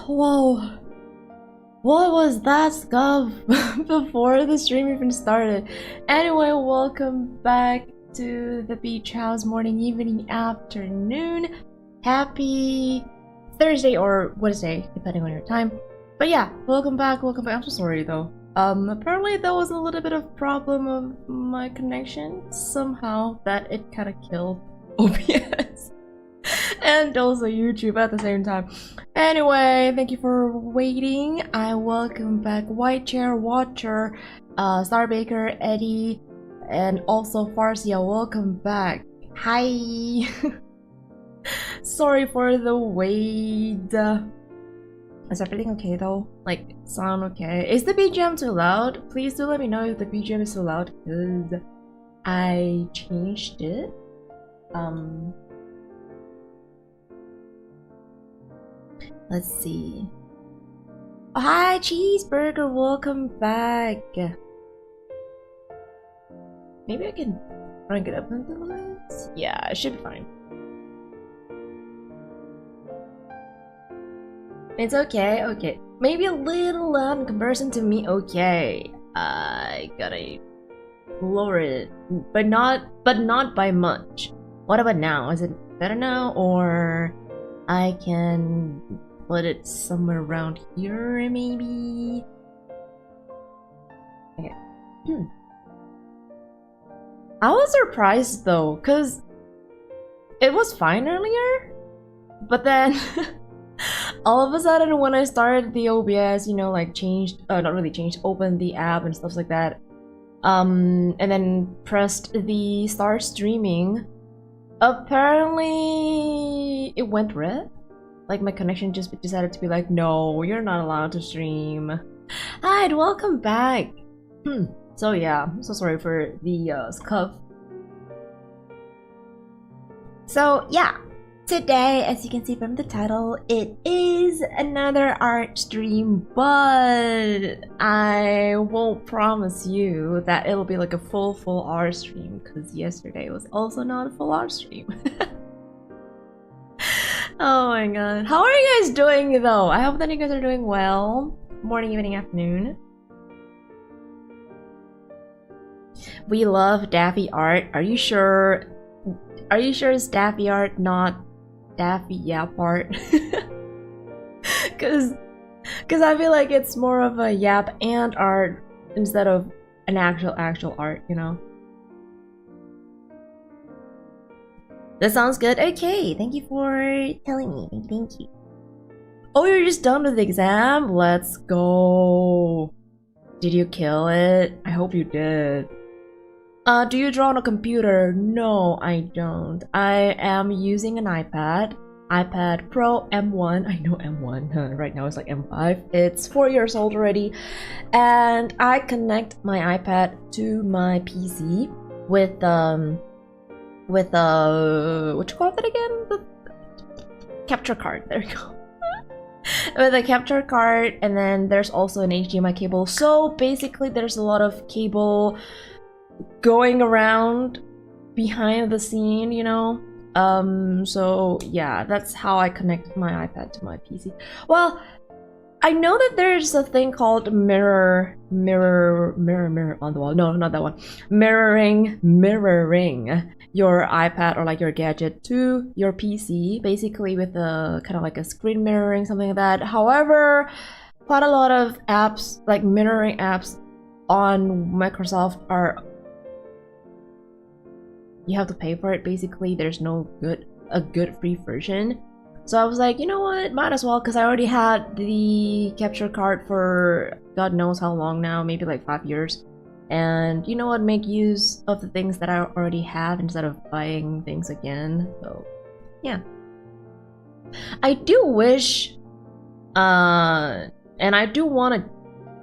Whoa. What was that scuff before the stream even started? Anyway, welcome back to the beach house, morning, evening, afternoon. Happy Thursday or Wednesday, depending on your time. But yeah, welcome back, welcome back. I'm so sorry though. Apparently there was a little bit of problem of my connection somehow that it kind of killed OBS and also YouTube at the same time. Anyway, thank you for waiting. I welcome back White Chair Watcher, Starbaker, Eddie, and also Farsia. Welcome back. Hi. Sorry for the wait. Is everything okay though? Like, sound okay? Is the BGM too loud? Please do let me know if the BGM is too loud, because I changed it. Let's see. Oh, hi, Cheeseburger. Welcome back. Maybe I can crank it up into the lights. Yeah, it should be fine. It's okay, okay. Maybe a little loud in comparison to me. Okay, I gotta lower it, but not by much. What about now? Is it better now, or I can put it somewhere around here, maybe? Okay. I was surprised though, cause it was fine earlier, but then. All of a sudden when I started the OBS, you know, like changed, not really changed, opened the app and stuff like that, and then pressed the start streaming, apparently it went red. Like my connection just decided to be like, no, you're not allowed to stream. Hi, welcome back. So yeah, I'm so sorry for the scuff. So yeah. Today, as you can see from the title, it is another art stream, but I won't promise you that it'll be like a full art stream, because yesterday was also not a full art stream. Oh my god. How are you guys doing though? I hope that you guys are doing well. Morning, evening, afternoon. We love Daffy art. Are you sure? Are you sure it's Daffy art, not Daffy Yap art? Cause I feel like it's more of a Yap and art instead of an actual art, you know? That sounds good. Okay, thank you for telling me. Thank you. Oh, you're just done with the exam? Let's go. Did you kill it? I hope you did. Do you draw on a computer? No, I don't. I am using an iPad. iPad Pro M1. I know M1. Right now it's like M5. It's 4 years old already. And I connect my iPad to my PC with what you call it again? The capture card. There you go. With a capture card, and then there's also an HDMI cable. So basically there's a lot of cable going around behind the scene, you know? So yeah, that's how I connect my iPad to my PC. Well, I know that there's a thing called mirror on the wall. No, not that one. Mirroring your iPad or like your gadget to your PC, basically with a kind of like a screen mirroring, something like that. However, quite a lot of apps, like mirroring apps on Microsoft are, you have to pay for it. Basically, there's no a good free version. So I was like, you know what, might as well, because I already had the capture card for God knows how long now, maybe like 5 years. And you know what, make use of the things that I already have instead of buying things again. So yeah, I do wish, and I do want to,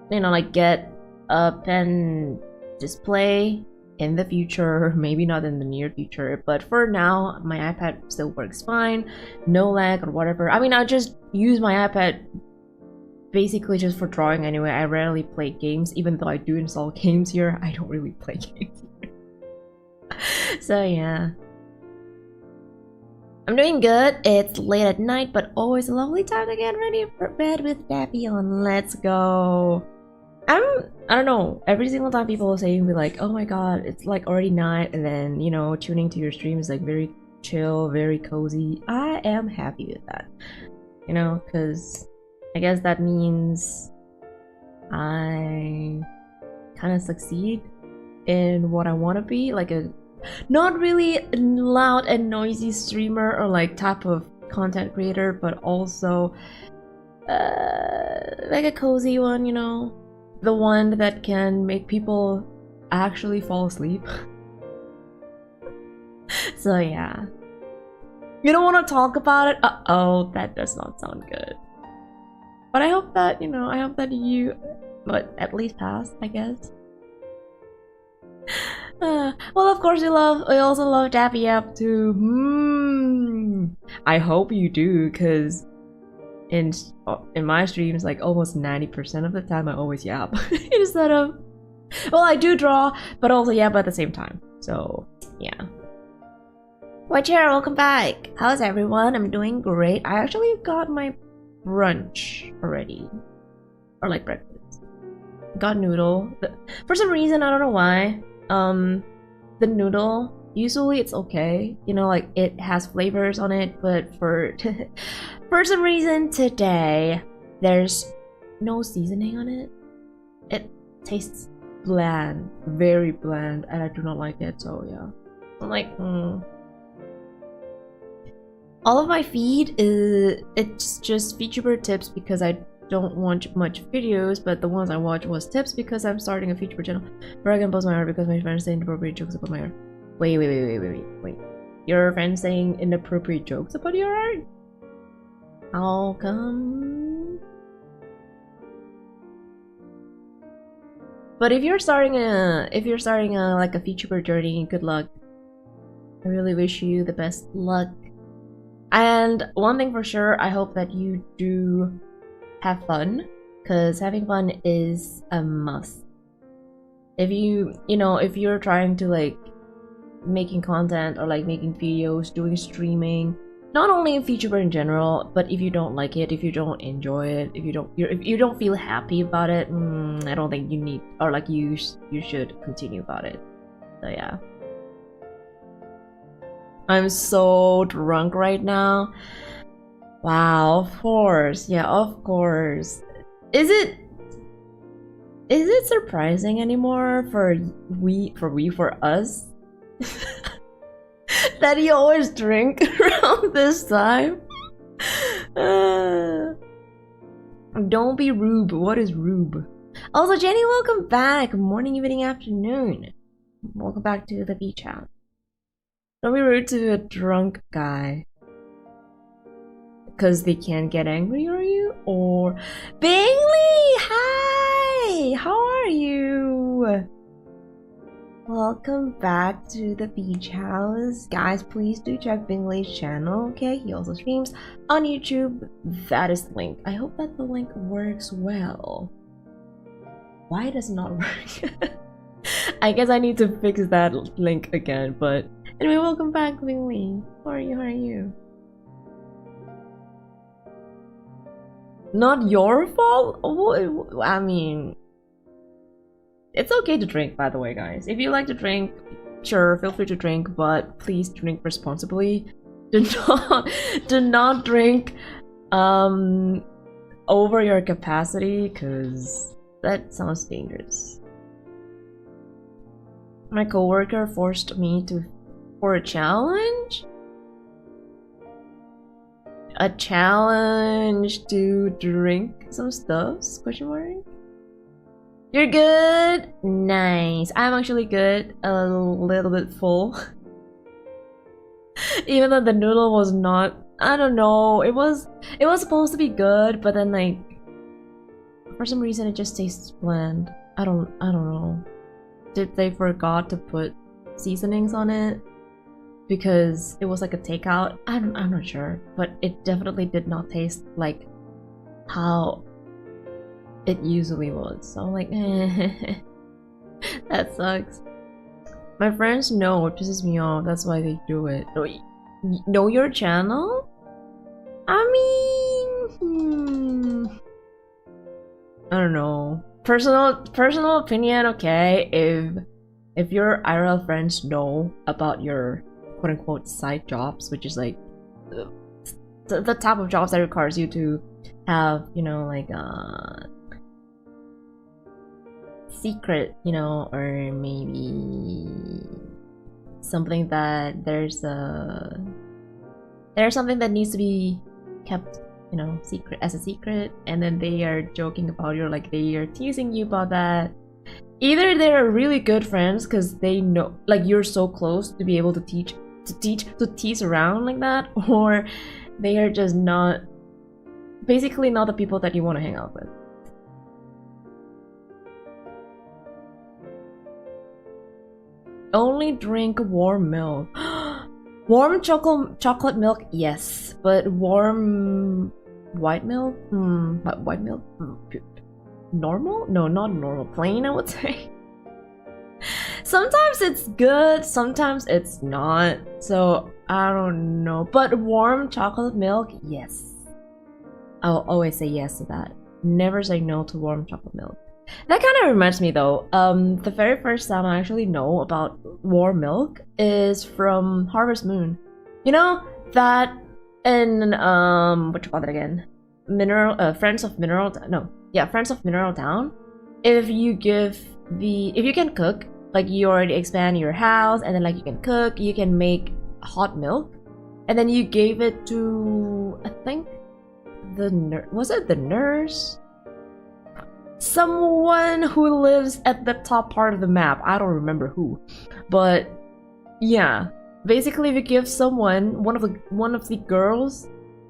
you know, like get a pen display in the future, maybe not in the near future, but for now my iPad still works fine, no lag or whatever. I mean, I just use my iPad basically just for drawing anyway. I rarely play games, even though I do install games here. I don't really play games here. So yeah. I'm doing good. It's late at night, but always a lovely time to get ready for bed with Daphiel. Let's go. I don't know. Every single time people will say to me like, "Oh my god, it's like already night," and then you know, tuning to your stream is like very chill, very cozy. I am happy with that. You know, because I guess that means I kind of succeed in what I want to be, like a not really loud and noisy streamer or like type of content creator, but also like a cozy one, you know, the one that can make people actually fall asleep. So yeah, you don't want to talk about it. Oh, that does not sound good. But I hope that, you know, I hope that you, but at least pass, I guess. Well, of course we also love Daphiel too. I hope you do, cause in my streams, like almost 90% of the time, I always yap instead of. Well, I do draw, but also yap at the same time. So yeah. White Chair, welcome back. How's everyone? I'm doing great. I actually got my brunch already, or like breakfast. Got noodle. For some reason, I don't know why. The noodle, usually it's okay, you know, like it has flavors on it, but for some reason today there's no seasoning on it. It tastes bland, very bland, and I do not like it. So yeah, I'm like all of my feed is, it's just Vtuber tips because I don't watch much videos, but the ones I watch was tips because I'm starting a Vtuber channel where I can post my art because my friends say inappropriate jokes about my art. Wait. Your friends saying inappropriate jokes about your art? How come? But if you're starting a like a Vtuber journey, good luck. I really wish you the best luck. And one thing for sure, I hope that you do have fun, because having fun is a must. If if you're trying to like making content or like making videos, doing streaming, not only in Vtuber in general, but if you don't like it, if you don't enjoy it, if you don't feel happy about it, I don't think you need, or like you should continue about it. So yeah. I'm so drunk right now. Wow, of course. Yeah, of course. Is it surprising anymore for us that you always drink around this time? Don't be rube. What is rube? Also, Jenny, welcome back. Morning, evening, afternoon. Welcome back to the beach house. Don't be rude to a drunk guy. Because they can't get angry on you? Or Bingley! Hi! How are you? Welcome back to the beach house. Guys, please do check Bingley's channel, okay? He also streams on YouTube. That is the link. I hope that the link works well. Why does it not work? I guess I need to fix that link again, but anyway, welcome back, Bingley. How are you? Not your fault? I mean, it's okay to drink, by the way, guys. If you like to drink, sure, feel free to drink, but please drink responsibly. Do not drink over your capacity, because that sounds dangerous. My coworker forced me for a challenge? A challenge to drink some stuffs? Question mark? You're good? Nice. I'm actually good. A little bit full. Even though the noodle was not, I don't know. It was supposed to be good, but then like for some reason it just tastes bland. I don't know. Did they forgot to put seasonings on it? Because it was like a takeout. I'm not sure, but it definitely did not taste like how it usually was. So I'm like, that sucks. My friends know it pisses me off. That's why they do it. know your channel? I mean, I don't know. Personal opinion, okay. If your IRL friends know about your quote unquote side jobs, which is like the type of jobs that requires you to have, you know, like secret, you know, or maybe something that there's something that needs to be kept, you know, secret as a secret, and then they are joking about you, or like they are teasing you about that. Either they're really good friends because they know, like, you're so close to be able to tease around like that, or they are just not, basically not the people that you want to hang out with. Only drink warm milk. Warm chocolate milk, yes, but warm white milk? White milk? Normal? No, not normal. Plain, I would say. Sometimes it's good, sometimes it's not. So, I don't know. But warm chocolate milk, yes. I'll always say yes to that. Never say no to warm chocolate milk. That kind of reminds me though, the very first time I actually know about warm milk is from Harvest Moon. You know, that in, what you call it again? Friends of Mineral Town. If you can cook, like you already expand your house and then like you can cook, you can make hot milk. And then you gave it to, I think, was it the nurse? Someone who lives at the top part of the map. I don't remember who, but yeah. Basically, if you give someone, one of the girls,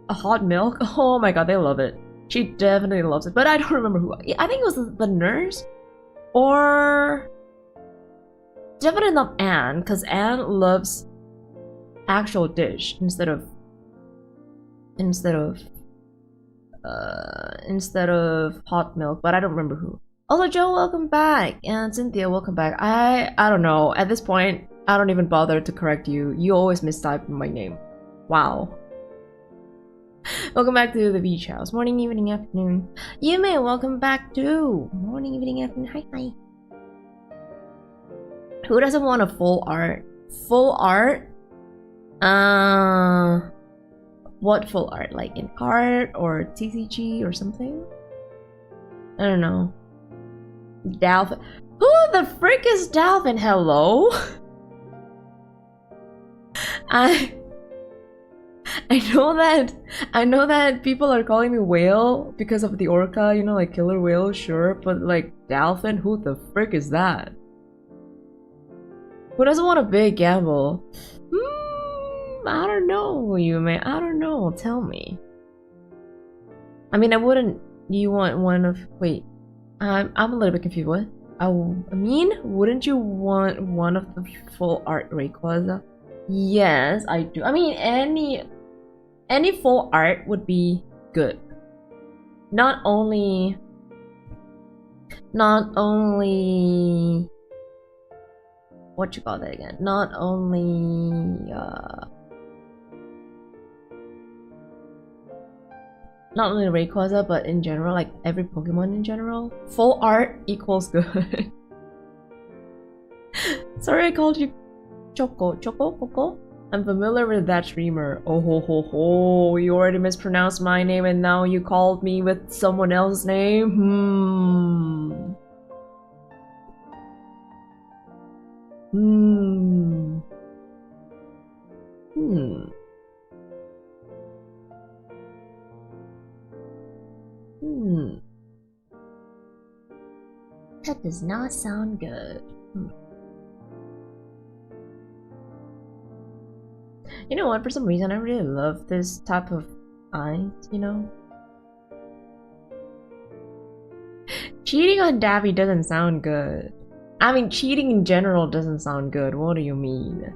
a hot milk, oh my god, they love it. She definitely loves it, but I don't remember who. I think it was the nurse, or definitely not Anne, because Anne loves actual dish instead of hot milk, but I don't remember who. Also, Joe, welcome back, and Cynthia, welcome back. I don't know. At this point, I don't even bother to correct you. You always mistype my name. Wow. Welcome back to the beach house. Morning, evening, afternoon. Yume, welcome back too. Morning, evening, afternoon. Hi. Who doesn't want a full art? Full art? What full art? Like in art or TCG or something? I don't know. Dalphin. Who the frick is Dalphin? Hello? I know that people are calling me whale because of the orca, you know, like killer whale, sure, but like Dalphin, who the frick is that? Who doesn't want a big gamble? I don't know, Yume. I don't know. Tell me. I mean, I wouldn't. You want one of? Wait, I'm a little bit confused. What? I mean, wouldn't you want one of the full art Rayquaza? Yes, I do. I mean, any full art would be good. Not only. What you call that again? Not only. Not only Rayquaza, but in general, like every Pokemon in general. Full art equals good. Sorry I called you Coco? I'm familiar with that streamer. Oh ho ho ho, you already mispronounced my name and now you called me with someone else's name? That does not sound good. You know what, for some reason I really love this type of eyes, you know? Cheating on Daphiel doesn't sound good. I mean, cheating in general doesn't sound good. What do you mean?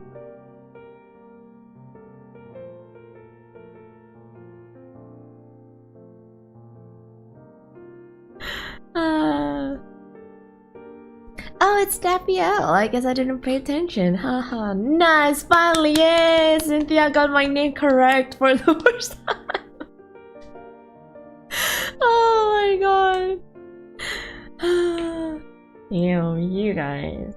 Oh, it's Daphiel. I guess I didn't pay attention. Haha. Nice. Finally, yay! Cynthia got my name correct for the first time. Oh my god. You guys.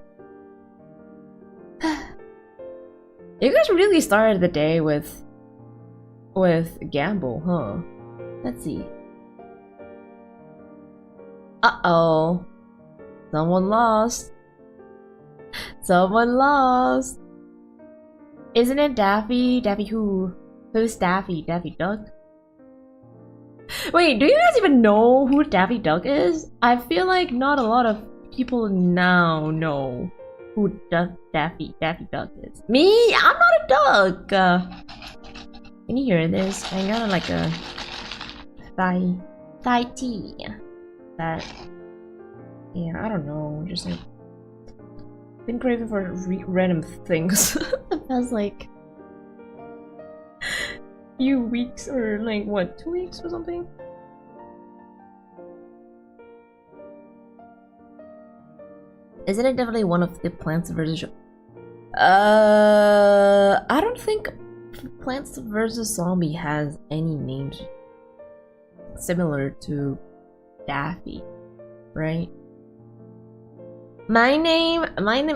You guys really started the day with gamble, huh? Let's see. Uh-oh. Someone lost. Someone lost. Isn't it Daffy? Daffy who? Who's Daffy? Daffy Duck? Wait, do you guys even know who Daffy Duck is? I feel like not a lot of people now know who Daffy Duck is. Me? I'm not a duck! Can you hear this? I got like a thigh tea. That, yeah, I don't know, just like been craving for random things. It feels like few weeks or like what, 2 weeks or something. Isn't it definitely one of the Plants vs. I don't think Plants vs. Zombie has any names similar to Daffy, right? My name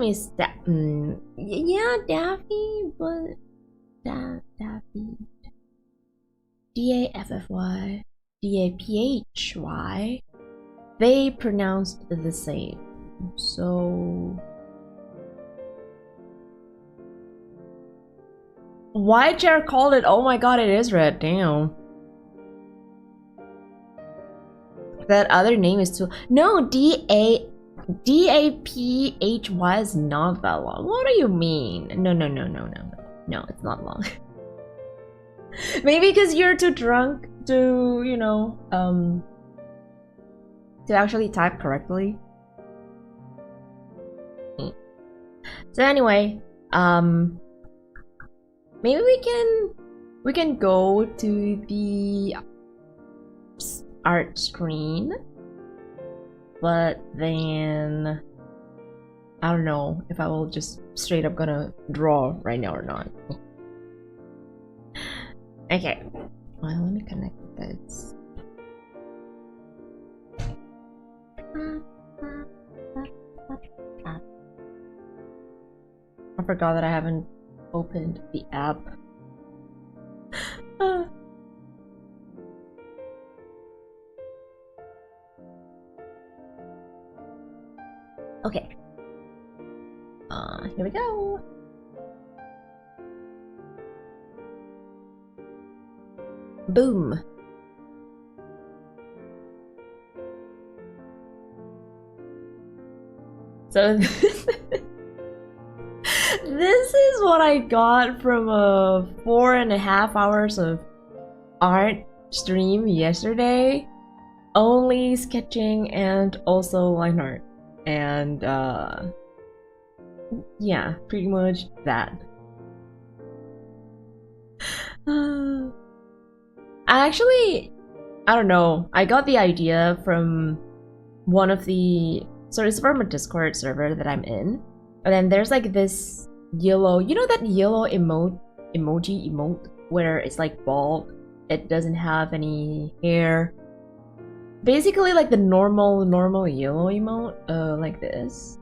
is yeah, Daffy, but Daffy. Daffy. Daphy. They pronounced the same. So why chair called it? Oh my god, it is red. Damn. That other name is too. No, Daphy is not that long. What do you mean? No, it's not long. Maybe because you're too drunk to, you know, to actually type correctly. So anyway, maybe we can go to the art screen, but then I don't know if I will just straight up gonna draw right now or not. Okay, well, let me connect this. I forgot that I haven't opened the app. Okay. Here we go. Boom. So this is what I got from a 4.5 hours of art stream yesterday. Only sketching and also line art. And yeah, pretty much that. I don't know, I got the idea from one of the, so it's from a Discord server that I'm in, and then there's like this yellow, you know that yellow emote where it's like bald, it doesn't have any hair, basically like the normal yellow emote, like this,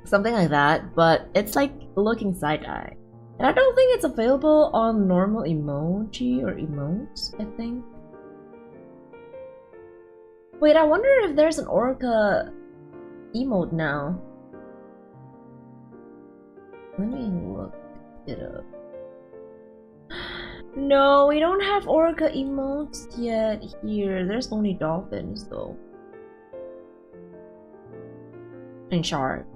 something like that, but it's like looking side-eye. And I don't think it's available on normal emoji or emotes, I think. Wait, I wonder if there's an orca emote now. Let me look it up. No, we don't have orca emotes yet here. There's only dolphins though. And shark.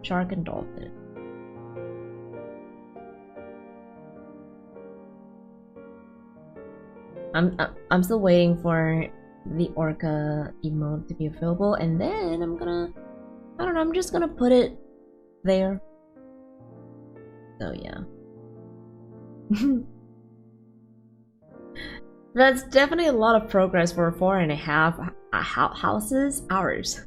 Shark and dolphin. I'm still waiting for the orca emote to be available, and then I'm gonna, I don't know, I'm just gonna put it there. So yeah. That's definitely a lot of progress for 4.5 hours.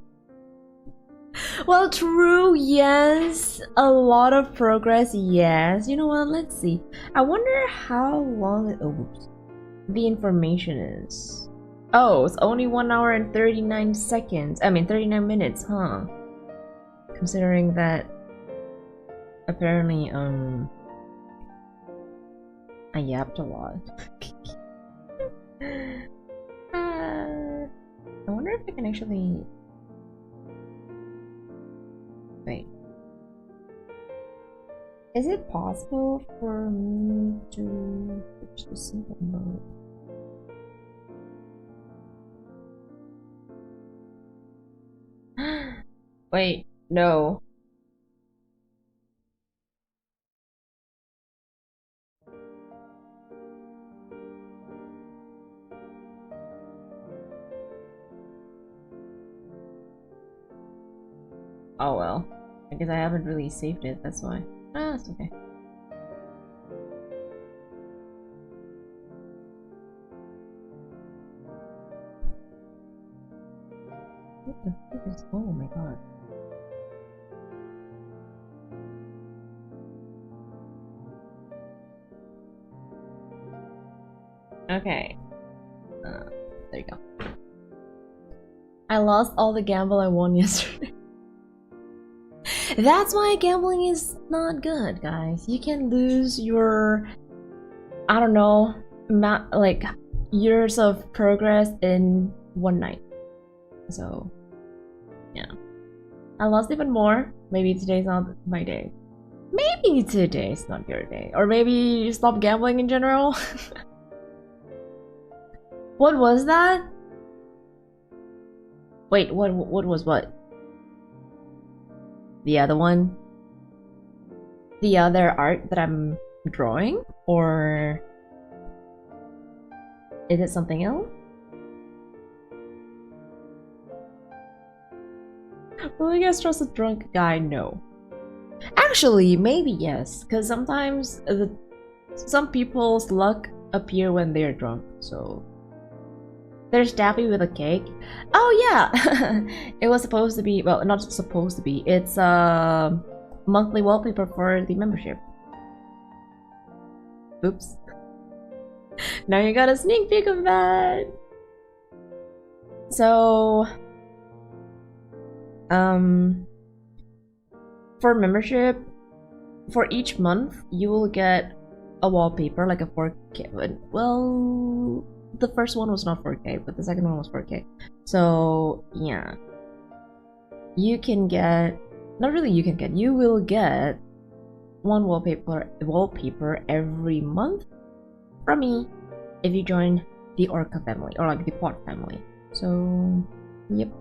Well, true, yes. A lot of progress, yes. You know what? Let's see. I wonder how long the information is. Oh, it's only 1 hour and 39 seconds. I mean, 39 minutes, huh? Considering that apparently, I yapped a lot. I wonder if I can actually... Wait. Is it possible for me to switch to simple mode? Wait, no. Oh well. I guess I haven't really saved it, that's why. Ah, it's okay. What the fuck is... Oh my god. Okay. There you go. I lost all the gamble I won yesterday. That's why gambling is not good, guys. You can lose your, I don't know, like years of progress in one night. So, yeah. I lost even more. Maybe today's not my day. Maybe today's not your day. Or maybe you stop gambling in general. What was that? Wait, what was what? The other one? The other art that I'm drawing? Or is it something else? Will you guys trust a drunk guy? No. Actually, maybe yes, because sometimes some people's luck appear when they're drunk, so... There's Daphiel with a cake. Oh yeah! It was supposed to be, well, not supposed to be. It's a monthly wallpaper for the membership. Oops. Now you got a sneak peek of that! So... for membership, for each month, you will get a wallpaper, like a 4K. Well... The first one was not 4K, but the second one was 4K. So, yeah. You can get... Not really you can get. You will get one wallpaper every month from me if you join the Orca family, or like the Pot family. So, yep.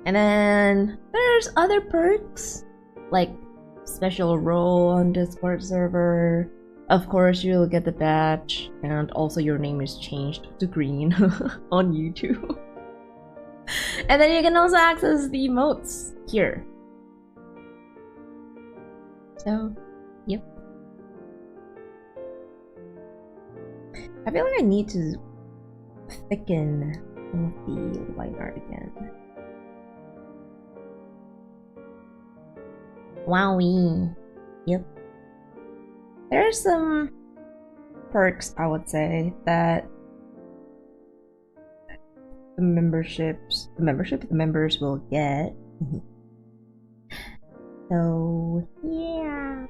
And then there's other perks, like special role on Discord server. Of course, you'll get the badge, and also your name is changed to green on YouTube. And then you can also access the emotes here. So, yep. I feel like I need to thicken the line art again. Wowie. Yep. There are some perks, I would say, that the members will get. So yeah,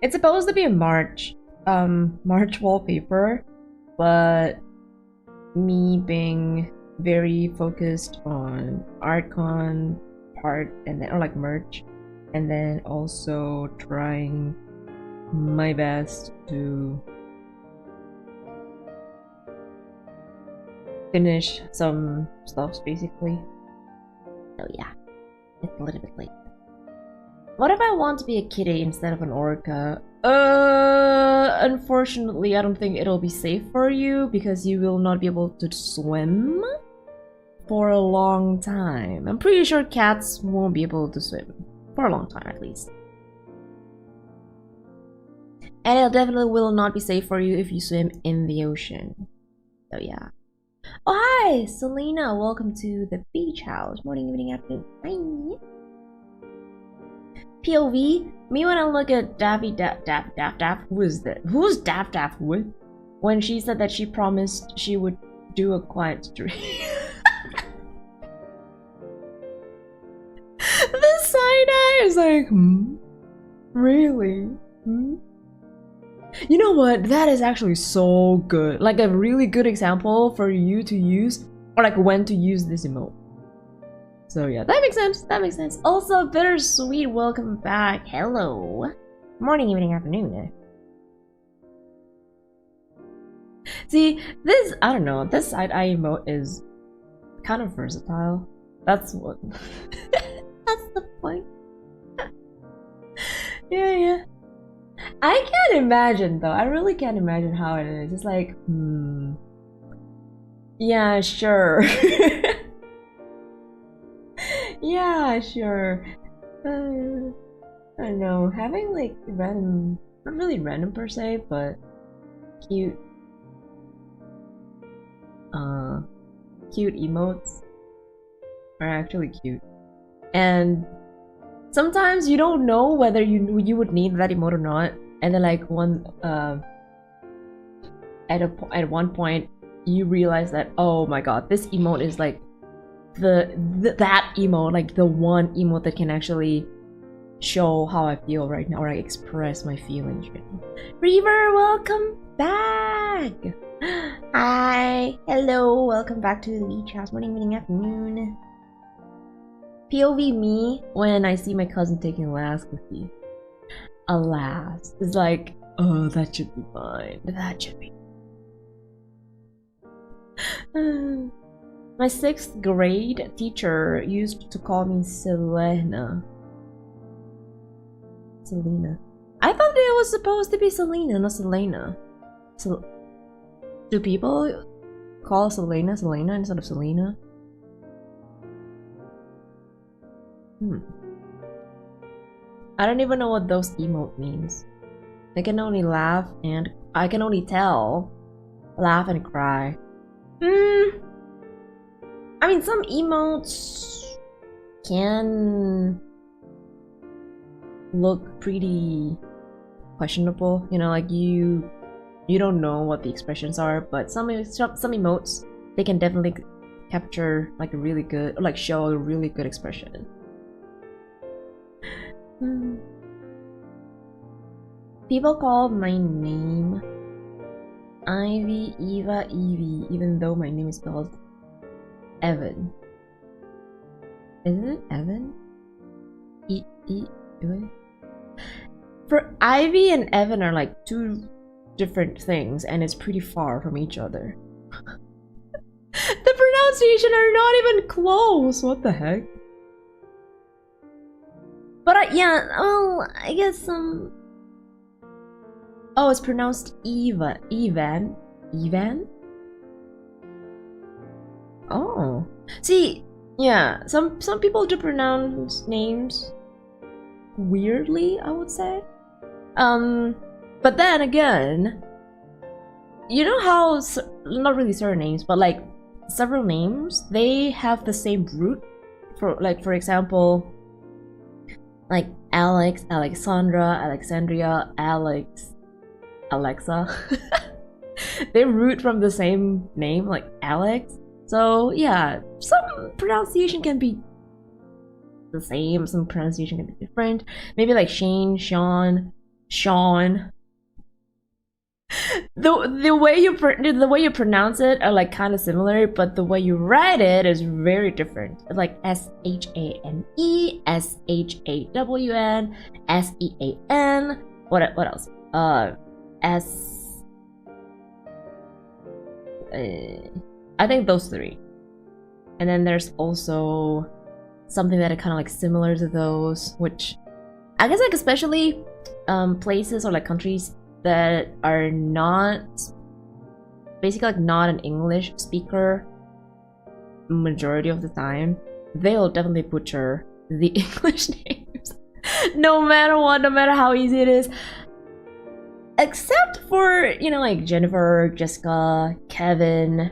it's supposed to be a March wallpaper, but me being very focused on ArtCon part and then, or like merch, and then also trying my best to finish some stuffs basically. So yeah, it's a little bit late. What if I want to be a kitty instead of an orca? Unfortunately, I don't think it'll be safe for you because you will not be able to swim for a long time. I'm pretty sure cats won't be able to swim for a long time at least. And it definitely will not be safe for you if you swim in the ocean. So yeah. Oh, hi, Selena. Welcome to the beach house. Morning, evening, afternoon. Hi. POV, me when I look at Daph. Who is that? Who's Daph with? When she said that she promised she would do a quiet stream. The side eye is like, really? You know what? That is actually so good. Like a really good example for you to use, or like when to use this emote. So yeah, that makes sense. That makes sense. Also, Bittersweet, welcome back. Hello. Morning, evening, afternoon. See, this, I don't know, this side eye emote is kind of versatile. That's what. That's the point. Yeah. I can't imagine though. I really can't imagine how it is. It's like, yeah, sure. Yeah, sure. I don't know. Having like random, not really random per se, but cute, cute emotes are actually cute. And sometimes you don't know whether you would need that emote or not, and then like at one point you realize that, oh my god, this emote is like that emote, like the one emote that can actually show how I feel right now, or I express my feelings right now. Reaver, welcome back. Hi, hello, welcome back to the beach house. Morning, evening, afternoon. POV me when I see my cousin taking last cookie. Alas, it's like, oh, that should be fine. That should be. My 6th grade teacher used to call me Selena. Selena. I thought it was supposed to be Selena, not Selena. So, do people call Selena instead of Selena? I don't even know what those emote means. I can only laugh and I can only tell laugh and cry. I mean, some emotes can look pretty questionable, you know, like you don't know what the expressions are, but some emotes, they can definitely capture like a really good, or like show a really good expression. People call my name Ivy, Eva, Evie, even though my name is spelled Evan. Isn't it Evan? For Ivy and Evan are like two different things, and it's pretty far from each other. The pronunciation are not even close. What the heck? But yeah, well, I guess oh, it's pronounced Eva. Evan? Oh. See, yeah, some people do pronounce names weirdly, I would say. But then again, you know how, not really surnames, but like several names, they have the same root. For example, like Alex, Alexandra, Alexandria, Alexa. They root from the same name, like Alex. So yeah, some pronunciation can be the same, some pronunciation can be different. Maybe like Shane, Sean. The way you pronounce it are like kind of similar, but the way you write it is very different. It's like SHANE, SHAWN, SEAN. What else? I think those three. And then there's also something that are kind of like similar to those, which I guess like especially places or like countries that are not basically like not an English speaker majority of the time, they'll definitely butcher the English names no matter what, no matter how easy it is. Except for, you know, like Jennifer, Jessica, Kevin,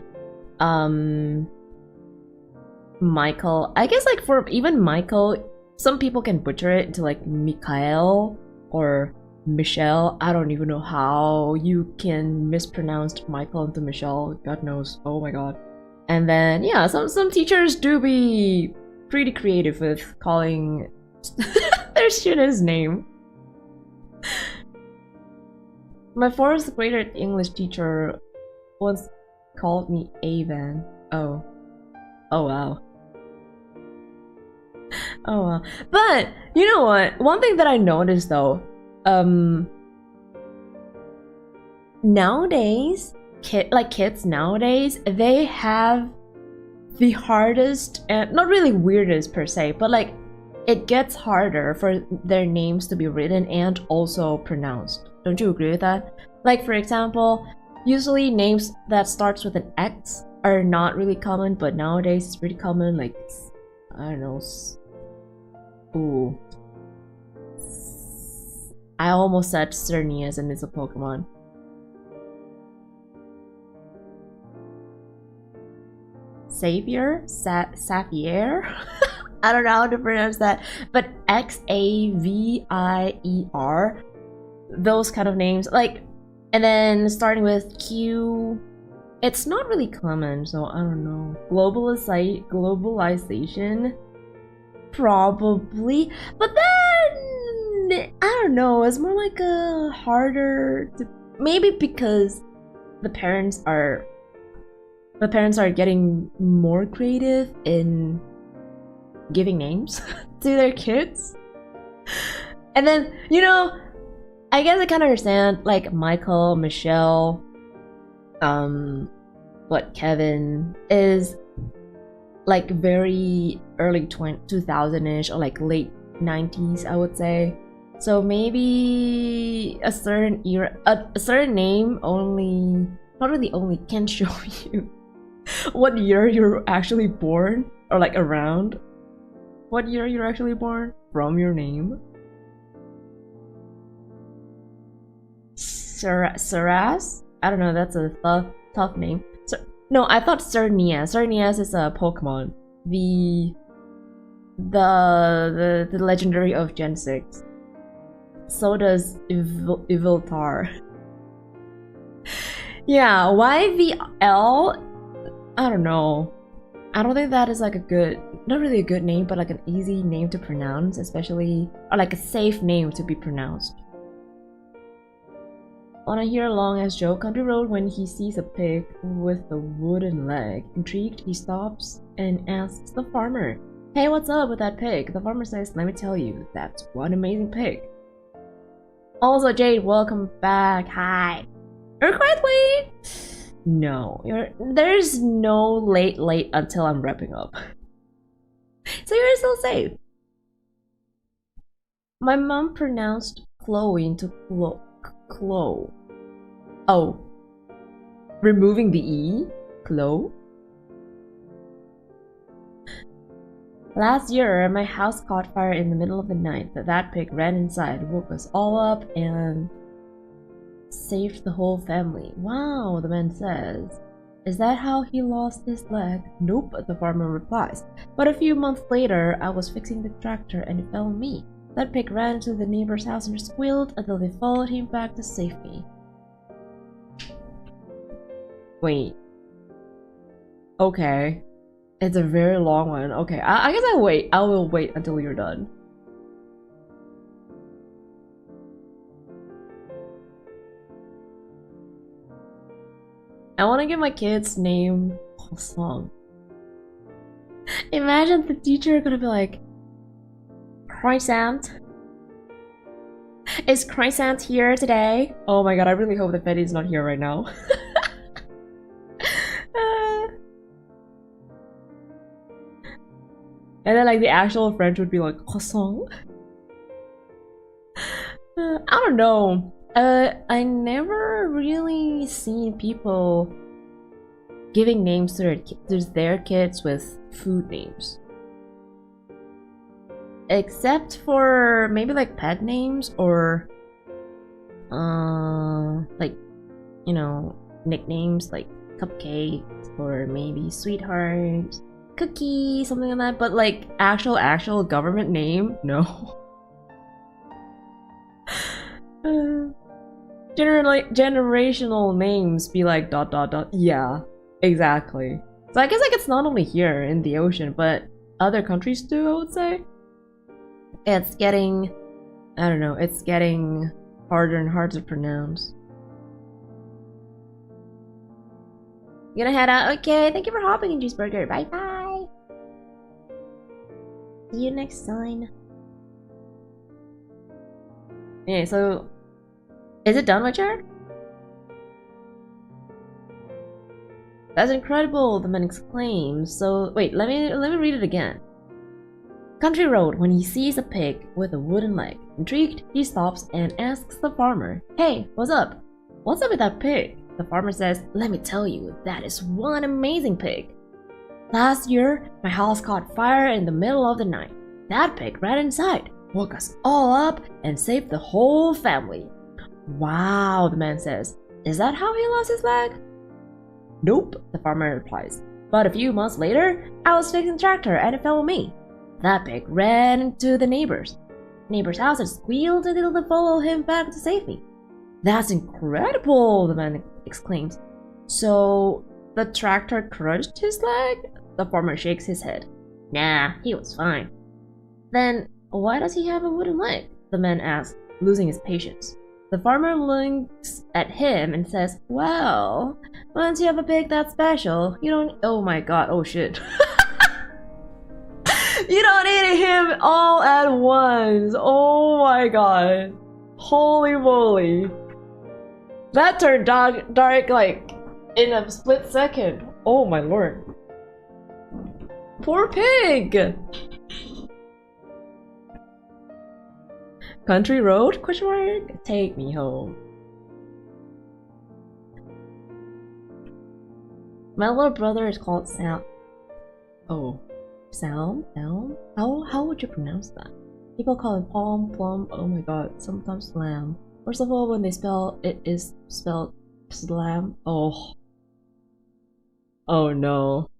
Michael. I guess like for even Michael, some people can butcher it into like Mikhail or Michelle. I don't even know how you can mispronounce Michael into Michelle. God knows. Oh my god. And then yeah, some teachers do be pretty creative with calling their student's name. My fourth grader English teacher once called me Avan. Oh. Oh wow. Oh wow. But you know what? One thing that I noticed though, nowadays, kids nowadays, they have the hardest and not really weirdest per se, but like it gets harder for their names to be written and also pronounced. Don't you agree with that? Like for example, usually names that starts with an X are not really common, but nowadays it's pretty common. Like I don't know. Ooh. I almost said Cernias and it's a Pokemon. Xavier? Xavier? I don't know how to pronounce that. But Xavier, those kind of names. Like, and then starting with Q. It's not really common, so I don't know. Globalization? Probably. But then, I don't know. It's more like a harder to... Maybe because the parents are getting more creative in giving names to their kids. And then, you know, I guess I kind of understand, like Michael, Michelle, Kevin is like very early 2000-ish or like late 90s, I would say. So maybe a certain era, a certain name only, not really only, can show you what year you're actually born, or like around what year you're actually born from your name. Saras? I don't know, that's a tough name. No, I thought Cernias. Cernias is a Pokemon. The legendary of Gen 6. So does Eviltar. Yeah, YVL? I don't know. I don't think that is like a good, not really a good name, but like an easy name to pronounce, especially, or like a safe name to be pronounced. Wanna hear a long-ass joke? Country Road, when he sees a pig with a wooden leg. Intrigued, he stops and asks the farmer, "Hey, what's up with that pig?" The farmer says, "Let me tell you, that's one amazing pig." Also, Jade, welcome back. Hi. You're quite late. No, there's no late until I'm wrapping up. So you're still safe. My mom pronounced Chloe into Chloe. Oh. Removing the E? Chloe? Last year, my house caught fire in the middle of the night. That pig ran inside, woke us all up, and saved the whole family. Wow, the man says. Is that how he lost his leg? Nope, the farmer replies. But a few months later, I was fixing the tractor and it fell on me. That pig ran into the neighbor's house and squealed until they followed him back to save me. Wait. Okay. It's a very long one. Okay, I guess I will wait until you're done. I want to give my kids name a song. Imagine the teacher gonna be like, Croissant? Is Croissant here today? Oh my god, I really hope that Betty's not here right now. And then like the actual French would be like, croissant? I don't know. I never really seen people giving names to their kids with food names. Except for maybe like pet names or like, you know, nicknames like cupcakes or maybe sweetheart, cookie, something like that. But like actual government name, no. Generational names be like ... Yeah, exactly. So I guess like it's not only here in the ocean, but other countries too, I would say. It's getting, I don't know, it's getting harder and harder to pronounce. You gonna head out? Okay, thank you for hopping in, Cheeseburger. Bye bye. See you next time. Okay, so is it done, Richard? That's incredible, the man exclaims. So wait, let me read it again. Country road when he sees a pig with a wooden leg. Intrigued, he stops and asks the farmer, "Hey, what's up? What's up with that pig?" The farmer says, "Let me tell you, that is one amazing pig. Last year, my house caught fire in the middle of the night. That pig ran inside, woke us all up, and saved the whole family." "Wow," the man says. "Is that how he lost his leg?" "Nope," the farmer replies. "But a few months later, I was fixing the tractor and it fell on me. That pig ran into the neighbor's house and squealed until they followed him back to save me." "That's incredible," the man exclaims. "So the tractor crushed his leg?" The farmer shakes his head. "Nah, he was fine." "Then why does he have a wooden leg?" the man asks, losing his patience. The farmer looks at him and says, "Well, once you have a pig that special, you don't..." Oh my god, oh shit. You don't eat him all at once. Oh my god. Holy moly. That turned dark like in a split second. Oh my lord. Poor pig. Country road? Question mark? Take me home. My little brother is called Sam. Oh. Salm? Elm? How would you pronounce that? People call it palm, plum, oh my god, sometimes lamb. First of all, when they spell it is spelled slam. Oh. Oh no.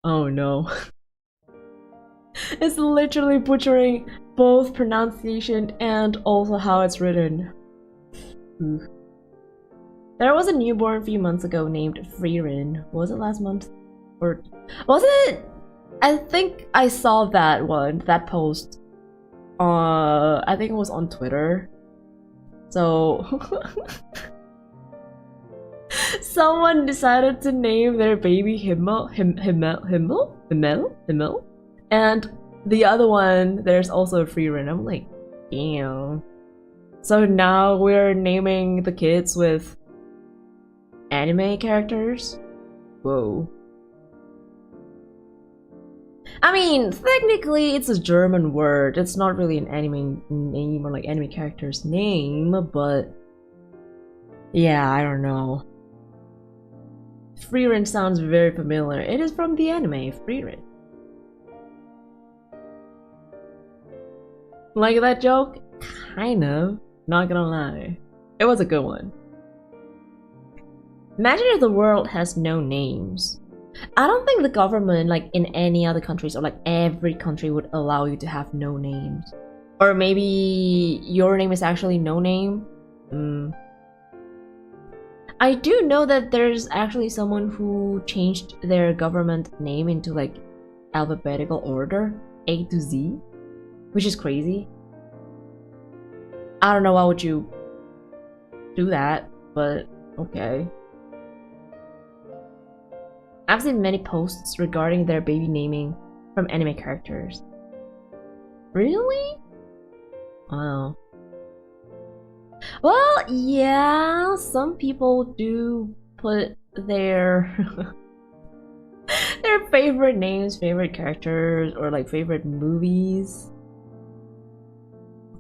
Oh no. It's literally butchering both pronunciation and also how it's written. Ooh. There was a newborn a few months ago named Freerin. Was it last month? Or was it? I think I saw that post. I think it was on Twitter. So someone decided to name their baby Himmel, and the other one there's also a Freerin. I'm like, damn. So now we're naming the kids with anime characters? Whoa. I mean, technically it's a German word. It's not really an anime name or like anime character's name, but yeah, I don't know. Freerin sounds very familiar. It is from the anime, Freerin. Like that joke? Kind of. Not gonna lie. It was a good one. Imagine if the world has no names. I don't think the government, like in any other countries or like every country, would allow you to have no names. Or maybe your name is actually no name. I do know that there's actually someone who changed their government name into like alphabetical order, A to Z, which is crazy. I don't know why would you do that, but okay. I've seen many posts regarding their baby naming from anime characters. Really? Wow. Well, yeah, some people do put their their favorite names, favorite characters, or like favorite movies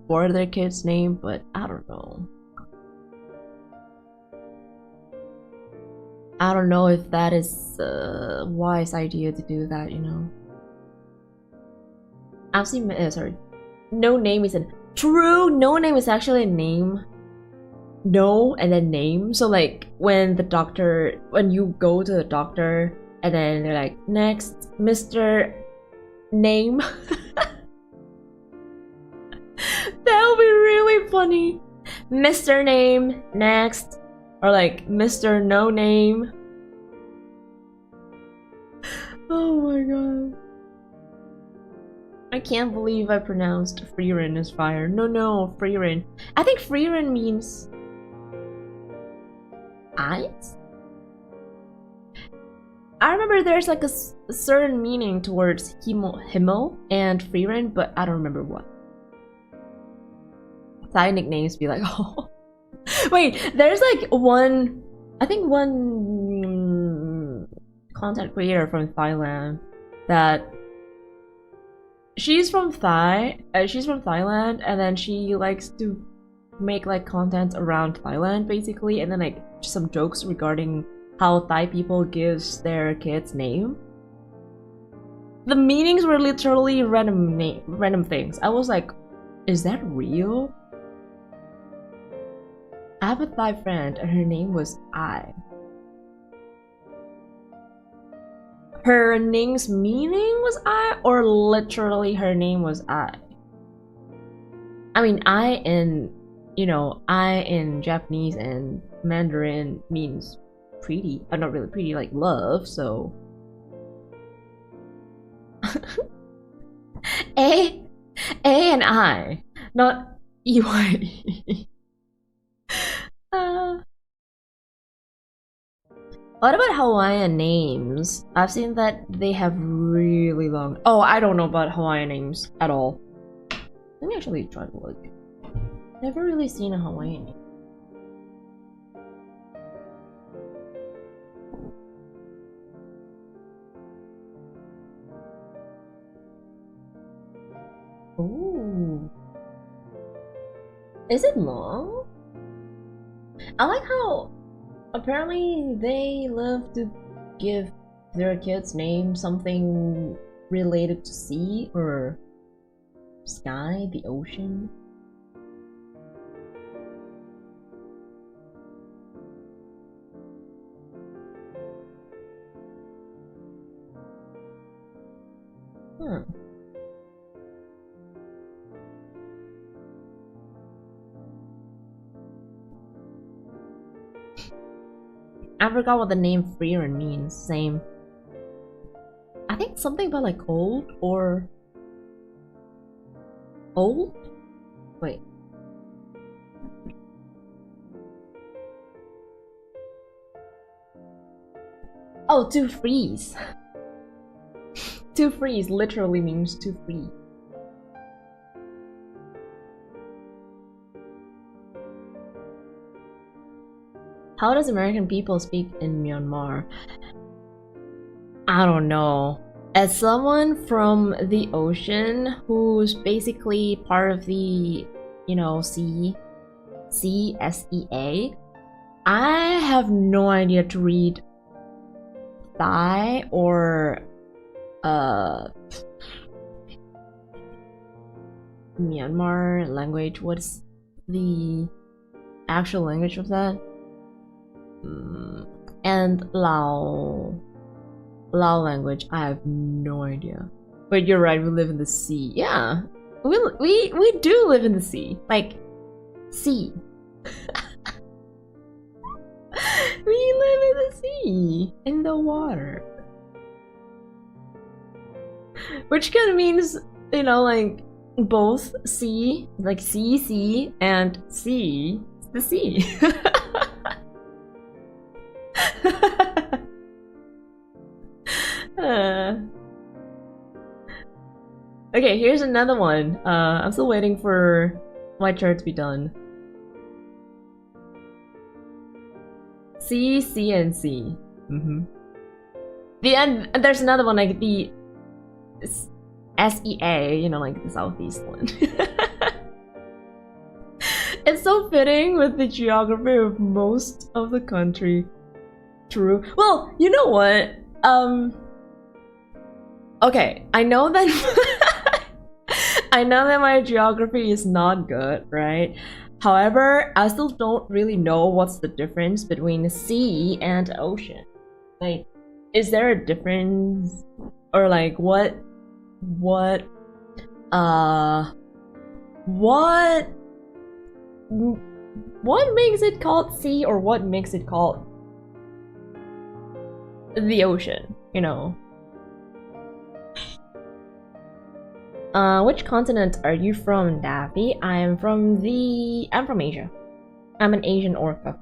for their kid's name, but I don't know. I don't know if that is a wise idea to do that, you know. I've seen, sorry. No name is a true. No name is actually a name. no and then name. So like when you go to the doctor and then they're like, next, Mr. Name. That would be really funny. Mr. Name, next. Or like Mr. No Name. Oh my god. I can't believe I pronounced Freerin as fire. No, Freerin. I think Freerin means eyes? I remember there's like a certain meaning towards Himmel and Freerin, but I don't remember what. Thai nicknames be like, oh. Wait, there's like one content creator from Thailand that she's from Thailand, and then she likes to make like content around Thailand basically, and then like some jokes regarding how Thai people gives their kids name. The meanings were literally random things. I was like, is that real? I have a Thai friend and her name was I. Her name's meaning was I, or literally her name was I? I mean, I in Japanese and Mandarin means pretty. Not really pretty, like love, so. A and I, not EY. What about Hawaiian names? I've seen that they have really long. Oh, I don't know about Hawaiian names at all. Let me actually try to look. Never really seen a Hawaiian name. Ooh. Is it long? I like how apparently they love to give their kids name something related to sea or sky, the ocean. I forgot what the name Freerin means. Same. I think something about like old or old? Wait. Oh, to freeze. To freeze literally means to freeze. How does American people speak in Myanmar? I don't know. As someone from the ocean who's basically part of the, sea, CSEA, I have no idea to read Thai or Myanmar language. What's the actual language of that? And Lao language, I have no idea. But you're right, we live in the sea. Yeah, we do live in the sea, like sea. We live in the sea, in the water, which kind of means like both sea, like sea, and sea, the sea. Okay, here's another one. I'm still waiting for my chart to be done. C, and C. The end. There's another one like the SEA. Like the southeast one. It's so fitting with the geography of most of the country. True. Well, you know what? Okay, I know that I know that my geography is not good, right? However, I still don't really know what's the difference between the sea and ocean. Like, is there a difference? Or like, what makes it called sea, or what makes it called the ocean, you know? Which continent are you from, Daffy? I'm from Asia. I'm an Asian orca.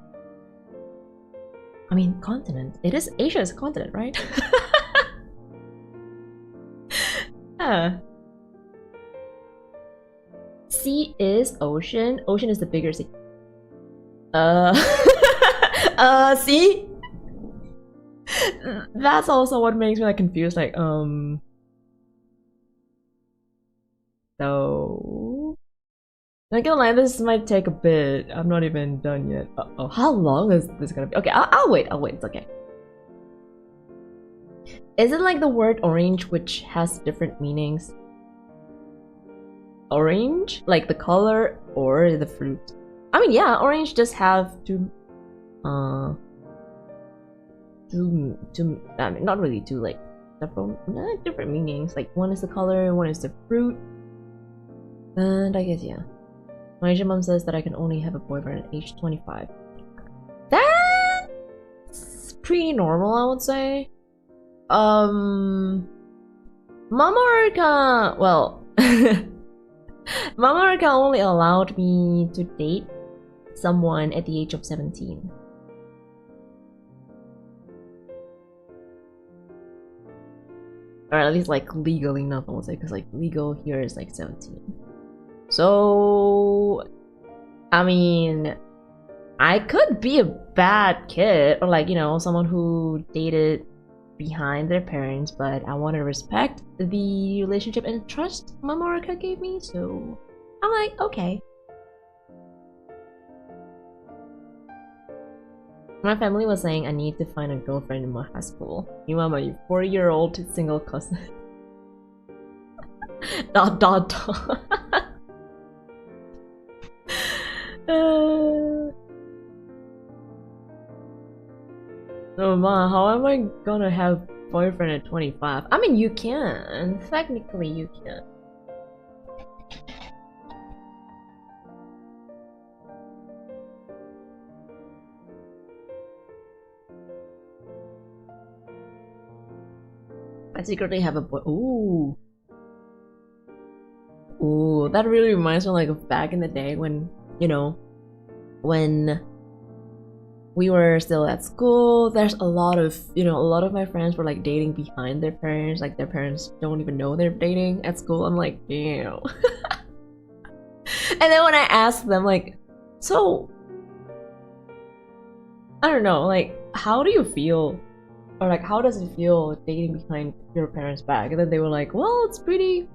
I mean, continent. Asia is a continent, right? Sea is ocean. Ocean is the bigger sea. See? That's also what makes me like confused, like, so... Not gonna lie, this might take a bit. I'm not even done yet. Uh-oh. How long is this gonna be? Okay, I'll wait, it's okay. Is it like the word orange, which has different meanings? Orange? Like the color or the fruit? I mean, yeah, orange just have two, I mean, not really two, like, different meanings. Like, one is the color, one is the fruit. And I guess, yeah. My Asian mom says that I can only have a boyfriend at age 25. That's pretty normal, I would say. Mama well, Mama only allowed me to date someone at the age of 17. Or at least like legally enough, I would say, because like legal here is like 17. So, I mean, I could be a bad kid, or like, you know, someone who dated behind their parents, but I want to respect the relationship and trust Mama gave me, so I'm like, okay. My family was saying I need to find a girlfriend in my high school. Meanwhile, my 4-year-old single cousin. ... Oh man, how am I gonna have boyfriend at 25? I mean, you can. Technically, you can. I secretly have a boy. Ooh. Ooh, that really reminds me like of back in the day when, you know, when we were still at school. There's a lot of, you know, a lot of my friends were like dating behind their parents. Like their parents don't even know they're dating at school. I'm like, damn. And then when I asked them, like, so, I don't know, like, how do you feel? Or like, how does it feel dating behind your parents' back? And then they were like, well, it's pretty,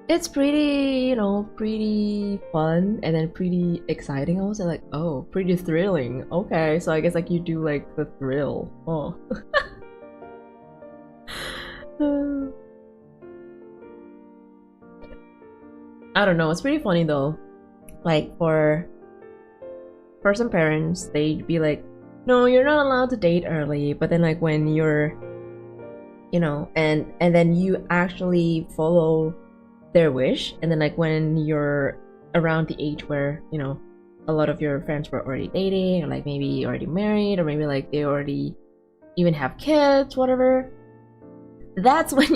you know, pretty fun and then pretty exciting. I was like, oh, pretty thrilling. Okay, so I guess like you do like the thrill. Oh. I don't know, it's pretty funny though. Like for some parents, they'd be like, no, you're not allowed to date early, but then like when you're, you know, and then you actually follow their wish, and then like when you're around the age where, you know, a lot of your friends were already dating, or like maybe already married, or maybe like they already even have kids, whatever, that's when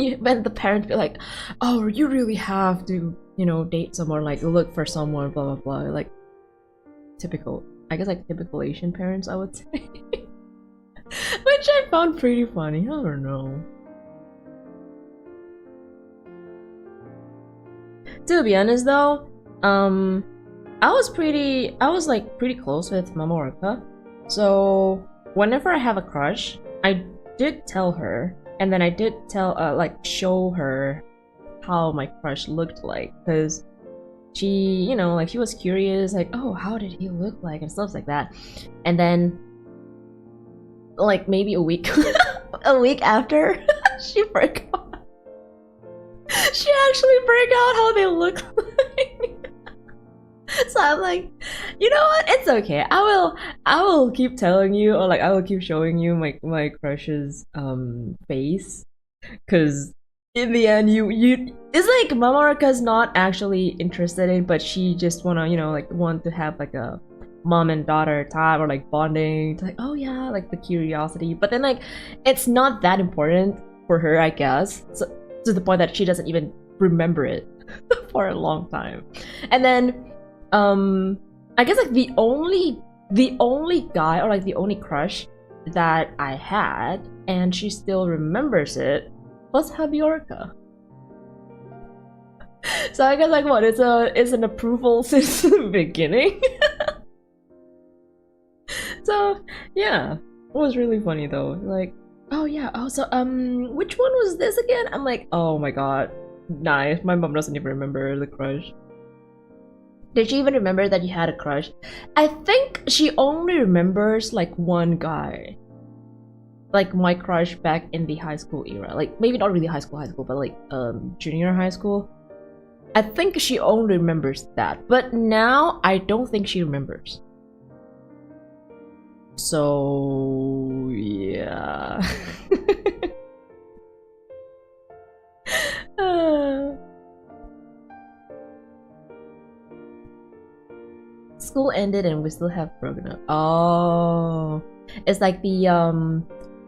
the parents be like, oh, you really have to, you know, date someone, like look for someone, blah blah blah. Like typical, I guess like typical Asian parents, I would say. Which I found pretty funny. I don't know. To be honest though, I was like pretty close with Mama Orca. So whenever I have a crush, I did tell her, and then I did tell like show her how my crush looked like, because she, you know, like she was curious, like, oh, how did he look like and stuff like that. And then like maybe a week a week after she broke out. She actually broke out how they look like. So I'm like, you know what? It's okay. I will keep telling you, or like I will keep showing you my crush's face, because in the end you it's like Mamaraka's not actually interested in, but she just wanna, you know, like want to have like a mom and daughter time, or like bonding. It's like, oh yeah, like the curiosity. But then like it's not that important for her, I guess. So to the point that she doesn't even remember it for a long time. And then I guess like the only guy, or like the only crush that I had and she still remembers it was Habiorka. So I guess like what, it's an approval since the beginning. So yeah, it was really funny though. Like, oh yeah, oh so which one was this again? I'm like, oh my god, nice. My mom doesn't even remember the crush. Did she even remember that you had a crush? I think she only remembers like one guy. Like my crush back in the high school era. Like maybe not really high school, but like junior high school. I think she only remembers that. But now I don't think she remembers. So yeah. School ended and we still have broken up. Oh, it's like the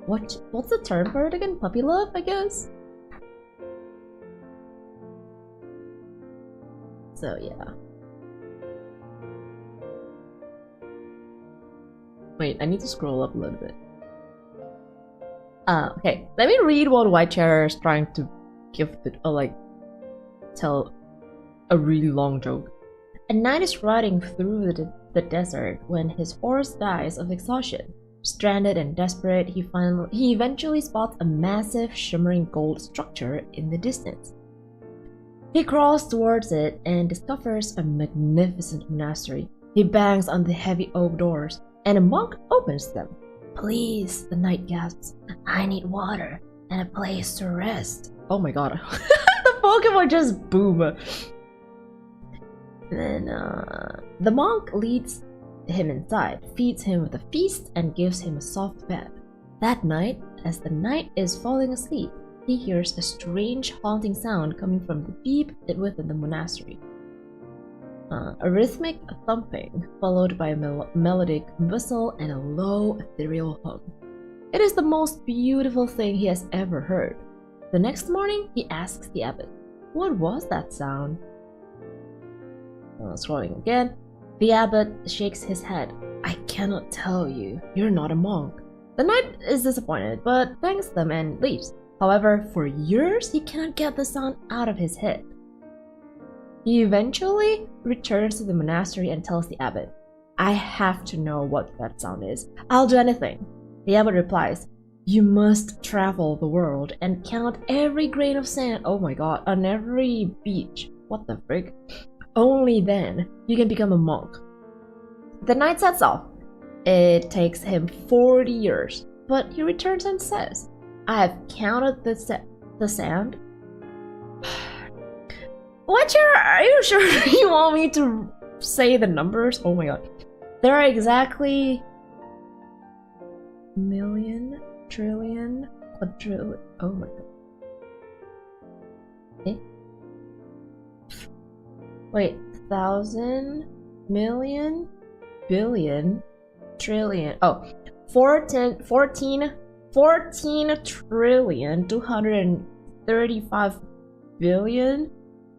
what's the term for it again? Puppy love, I guess. So yeah. Wait, I need to scroll up a little bit. Okay, let me read what White Chair is trying to give like tell a really long joke. A knight is riding through the desert when his horse dies of exhaustion. Stranded and desperate, he eventually spots a massive, shimmering gold structure in the distance. He crawls towards it and discovers a magnificent monastery. He bangs on the heavy oak doors, and a monk opens them. Please, the knight gasps, I need water and a place to rest. Oh my god. The Pokemon just boom. Then the monk leads him inside, feeds him with a feast, and gives him a soft bed. That night, as the knight is falling asleep, he hears a strange haunting sound coming from the deep within the monastery. A rhythmic thumping, followed by a melodic whistle and a low, ethereal hum. It is the most beautiful thing he has ever heard. The next morning, he asks the abbot, what was that sound? Scrolling again, the abbot shakes his head. I cannot tell you, you're not a monk. The knight is disappointed, but thanks them and leaves. However, for years, he cannot get the sound out of his head. He eventually returns to the monastery and tells the abbot, I have to know what that sound is. I'll do anything. The abbot replies, you must travel the world and count every grain of sand, oh my god, on every beach. What the frick? Only then you can become a monk. The knight sets off. It takes him 40 years, but he returns and says, I have counted the sand. What, are you sure you want me to say the numbers? Oh my god. There are exactly million, trillion, quadrillion. Oh my god. Eh? Wait, 1,000, million, billion, trillion. Oh, 14 trillion, 235 billion,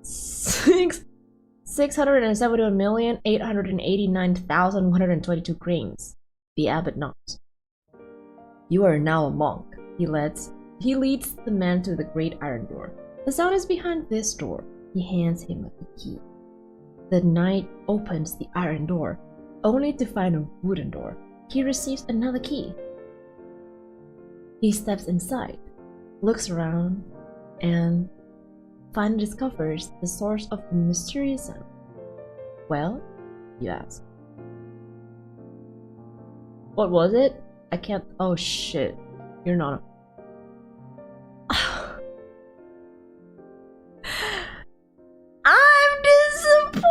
671,889,122 grains. The abbot nods. You are now a monk. He leads the man to the great iron door. The sound is behind this door. He hands him a key. The knight opens the iron door, only to find a wooden door. He receives another key. He steps inside, looks around, and finally discovers the source of the mysterious sound. Well, you ask. What was it? I can't. Oh shit. You're not. I'm disappointed!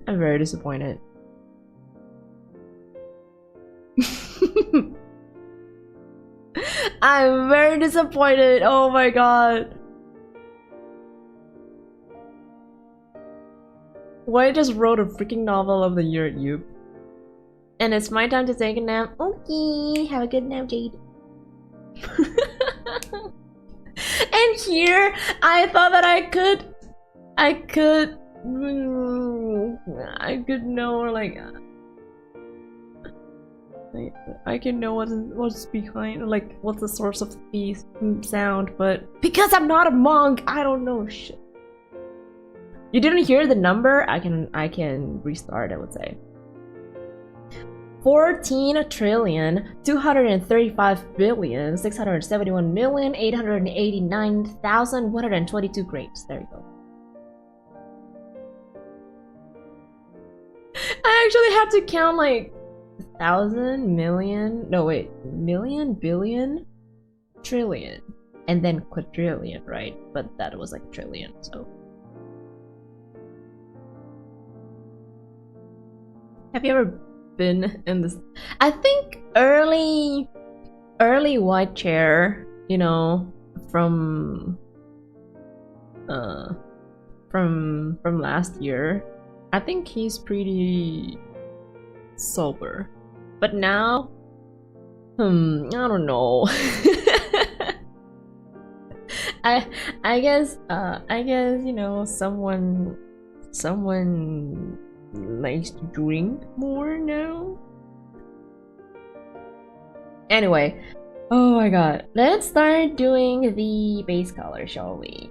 I'm very disappointed. I'm very disappointed. Oh my god. Why just wrote a freaking novel of the year at you? And it's my time to take a nap. Okay, have a good nap, Jade. And here, I thought that I could know, like I can know what's behind, like what's the source of the sound, but because I'm not a monk, I don't know shit. You didn't hear the number? I can restart, I would say. 14,235,671,889,122 grapes. There you go. I actually had to count like 1,000, million, no wait, million, billion, trillion, and then quadrillion, right? But that was like trillion, so. Have you ever been in this? I think early white chair, you know, from last year. I think he's pretty sober, but now, I don't know. I guess you know, someone likes to drink more now. Anyway, oh my god, let's start doing the base color, shall we?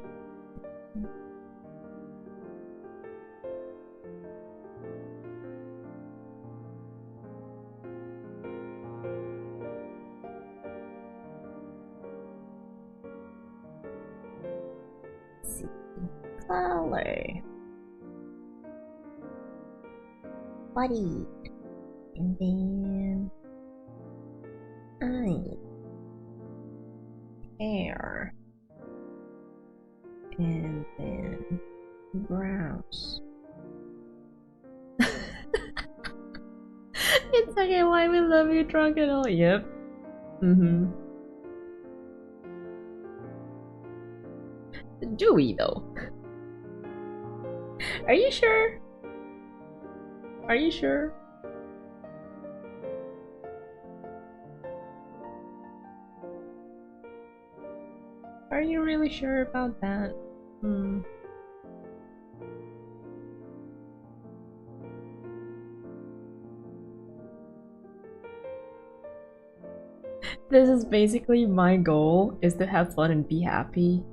Let's see. Color. Body, and then eyes, hair, and then brows. It's okay, why we love you, drunk and all. Yep. Do we though? Are you sure? Are you sure? Are you really sure about that? This is basically my goal, is to have fun and be happy.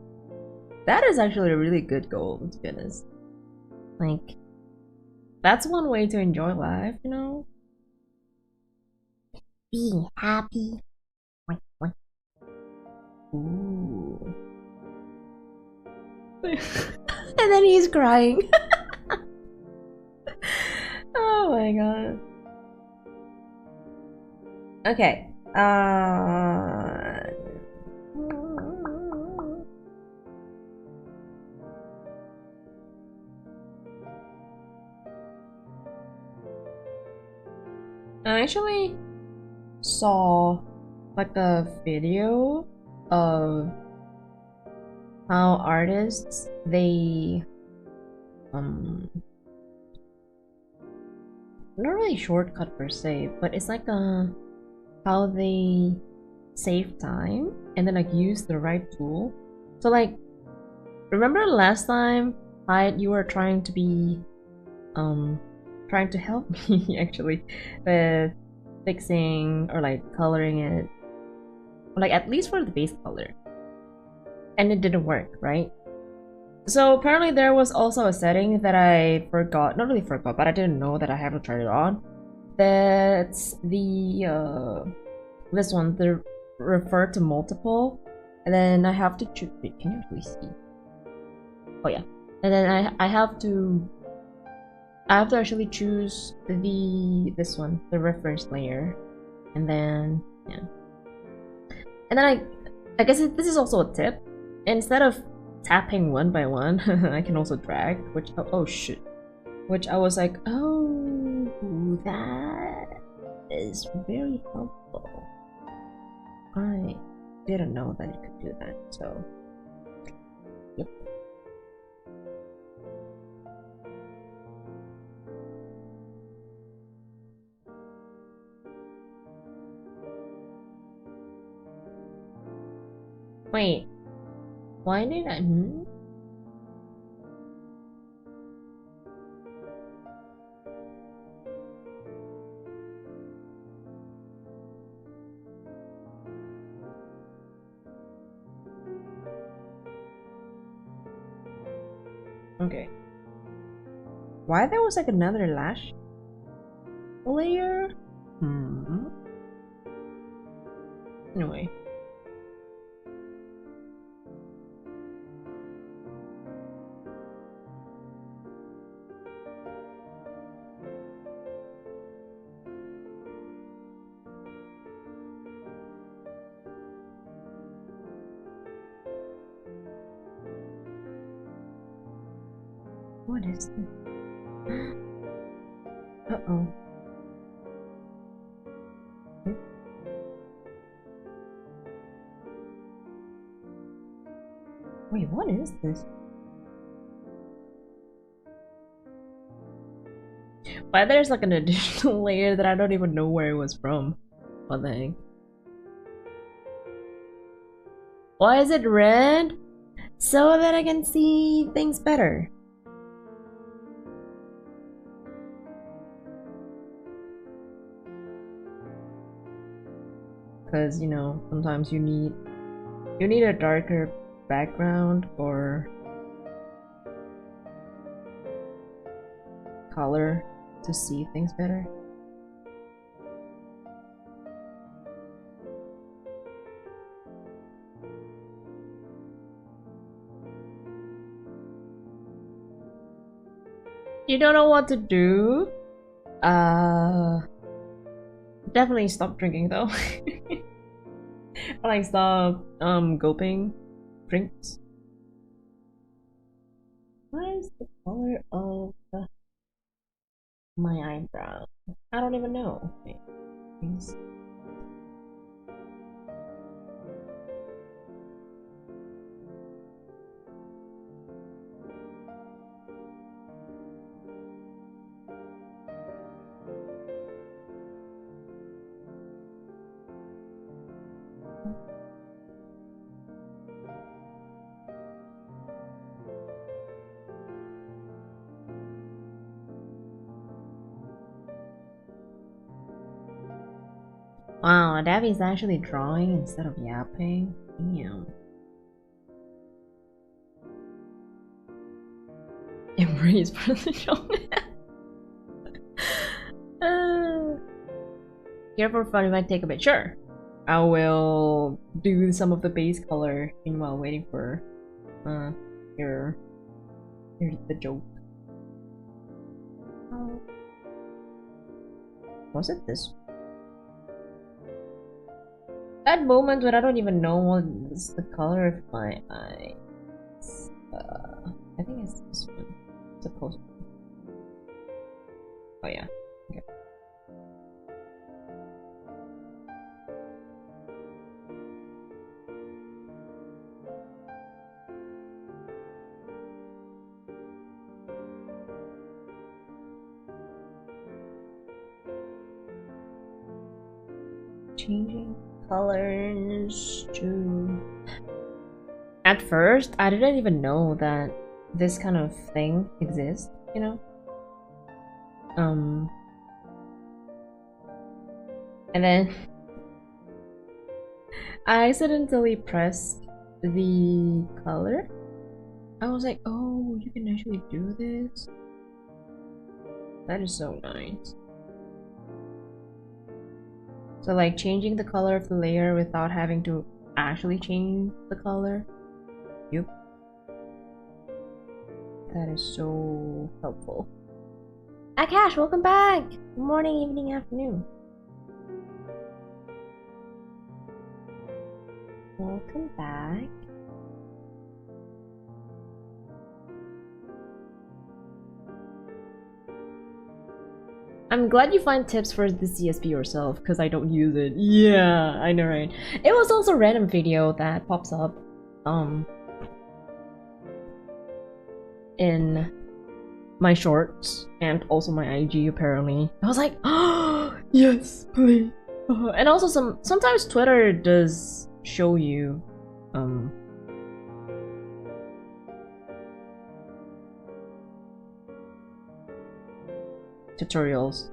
That is actually a really good goal, to be honest. Like, that's one way to enjoy life, you know? Being happy. Ooh. And then he's crying. Oh my god. Okay. I actually saw like a video of how artists, they not really shortcut per se, but it's like how they save time and then like use the right tool. So like, remember last time you were trying to be trying to help me actually with fixing or like coloring it, or like at least for the base color, and it didn't work, right? So apparently there was also a setting that I forgot, not really forgot, but I didn't know that I haven't tried it on. That's the this one, the refer to multiple, and then I have to choose. Wait, can you actually see? Oh yeah, and then I have to actually choose this one, the reference layer, and then yeah, and then I guess this is also a tip. Instead of tapping one by one, I can also drag, which oh shit, Which I was like, oh, that is very helpful. I didn't know that you could do that, so yep. Wait, why did I? Okay. Why there was like another lash layer? Anyway. What is this? Uh-oh. Wait, what is this? Why there's like an additional layer that I don't even know where it was from? What the heck? Why is it red? So that I can see things better. Because, you know, sometimes you need a darker background or color to see things better. You don't know what to do? Definitely stop drinking though. Or like stop gulping drinks. What is the color of my eyebrow? I don't even know. Wait, please. Wow, Daphie's actually drawing instead of yapping. Damn. Embrace for the show. Here for fun, it might take a bit. Sure. I will do some of the base color meanwhile waiting for here's the joke. Was it this? That moment when I don't even know what is the color of my eyes. I think it's this one. Supposed to. Oh yeah. Okay. Changing colors to... At first, I didn't even know that this kind of thing exists, you know? And then I accidentally pressed the color. I was like, oh, you can actually do this? That is so nice. So like changing the color of the layer without having to actually change the color. Yep. That is so helpful. Akash, welcome back! Good morning, evening, afternoon. Welcome back. I'm glad you find tips for the CSP yourself, because I don't use it. Yeah, I know, right? It was also a random video that pops up in my shorts and also my IG apparently. I was like, oh yes, please. And also sometimes Twitter does show you tutorials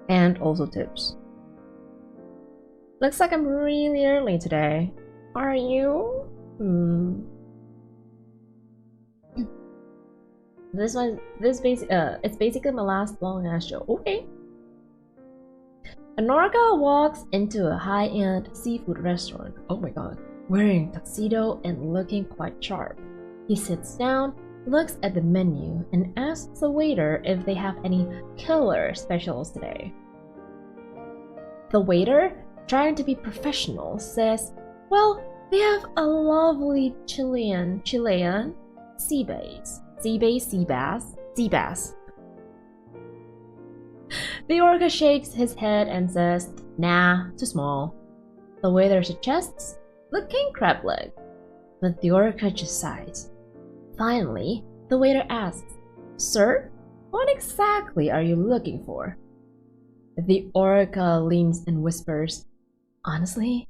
and also tips. Looks like I'm really early today. Are you? It's basically my last long ass show. Okay. Anorka walks into a high-end seafood restaurant. Oh my god. Wearing a tuxedo and looking quite sharp. He sits down, looks at the menu, and asks the waiter if they have any killer specials today. The waiter, trying to be professional, says, well, we have a lovely Chilean sea bass. Sea bass. The orca shakes his head and says, nah, too small. The waiter suggests the king crab leg, but the orca just sighs. Finally, the waiter asks, sir, what exactly are you looking for? The orca leans and whispers, honestly,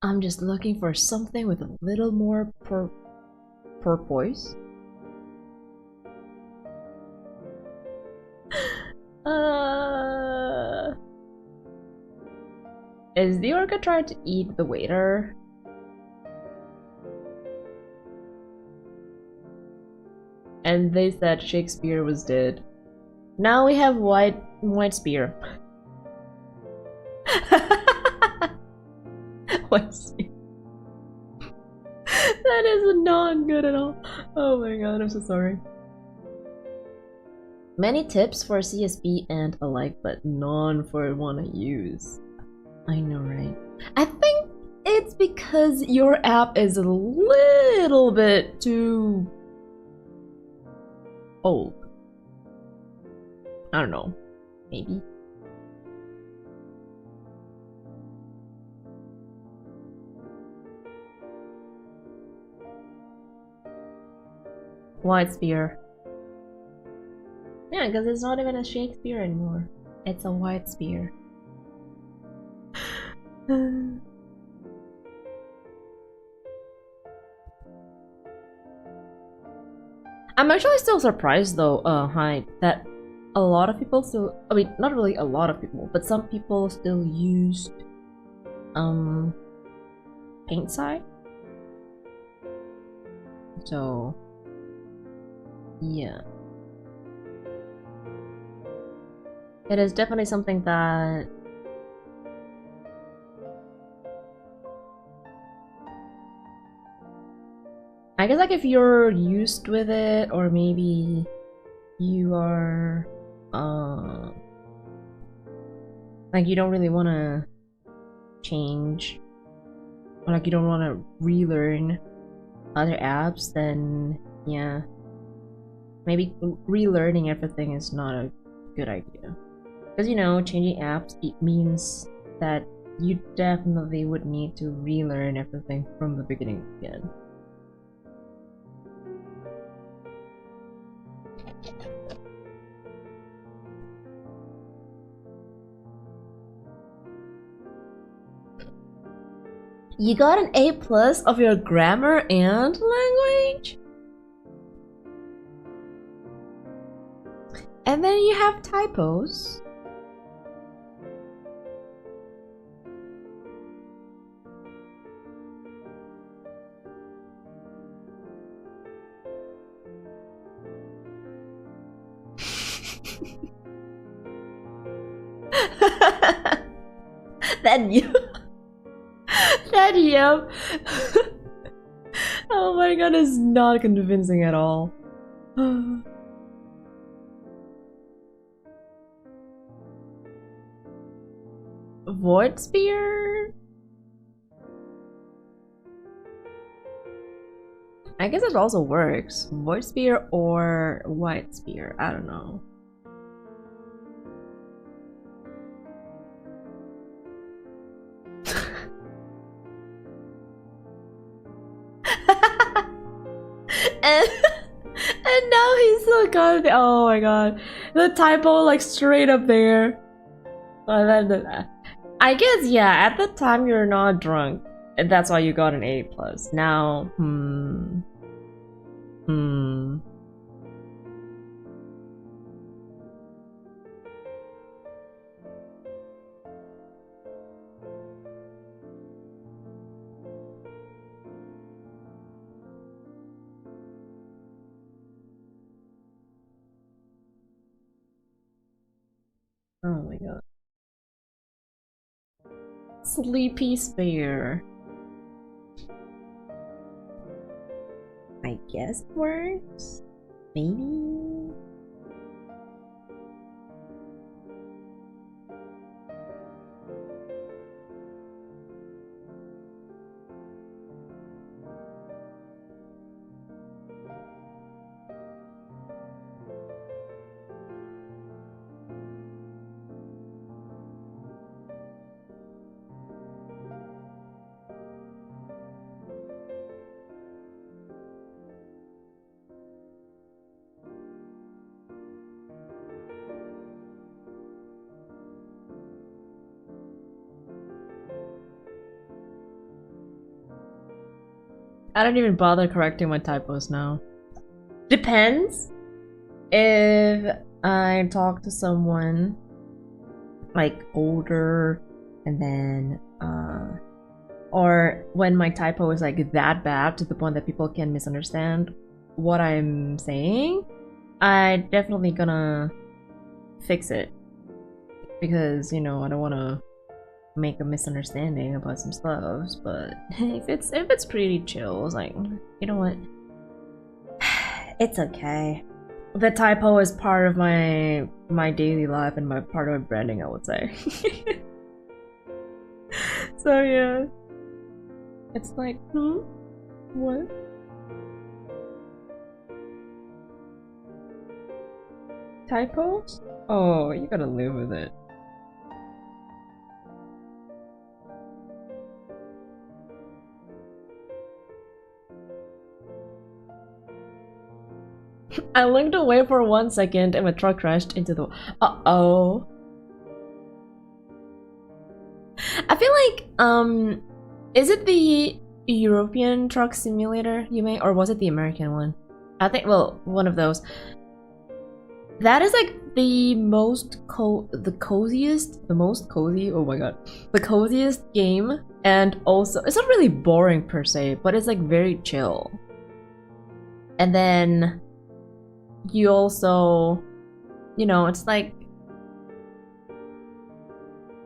I'm just looking for something with a little more porpoise. Is the orca trying to eat the waiter? And they said Shakespeare was dead. Now we have white spear. White spear. That is not good at all. Oh my god, I'm so sorry. Many tips for CSP and alike, but none for one I use. I know, right? I think it's because your app is a little bit too old. I don't know. Maybe. White spear. Yeah, because it's not even a Shakespeare anymore. It's a white spear. I'm actually still surprised though, Hyde, that a lot of people still, I mean, not really a lot of people, but some people still used, paint side. So, yeah. It is definitely something that I guess like if you're used with it, or maybe you are like you don't really want to change, or like you don't want to relearn other apps, then yeah, maybe relearning everything is not a good idea. Because you know, changing apps, it means that you definitely would need to relearn everything from the beginning again. You got an A+ of your grammar and language? And then you have typos? That you. That yep. Oh my god, it's not convincing at all. Void spear? I guess it also works. Void sphere or white sphere. I don't know. and now he's so good. Oh my god. The typo like straight up there. I guess yeah, at the time you're not drunk. And that's why you got an A+. Now, oh my god. Sleepy sphere. I guess it works. Maybe. I don't even bother correcting my typos now. Depends if I talk to someone like older and then or when my typo is like that bad to the point that people can misunderstand what I'm saying, I definitely gonna fix it because you know I don't want to make a misunderstanding about some stuff. But if it's pretty chill, it's like, you know what, it's okay. The typo is part of my daily life and my part of my branding, I would say. So yeah, it's like, what? Typos? Oh, you gotta live with it. I looked away for 1 second and my truck crashed into the. Uh-oh. I feel like, is it the European truck simulator you made, or was it the American one? I think, well, one of those. That is like the most coziest, oh my god, the coziest game, and also, it's not really boring per se, but it's like very chill. And then you also, you know, it's like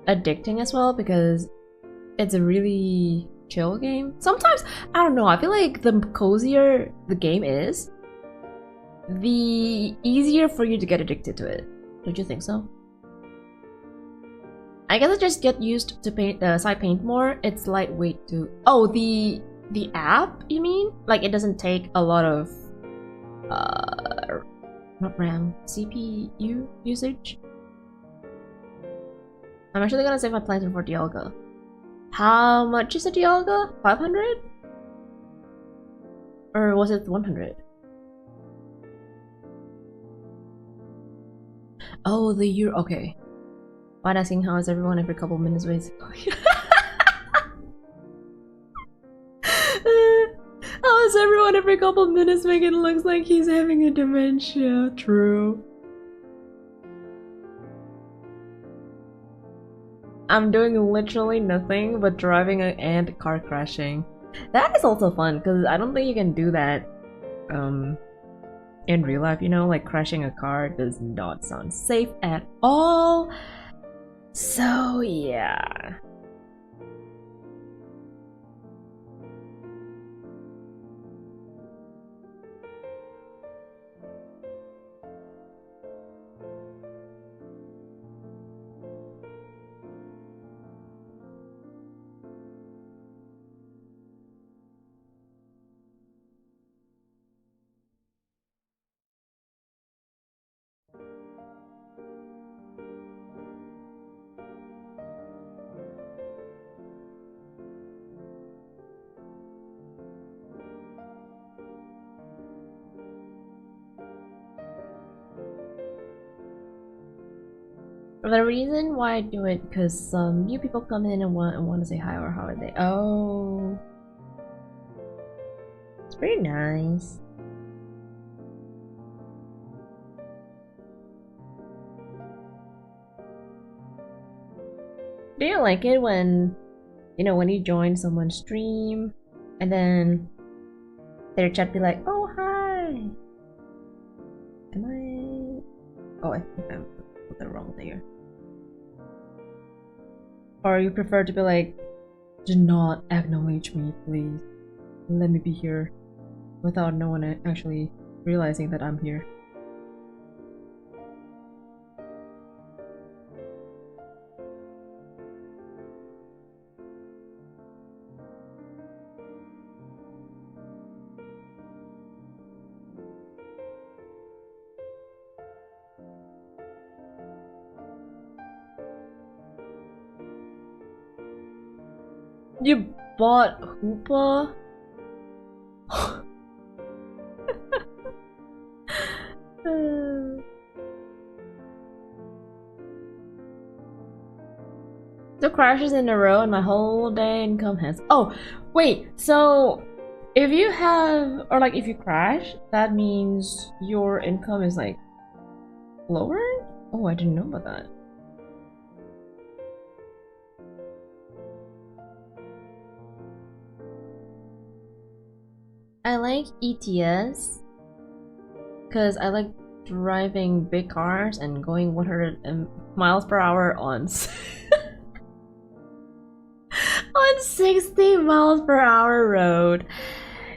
addicting as well because it's a really chill game. Sometimes, I don't know, I feel like the cozier the game is, the easier for you to get addicted to it. Don't you think so? I guess I just get used to paint side paint more. It's lightweight too. Oh, the app, you mean? Like it doesn't take a lot of not RAM, CPU usage. I'm actually gonna save my plans for Dialga. How much is a Dialga? 500? Or was it 100? Oh, the Euro. Okay. Why asking how is everyone every couple minutes waits? How is everyone every couple minutes making it looks like he's having a dementia? True. I'm doing literally nothing but driving and car crashing. That is also fun because I don't think you can do that in real life, you know, like crashing a car does not sound safe at all. So yeah. The reason why I do it because some new people come in and want to say hi or how are they? Oh, it's pretty nice. Do you like it when, you know, when you join someone's stream and then their chat be like, oh, hi. Am I? Oh, I think I put that wrong there. Or you prefer to be like, do not acknowledge me, please. Let me be here without no one actually realizing that I'm here. You bought Hoopa? Two crashes in a row and my whole day income has. Oh, wait, so if you have, or like if you crash, that means your income is like lower? Oh, I didn't know about that. I like ETS because I like driving big cars and going 100 miles per hour on on 60 miles per hour road.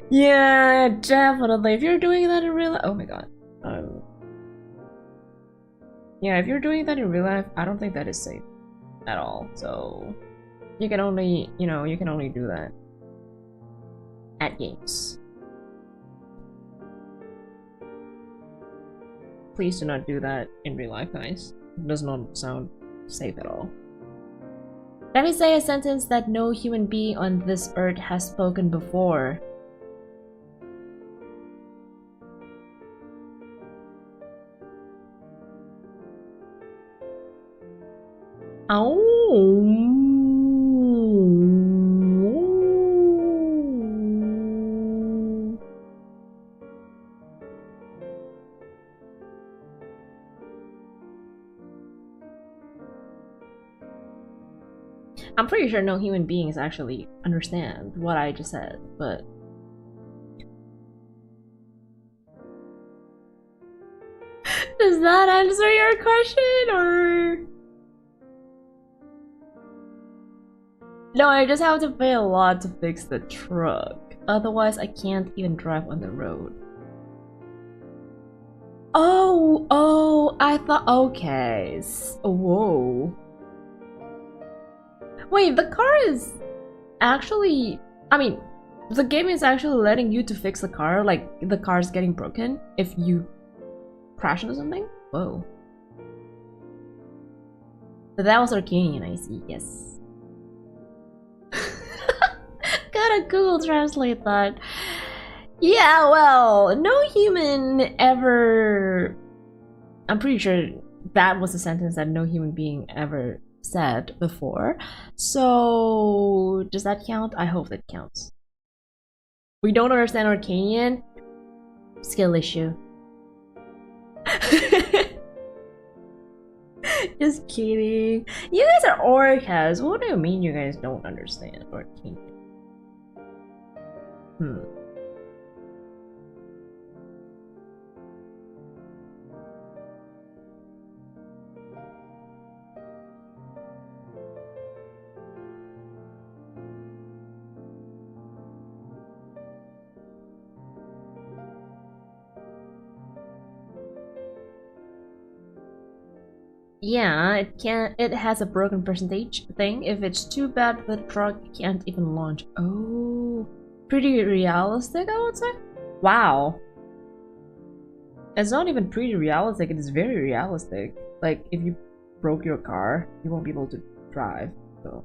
Yeah, definitely. If you're doing that in real life, oh my god. Yeah, if you're doing that in real life, I don't think that is safe at all. So you can only, you know, you can only do that at games. Please do not do that in real life, guys. It does not sound safe at all. Let me say a sentence that no human being on this earth has spoken before. Oh. I'm pretty sure no human beings actually understand what I just said, but does that answer your question, or? No, I just have to pay a lot to fix the truck. Otherwise, I can't even drive on the road. Oh, I thought, okay. Whoa. Wait, the car is actually, I mean, the game is actually letting you to fix the car, like the car's getting broken if you crash into something? Whoa. But that was Arcanian, I see, yes. Gotta Google Translate that. Yeah, well, no human ever... I'm pretty sure that was a sentence that no human being ever said before. So, does that count? I hope that counts. We don't understand Arcanian? Skill issue. Just kidding. You guys are orcas. What do you mean you guys don't understand Arcanian? Yeah, it has a broken percentage thing. If it's too bad, the truck can't even launch. Oh, pretty realistic, I would say. Wow. It's not even pretty realistic, it is very realistic. Like, if you broke your car, you won't be able to drive, so.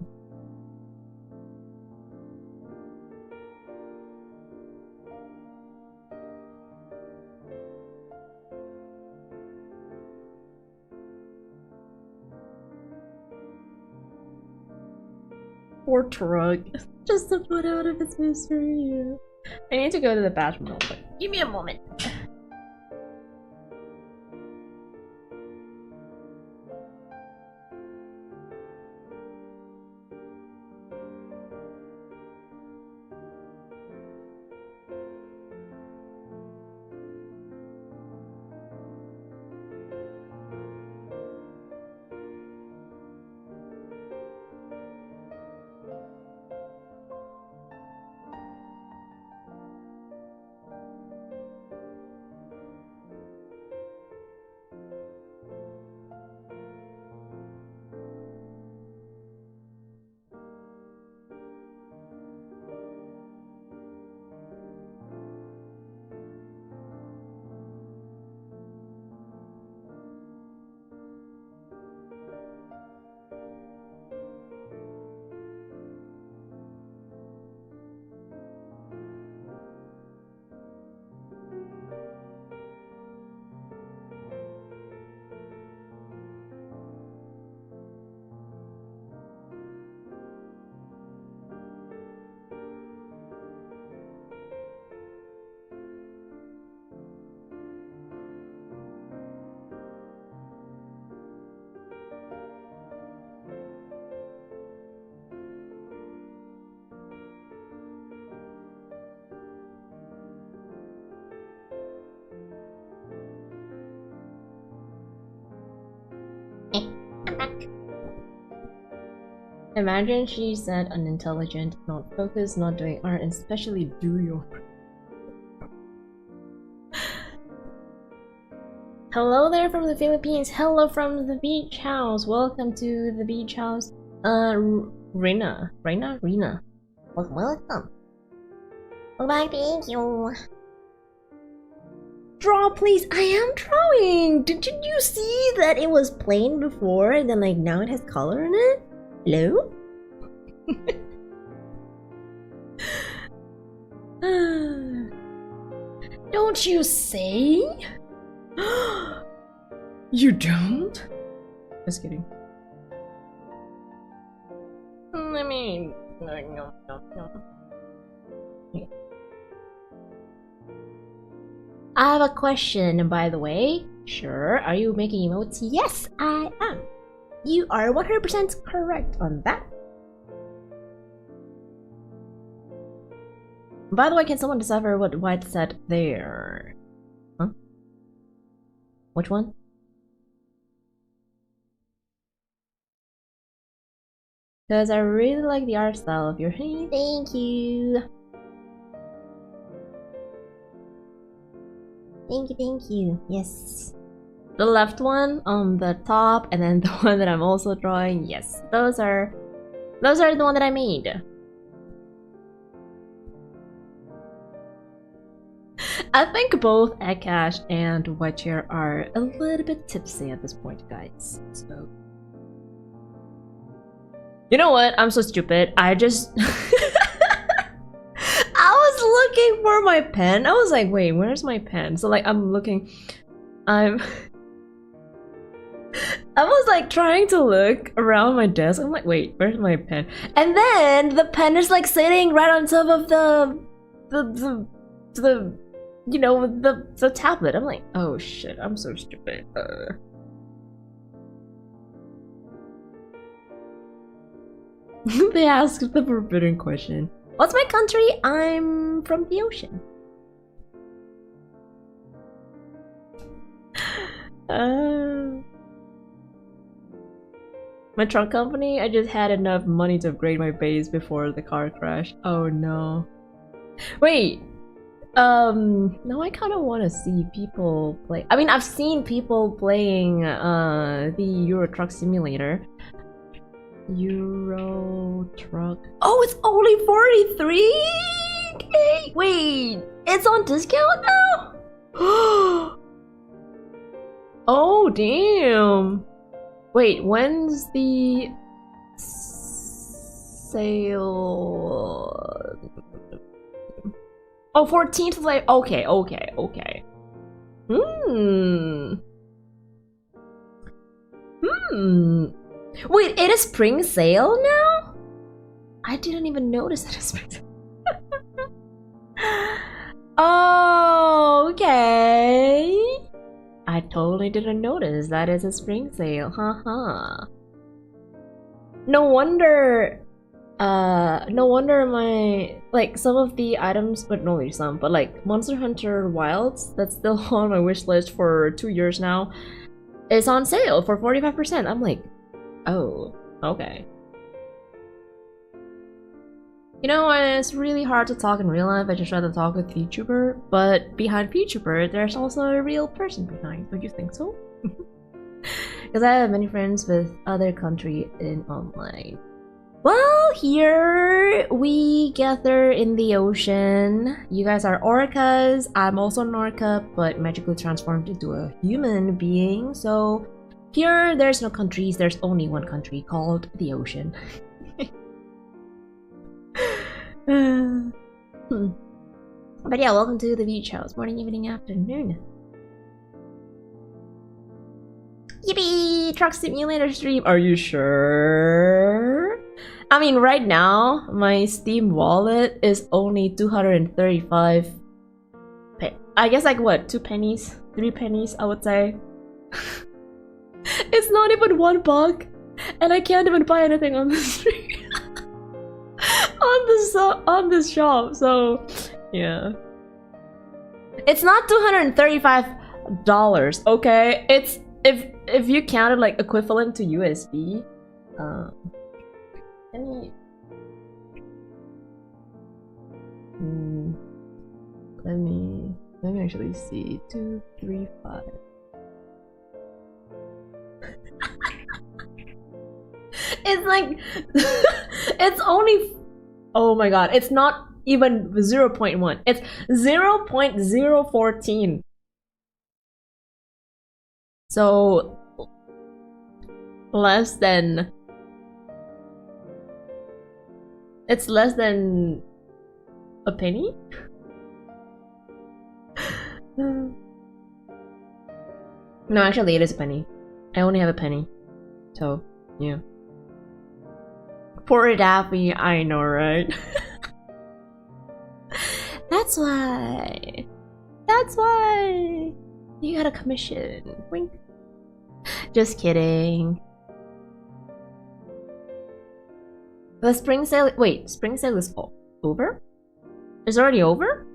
Poor truck. Just to put out of its misery. I need to go to the bathroom real quick. Give me a moment. Imagine she said unintelligent, not focused, not doing art, and especially do your. Hello there from the Philippines. Hello from the beach house. Welcome to the beach house. Rina. Welcome. Bye, thank you. Draw, please. I am drawing. Did you see that it was plain before, and then like now it has color in it? Hello? Don't you say? You don't? Just kidding. I mean, no. Okay. I have a question, by the way. Sure. Are you making emotes? Yes, I am. You are 100% correct on that. By the way, can someone decipher what White said there? Huh? Which one? Because I really like the art style of your hand. Thank you. Thank you. Yes. The left one on the top, and then the one that I'm also drawing. Yes, those are the one that I made. I think both Akash and White Chair are a little bit tipsy at this point, guys. So, you know what? I'm so stupid. I just I was looking for my pen. I was like, wait, where's my pen? So like, I'm looking. I was like trying to look around my desk. I'm like, wait, where's my pen? And then the pen is like sitting right on top of the you know, the tablet. I'm like, oh shit, I'm so stupid. They asked the forbidden question. What's my country? I'm from the ocean. My truck company, I just had enough money to upgrade my base before the car crash. Oh no. Wait. No, I kind of want to see people play. I mean, I've seen people playing the Euro Truck Simulator. Euro Truck. Oh, it's only 43? Wait, it's on discount now? Oh, damn. Wait, when's the sale? Oh, 14th of like, okay. Wait, it is spring sale now? I didn't even notice that it's spring sale. Oh, okay. I totally didn't notice that it's a spring sale. Haha. No wonder my, like, some of the items, but not only some, but like Monster Hunter Wilds, that's still on my wish list for 2 years now, is on sale for 45%. I'm like, oh, okay. You know, it's really hard to talk in real life. I just rather talk with Vtuber, but behind Vtuber, there's also a real person behind. Would you think so? Because I have many friends with other country in online. Well, here we gather in the ocean. You guys are orcas. I'm also an orca, but magically transformed into a human being. So here, there's no countries. There's only one country called the ocean. But yeah, welcome to the beach house. Morning, evening, afternoon. Yippee! Truck simulator stream. Are you sure? I mean, right now, my Steam wallet is only 235. I guess like what? 2 pennies? 3 pennies, I would say. It's not even $1, and I can't even buy anything on the street. on this shop, so yeah. It's not $235, okay? It's if you counted like equivalent to USD. Let me actually see. 235. It's like it's only, oh my god, it's not even 0.1. It's 0.014. So less than, it's less than a penny. No, actually it is a penny. I only have a penny. So yeah. Poor Daphiel, I know, right? That's why. That's why. You got a commission. Wink. Just kidding. The spring sale. Wait, spring sale is over? It's already over?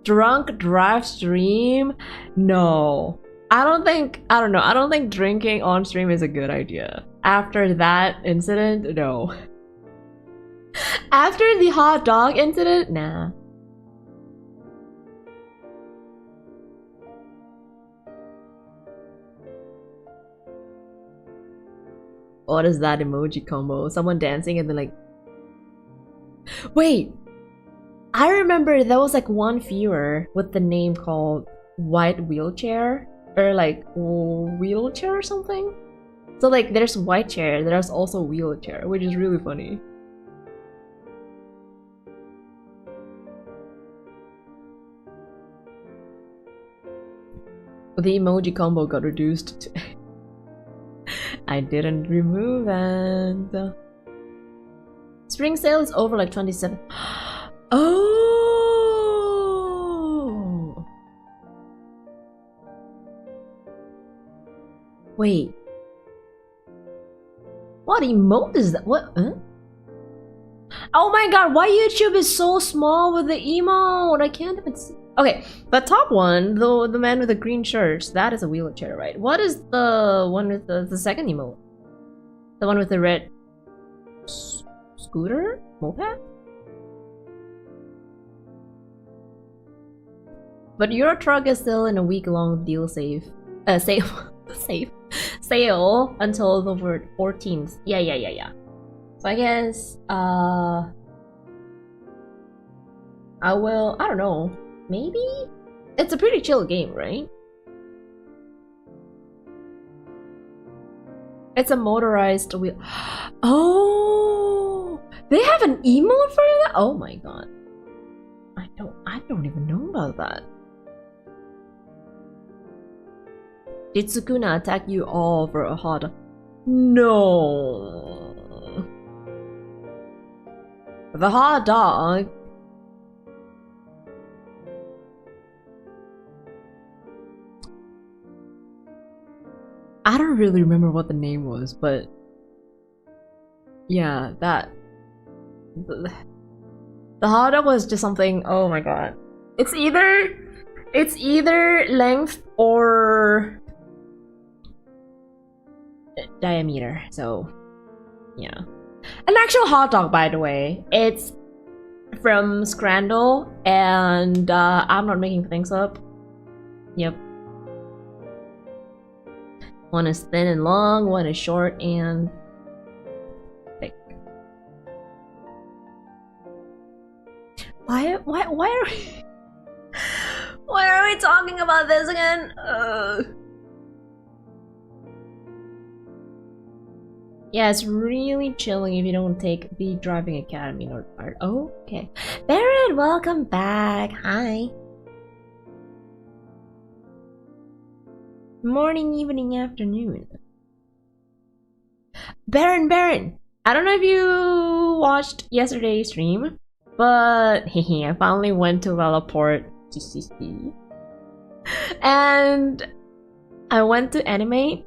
Drunk drive stream? No. I don't think drinking on stream is a good idea. After that incident, no. After the hot dog incident, nah. What is that emoji combo? Someone dancing and then like... Wait! I remember there was like one viewer with the name called White Wheelchair. Or like wheelchair or something. So like there's white chair, there's also wheelchair, which is really funny. The emoji combo got reduced to I didn't remove it. Spring sale is over like 27. Oh! Wait. What emote is that? What? Huh? Oh my god, why YouTube is so small with the emote? I can't even see. Okay, the top one, the man with the green shirts, that is a wheelchair, right? What is the one with the second emote? The one with the red scooter? Moped? But your truck is still in a week-long deal sale until the 14th. Yeah. So I guess I don't know, maybe? It's a pretty chill game, right? It's a motorized wheel. Oh, they have an emote for that? Oh my god. I don't even know about that. Did Sukuna attack you all for a hot? No. The hot dog. I don't really remember what the name was, but yeah, that the hot dog was just something. Oh my god, it's either length or diameter. So yeah, an actual hot dog, by the way. It's from Scrandle, and I'm not making things up. Yep. One is thin and long, one is short and thick. Why are we why are we talking about this again? Yeah, it's really chilling if you don't take the driving academy or part. Oh, okay. Baron, welcome back. Hi. Morning, evening, afternoon. Baron! I don't know if you watched yesterday's stream, but I finally went to Veloport. And I went to animate.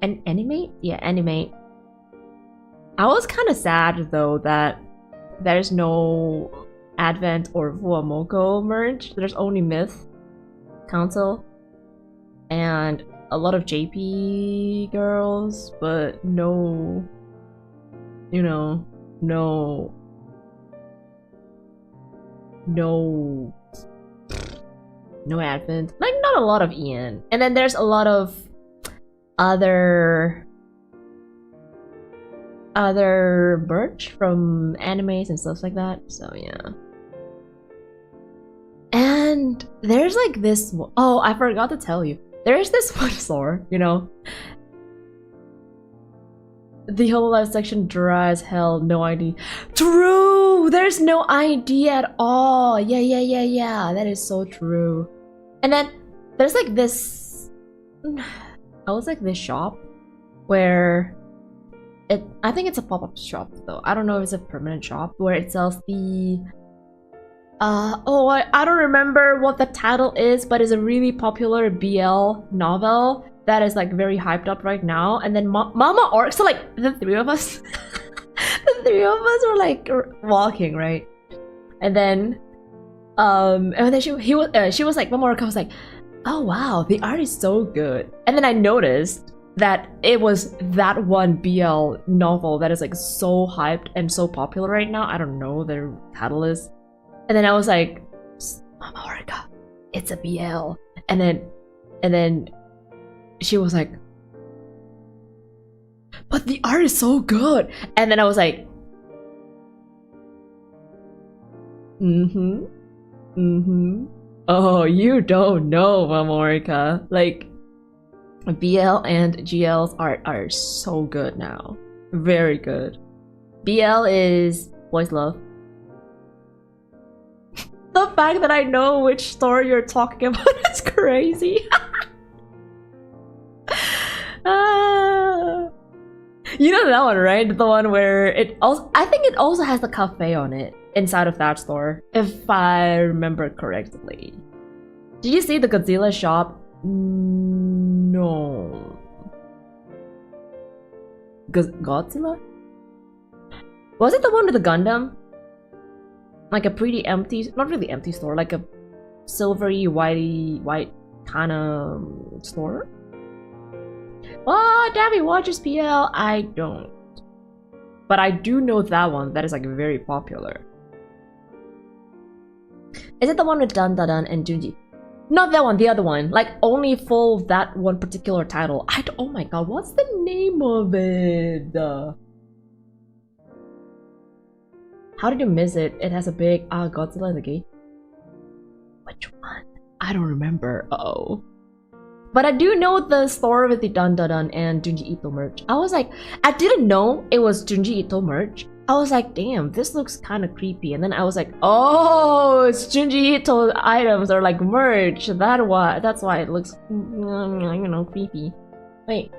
And animate? Yeah, animate. I was kind of sad though that there's no Advent or Vuamoko merge. There's only Myth Council. And a lot of JP girls, but no, you know, no Advent. Like, not a lot of Ian. And then there's a lot of other merch from animes and stuff like that. So yeah. And there's like this. Oh, I forgot to tell you. There's this one store, you know. The Hololive section dry as hell, no ID. True! There's no ID at all. Yeah. That is so true. And then there's like this. I was like this shop where I think it's a pop-up shop though. I don't know if it's a permanent shop where it sells the I don't remember what the title is, but it's a really popular BL novel that is like very hyped up right now. And then Mama Orc, so like the three of us were like walking, right? And then she was like, Mama Orc was like, oh wow, the art is so good. And then I noticed that it was that one BL novel that is like so hyped and so popular right now. I don't know their title is. And then I was like, Mama Orca, it's a BL. And then she was like, but the art is so good. And then I was like, oh, you don't know, Mama Orca. Like, BL and GL's art are so good now. Very good. BL is boys love. The fact that I know which story you're talking about is crazy. You know that one, right? The one where it also, I think it also has the cafe on it inside of that store, if I remember correctly. Did you see the Godzilla shop? No. Godzilla? Was it the one with the Gundam? Like a pretty empty, not really empty store, like a silvery, white kind of store? Oh, Daphiel watches PL. I don't. But I do know that one that is like very popular. Is it the one with Dun and Junji? Not that one, the other one. Like only full that one particular title. Oh my god, what's the name of it? How did you miss it? It has a big Godzilla in the gate. Which one? I don't remember. Uh-oh. But I do know the store with the Dun and Junji Ito merch. I was like, I didn't know it was Junji Ito merch. I was like, damn, this looks kind of creepy. And then I was like, oh, it's Junji Ito items or like merch. That's why it looks, you know, creepy. Wait,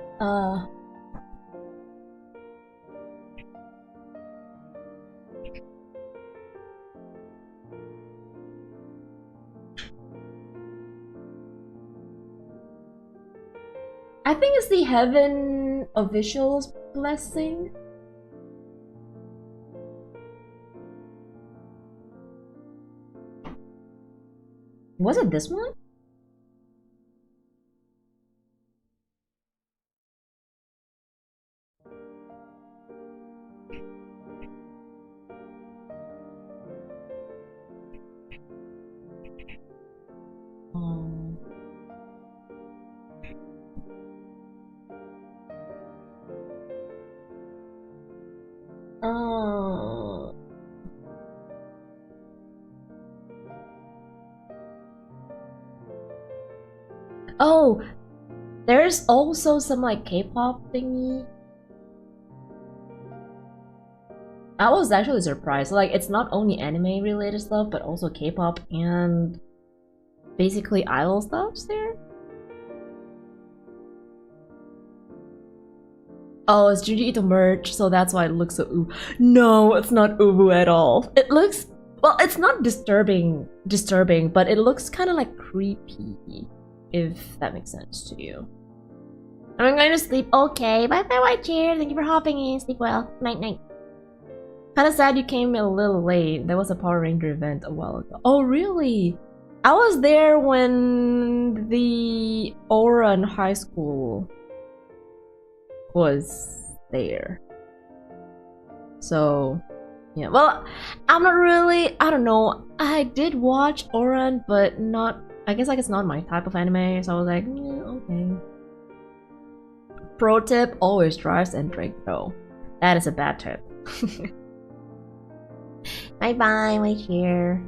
I think it's the Heaven officials blessing. Was it this one? Oh, there's also some like K-pop thingy. I was actually surprised. Like, it's not only anime related stuff, but also K-pop and basically idol stuff's there. Oh, it's Judy Ito merch, so that's why it looks so ooh. No, it's not ubu at all. It looks, well, it's not disturbing, but it looks kind of like creepy, if that makes sense to you. I'm going to sleep. Okay, bye bye, white chair. Thank you for hopping in. Sleep well. Night night. Kinda sad you came a little late. There was a Power Ranger event a while ago. Oh, really? I was there when the Oran High School was there. So, yeah. Well, I'm not really, I don't know. I did watch Oran, but not, I guess like it's not my type of anime. So I was like, okay. Pro tip, always drive and drink though. That is a bad tip. Bye bye, my chair.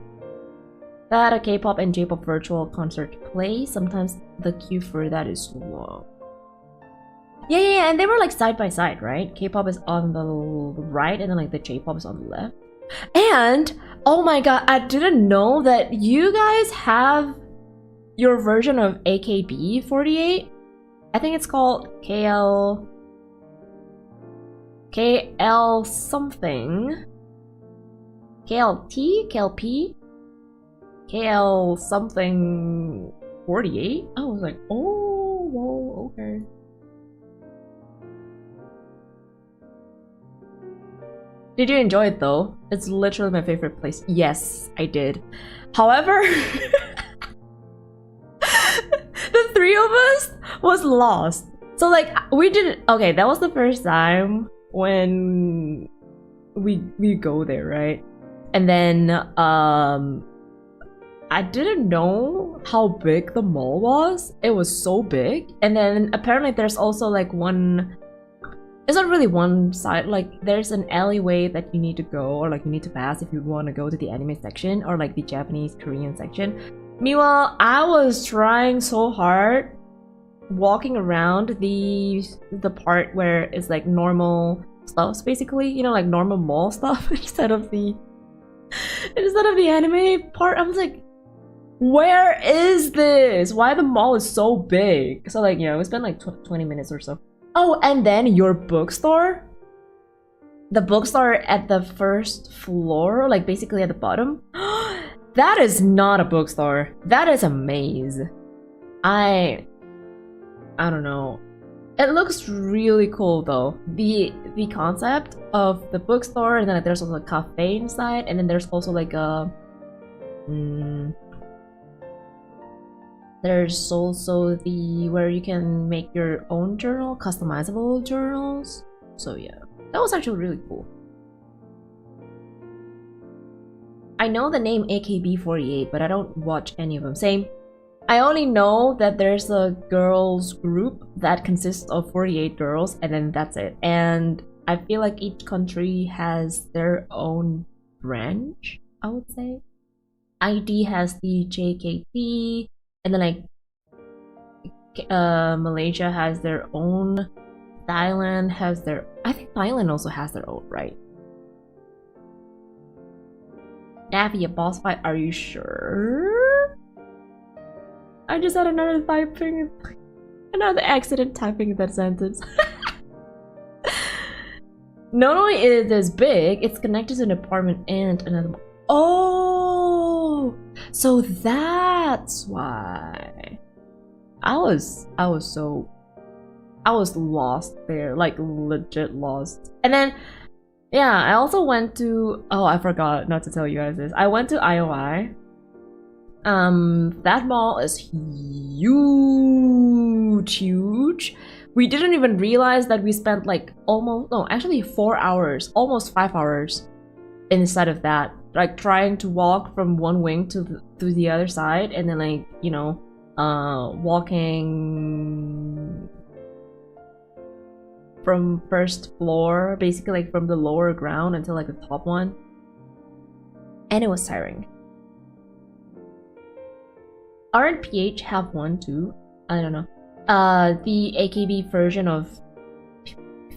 That a K-pop and J-pop virtual concert play. Sometimes the queue for that is long. Yeah, and they were like side by side, right? K-pop is on the right, and then like the J-pop is on the left. And oh my god, I didn't know that you guys have your version of AKB48. I think it's called KL something. KLT? KLP? KL something 48? I was like, oh, whoa, okay. Did you enjoy it though? It's literally my favorite place. Yes, I did. However, the three of us was lost. So like, we didn't, okay, that was the first time when we go there, right? And then I didn't know how big the mall was. It was so big. And then apparently there's also like one, it's not really one side, like there's an alleyway that you need to go, or like you need to pass if you want to go to the anime section or like the Japanese Korean section. Meanwhile, I was trying so hard walking around the part where it's like normal stuff, basically, you know, like normal mall stuff instead of the anime part. I was like, where is this? Why the mall is so big? So like, you know, we spent like 20 minutes or so. Oh, and then your bookstore? The bookstore at the first floor, like basically at the bottom? That is not a bookstore. That is a maze. I don't know. It looks really cool though. The concept of the bookstore, and then there's also a cafe inside, and then there's also like a there's also the where you can make your own journal, customizable journals. So yeah, that was actually really cool. I know the name AKB48, but I don't watch any of them. Same. I only know that there's a girls group that consists of 48 girls, and then that's it. And I feel like each country has their own branch, I would say. ID has the JKT, and then like Malaysia has their own. Thailand has their, I think Thailand also has their own, right? Daphiel boss fight, are you sure? I just had another accident typing that sentence. Not only is this big, it's connected to an apartment and another. Oh, so that's why. I was so I was lost there, like legit lost. And then, yeah, I also went to, oh, I forgot not to tell you guys this. I went to IOI. That mall is huge. We didn't even realize that we spent like almost, no, actually 4 hours, almost 5 hours inside of that. Like trying to walk from one wing to the other side, and then like, you know, walking from first floor, basically like from the lower ground until like the top one. And it was tiring. Aren't PH have one too? I don't know. The AKB version of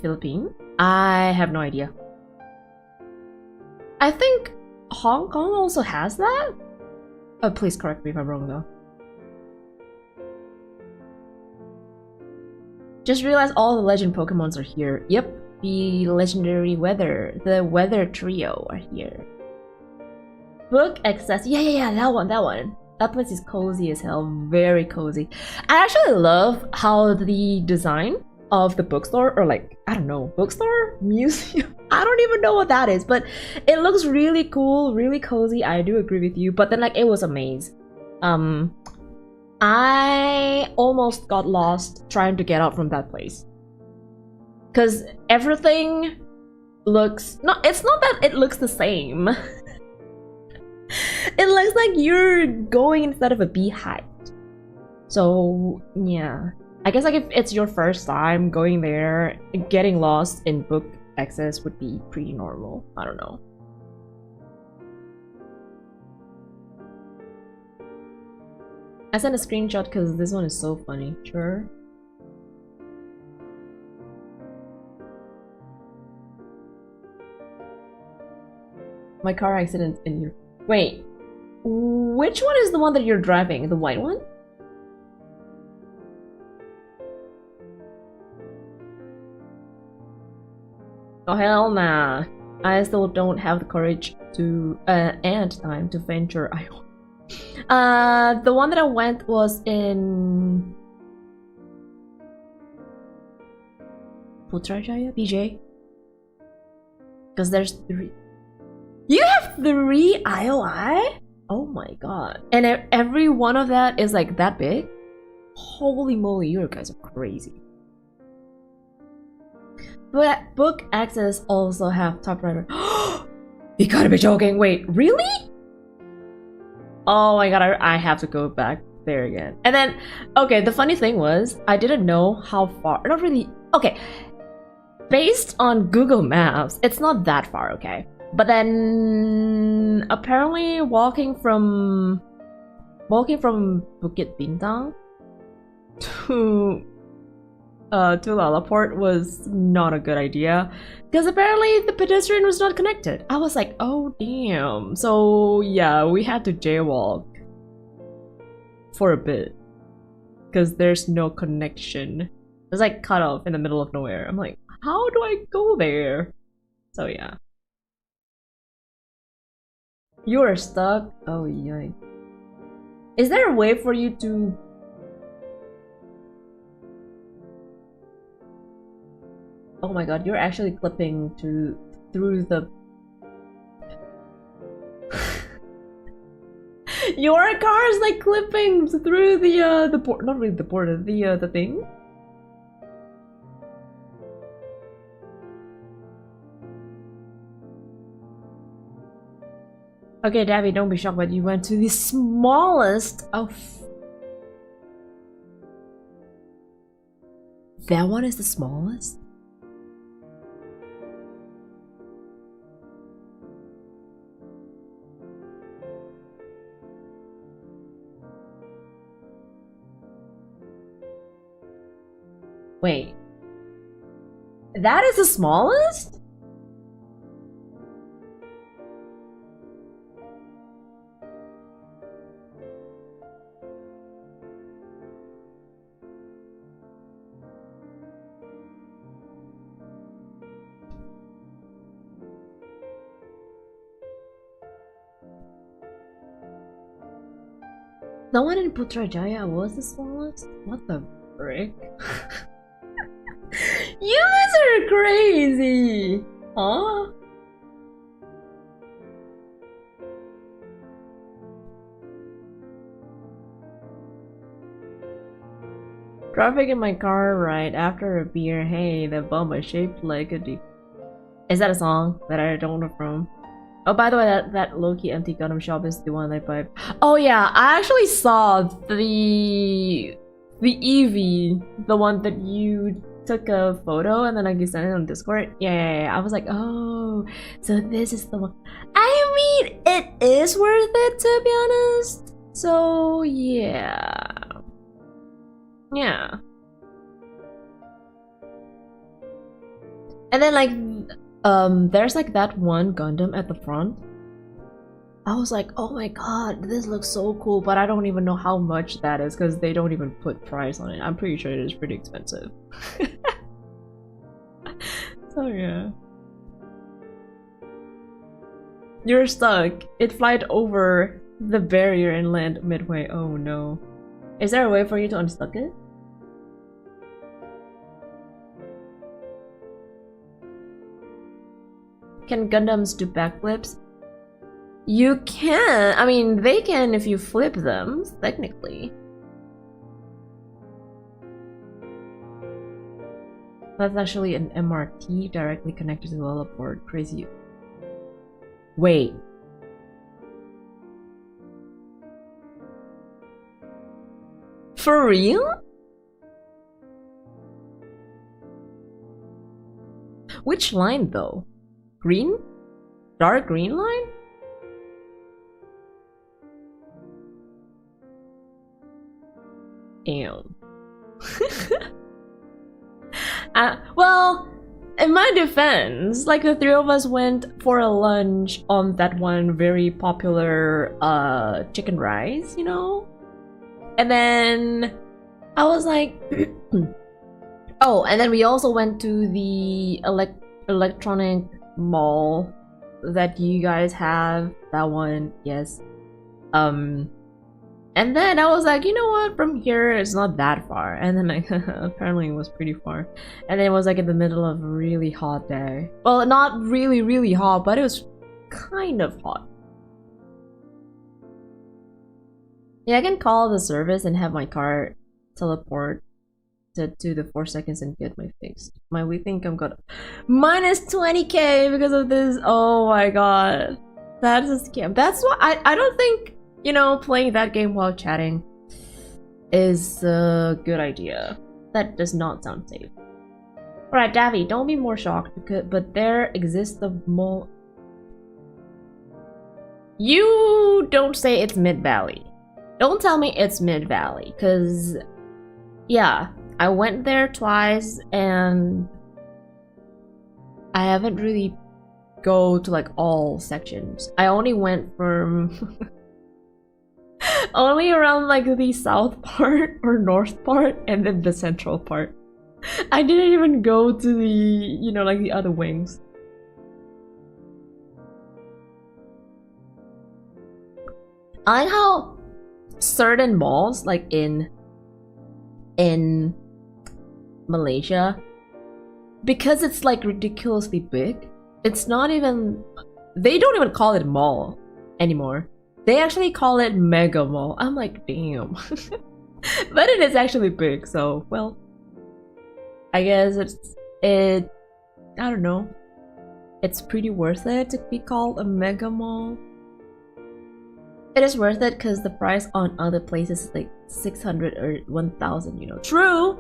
Philippine? I have no idea. I think Hong Kong also has that? Oh, please correct me if I'm wrong though. Just realized all the legend Pokemons are here. Yep, the legendary the weather trio are here. Book access. Yeah, that one. That place is cozy as hell, very cozy. I actually love how the design of the bookstore, or like, I don't know, bookstore? Museum? I don't even know what that is, but it looks really cool, really cozy. I do agree with you, but then like, it was a maze. I almost got lost trying to get out from that place. Cause everything looks, it's not that it looks the same. It looks like you're going instead of a beehive. So yeah, I guess like if it's your first time going there, getting lost in book access would be pretty normal. I don't know. I sent a screenshot because this one is so funny. Sure. My car accident in you. Wait, which one is the one that you're driving? The white one? Oh hell nah. I still don't have the courage to and time to venture Iowa. The one that I went was in Putrajaya, BJ. Because there's 3. You have 3 IOI? Oh my god. And every one of that is like that big? Holy moly, you guys are crazy. But book access also have top writer. You gotta be joking. Wait, really? Oh my god, I have to go back there again. And then, okay, the funny thing was, I didn't know how far, not really, okay. Based on Google Maps, it's not that far, okay? But then, apparently walking from Bukit Bintang to Lalaport was not a good idea, because apparently the pedestrian was not connected. I was like, oh damn. So yeah, we had to jaywalk for a bit because there's no connection. It's like cut off in the middle of nowhere. I'm like, how do I go there? So yeah. You are stuck? Oh yikes. Is there a way for you to... Oh my god, you're actually clipping through the... Your car is like clipping through the board, not really the board, the thing. Okay, Dabby, don't be shocked, but you went to the smallest of... That one is the smallest? Wait. That is the smallest? The one in Putrajaya was the smallest? What the frick? You guys are crazy! Huh? Driving in my car right after a beer. Hey, the bum is shaped like a deep. Is that a song that I don't know from? Oh, by the way, that low-key empty Gundam shop is the one I buy. Oh yeah, I actually saw the Eevee, the one that you took a photo and then like you sent it on Discord. Yeah. I was like, oh, so this is the one. I mean, it is worth it to be honest. So yeah. Yeah. And then like there's like that one Gundam at the front. I was like, oh my god, this looks so cool, but I don't even know how much that is because they don't even put price on it. I'm pretty sure it is pretty expensive. So yeah. You're stuck. It flied over the barrier and land midway. Oh no. Is there a way for you to unstuck it? Can Gundams do backflips? You can. I mean, they can if you flip them, technically. That's actually an MRT directly connected to the overboard. Crazy. Wait. For real? Which line though? Green? Dark green line? Damn. Well, in my defense, like the three of us went for a lunch on that one very popular chicken rice, you know? And then I was like oh, and then we also went to the electronic mall that you guys have. That one, yes. And then I was like, you know what, from here it's not that far. And then apparently it was pretty far. And it was like in the middle of a really hot day. Well, not really hot, but it was kind of hot. Yeah, I can call the service and have my car teleport to the 4 seconds and get my fixed. We think I'm gonna minus 20k because of this. Oh my god, that's a scam. That's why I don't think, you know, playing that game while chatting is a good idea. That does not sound safe. Alright, Davy, don't be more shocked, but there exists a mole. You don't say it's Mid-Valley. Don't tell me it's Mid-Valley, because yeah, I went there twice and I haven't really go to like all sections. I only went from only around like the south part or north part and then the central part. I didn't even go to the, you know, like the other wings. I like how certain malls like in Malaysia, because it's like ridiculously big, it's not even, they don't even call it mall anymore. They actually call it mega mall. I'm like, damn. But it is actually big, so well, I guess I don't know, it's pretty worth it to be called a mega mall. It is worth it because the price on other places is like 600 or 1000, you know. True.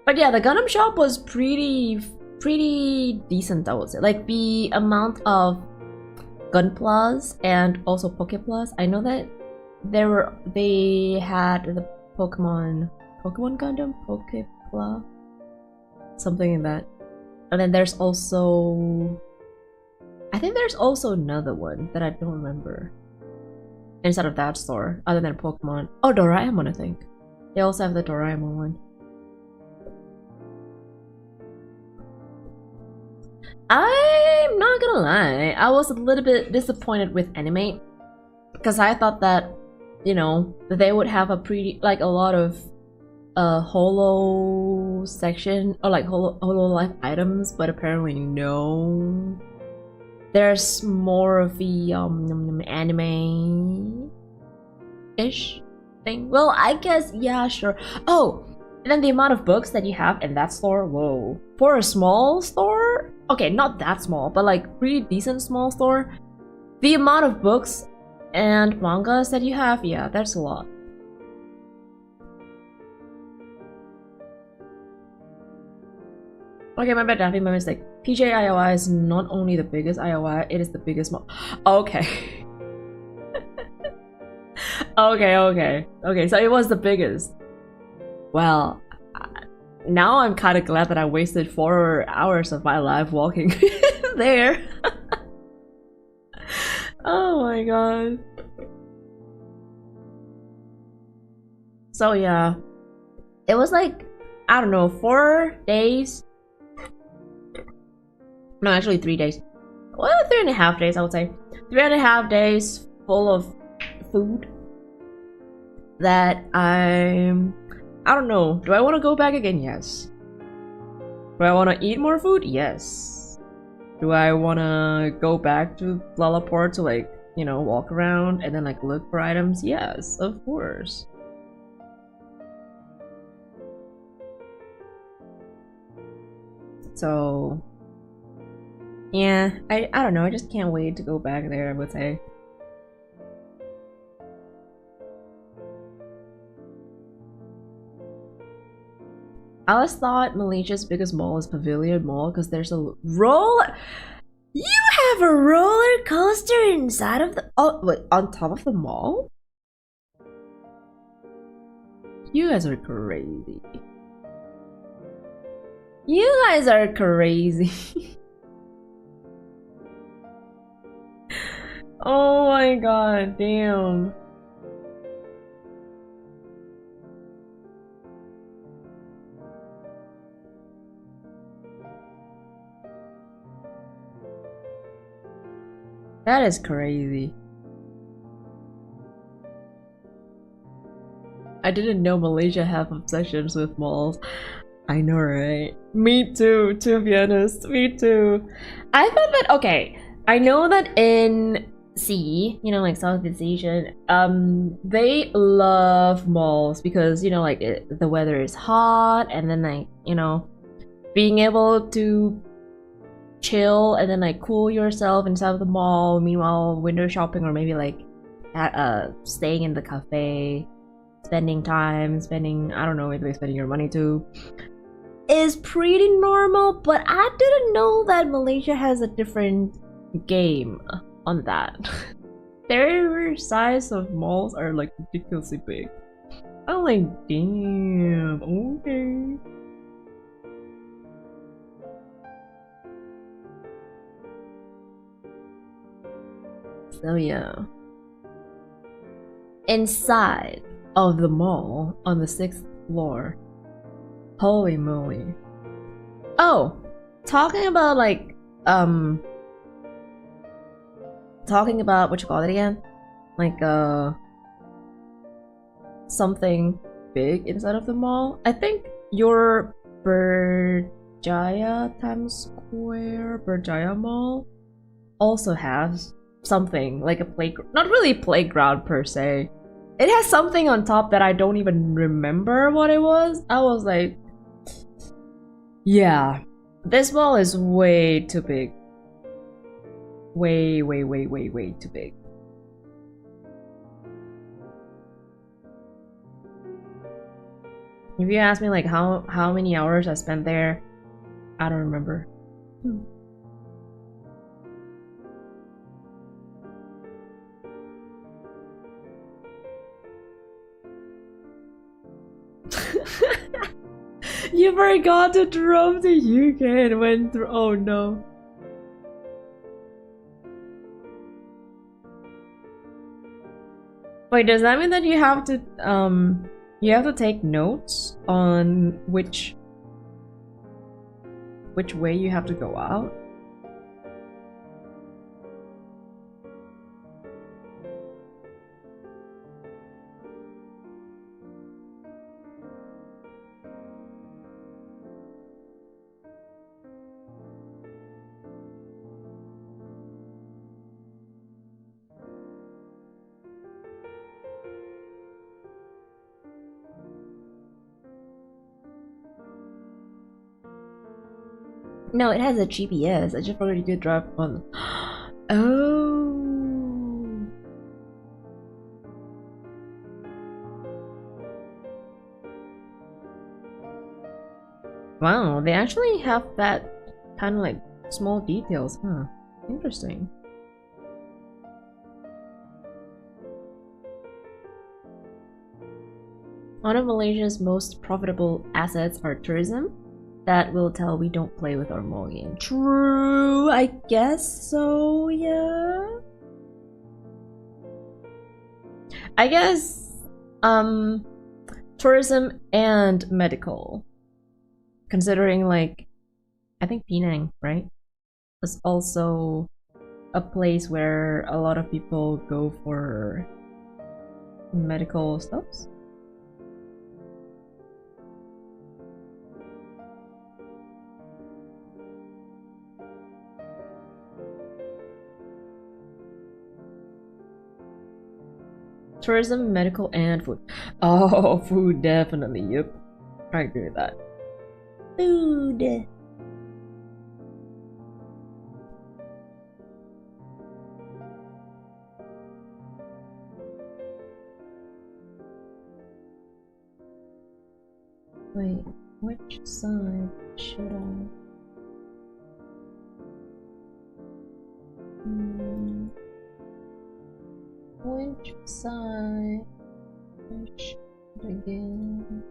But yeah, the Gundam shop was pretty decent, I would say. Like the amount of Gunplas and also Pokeplus. I know that they had the Pokemon Gundam, Pokepla, something like that. And then there's also, I think there's also another one that I don't remember inside of that store, other than Pokemon. Oh, Doraemon, I think. They also have the Doraemon one. I'm not gonna lie, I was a little bit disappointed with anime because I thought that, you know, that they would have a pretty, like a lot of holo section or like holo life items, but apparently no. There's more of the anime-ish thing. Well, I guess yeah, sure. Oh, and then the amount of books that you have in that store, whoa. For a small store, okay, not that small, but like pretty decent small store, the amount of books and mangas that you have, yeah, that's a lot. Okay, my bad, Daphne, my mistake. PJIOI is not only the biggest IOI, it is the biggest mall. Okay. Okay, so it was the biggest. Well, now I'm kind of glad that I wasted 4 hours of my life walking there. Oh my god. So yeah, it was like, I don't know, 4 days. No, actually 3 days. Well, 3.5 days, I would say. 3.5 days full of food that I don't know. Do I want to go back again? Yes. Do I want to eat more food? Yes. Do I want to go back to Lalaport to like, you know, walk around and then like look for items? Yes, of course. So yeah, I don't know, I just can't wait to go back there, I would say. I always thought Malaysia's biggest mall is Pavilion Mall because there's a You have a roller coaster inside of the wait, on top of the mall? You guys are crazy. You guys are crazy. Oh my god, damn. That is crazy. I didn't know Malaysia have obsessions with malls. I know, right? Me too, to be honest. Me too. I thought that, okay, I know that in C, you know, like Southeast Asian, they love malls because, you know, like the weather is hot and then like, you know, being able to chill and then like cool yourself inside of the mall, meanwhile window shopping or maybe like staying in the cafe, spending time, I don't know, maybe spending your money too, is pretty normal. But I didn't know that Malaysia has a different game on that. Their size of malls are like ridiculously big. I'm like, damn, okay. So yeah, inside of the mall on the 6th floor, holy moly. Oh, talking about like talking about what you call it again, like something big inside of the mall. I think your Berjaya Times Square Berjaya Mall also has something like a playground, not really playground per se. It has something on top that I don't even remember what it was. I was like, yeah, this mall is way too big. Way too big. If you ask me like how many hours I spent there, I don't remember. You forgot to drop the UK and went through. Oh no. Wait, does that mean that you have to take notes on which way you have to go out? No, it has a GPS. I just forgot you could drive on. Oh. Wow, they actually have that kind of like small details, huh? Interesting. One of Malaysia's most profitable assets are tourism. That will tell we don't play with our mall game. True, I guess so, yeah. I guess, tourism and medical. Considering, like, I think Penang, right? Was also a place where a lot of people go for medical stuffs. Tourism, medical, and food. Oh, food, definitely. Yep. I agree with that. Food. Wait, which side should I? Which side should I begin?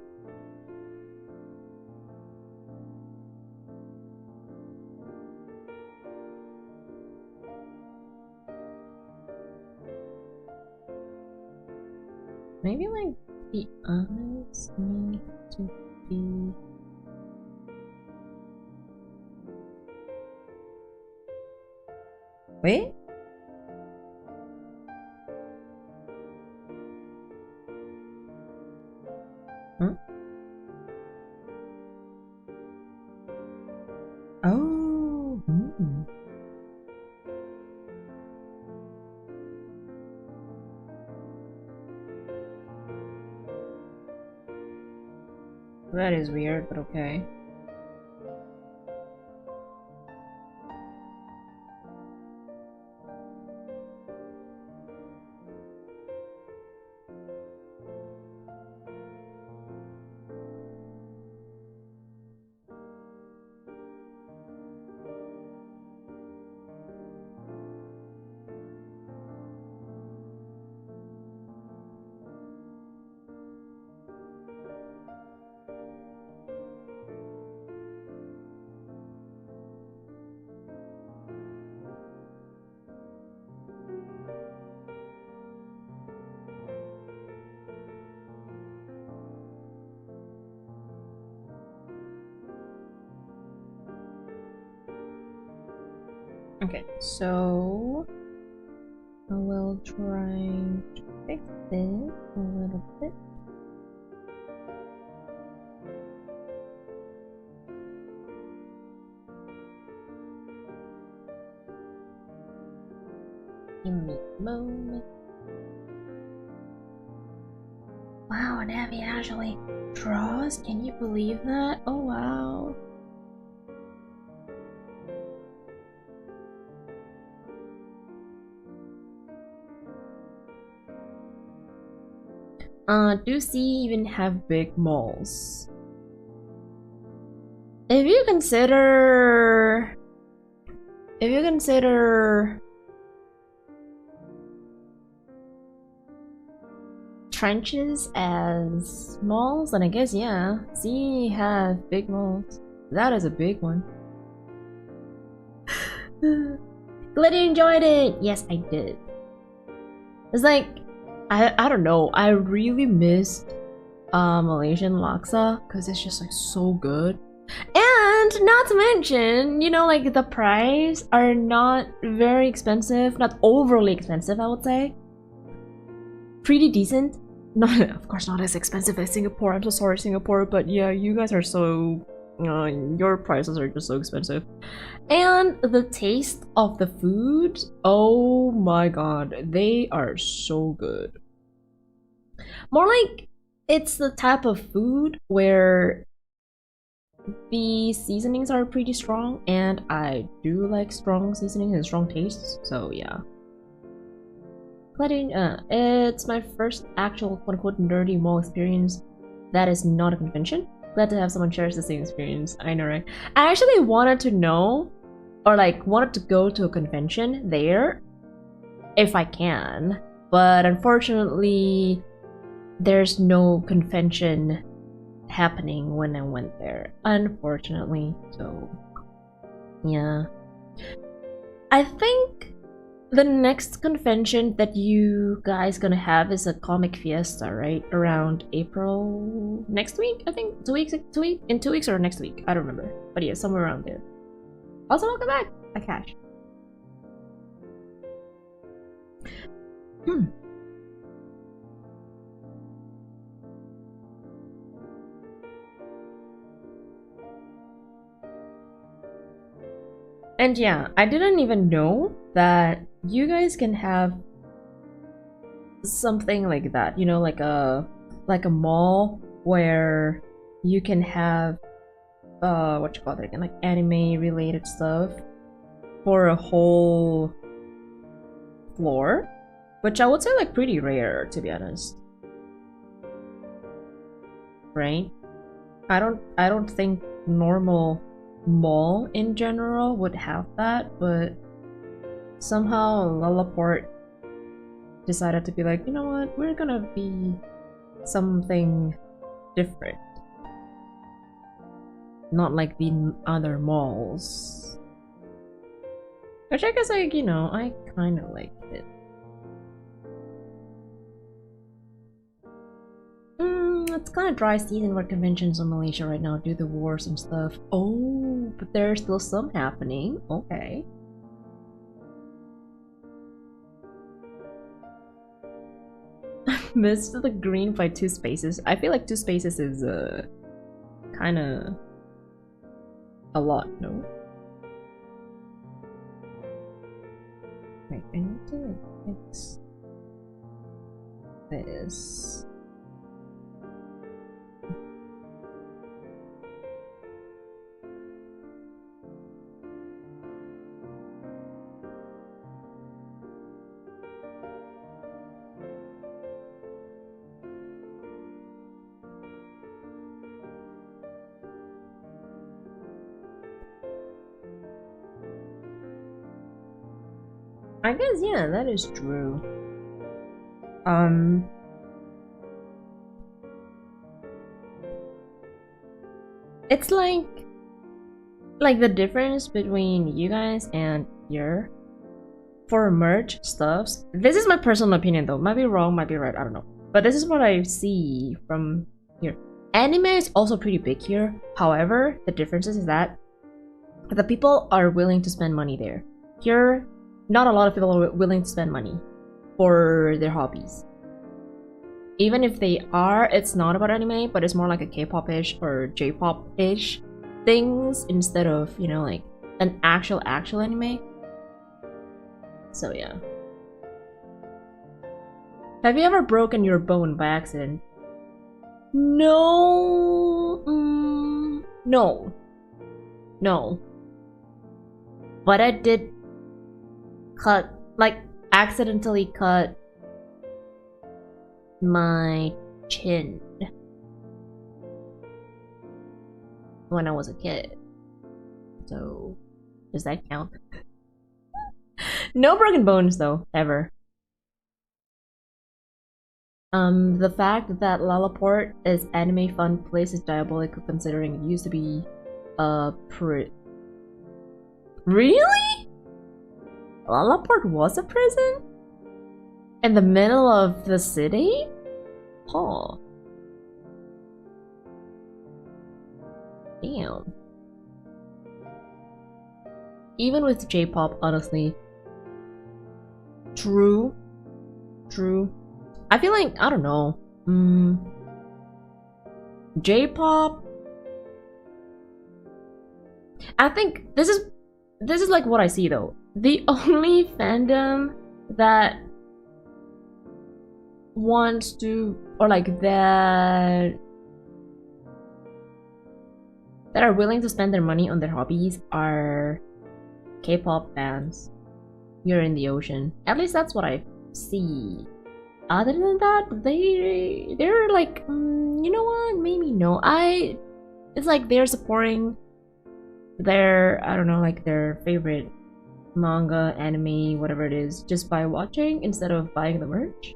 Maybe like the eyes need to be. Wait? Huh? Oh. That is weird, but okay. Okay, so I will try to fix this a little bit. Give me a moment. Wow, Navi actually draws? Can you believe that? Oh wow. Do C even have big malls? If you consider trenches as malls, then I guess yeah, C have big malls. That is a big one. Glad you enjoyed it. Yes, I did. It's like I don't know, I really missed Malaysian laksa because it's just like so good. And not to mention, you know, like the price are not very expensive, not overly expensive, I would say. Pretty decent. Not, of course, not as expensive as Singapore. I'm so sorry, Singapore, but yeah, you guys are so your prices are just so expensive. And the taste of the food, oh my god, they are so good. More like it's the type of food where the seasonings are pretty strong, and I do like strong seasonings and strong tastes, so yeah. It's my first actual quote-unquote nerdy mall experience that is not a convention. Glad to have someone share the same experience. I know, right? I actually wanted to know, or like wanted to go to a convention there if I can, but unfortunately there's no convention happening when I went there, unfortunately. So yeah, I think the next convention that you guys gonna have is a comic fiesta, right? Around April next week, I think. 2 weeks, in 2 weeks or next week, I don't remember, but yeah, somewhere around there. Also, welcome back, Akash. And yeah, I didn't even know that you guys can have something like that, you know, like a mall where you can have what you call it again, like anime related stuff for a whole floor, which I would say like pretty rare, to be honest. Right? I don't think normal mall in general would have that, but somehow Lullaport decided to be like, you know what, we're gonna be something different, not like the other malls, which I guess, like, you know, I kind of like it. It's kind of dry season for conventions in Malaysia right now due to the wars and stuff. Oh, but there's still some happening. Okay. Missed the green by 2 spaces. I feel like 2 spaces is kind of a lot, no? Wait, I need to like fix this. I guess, yeah, that is true. It's like the difference between you guys and here for merch stuffs. This is my personal opinion though. Might be wrong, might be right, I don't know. But this is what I see from here. Anime is also pretty big here. However, the difference is that the people are willing to spend money there. Here, not a lot of people are willing to spend money for their hobbies. Even if they are, it's not about anime, but it's more like a K-pop-ish or J-pop-ish things instead of, you know, like an actual anime. So yeah. Have you ever broken your bone by accident? No. No. But I did accidentally cut my chin when I was a kid. So, does that count? No broken bones though, ever. The fact that Lullaport is anime fun place is diabolical considering it used to be a Really? Lullaport was a prison? In the middle of the city? Oh. Damn. Even with J-pop, honestly. True. I feel like, I don't know. J-pop. I think this is like what I see though. The only fandom that wants to, or like that that are willing to spend their money on their hobbies are K-pop bands. You're in the ocean. At least that's what I see. Other than that, they're like, you know what? Maybe no. It's like they're supporting their, I don't know, like their favorite manga, anime, whatever it is, just by watching instead of buying the merch.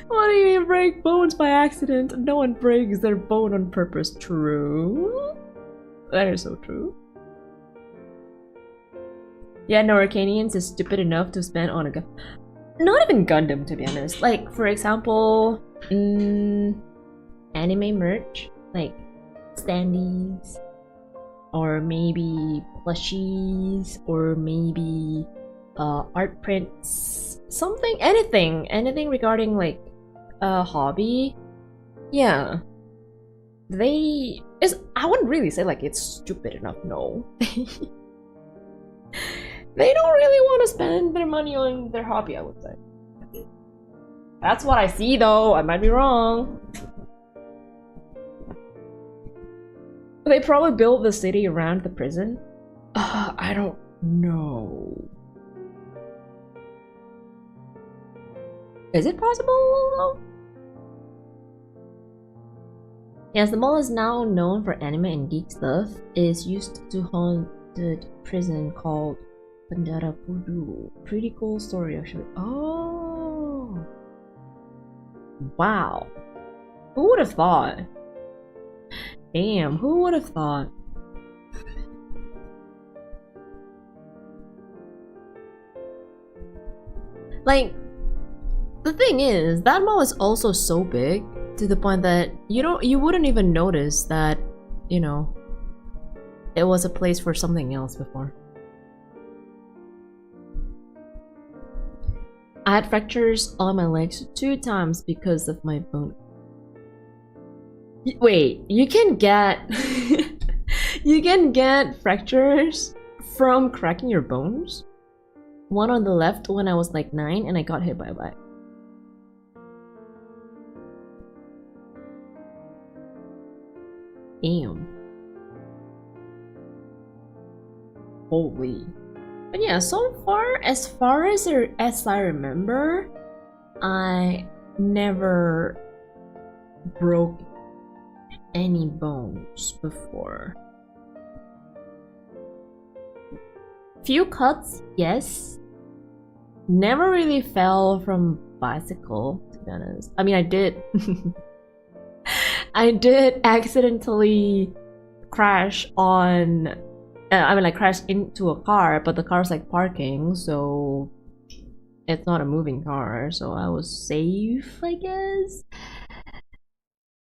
What do you mean break bones by accident? No one breaks their bone on purpose. True. That is so true. Yeah, no, Arcanians is stupid enough to spend on a gun. Not even Gundam, to be honest. Like, for example, anime merch, like standees, or maybe plushies, or maybe art prints, something, anything regarding like a hobby. Yeah, I wouldn't really say like it's stupid enough. No. They don't really want to spend their money on their hobby, I would say. That's what I see though, I might be wrong. They probably built the city around the prison. I don't know. Is it possible? Yes, the mall is now known for anime and geek stuff. It is used to haunted prison called Bandara Pudu. Pretty cool story actually. Oh, wow. Who would have thought? Damn, who would have thought? Like, the thing is, that mall is also so big to the point that you wouldn't even notice that, you know, it was a place for something else before. I had fractures on my legs 2 times because of my bone. Wait, you can get you can get fractures from cracking your bones? One on the left when I was like 9 and I got hit by a bike. Damn. Holy. But yeah, so far as I remember, I never broke any bones before. Few cuts, yes. Never really fell from bicycle, to be honest. I mean, I did. I did accidentally crash on. I crashed into a car, but the car's like parking, so it's not a moving car, so I was safe, I guess.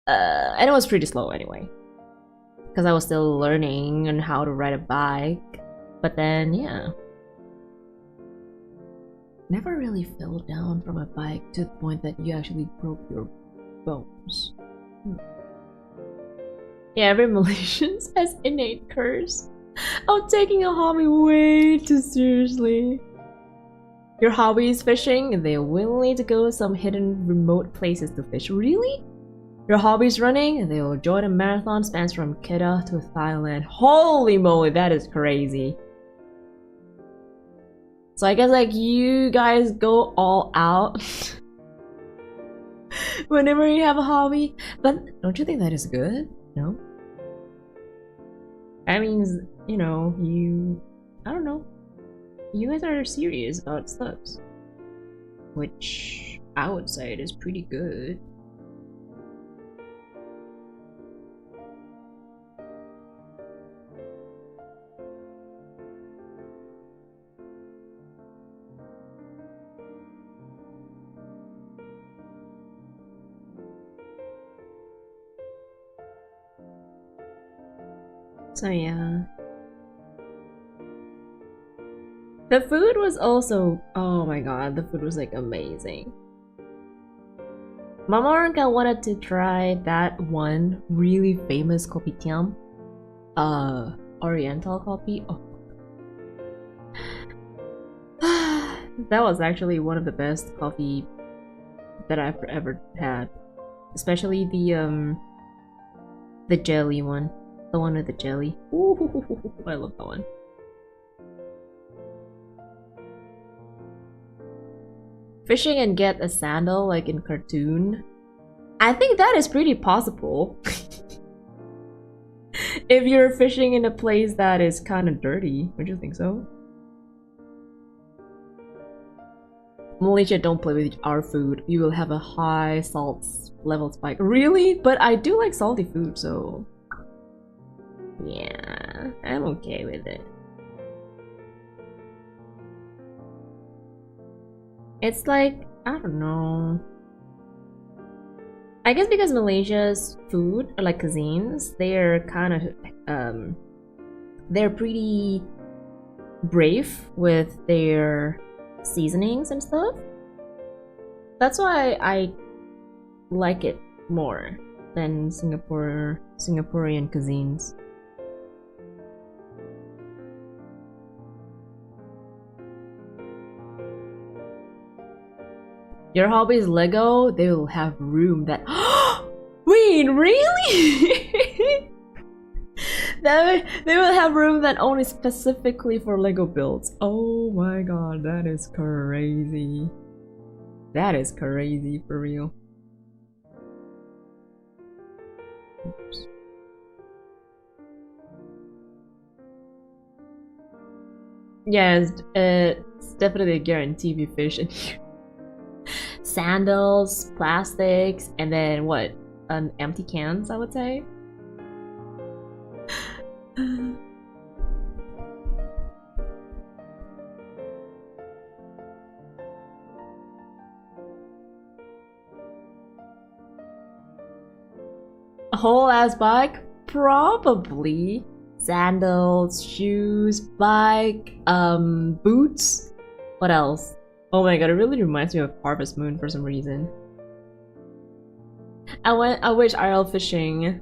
And it was pretty slow anyway, because I was still learning on how to ride a bike. But then, yeah, never really fell down from a bike to the point that you actually broke your bones. Yeah, every Malaysian has innate curse of taking a hobby way too seriously. Your hobby is fishing, and they're willing to go some hidden remote places to fish. Really? Your hobby is running, and they will join a marathon spans from Kedah to Thailand. Holy moly, that is crazy. So I guess like you guys go all out whenever you have a hobby, but don't you think that is good? No? That means, you know, I don't know, you guys are serious about stuff, which I would say it is pretty good. So yeah. The food was also, oh my god, the food was like amazing. Mama Oranka wanted to try that one really famous kopitiam. Oriental coffee. Oh. That was actually one of the best coffee that I've ever had. Especially the jelly one. The one with the jelly. Ooh, I love that one. Fishing and get a sandal like in cartoon. I think that is pretty possible. If you're fishing in a place that is kind of dirty, would you think so? Malaysia, don't play with our food. You will have a high salt level spike. Really? But I do like salty food, so... yeah, I'm okay with it. It's like, I don't know. I guess because Malaysia's food, or like cuisines, they're kind of, they're pretty brave with their seasonings and stuff. That's why I like it more than Singaporean cuisines. Your hobby is Lego? They will have room that... wait, really? They will have room that only specifically for Lego builds. Oh my god, that is crazy. That is crazy for real. Oops. Yeah, it's definitely a guarantee if you fish in here. Sandals, plastics, and then what? Empty cans, I would say. A whole ass bike? Probably. Sandals, shoes, bike, boots. What else? Oh my god, it really reminds me of Harvest Moon for some reason. I wish IRL fishing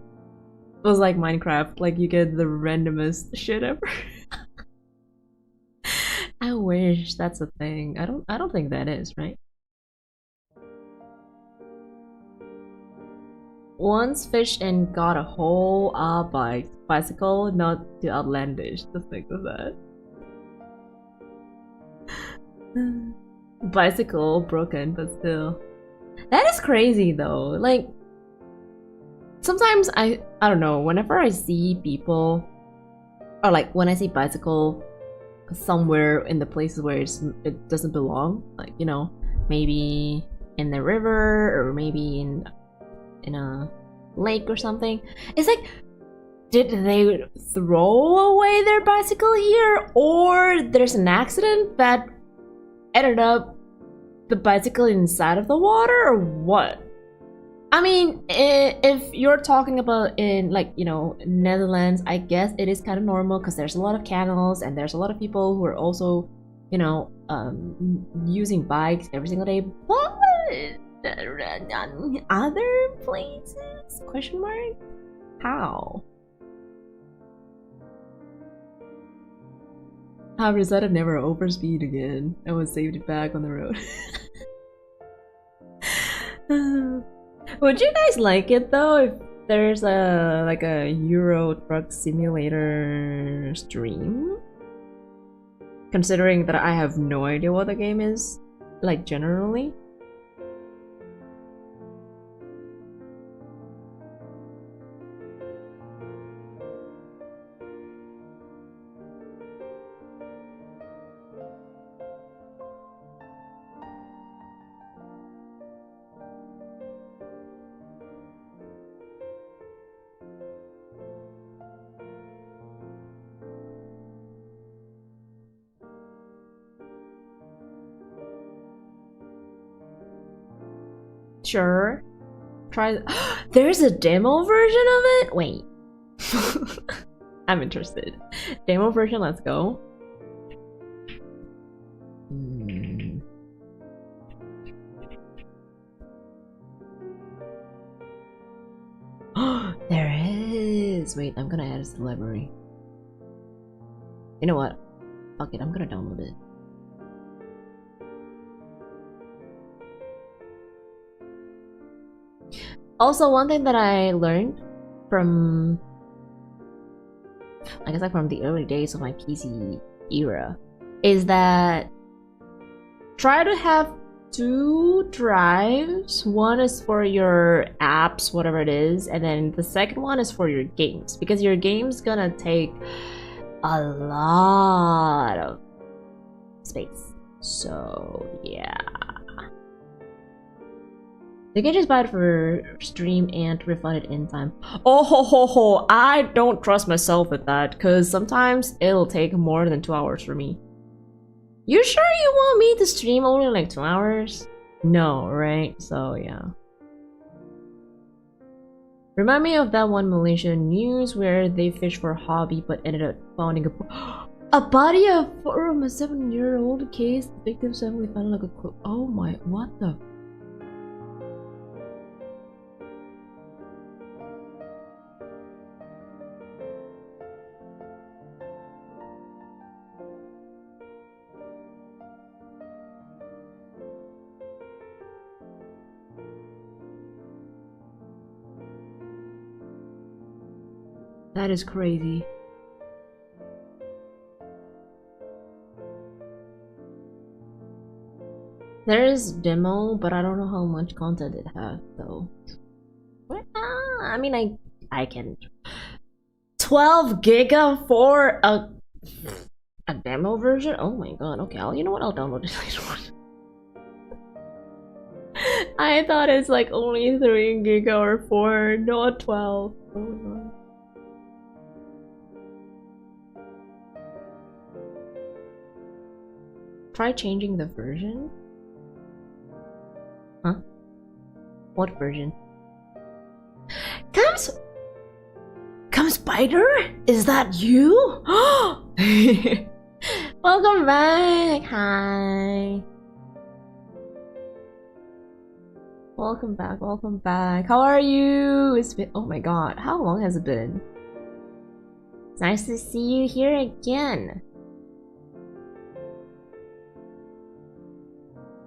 was like Minecraft, like you get the randomest shit ever. I wish that's a thing. I don't think that is, right? Once fished and got a whole bicycle, not too outlandish to think of that. Bicycle broken, but still. That is crazy though. Like sometimes I don't know, whenever I see people, or like when I see bicycle somewhere in the places where it doesn't belong, like, you know, maybe in the river or maybe in a lake or something, it's like, did they throw away their bicycle here, or there's an accident that ended up the bicycle inside of the water, or what? I mean, if you're talking about in, like, you know, Netherlands, I guess it is kind of normal because there's a lot of canals and there's a lot of people who are also, you know, using bikes every single day. But other places? Question mark? How? I've decided never overspeed again. I would save it back on the road. Would you guys like it though if there's a like a Euro Truck Simulator stream? Considering that I have no idea what the game is, like generally. Sure. Try. There's a demo version of it? Wait. I'm interested. Demo version, let's go. There is. Wait, I'm gonna add it to the library. You know what? Fuck it, I'm gonna download it. Also, one thing that I learned from, I guess like from the early days of my PC era, is that try to have 2 drives. One is for your apps, whatever it is, and then the second one is for your games, because your game's gonna take a lot of space. So yeah, you can just buy it for stream and refund it in time. Oh ho ho ho! I don't trust myself with that, because sometimes it'll take more than 2 hours for me. You sure you want me to stream only like 2 hours? No, right? So yeah. Remind me of that one Malaysian news where they fished for a hobby but ended up finding a body from a 7-year-old case. The victim's family found like a quote. Oh my, what the? That is crazy. There is demo, but I don't know how much content it has though. I mean, I can 12 giga for a demo version. Oh my god. Okay, you know what? I'll download it later on. I thought it's like only 3 giga or 4, not 12. Oh my god. Try changing the version? Huh? What version? Come Spider? Is that you? Welcome back! Hi! Welcome back, welcome back. How are you? It's been— oh my god, how long has it been? It's nice to see you here again.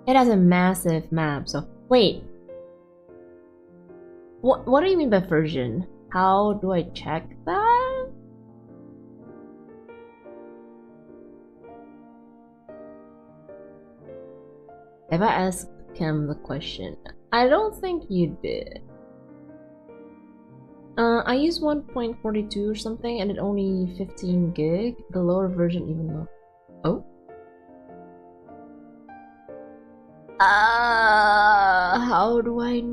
It has a massive map, so wait. What do you mean by version? How do I check that? If I ask him the question, I don't think you did. I used 1.42 or something, and it only 15 gig. The lower version even though. Oh. How do I know?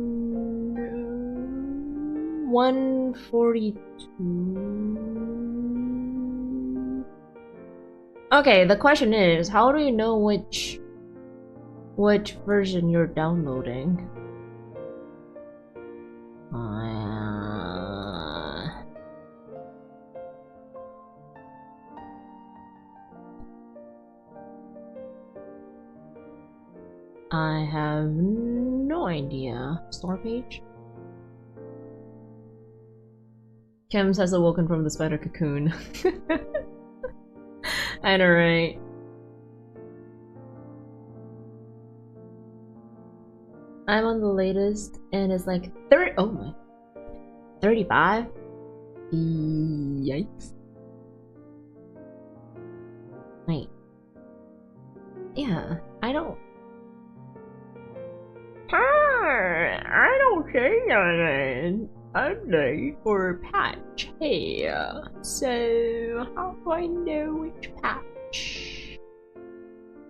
142. Okay, the question is, how do you know which version you're downloading? I have no idea. Store page? Kems has awoken from the spider cocoon. I know, right? I'm on the latest and it's like 30. Oh my. 35? Yikes. Wait. Yeah, I don't say an update or patch here. So how do I know which patch?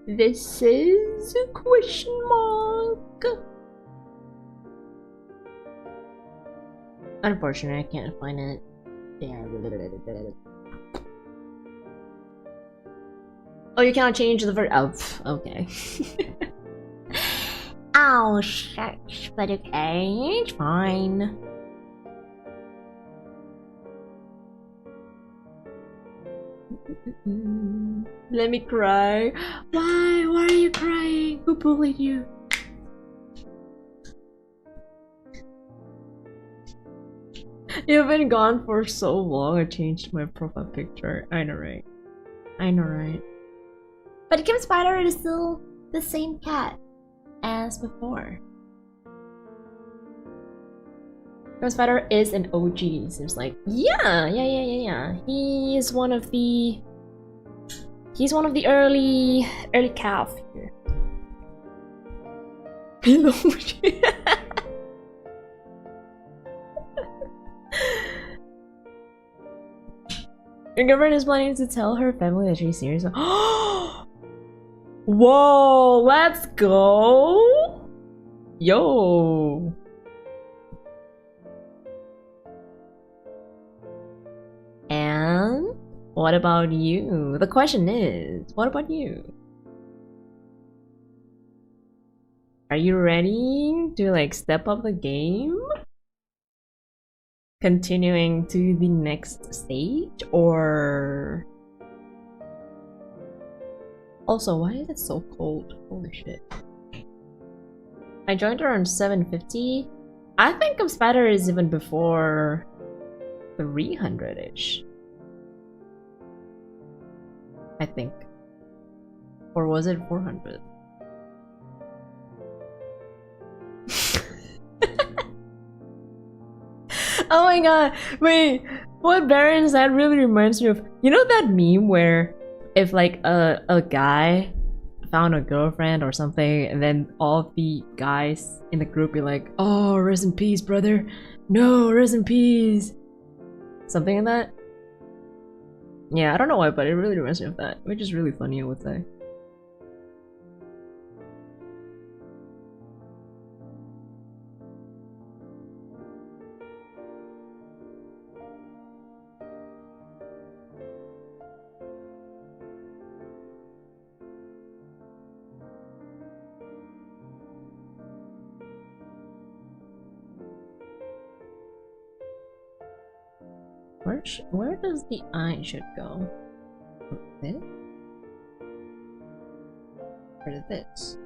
This is a question mark. Unfortunately, I can't find it. Oh, you cannot change the version. Oh, okay. Oh, shucks, but okay, it's fine. Let me cry. Why? Why are you crying? Who bullied you? You've been gone for so long, I changed my profile picture. I know, right? I know, right? But Kim Spider is still the same cat as before. Ghost Spider is an OG, seems like. Yeah. He's one of the early calf here. Your girlfriend is planning to tell her family that she's serious. Whoa, let's go! Yo! And what about you? The question is, what about you? Are you ready to like step up the game? Continuing to the next stage, or also why is it so cold? Holy shit. I joined around 750. I think of Spider is even before 300-ish. I think. Or was it 400? Oh my god, wait, what Baron said really reminds me of, you know that meme where if like a guy found a girlfriend or something and then all the guys in the group be like, oh, rest in peace, brother. No, rest in peace. Something like that? Yeah, I don't know why, but it really reminds me of that, which is really funny, I would say. Where does the eye should go? This? Where is this?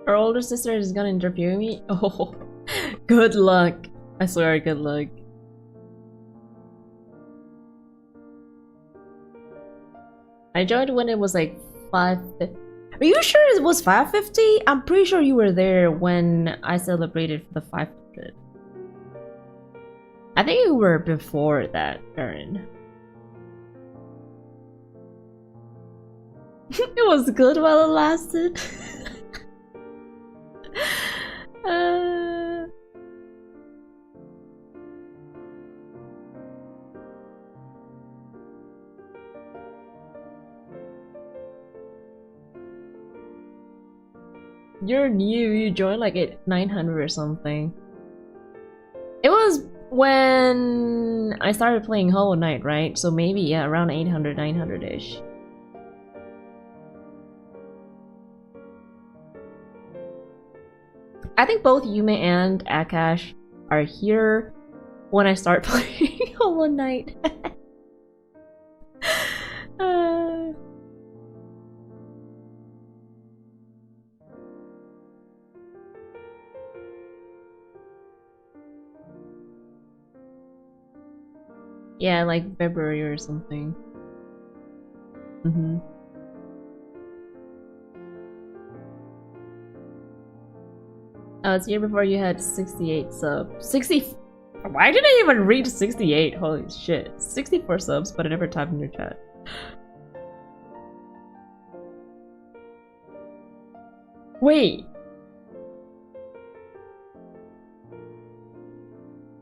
Her older sister is gonna interview me? Oh, good luck. I swear, good luck. I joined when it was like 550. Are you sure it was 550? I'm pretty sure you were there when I celebrated for the 500. I think you were before that, Erin. It was good while it lasted. You're new, you joined like at 900 or something. It was when I started playing Hollow Knight, right? So maybe, yeah, around 800, 900-ish. I think both Yume and Akash are here when I start playing Hollow Knight. Yeah, like February or something. Oh, it's the year before you had 68 subs. 60. Why did I even read 68? Holy shit. 64 subs, but I never typed in your chat. Wait.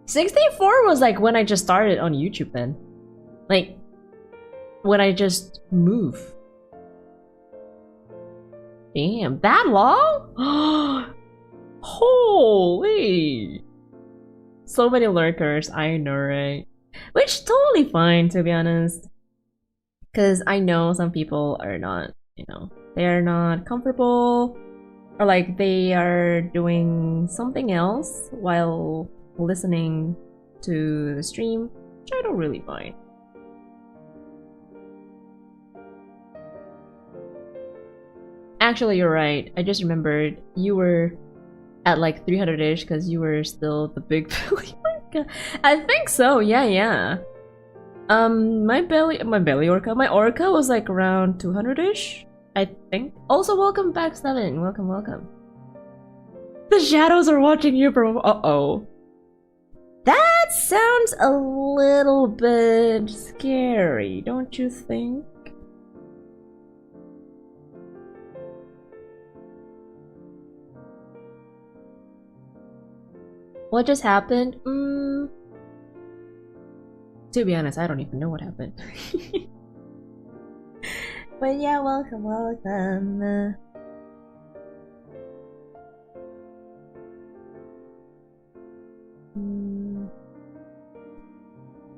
64 was like when I just started on YouTube then. Like, when I just moved. Damn, that long? Holy! So many lurkers, I know, right? Which totally fine, to be honest. Because I know some people are not, you know, they're not comfortable Or like they are doing something else while listening to the stream, which I don't really mind. Actually, you're right. I just remembered you were at like 300-ish because you were still the big belly orca. I think so. Yeah. My orca was like around 200-ish, I think. Also, welcome back, Seven. Welcome. The shadows are watching you, bro. Uh-oh. That sounds a little bit scary, don't you think? What just happened? To be honest, I don't even know what happened. But yeah, welcome.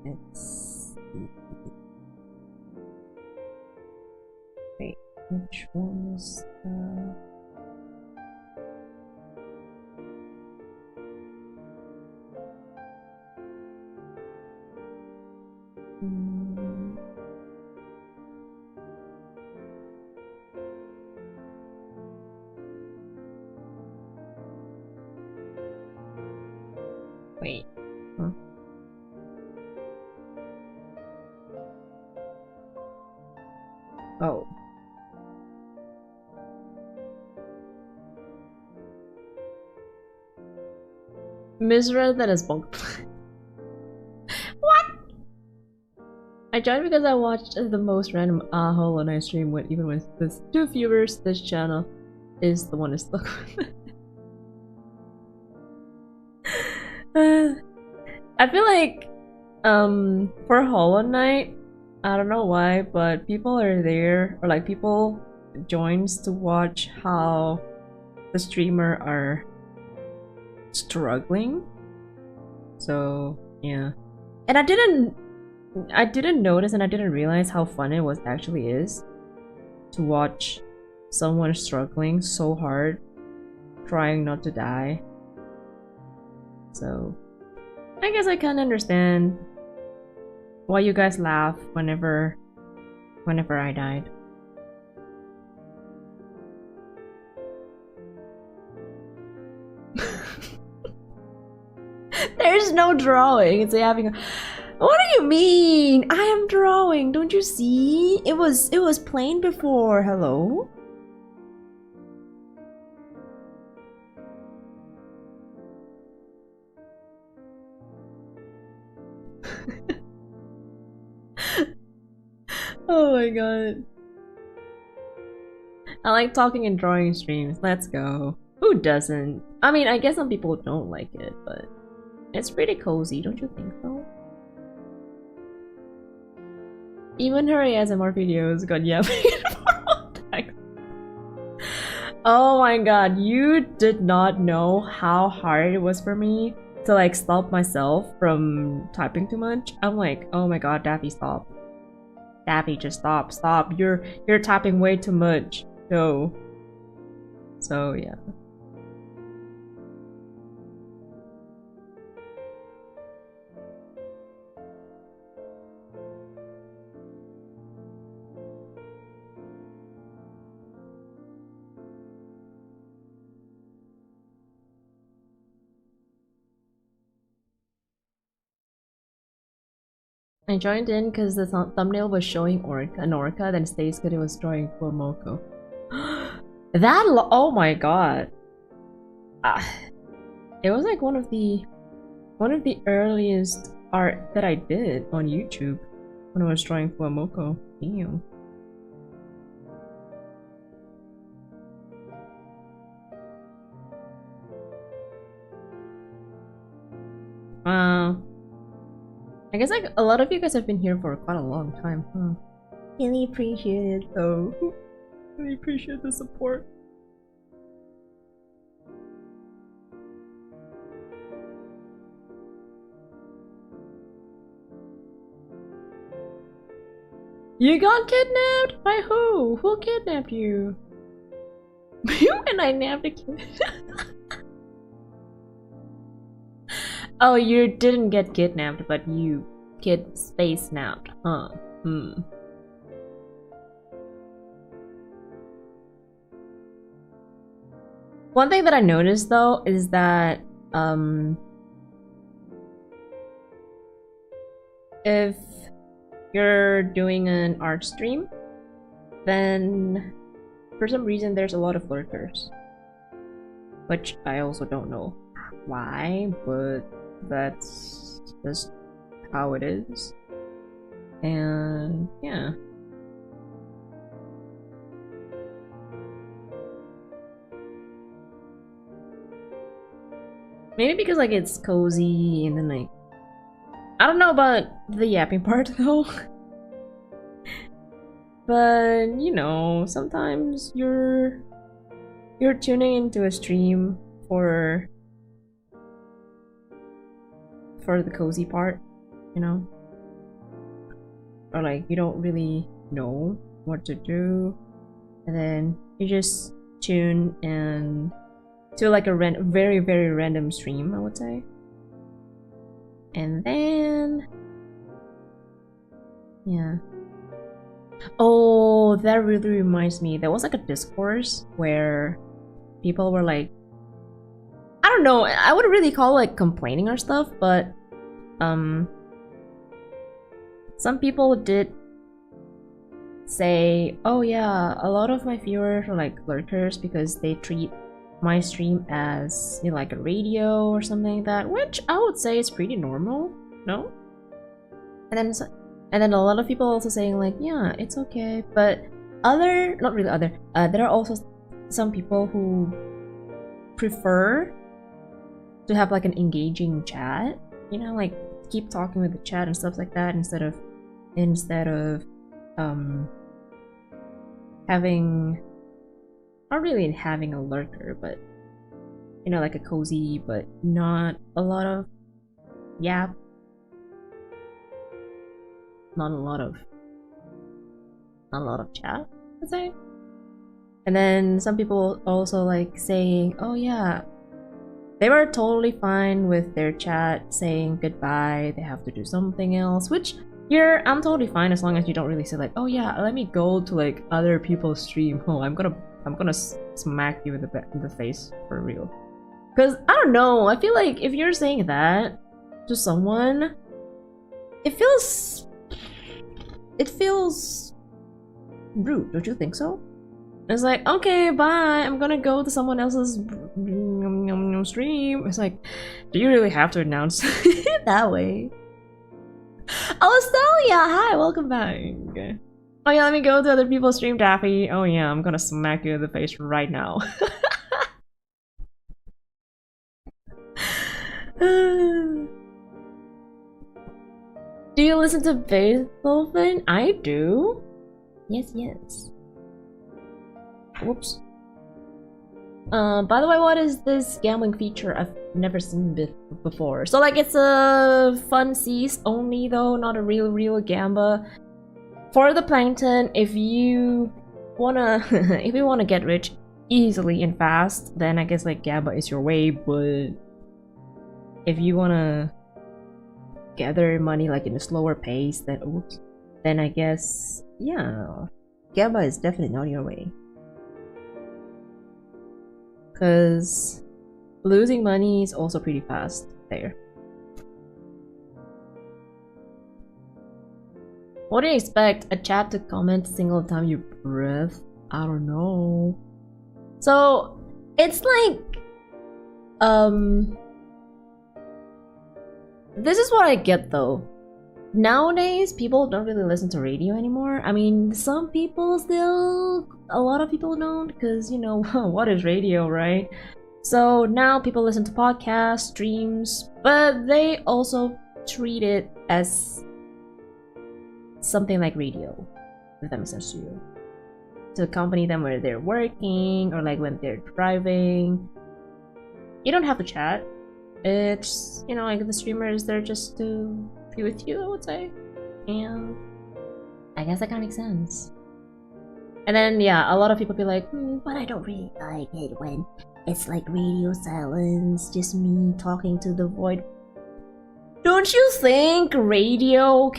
Let's see. Wait, which one is the... Wait. Huh? Oh. Misread that as bunk. What? I joined because I watched the most random Hollow Knight stream when even with this 2 viewers. This channel is the one that's stuck with. I feel like for Hollow Knight, I don't know why, but people are there, or like people joins to watch how the streamer are struggling. So yeah, and I didn't notice and I didn't realize how fun it was actually is to watch someone struggling so hard, trying not to die. So I guess I can understand why you guys laugh whenever I died. There's no drawing. It's having a... What do you mean? I am drawing. Don't you see? It was plain before. Hello? Oh my god. I like talking and drawing streams. Let's go. Who doesn't? I mean, I guess some people don't like it, but it's pretty cozy, don't you think so? Even her ASMR videos got yapping for text. Oh my god, you did not know how hard it was for me to like stop myself from typing too much. I'm like, oh my god, Daffy, stop. Daffy, just stop. You're typing way too much. No. So yeah. I joined in because the thumbnail was showing an orca, then Stace because it was drawing Fuamoko. Oh my god. It was like one of the earliest art that I did on YouTube when I was drawing Fuamoko. Damn. I guess like a lot of you guys have been here for quite a long time, huh? Really appreciate it though. Really appreciate the support. You got kidnapped? By who? Who kidnapped you? When I nabbed a kid. Oh, you didn't get kidnapped, but you kid space napped, huh? One thing that I noticed though is that if you're doing an art stream, then for some reason there's a lot of lurkers, which I also don't know why, but that's just how it is. And yeah. Maybe because like it's cozy and then like I don't know about the yapping part though. But you know, sometimes you're tuning into a stream for the cozy part, you know? Or like you don't really know what to do, and then you just tune and to like a very random stream, I would say. And then yeah. Oh, that really reminds me. There was like a discourse where people were like, I don't know, I wouldn't really call it like complaining or stuff, but some people did say, oh yeah, a lot of my viewers are like lurkers because they treat my stream as, you know, like a radio or something like that, which I would say is pretty normal, no? And then a lot of people also saying like, yeah, it's okay, but there are also some people who prefer to have like an engaging chat, you know, like keep talking with the chat and stuff like that instead of having, not really having a lurker, but you know, like a cozy but not a lot of yap, not a lot of chat, I'd say. And then some people also like saying, oh yeah, they were totally fine with their chat saying goodbye, they have to do something else, which I'm totally fine as long as you don't really say like, oh yeah, let me go to like other people's stream. Oh, I'm gonna smack you in the face for real. Cause I don't know, I feel like if you're saying that to someone, it feels rude, don't you think so? It's like, okay, bye, I'm gonna go to someone else's stream. It's like, do you really have to announce it that way? Oh, Celia, hi, welcome back. Oh yeah, let me go to other people's stream, Daffy. Oh yeah, I'm gonna smack you in the face right now. Do you listen to Beethoven? I do. Yes. Whoops. By the way, what is this gambling feature? I've never seen before. So like it's a fun seas only though, not a real gamba. For the plankton, if you wanna get rich easily and fast, then I guess like gamba is your way, but if you wanna gather money like in a slower pace, then I guess yeah, gamba is definitely not your way. Cause losing money is also pretty fast there. What do you expect? A chat to comment a single time you breathe? I don't know. So it's like this is what I get though. Nowadays people don't really listen to radio anymore. I mean, some people still, a lot of people don't, because you know what is radio, right? So now people listen to podcasts, streams, but they also treat it as something like radio, if that makes sense to you, to accompany them where they're working or like when they're driving. You don't have to chat. It's, you know, like the streamers, they're just to be with you, I would say. And I guess that kind of makes sense. And then yeah, a lot of people be like, but I don't really like it when it's like radio silence, just me talking to the void. Don't you think radio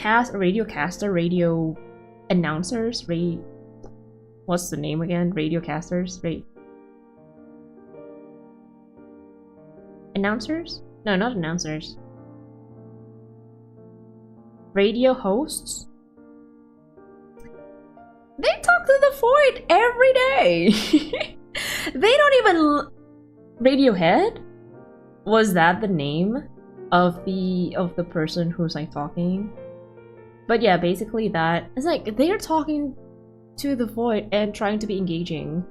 announcers, what's the name again? Radiocasters? Announcers? No, not announcers. Radio hosts? They talk to the void every day. They don't even... Radiohead? Was that the name of the person who's like talking? But yeah, basically that. It's like they're talking to the void and trying to be engaging.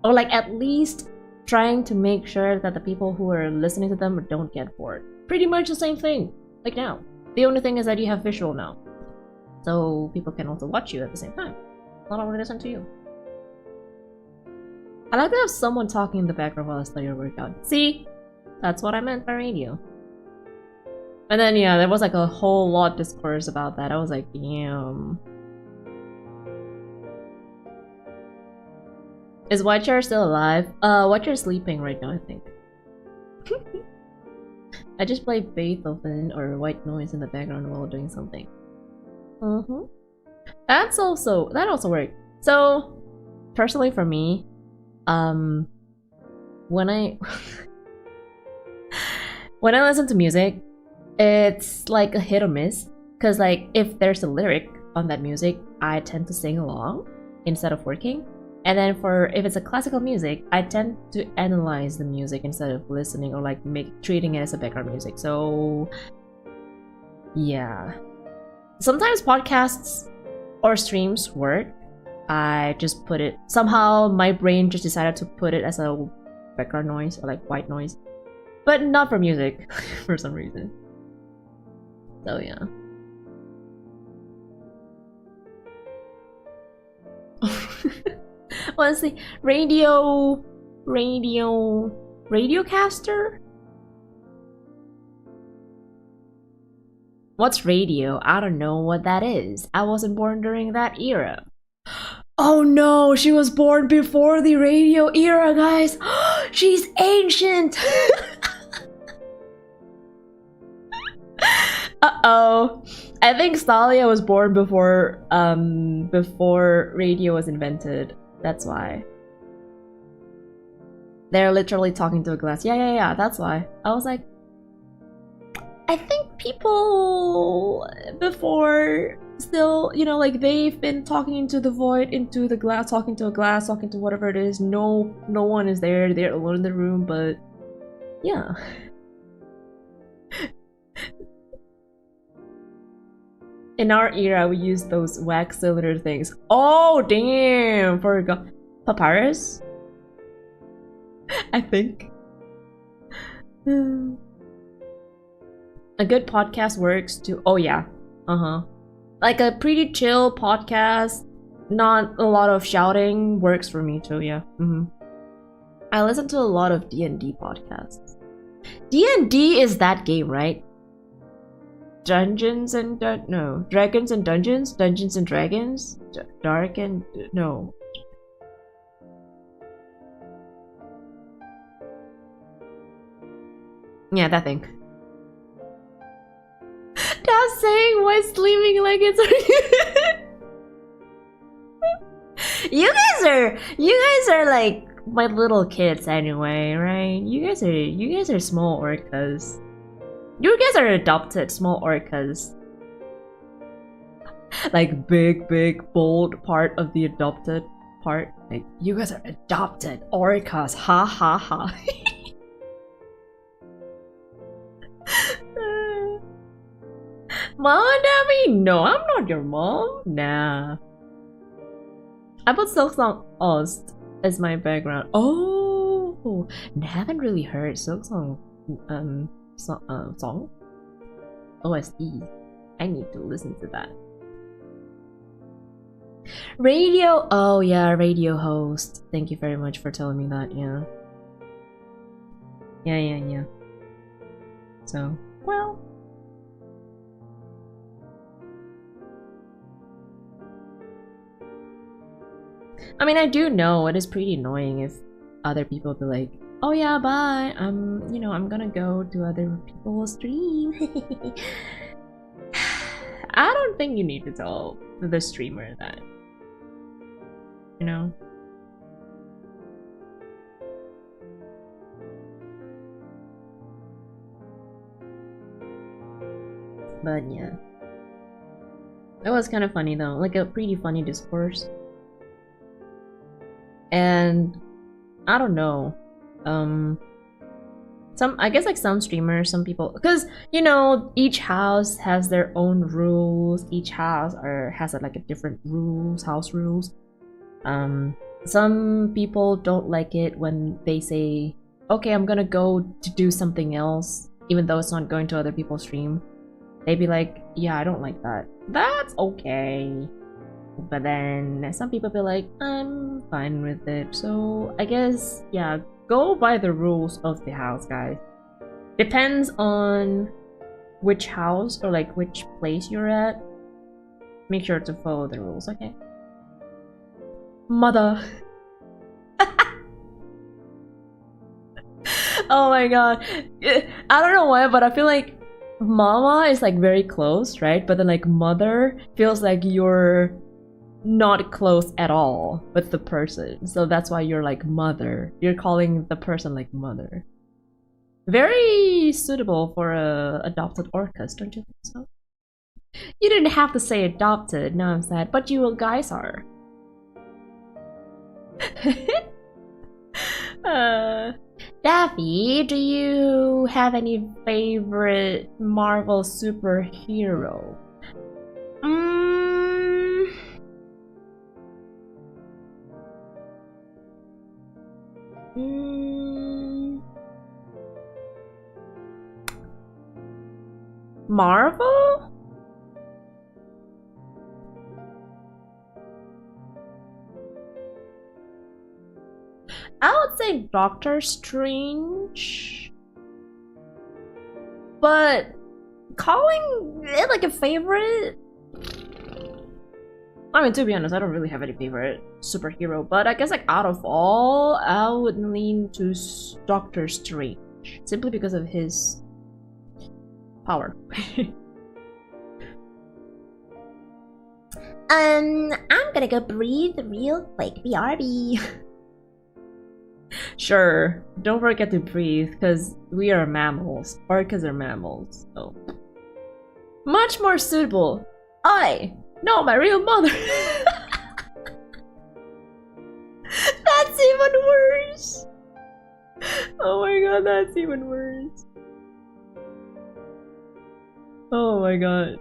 Or like at least trying to make sure that the people who are listening to them don't get bored. Pretty much the same thing, like now. The only thing is that you have visual now. So people can also watch you at the same time. Not only listen to you. I like to have someone talking in the background while I study or work out. See? That's what I meant by radio. And then yeah, there was like a whole lot discourse about that. I was like, damn. Is Whitechair still alive? Whitechair's sleeping right now, I think. I just play Beethoven or white noise in the background while doing something. That also worked. So personally for me, when I when I listen to music, it's like a hit or miss. Cause like if there's a lyric on that music, I tend to sing along instead of working. And then if it's a classical music, I tend to analyze the music instead of listening or like treating it as a background music. So yeah. Sometimes podcasts or streams work. I just put it, somehow my brain just decided to put it as a background noise or like white noise. But not for music for some reason. So yeah. Honestly, radiocaster? What's radio? I don't know what that is. I wasn't born during that era. Oh no, she was born before the radio era, guys. She's ancient. Uh-oh. I think Stalia was born before radio was invented. That's why. They're literally talking to a glass. Yeah, that's why. I was like, I think people before still, you know, like they've been talking into the void, into the glass, talking to a glass, talking to whatever it is. No one is there. They're alone in the room, but yeah. In our era, we used those wax cylinder things. Oh, damn! Forgot. Papyrus? I think. A good podcast works too. Oh, yeah. Like a pretty chill podcast, not a lot of shouting, works for me too, yeah. I listen to a lot of D&D podcasts. D&D is that game, right? Dragons and Dungeons? Dungeons and Dragons? Dark and... no. Yeah, that thing. That's saying why sleeping like it's... You guys are like my little kids anyway, right? You guys are small orcas. You guys are adopted small orcas. Like big, bold part of the adopted part. Like, you guys are adopted orcas. Ha ha ha. Mom, Daphne? No, I'm not your mom. Nah. I put Silksong Ost as my background. Oh, I haven't really heard Silksong song. OST. I need to listen to that. Radio. Oh yeah, radio host. Thank you very much for telling me that. Yeah. Yeah. So, well. I mean, I do know it is pretty annoying if other people be like, oh yeah, bye, I'm gonna go to other people's stream. I don't think you need to tell the streamer that, you know? But yeah. It was kind of funny though, like a pretty funny discourse. And I don't know. I guess like some streamers, some people, because you know, each house has their own rules. Each house has like a different house rules. Some people don't like it when they say, okay, I'm gonna go to do something else, even though it's not going to other people's stream. They'd be like, yeah, I don't like that. That's okay. But then some people be like, I'm fine with it. So I guess, yeah, go by the rules of the house, guys. Depends on which house or like which place you're at. Make sure to follow the rules, okay? Mother. Oh my god. I don't know why, but I feel like mama is like very close, right? But then like mother feels like you're not close at all with the person. So that's why you're like mother. You're calling the person like mother. Very suitable for a adopted Orcus, don't you think so? You didn't have to say adopted, now I'm sad, but you guys are. Daffy, do you have any favorite Marvel superhero? Marvel? I would say Doctor Strange, but calling it like a favorite, I mean, to be honest, I don't really have any favorite superhero, but I guess like out of all, I would lean to Doctor Strange, simply because of his power. I'm gonna go breathe real quick, BRB. Sure, don't forget to breathe, because we are mammals. Orcas are mammals, so. Much more suitable. No, my real mother. That's even worse. Oh my god, that's even worse. Oh my god.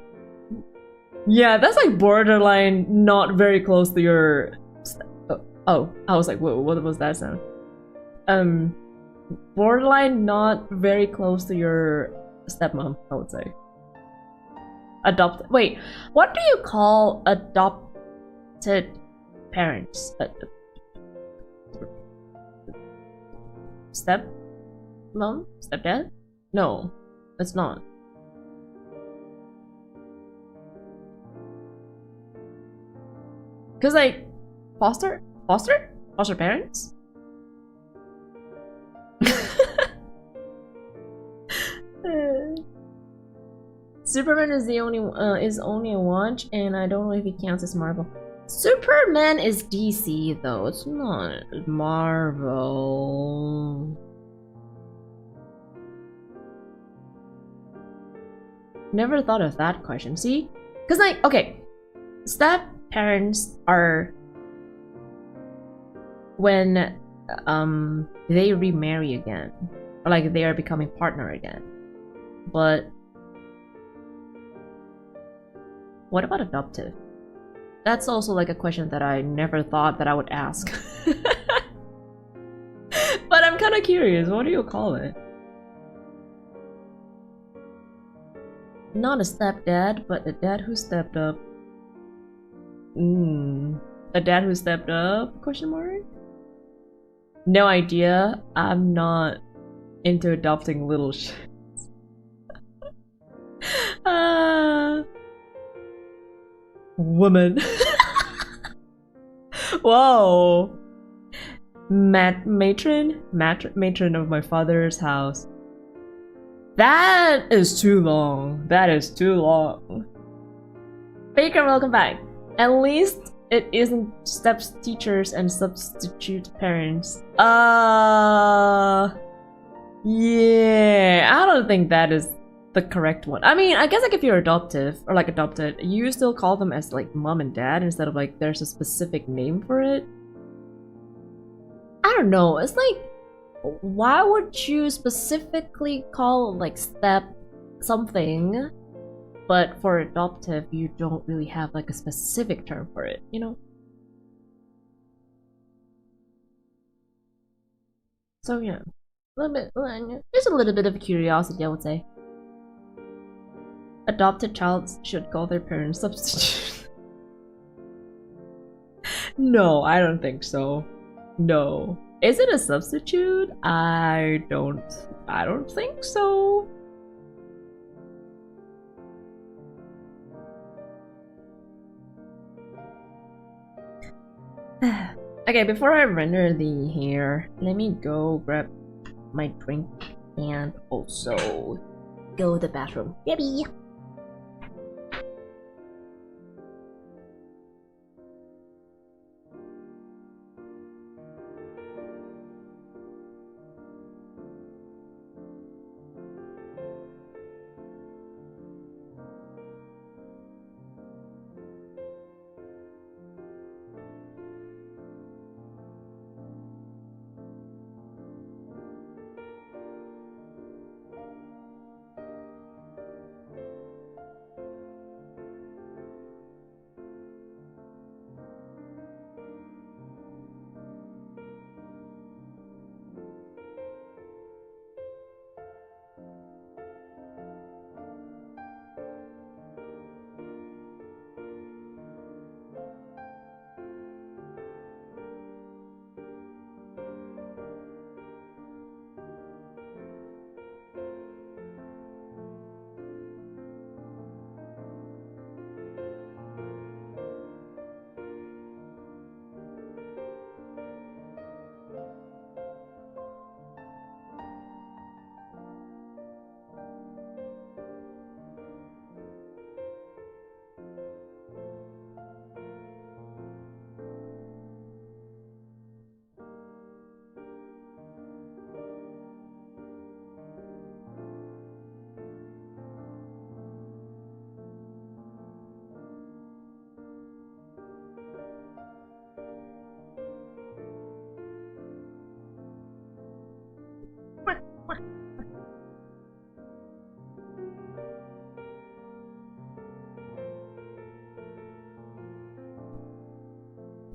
Yeah, that's like borderline not very close to your... Oh, I was like, whoa, what was that sound? Borderline not very close to your stepmom, I would say. Wait, what do you call adopted parents? Stepmom? Stepdad? No, it's not. Cause like, foster parents? Superman is the only a watch, and I don't know if he counts as Marvel. Superman is DC though, it's not Marvel. Never thought of that question. See, because like, okay, step parents are when they remarry again, or like they are becoming partner again. But what about adoptive? That's also like a question that I never thought that I would ask. But I'm kind of curious, what do you call it? Not a stepdad, but a dad who stepped up. A dad who stepped up? Question mark? No idea. I'm not into adopting little shits. Woman. Whoa. Matron of my father's house. That is too long. That is too long. Baker, welcome back. At least it isn't step teachers and substitute parents. Yeah, I don't think that is the correct one. I mean, I guess like if you're adopted, you still call them as like mom and dad instead of like there's a specific name for it. I don't know. It's like, why would you specifically call like step something, but for adoptive you don't really have like a specific term for it, you know? So yeah, there's a little bit of curiosity, I would say. Adopted child should call their parents substitute. No, I don't think so. No. Is it a substitute? I don't think so. Okay, before I render the hair, let me go grab my drink and also go to the bathroom. Baby.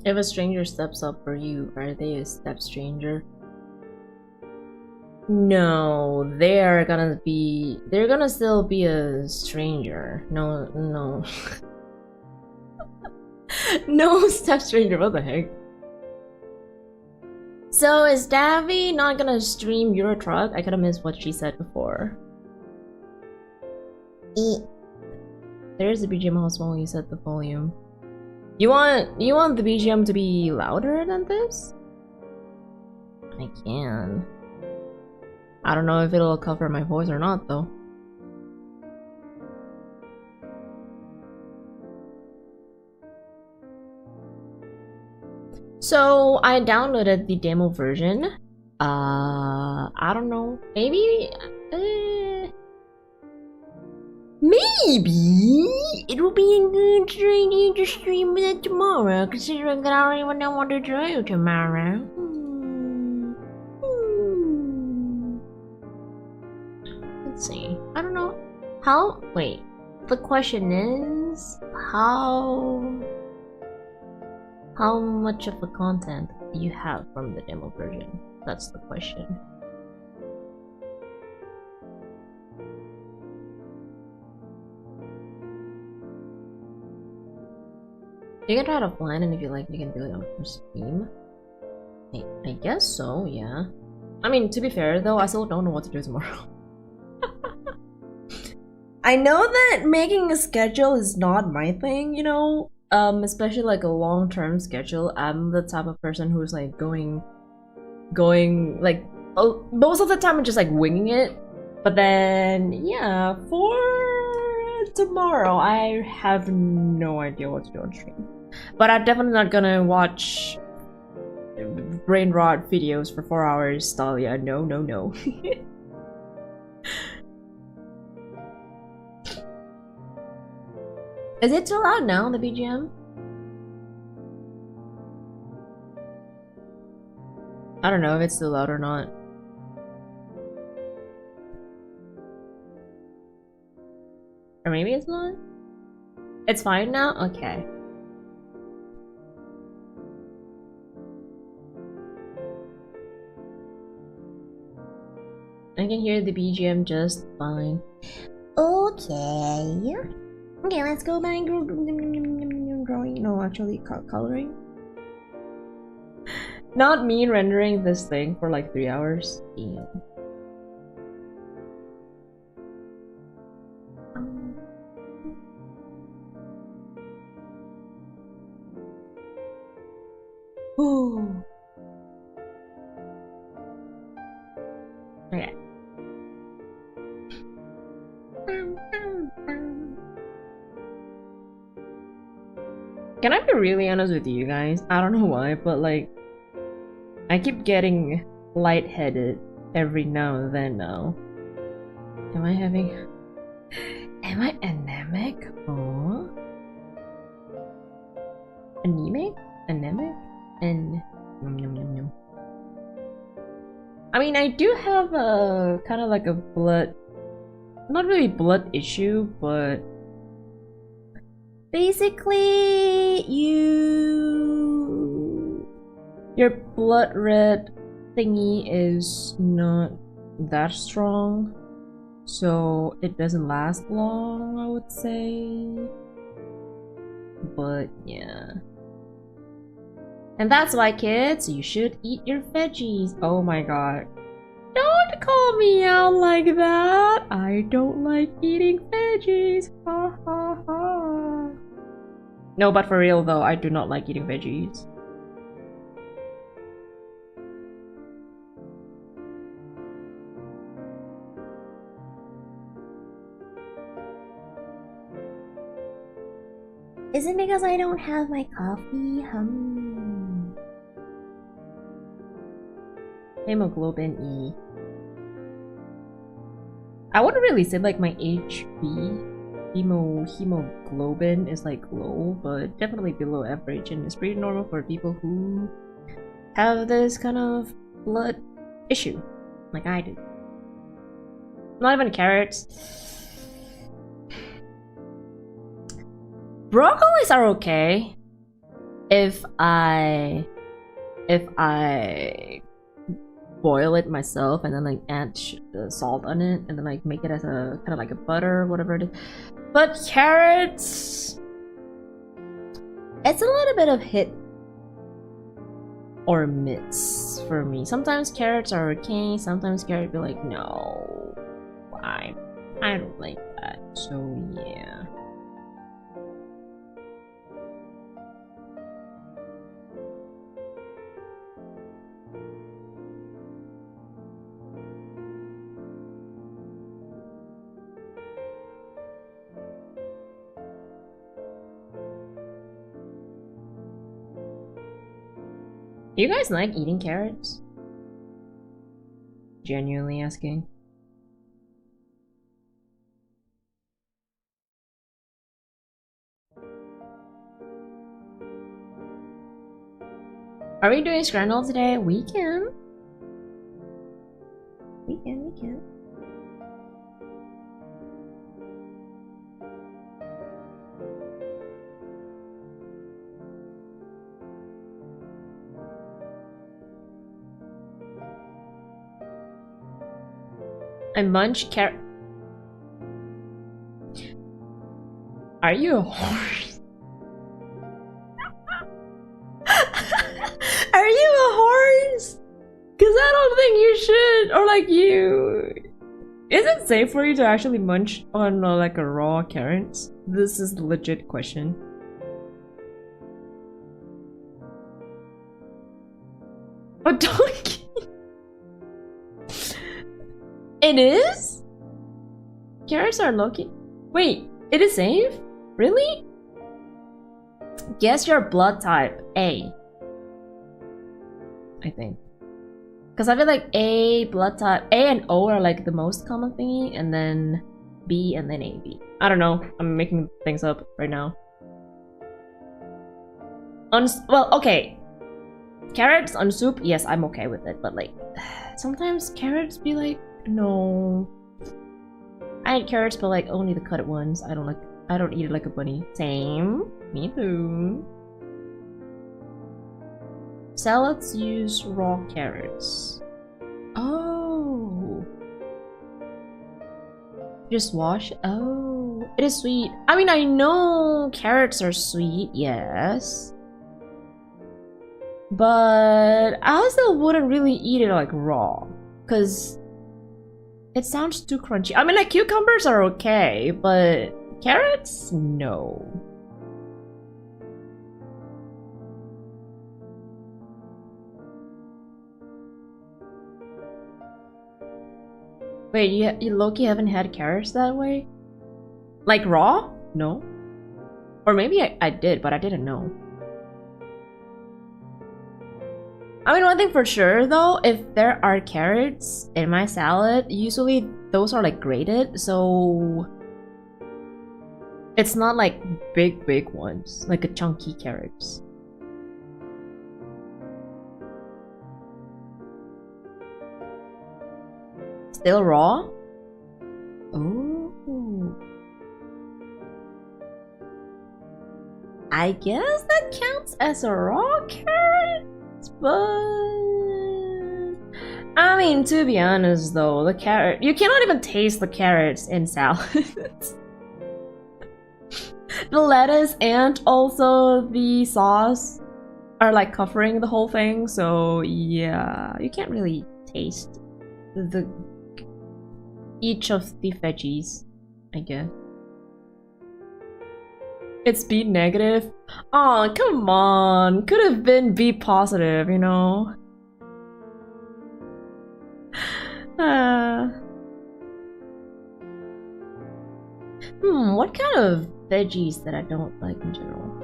If a stranger steps up for you, are they a step stranger? No, they're gonna still be a stranger. No. No step stranger, what the heck? So is Davy not gonna stream your truck? I kinda missed what she said before. There's the BGM how small you set the volume. You want the BGM to be louder than this? I can. I don't know if it'll cover my voice or not though. So I downloaded the demo version. I don't know. Maybe it will be a good idea to stream it tomorrow, considering that I don't even know what to do tomorrow. Let's see. I don't know. Wait. The question is, how much of the content do you have from the demo version? That's the question. You can try it offline, and if you like, you can do it on stream. I guess so, yeah. I mean, to be fair though, I still don't know what to do tomorrow. I know that making a schedule is not my thing, you know? especially like a long-term schedule, I'm the type of person who's like going like most of the time I'm just like winging it. But then yeah, for tomorrow I have no idea what to do on stream. But I'm definitely not gonna watch brain rot videos for 4 hours, Thalia. No, no, no. Is it too loud now, the BGM? I don't know if it's too loud or not. Or maybe it's not? It's fine now? Okay. I can hear the BGM just fine. Okay. Okay, let's go back. Drawing. No, actually, coloring. Not me rendering this thing for like 3 hours. Damn. Ooh. Okay. Can I be really honest with you guys? I don't know why, but like, I keep getting lightheaded every now and then now. Am I anemic? Oh. Anemic? And I mean, I do have a kind of like a blood, not really blood issue, but basically your blood red thingy is not that strong, so it doesn't last long, I would say. But yeah. And that's why, kids, you should eat your veggies. Oh my god. Don't call me out like that. I don't like eating veggies. Ha ha ha. No, but for real though, I do not like eating veggies. Is it because I don't have my coffee? Hemoglobin E. I wouldn't really say like my HB hemoglobin is like low, but definitely below average, and it's pretty normal for people who have this kind of blood issue, like I do. Not even carrots. Broccolis are okay if I boil it myself and then like add salt on it and then like make it as a kind of like a butter or whatever it is. But carrots, it's a little bit of hit or miss for me. Sometimes carrots are okay, sometimes carrots be like, no, I don't like that. So yeah. Do you guys like eating carrots? Genuinely asking. Are we doing scramble today? We can. We can. I munch carrot. Are you a horse? Are you a horse? Cause I don't think you should, or like you. Is it safe for you to actually munch on like a raw carrots? This is a legit question. A donkey. It is? Carrots are lucky. Wait, it is safe? Really? Guess your blood type. A. I think. Because I feel like A, blood type, A and O are like the most common thingy, and then B and then AB. I don't know. I'm making things up right now. Well, okay. Carrots on soup, yes, I'm okay with it, but like sometimes carrots be like, no. I eat carrots, but like only the cut ones. I don't eat it like a bunny. Same. Me too. Salads use raw carrots. Oh. Just wash? Oh. It is sweet. I mean, I know carrots are sweet, yes. But I still wouldn't really eat it like raw. Because it sounds too crunchy. I mean, like cucumbers are okay, but carrots? No. Wait, you low-key haven't had carrots that way? Like raw? No. Or maybe I did, but I didn't know. I mean, one thing for sure though, if there are carrots in my salad, usually those are like grated, so it's not like big ones, like a chunky carrots. Still raw? Oh. I guess that counts as a raw carrot, but I mean, to be honest though, the carrot, you cannot even taste the carrots in salads. The lettuce and also the sauce are like covering the whole thing, so yeah, you can't really taste each of the veggies, I guess. It's B negative. Oh, come on. Could have been B positive, you know? What kind of veggies that I don't like in general?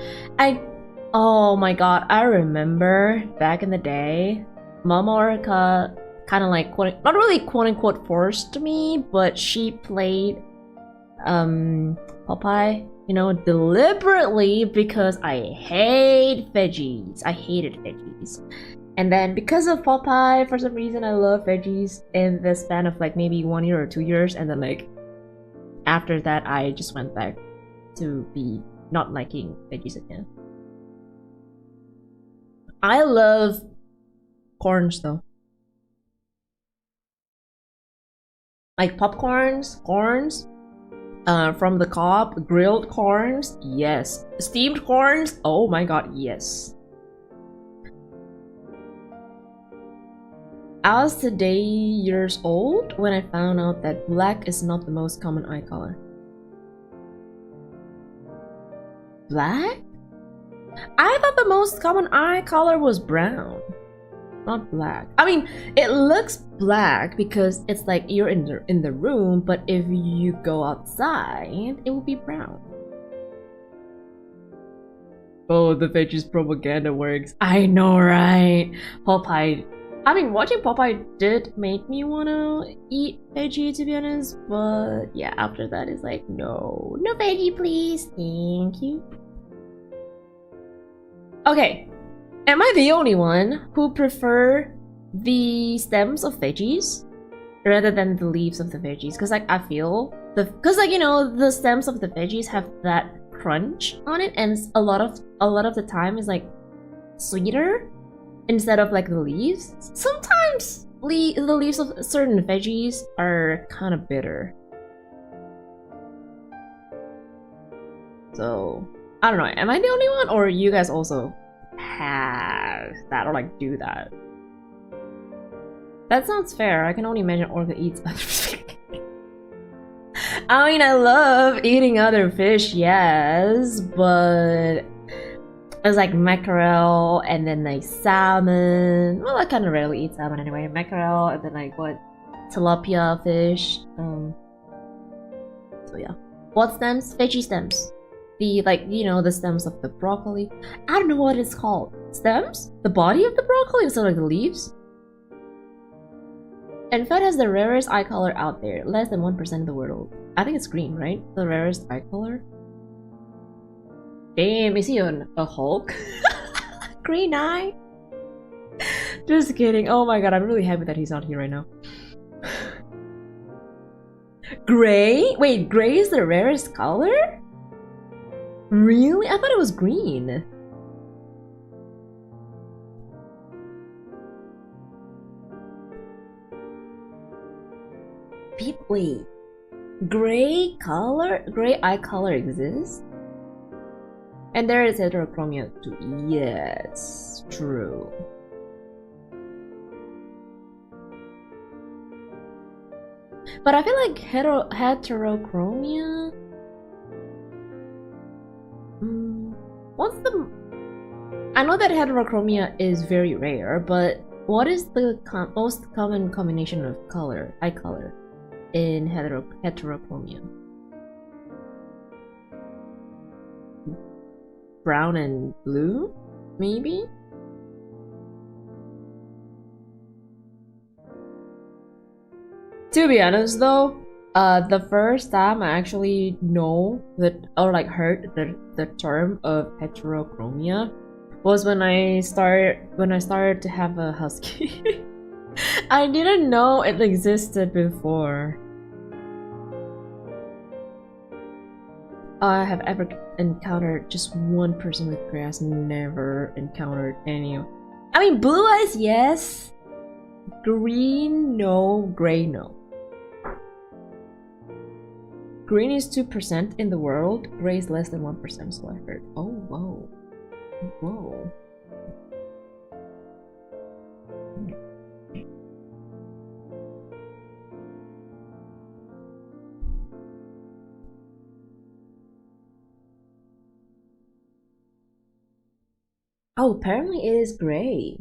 Oh my god, I remember back in the day, Mama Orica kind of like not really quote-unquote forced me, but she played Popeye, you know, deliberately, because I hate veggies. I hated veggies. And then because of Popeye, for some reason I love veggies in the span of like maybe 1 year or 2 years, and then like after that I just went back to be not liking veggies again. I love corns though. Like popcorns, corns, from the cob, grilled corns, yes. Steamed corns, oh my god, yes. I was today years old when I found out that black is not the most common eye color. Black? I thought the most common eye color was brown, not black. I mean, it looks black because it's like you're in the room, but if you go outside, it will be brown. Oh, the veggies propaganda works. I know, right? Popeye. I mean, watching Popeye did make me wanna eat veggie, to be honest, but yeah, after that it's like, no veggie, please, thank you. Okay, am I the only one who prefer the stems of veggies rather than the leaves of the veggies? Because like I feel because like, you know, the stems of the veggies have that crunch on it, and a lot of the time is like sweeter instead of like the leaves. Sometimes the leaves of certain veggies are kind of bitter. So I don't know, am I the only one, or you guys also have that or like do that? That sounds fair. I can only imagine Orca eats other fish. I mean, I love eating other fish, yes, but It's like mackerel and then like salmon. Well, I kind of rarely eat salmon anyway. Mackerel and then like what? Tilapia fish. So yeah. What stems? Veggie stems. The the stems of the broccoli. I don't know what it's called. Stems? The body of the broccoli instead of like the leaves? And Fed has the rarest eye color out there. Less than 1% of the world. I think it's green, right? The rarest eye color. Damn, is he a Hulk? Green eye? Just kidding. Oh my god, I'm really happy that he's not here right now. Gray? Wait, gray is the rarest color? Really? I thought it was green. Wait. Gray eye color exists? And there is heterochromia too. Yes, true. But I feel like heterochromia. What's the? I know that heterochromia is very rare, but what is the most common combination of eye color in heterochromia? Brown and blue, maybe? To be honest though, the first time I actually know that or like heard the term of heterochromia was when I started to have a husky. I didn't know it existed before. I have ever encountered just one person with gray eyes. Never encountered any. I mean, blue eyes, yes. Green, no. Gray, no. Green is 2% in the world. Gray is less than 1%, so I heard. Oh, whoa. Whoa. Oh, apparently it is gray.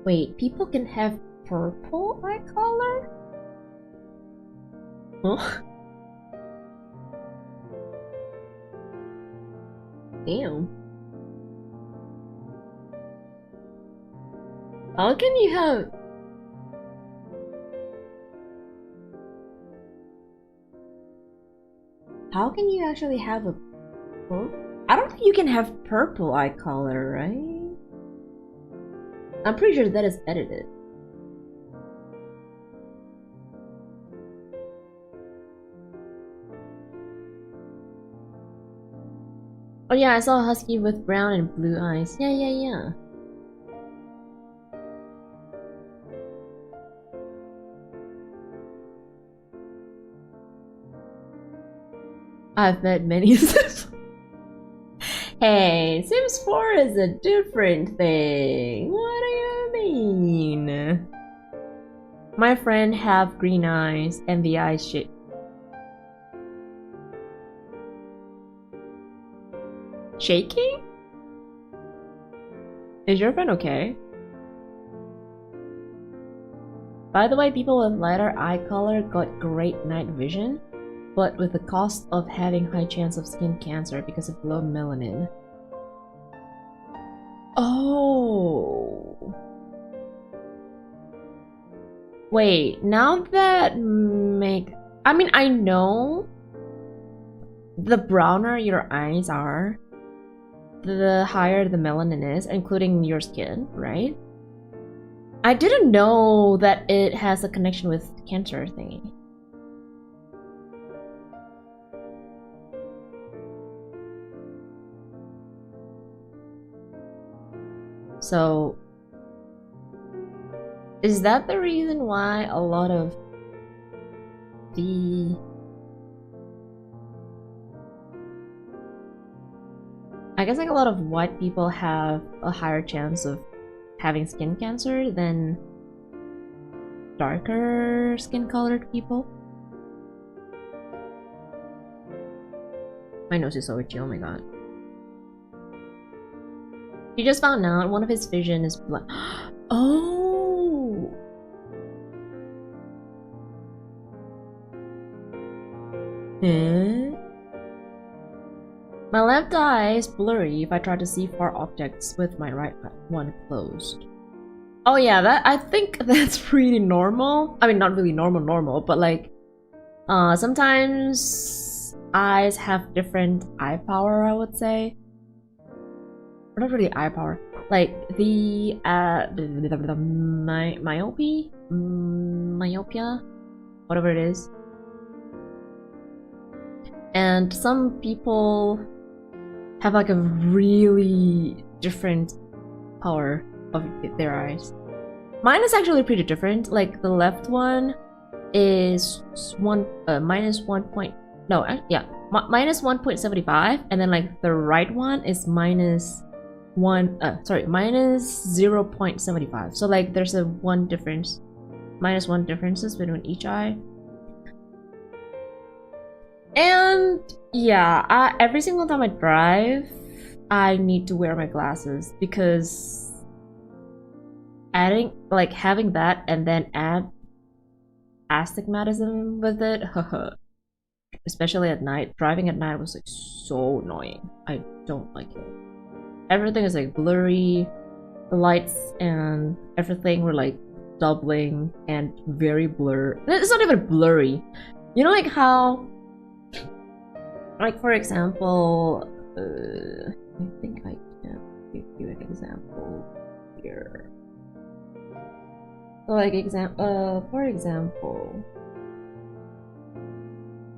Wait, people can have purple eye color? Huh? Damn. How can you have... How can you actually have a... I don't think you can have purple eye color, right? I'm pretty sure that is edited. Oh yeah, I saw a husky with brown and blue eyes. Yeah. I've met many Sims. Hey, Sims 4 is a different thing. What do you mean? My friend have green eyes and the eyes shit. Shaking? Is your friend okay? By the way, people with lighter eye color got great night vision, but with the cost of having high chance of skin cancer because of low melanin. Oh. Wait, now that I mean, I know the browner your eyes are, the higher the melanin is, including your skin, right? I didn't know that it has a connection with cancer thingy. So, is that the reason why a lot of I guess like a lot of white people have a higher chance of having skin cancer than darker skin colored people. My nose is so itchy, oh my god. He just found out one of his vision is black. Oh! Eh? My left eye is blurry if I try to see far objects with my right one closed. Oh yeah, I think that's pretty normal. I mean, not really normal, but like, sometimes eyes have different eye power, I would say. Or not really eye power. Like the myopia, whatever it is. And some people have like a really different power of their eyes. Mine is actually pretty different. Like the left one is minus 1.75, and then like the right one is minus 0.75. So like there's a minus one differences between each eye. And yeah, every single time I drive, I need to wear my glasses because having that and then add astigmatism with it, especially at night. Driving at night was like so annoying. I don't like it. Everything is like blurry. The lights and everything were like doubling and very blurred. It's not even blurry. You know, like how, like for example, I think I can give you an example here. So like for example,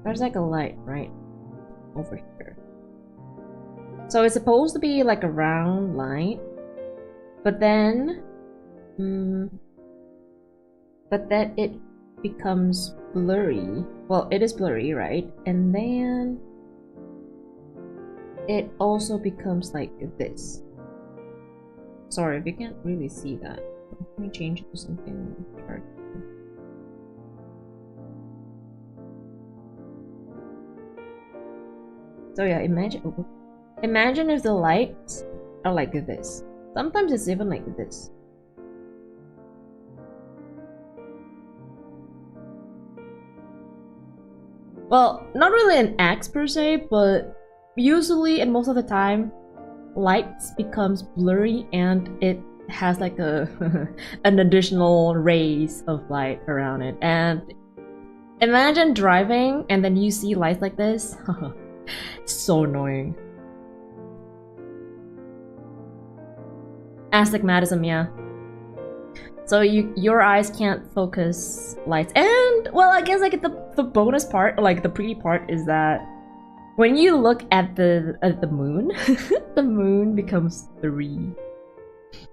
there's like a light right over here. So it's supposed to be like a round light, but then it becomes blurry. Well, it is blurry, right? And then it also becomes like this. Sorry if you can't really see that. Let me change it to something dark. So yeah, imagine if the lights are like this. Sometimes it's even like this. Well, not really an X per se, but usually and most of the time, lights becomes blurry and it has like a an additional rays of light around it. And imagine driving and then you see lights like this. So annoying. Astigmatism, yeah. So your eyes can't focus lights. And well, I guess like the bonus part, or like the pretty part, is that when you look at the moon, the moon becomes 3.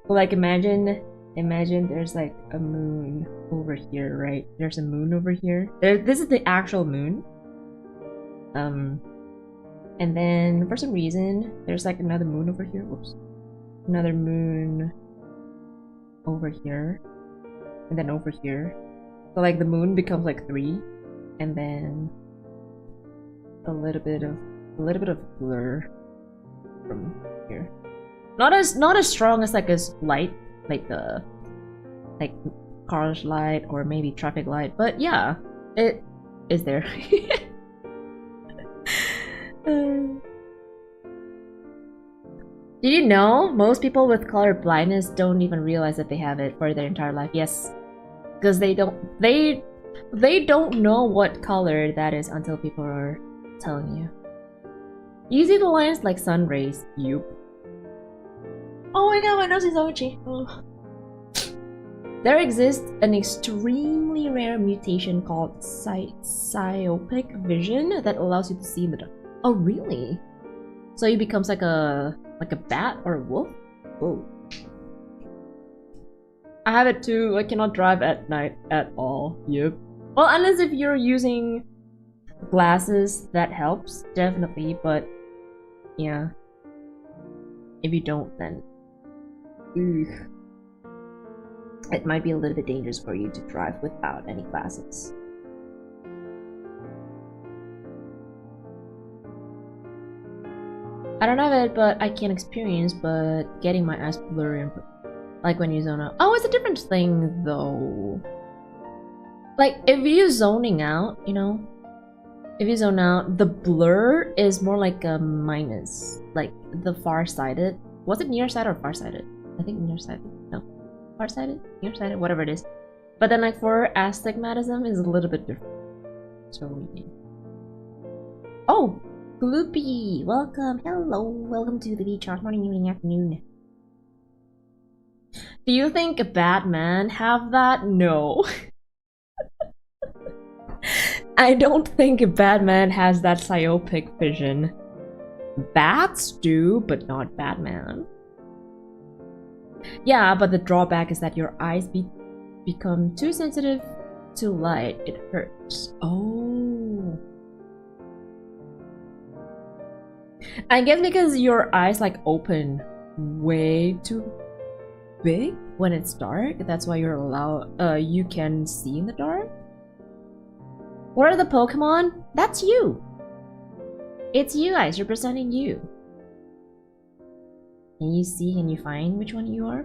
Like imagine there's like a moon over here, right? There's a moon over here. This is the actual moon. And then for some reason there's like another moon over here. Whoops. Another moon over here, and then over here. So like the moon becomes like 3, and then a little bit of blur from here. Not as strong as like a light, like the car's light or maybe traffic light, but yeah, it is there. Did you know most people with color blindness don't even realize that they have it for their entire life? Yes, because they don't know what color that is until people are telling you. You see the lines like sun rays. Yup. Oh my god, my nose is so itchy. Oh. There exists an extremely rare mutation called cyopic vision that allows you to see in the dark. Oh really? So he becomes like a bat or a wolf? Whoa. I have it too. I cannot drive at night at all. Yep. Well, unless if you're using glasses, that helps, definitely, but yeah. If you don't, then it might be a little bit dangerous for you to drive without any glasses. I don't have it, but I can experience, but getting my eyes blurry and like when you zone out. Oh, it's a different thing though. Like if you're zoning out, you know, if you zone out, the blur is more like a minus, like the far-sighted. Was it nearsighted or far-sighted? I think nearsighted. No, far-sighted, nearsighted, whatever it is. But then like for astigmatism is a little bit different. So yeah. Oh, Gloopy, welcome, hello, welcome to the beach. Morning, evening, afternoon. Do you think Batman have that? No. I don't think Batman has that myopic vision. Bats do, but not Batman. Yeah, but the drawback is that your eyes become too sensitive to light. It hurts. Oh. I guess because your eyes like open way too big when it's dark. That's why you're you can see in the dark. What are the Pokemon? That's you. It's you guys representing you. Can you see? Can you find which one you are?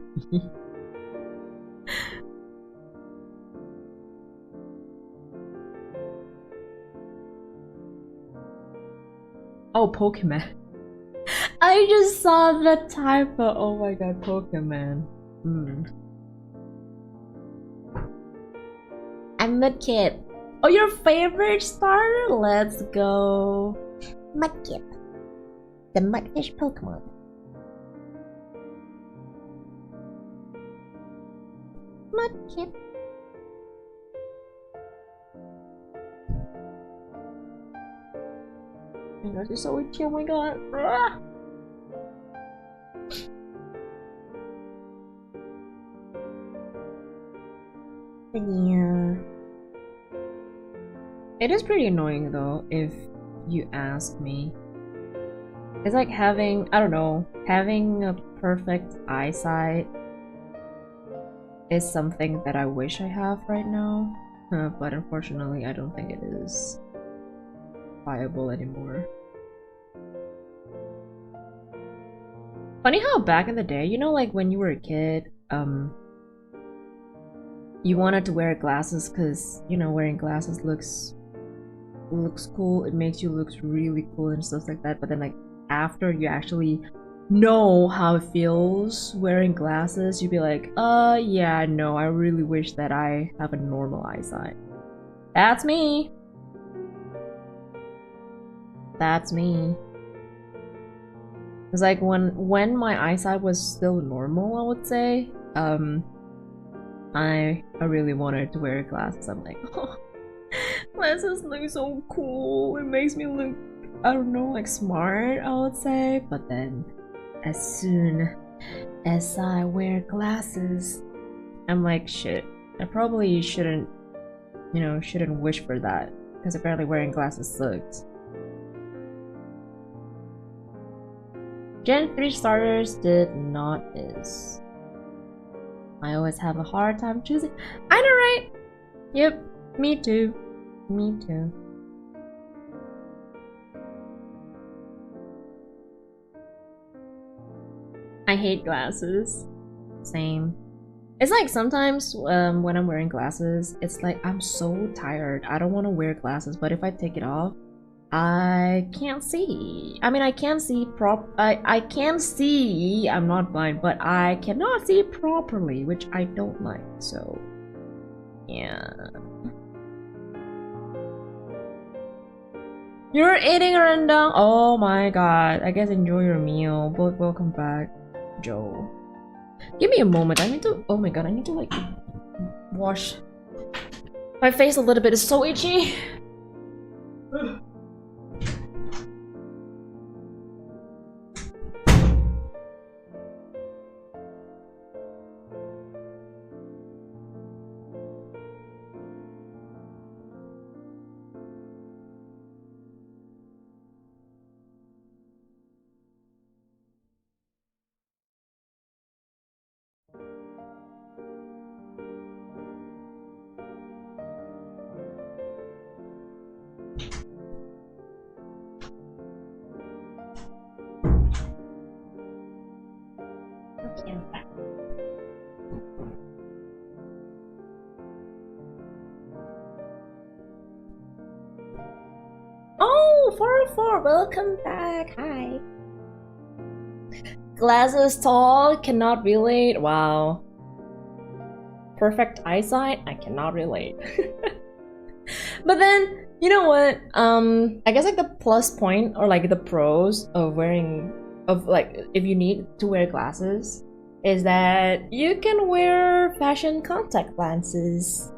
Oh, Pokemon. I just saw the typo. Oh my god, Pokemon. I'm Mudkip. Oh, your favorite starter? Let's go. Mudkip. The mudfish Pokemon. Mudkip. Oh my gosh, you're so itchy, oh my god. Ah! Yeah. It is pretty annoying though, if you ask me. It's like having, I don't know, having a perfect eyesight is something that I wish I have right now. But unfortunately, I don't think it is viable anymore. Funny how back in the day, you know, like when you were a kid, you wanted to wear glasses because, you know, wearing glasses looks cool. It makes you look really cool and stuff like that. But then, like, after you actually know how it feels wearing glasses, you'd be like, yeah, no, I really wish that I have a normal eyesight. That's me. That's me. It's like when my eyesight was still normal, I would say, I really wanted to wear glasses. I'm like, oh, glasses look so cool. It makes me look, I don't know, like smart, I would say. But then, as soon as I wear glasses, I'm like, shit, I probably shouldn't, you know, shouldn't wish for that. Because apparently wearing glasses sucks. Gen 3 starters did not miss. I always have a hard time choosing. I know, right? Yep, me too. Me too. I hate glasses. Same. It's like sometimes when I'm wearing glasses, it's like I'm so tired. I don't want to wear glasses, but if I take it off, I can't see. I mean, I can see I can see. I'm not blind, but I cannot see properly, which I don't like. So, yeah. You're eating a rendang? Oh my god. I guess enjoy your meal. But welcome back, Joe. Give me a moment. I need to. Oh my god. I need to like wash my face a little bit. It's so itchy. camera. Oh, 404, welcome back. Hi. Glasses tall, cannot relate. Wow. Perfect eyesight, I cannot relate. But then, you know what? I guess like the plus point or like the pros of wearing, if you need to wear glasses, is that you can wear fashion contact lenses,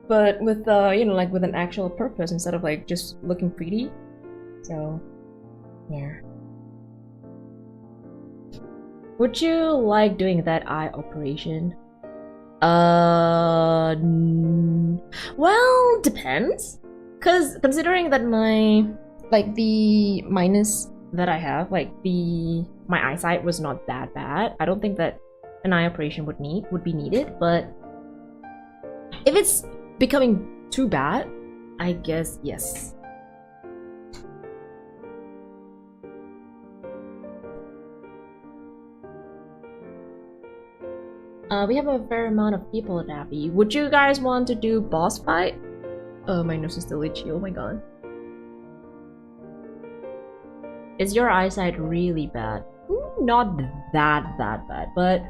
but with like with an actual purpose instead of like just looking pretty. So, yeah. Would you like doing that eye operation? Well, depends. Cause considering that the minus that I have, my eyesight was not that bad. I don't think that an eye operation would be needed, but if it's becoming too bad, I guess yes. We have a fair amount of people at Daphiel. Would you guys want to do boss fight? Oh, my nose is still itchy. Oh my god. Is your eyesight really bad? Not that bad, but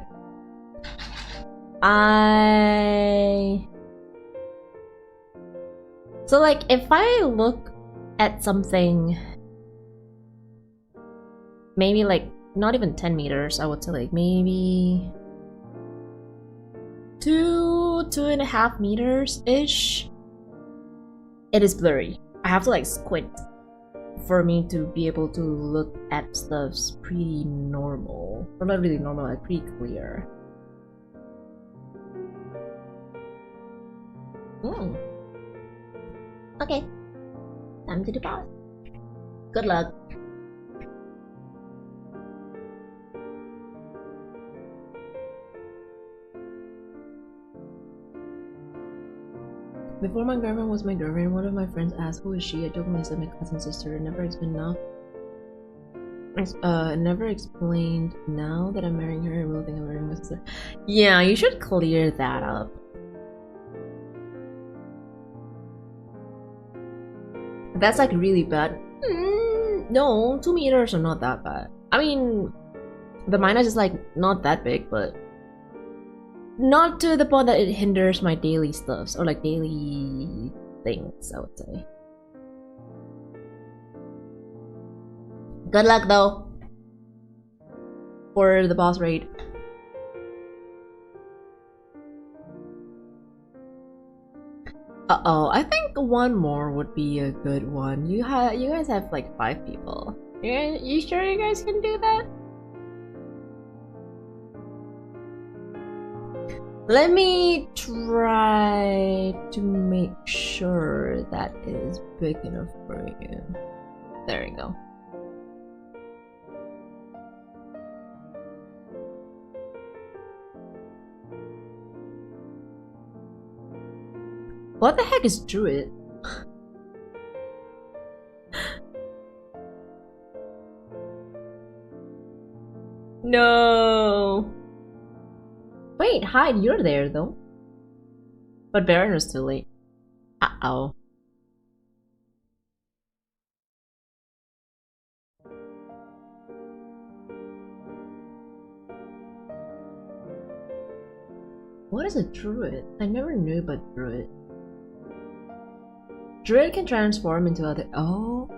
so like if I look at something maybe like not even 10 meters, I would say like maybe 2.5 meters ish, it is blurry. I have to like squint for me to be able to look at stuff's pretty normal, or not really normal, like pretty clear. Okay, time to do boss. Good luck. Before my girlfriend was my girlfriend, one of my friends asked who is she. I jokingly said my cousin's sister. It never explained now. Never explained now that I'm marrying her. I really think I'm marrying my sister. Yeah, you should clear that up. That's like really bad. No, 2 meters are not that bad. I mean, the minus is like not that big, but not to the point that it hinders my daily stuffs or like daily things, I would say. Good luck though for the boss raid. Uh-oh, I think one more would be a good one. You guys have like 5 people. You sure you guys can do that? Let me try to make sure that is big enough for you. There you go. What the heck is Druid? No. Wait, hide, you're there though. But Baron was too late. Uh-oh. What is a druid? I never knew about druid. Druid can transform into other— oh.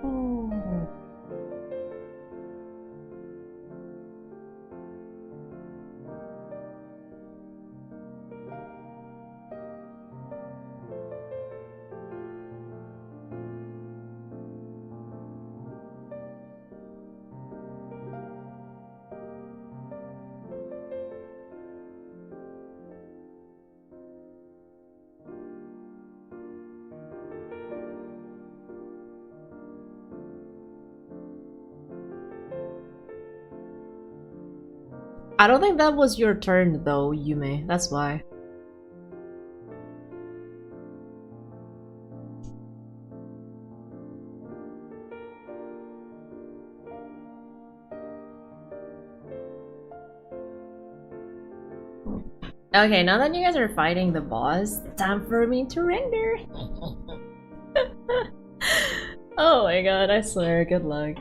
I don't think that was your turn though, Yume. That's why. Okay, now that you guys are fighting the boss, time for me to render. Oh my god, I swear, good luck.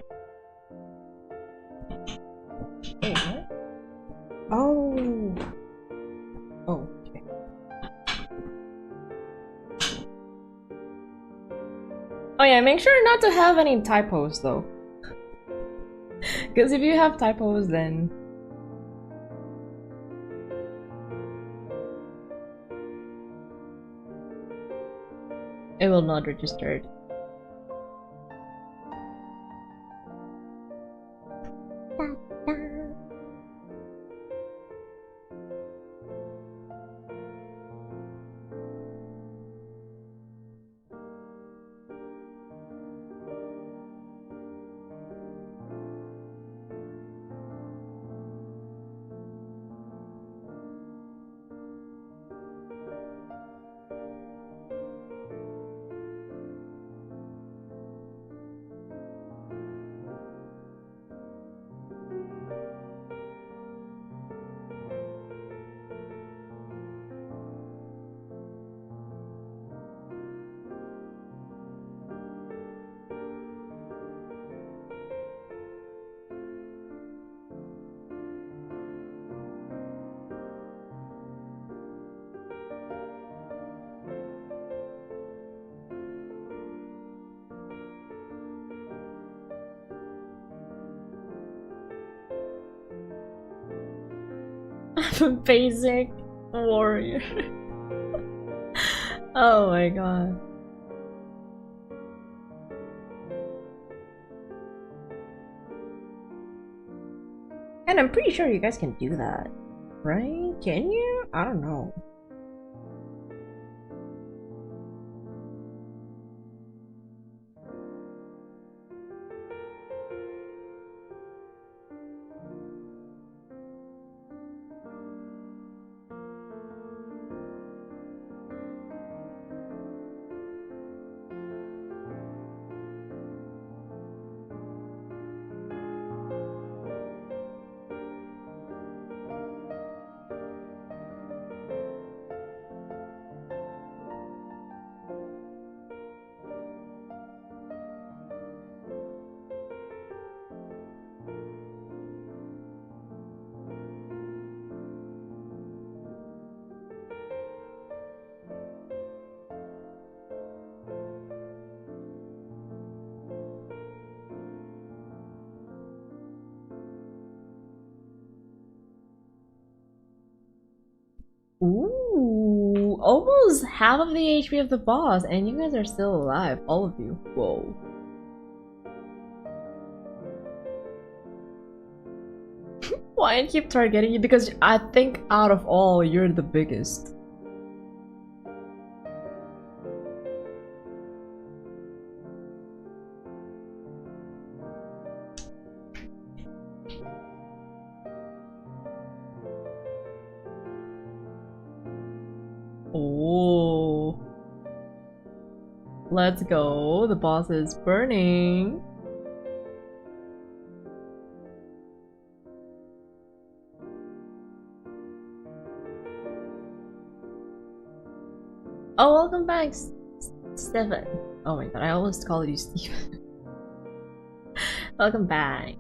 Wait, what? Oh. Oh, okay. Oh yeah, make sure not to have any typos though. Because if you have typos, then it will not register it. I'm a basic warrior. Oh my god. And I'm pretty sure you guys can do that, right? Can you? I don't know. Ooh, almost half of the HP of the boss, and you guys are still alive, all of you. Whoa. Why I keep targeting you? Because I think out of all, you're the biggest. Oh. Let's go. The boss is burning. Oh, welcome back, Stefan. Oh my god, I always call you Steven. Welcome back.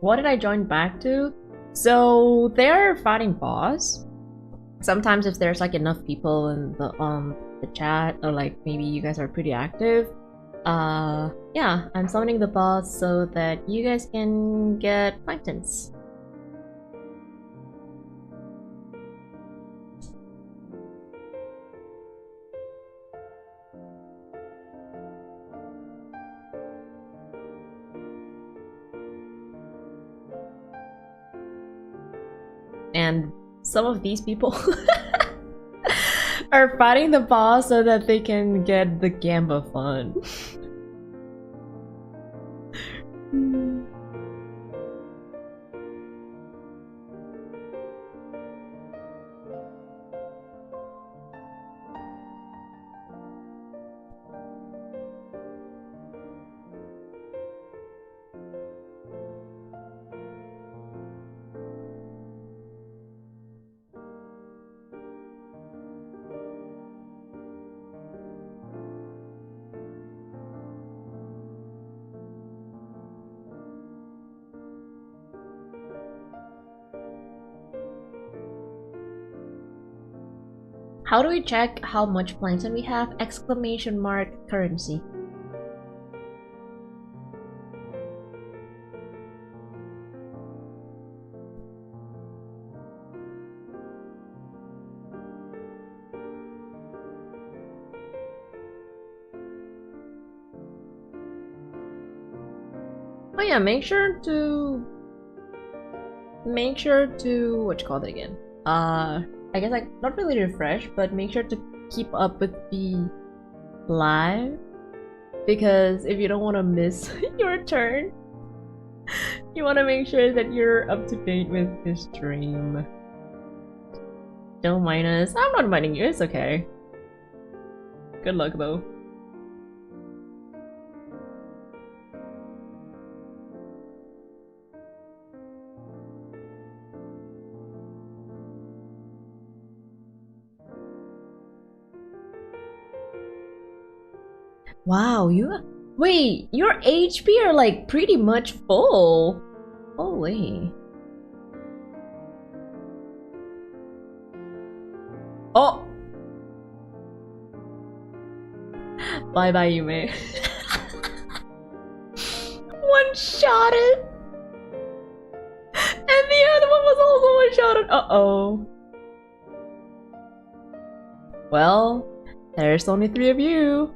What did I join back to? So, they're fighting boss. Sometimes if there's like enough people in the chat, or like maybe you guys are pretty active, yeah, I'm summoning the boss so that you guys can get planktons. And some of these people are fighting the boss so that they can get the Gamba fun. How do we check how much plankton we have? Exclamation mark currency. Oh yeah, make sure to what you call it again? I guess like not really refresh, but make sure to keep up with the live, because if you don't want to miss your turn, you want to make sure that you're up to date with the stream. Don't mind us. I'm not minding you. It's okay. Good luck though. Wow, wait, your HP are like pretty much full. Holy. Oh. Bye bye, Yume. One-shotted. And the other one was also one-shotted. Uh-oh. Well, there's only 3 of you.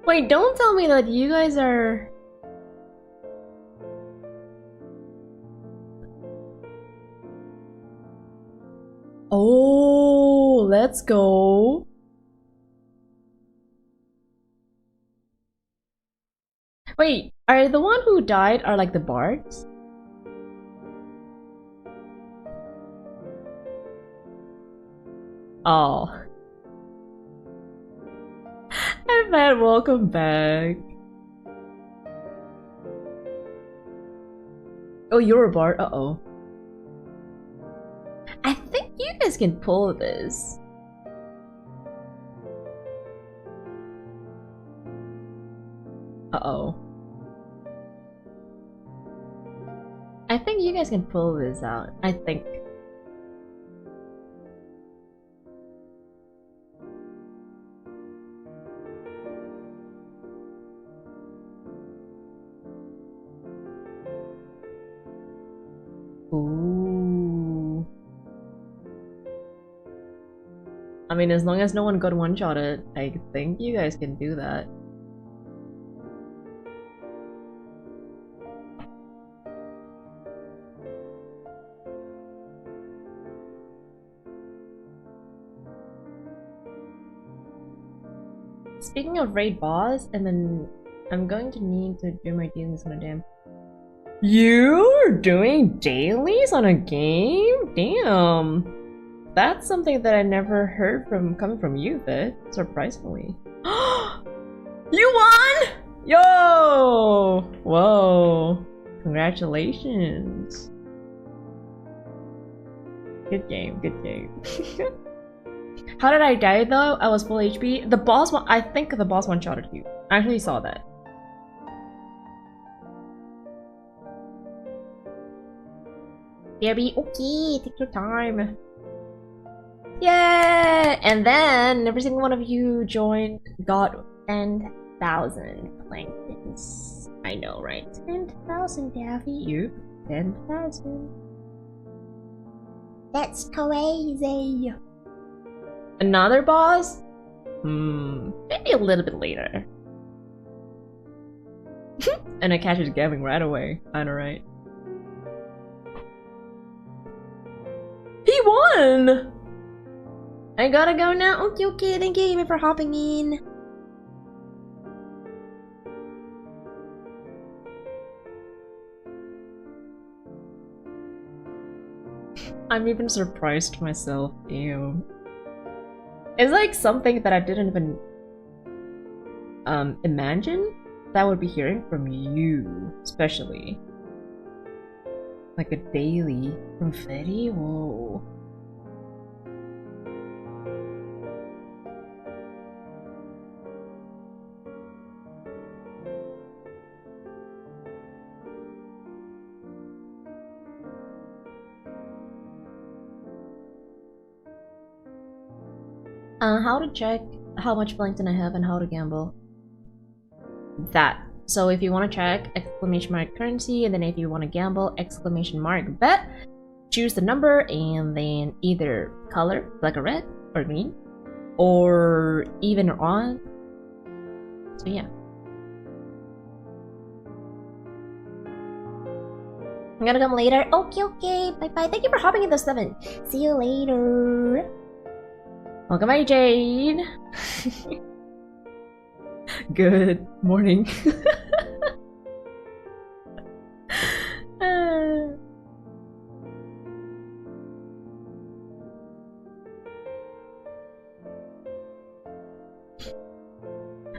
Wait, don't tell me that you guys are... Oh, let's go. Wait, are the one who died are like the bards? Oh. I bet, welcome back. Oh, you're a bard? Uh-oh. I think you guys can pull this. Uh-oh. I think you guys can pull this out. I think. Ooh. I mean, as long as no one got one-shotted, I think you guys can do that. Speaking of raid boss, and then I'm going to need to do my dealings on a damn. You're doing dailies on a game? Damn. That's something that I never heard from coming from you, Vit, surprisingly. You won! Yo! Whoa. Congratulations. Good game, good game. How did I die though? I was full HP. The boss one, I think the boss one-shotted you. I actually saw that. BRB, okay, take your time. Yeah! And then every single one of you joined, got 10,000 planktons. I know, right? 10,000, Daffy. You 10,000. That's crazy. Another boss? Maybe a little bit later. And I catch it gabbing right away. I know, right? He won! I gotta go now. Okay, okay. Thank you for hopping in. I'm even surprised myself. Ew. It's like something that I didn't even imagine that I would be hearing from you, especially. Like a daily from Fetty? Whoa. How to check how much plankton I have and how to gamble. That. So if you want to check, exclamation mark currency, and then if you want to gamble, exclamation mark bet, choose the number, and then either color, like a red or green, or even or odd. So yeah. I'm gonna come later. Okay, okay. Bye bye. Thank you for hopping in the 7. See you later. Welcome back, Jade. Good morning.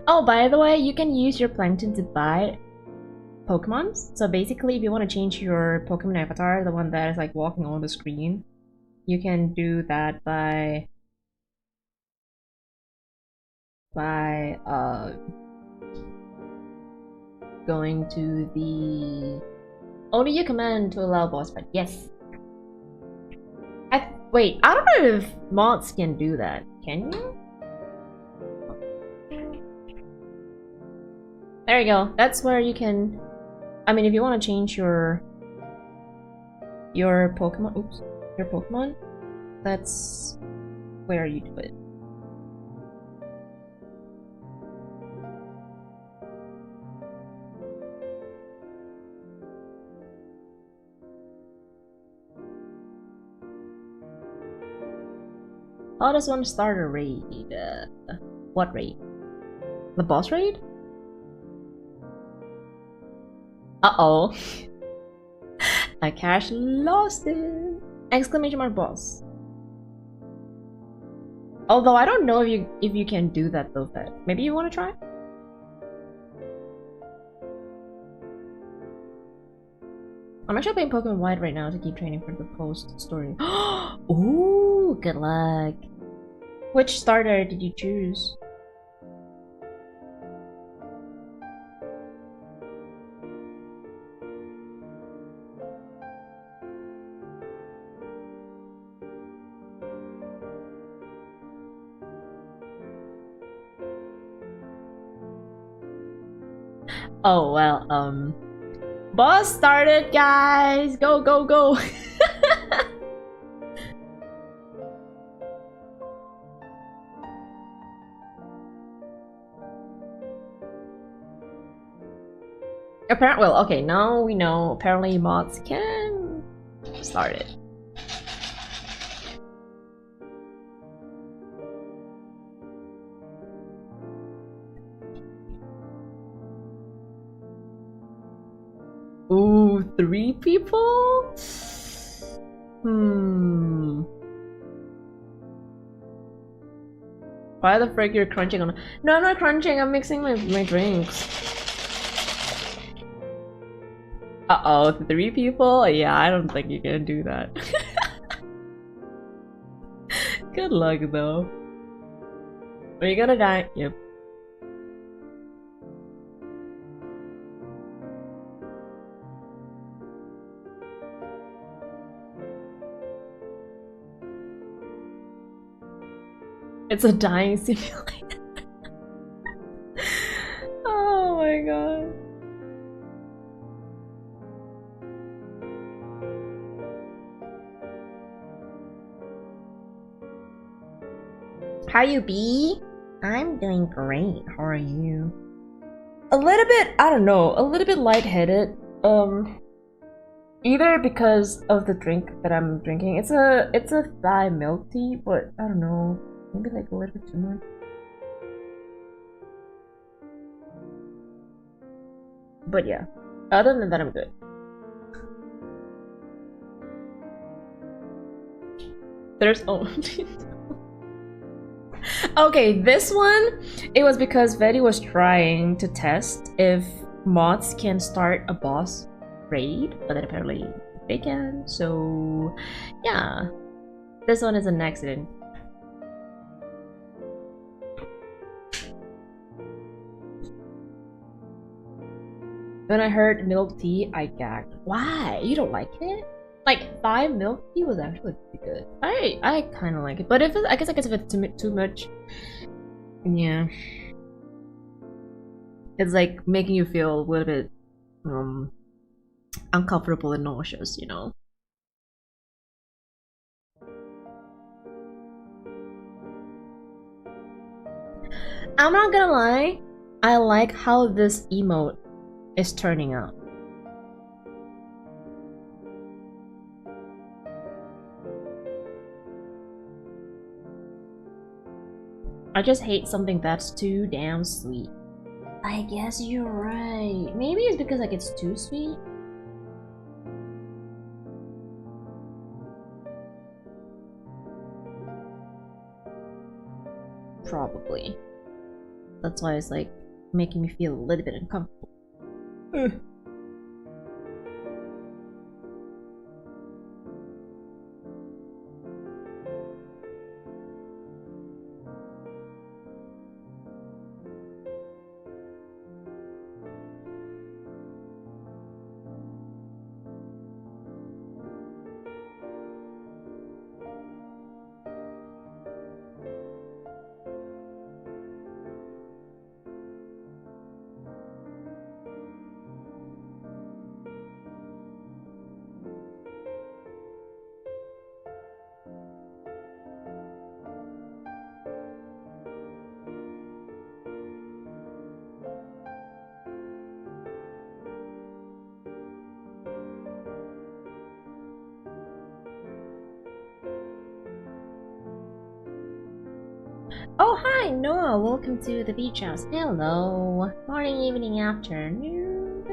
Oh, by the way, you can use your plankton to buy Pokemons. So basically, if you want to change your Pokemon avatar, the one that is like walking on the screen, you can do that by going to the only you command to allow boss fight. Yes. Wait, I don't know if mods can do that. Can you? There you go. That's where you can. I mean, if you want to change your Pokemon, oops, your Pokemon, that's where you do it. How does one start a raid? What raid? The boss raid? Uh-oh. I cash lost it! Exclamation mark boss. Although I don't know if you can do that though, Fed. Maybe you want to try? I'm actually playing Pokemon White right now to keep training for the post story. Ooh, good luck. Which starter did you choose? Oh, well, boss started, guys! Go, go, go! Apparently, well, okay, now we know apparently mods can start it. Ooh, 3 people? Why the frick you're crunching on? No, I'm not crunching, I'm mixing my drinks. Uh-oh, 3 people? Yeah, I don't think you can do that. Good luck, though. Are you gonna die? Yep. It's a dying simulator. Oh my god. How you be? I'm doing great. How are you? A little bit, I don't know, a little bit lightheaded. Either because of the drink that I'm drinking. It's a Thai milk tea, but I don't know. Maybe like a little bit too much. But yeah, other than that, I'm good. There's only okay, this one, it was because Veti was trying to test if mods can start a boss raid, but then apparently they can, so yeah. This one is an accident. When I heard milk tea, I gagged. Why? You don't like it? Like 5 milk tea was actually pretty good. I kind of like it, but I guess if it's too much, yeah, it's like making you feel a little bit uncomfortable and nauseous, you know. I'm not gonna lie, I like how this emote is turning out. I just hate something that's too damn sweet. I guess you're right. Maybe it's because like it's too sweet. Probably. That's why it's like making me feel a little bit uncomfortable. Oh, hi, Noah. Welcome to the beach house. Hello. Morning, evening, afternoon.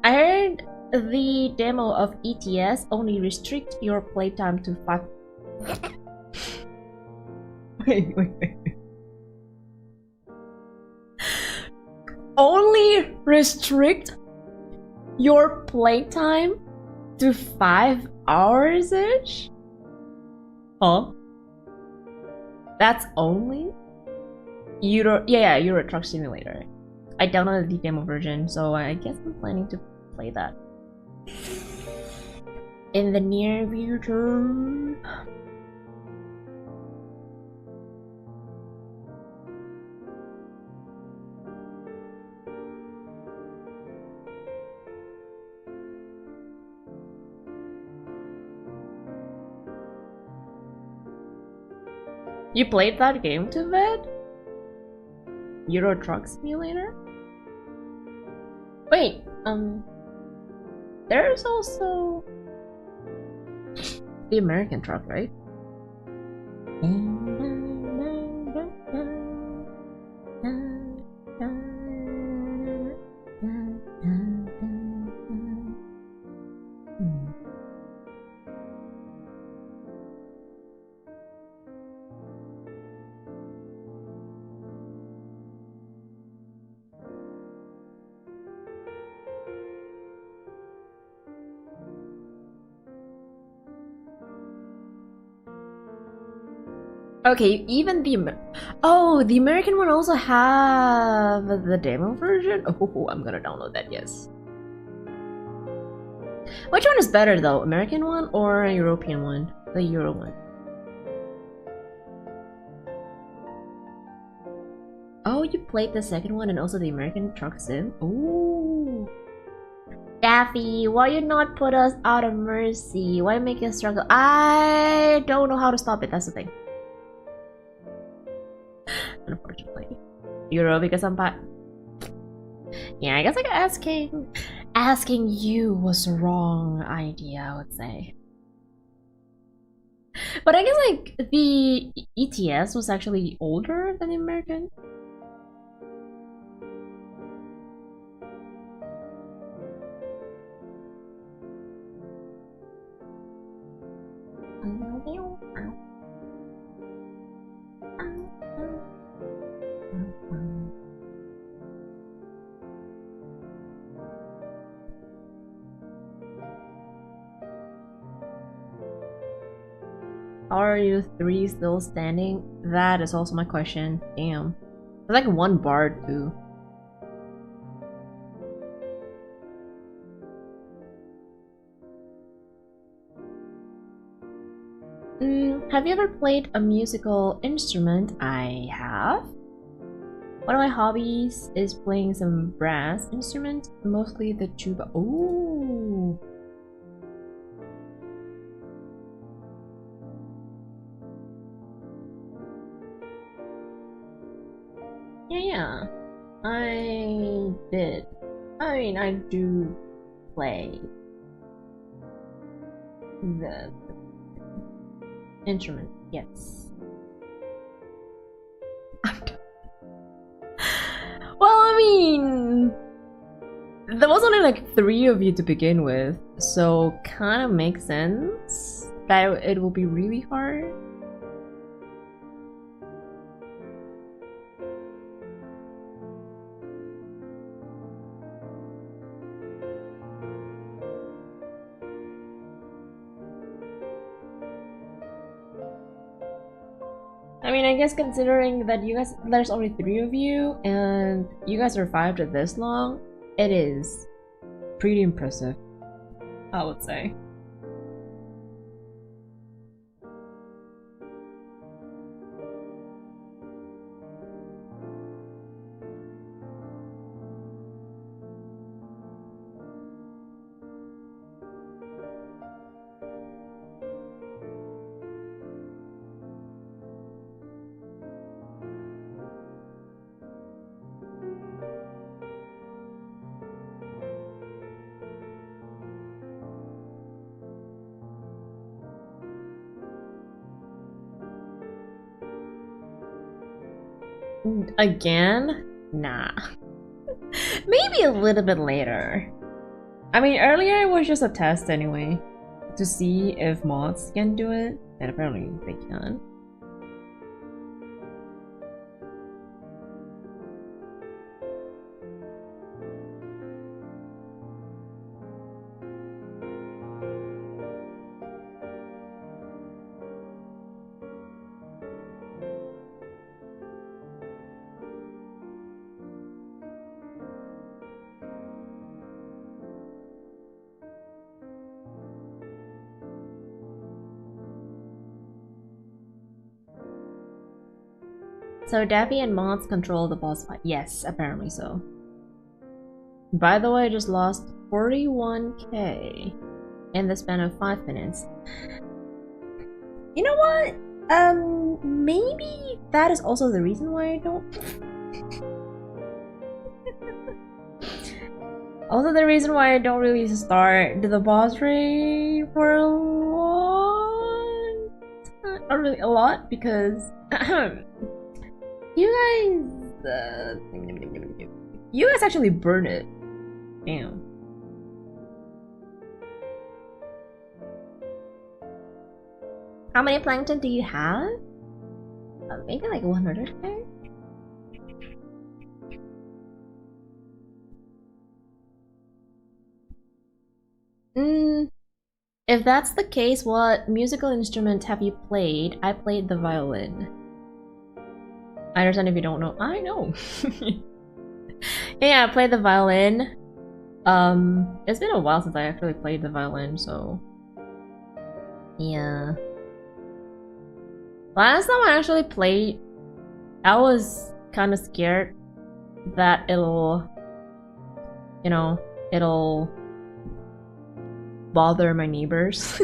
I heard the demo of ETS only restrict your playtime to 5. Wait. Only restrict your playtime to 5 hours-ish? Huh? That's only? Euro Truck Simulator. I downloaded the demo version, so I guess I'm planning to play that in the near future. You played that game to bed? Euro Truck Simulator? Wait, there's also the American truck, right? Okay, even the the American one also have the demo version? Oh, I'm gonna download that, yes. Which one is better though, American one or a European one? The Euro one. Oh, you played the second one and also the American Truck Sim? Ooh. Daffy, why you not put us out of mercy? Why make us struggle? I don't know how to stop it, that's the thing. Unfortunately. Euro because I'm back. Yeah, I guess like asking you was the wrong idea, I would say. But I guess like the ETS was actually older than the American. Are you 3 still standing? That is also my question. Damn. There's like one bar too. Have you ever played a musical instrument? I have. One of my hobbies is playing some brass instruments, mostly the tuba. Ooh. Yeah, I did. I mean, I do play the instrument, yes. Well, I mean, there was only like 3 of you to begin with, so kind of makes sense that it will be really hard. I mean, I guess considering that you guys, there's only 3 of you, and you guys survived it this long, it is pretty impressive, I would say. Again? Nah. Maybe a little bit later. I mean, earlier it was just a test anyway, to see if mods can do it, and apparently they can. So Daphiel and mods control the boss fight. Yes, apparently so. By the way, I just lost 41k in the span of 5 minutes. You know what? Maybe that is also the reason why I don't. Also the reason why I don't really start the boss raid for a long time. Not really a lot, because you guys actually burn it. Damn. How many plankton do you have? Maybe like 100k? If that's the case, what musical instrument have you played? I played the violin. I understand if you don't know. I know. Yeah, I played the violin. It's been a while since I actually played the violin, so yeah. Last time I actually played, I was kind of scared that it'll, you know, it'll bother my neighbors.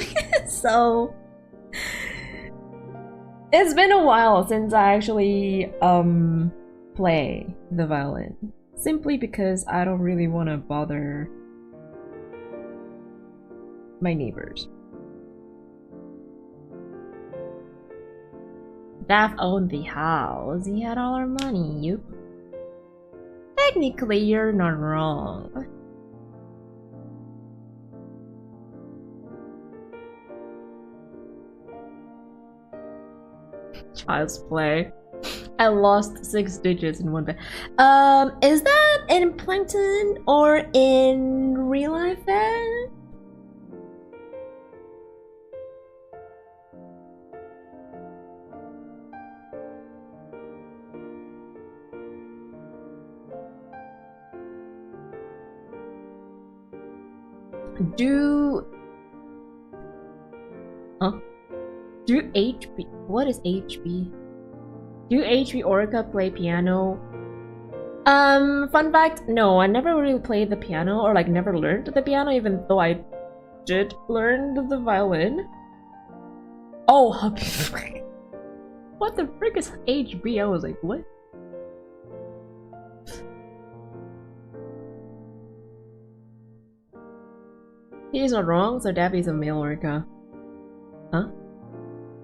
So it's been a while since I actually play the violin, simply because I don't really want to bother my neighbors. Daph owned the house. He had all our money. Yup. Technically, you're not wrong. Child's play. I lost 6 digits in one bit. Is that in Plankton or in real life then? HB? What is HB? Do HB Orca play piano? Fun fact, no, I never really played the piano or like never learned the piano, even though I did learn the violin. Oh, what the frick is HB? I was like, what? He is not wrong, so Daffy's a male orca. Huh?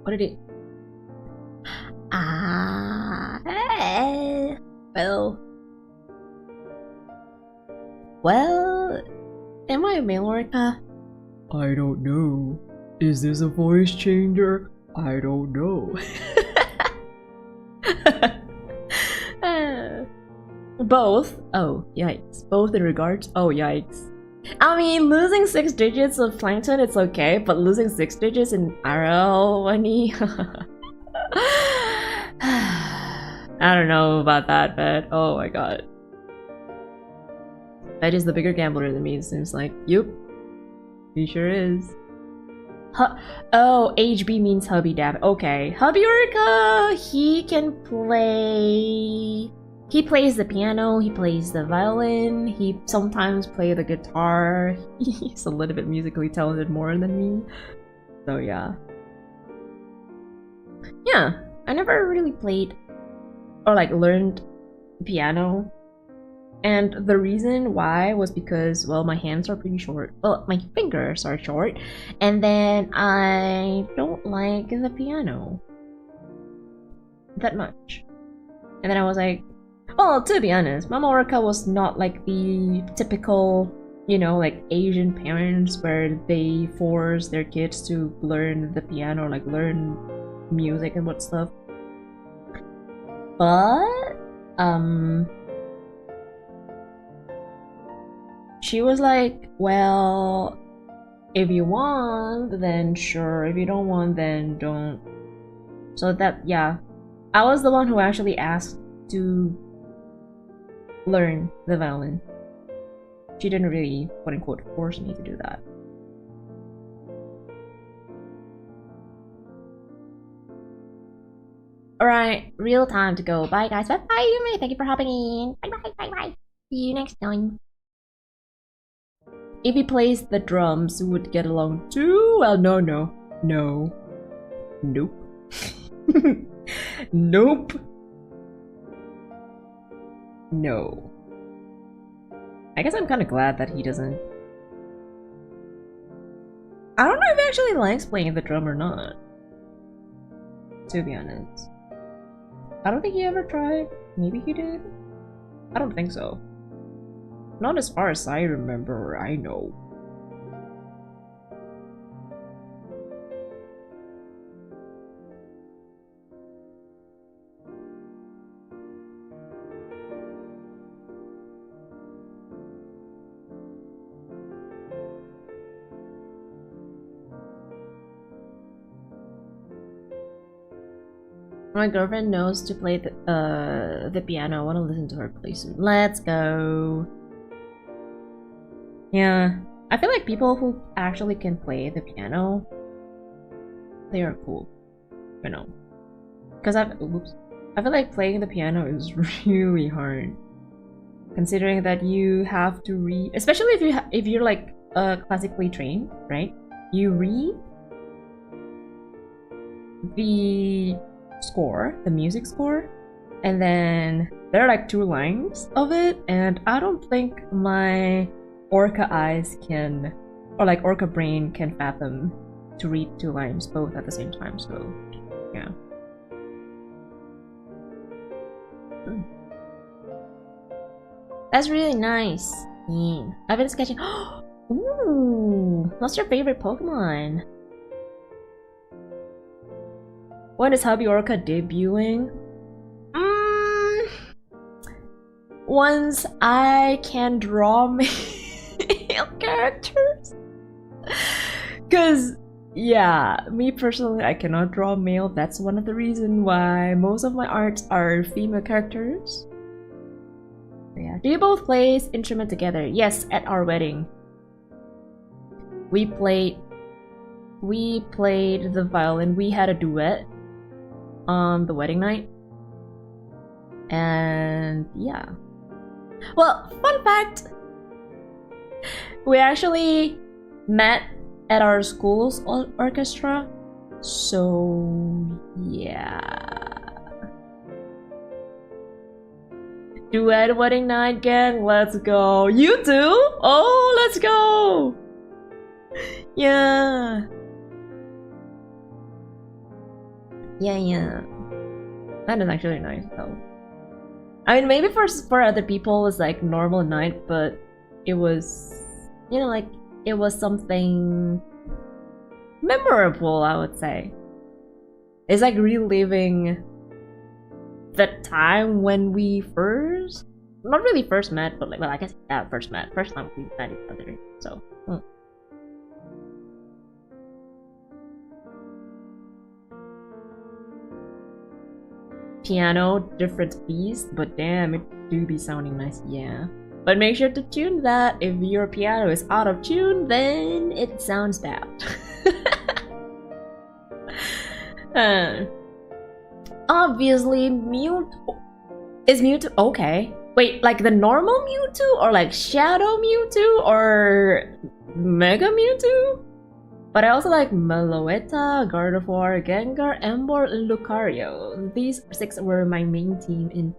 What did he? Well, am I a male orca? I don't know. Is this a voice changer? I don't know. Both? Oh, yikes. Both in regards? Oh, yikes. I mean, losing 6 digits of plankton, it's okay, but losing 6 digits in RL, money? I don't know about that, but oh my god. Bet is the bigger gambler than me, it seems like. Yup. He sure is. Oh, HB means Hubby Dab. Okay. Hubby Orca! He can play... He plays the piano, he plays the violin, he sometimes plays the guitar. He's a little bit musically talented more than me. So yeah. Yeah, I never really played or like learned piano. And the reason why was because, well, my hands are pretty short. Well, my fingers are short. And then I don't like the piano that much. And then I was like, well, to be honest, Mama Orca was not like the typical, you know, like Asian parents where they force their kids to learn the piano, like learn music and what stuff. But, she was like, well, if you want, then sure. If you don't want, then don't. So that, yeah. I was the one who actually asked to learn the violin. She didn't really, quote-unquote, force me to do that. Alright, real time to go. Bye, guys. Bye-bye, Yumi. Thank you for hopping in. Bye-bye, bye-bye. See you next time. If he plays the drums, we would get along too well. No. Nope. Nope. No. I guess I'm kind of glad that he doesn't. I don't know if he actually likes playing the drum or not, to be honest. I don't think he ever tried. Maybe he did. I don't think so. Not as far as I remember or I know. My girlfriend knows to play the piano. I want to listen to her play soon. Let's go. Yeah, I feel like people who actually can play the piano, they are cool, you know. Because I feel like playing the piano is really hard, considering that you have to read, especially if you're like classically trained, right? You read the score, the music score, and then there are like 2 lines of it, and I don't think my orca eyes can, or like orca brain can fathom to read 2 lines both at the same time, so yeah. That's really nice. Yeah. I've been sketching. Ooh, what's your favorite Pokemon? When is Hubby Orca debuting? Once I can draw male characters. Cause yeah, me personally, I cannot draw male. That's one of the reasons why most of my arts are female characters. Yeah. Do you both play instrument together? Yes, at our wedding. We played we played the violin. We had a duet on the wedding night. And yeah. Well, fun fact! We actually met at our school's orchestra. So yeah. Duet wedding night gang, let's go. You too? Oh, let's go! Yeah. Yeah. That is actually nice though. I mean, maybe for other people it's like normal night, but it was, you know, like it was something memorable, I would say. It's like reliving the time when we first, not really first met, but like, well, I guess yeah, first time we met each other. So. Piano, different beast, but damn, it do be sounding nice, yeah. But make sure to tune that. If your piano is out of tune, then it sounds bad. Obviously, mute is Mewtwo okay. Wait, like the normal Mewtwo, or like Shadow Mewtwo, or Mega Mewtwo? But I also like Meloetta, Gardevoir, Gengar, Emboar, and Lucario. These 6 were my main team in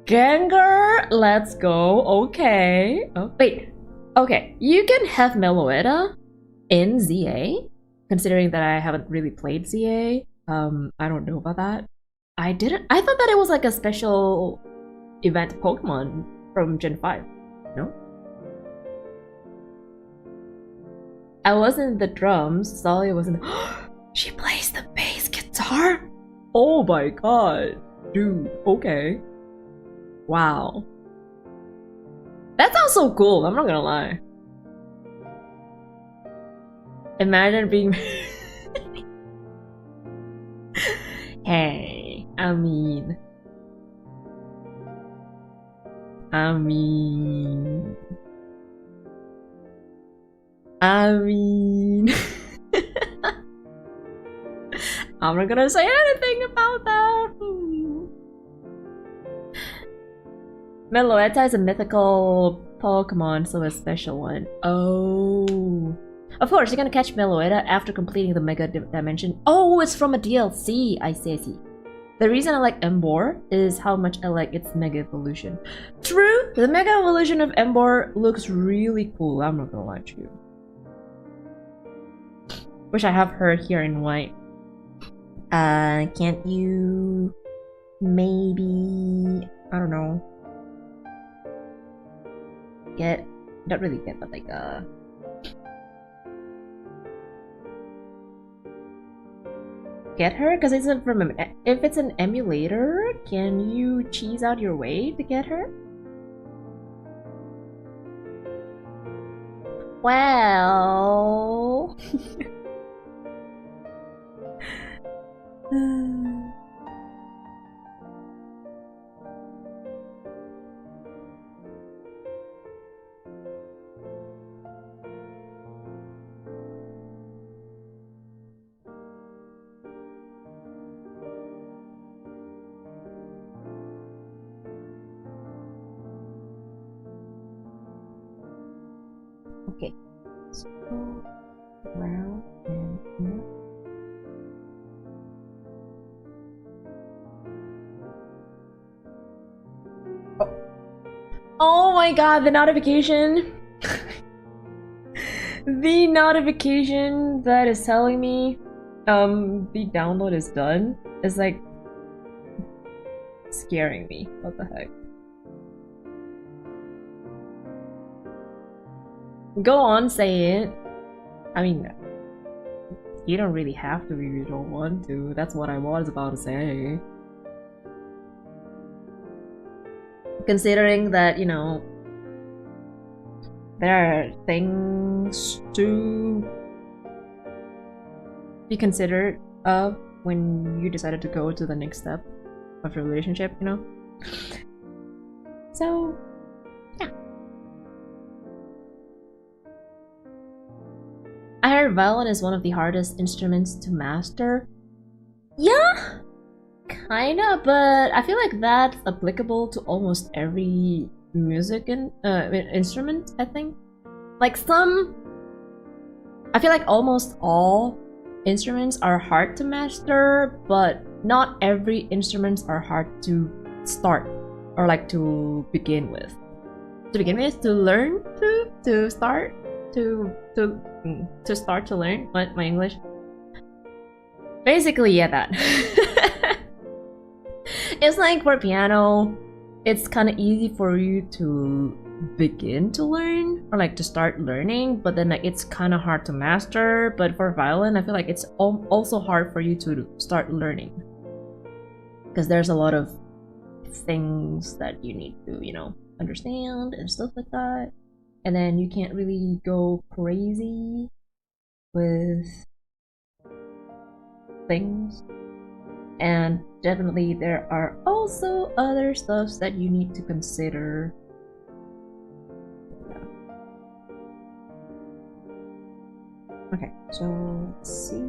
Gengar. Let's go. Okay. Oh, wait. Okay, you can have Meloetta in ZA, considering that I haven't really played ZA. I don't know about that. I thought that it was like a special event Pokemon from Gen 5. No? I wasn't the drums, Sally wasn't the She plays the bass guitar? Oh my god. Dude, okay. Wow. That sounds so cool, I'm not gonna lie. Imagine being Hey, I mean I'm not gonna say anything about that. Meloetta is a mythical Pokemon, so a special one. Oh. Of course, you're gonna catch Meloetta after completing the Mega Dimension. Oh, it's from a DLC! I see. The reason I like Emboar is how much I like its Mega Evolution. True, the Mega Evolution of Emboar looks really cool, I'm not gonna lie to you. Wish I have her here in white. Can't you maybe, I don't know, not really get, but like get her? Because it's if it's an emulator, can you cheese out your way to get her? Well... Okay, let's go around and here. Oh my god, the notification! The notification that is telling me the download is done is like scaring me. What the heck? Go on, say it. I mean, you don't really have to if you don't want to. That's what I was about to say. Considering that, you know, there are things to be considered of when you decided to go to the next step of your relationship, you know? So, yeah. I heard violin is one of the hardest instruments to master. Yeah, kinda, but I feel like that's applicable to almost every music instrument, I think. Like I feel like almost all instruments are hard to master, but not every instruments are hard to start or like to begin with. To learn to start to learn. What, my English? Basically, yeah, that. It's like for piano, it's kind of easy for you to begin to learn or like to start learning, but then like it's kind of hard to master. But for violin, I feel like it's also hard for you to start learning because there's a lot of things that you need to, understand and stuff like that, and then you can't really go crazy with things. And definitely there are also other stuffs that you need to consider. Okay, so let's see.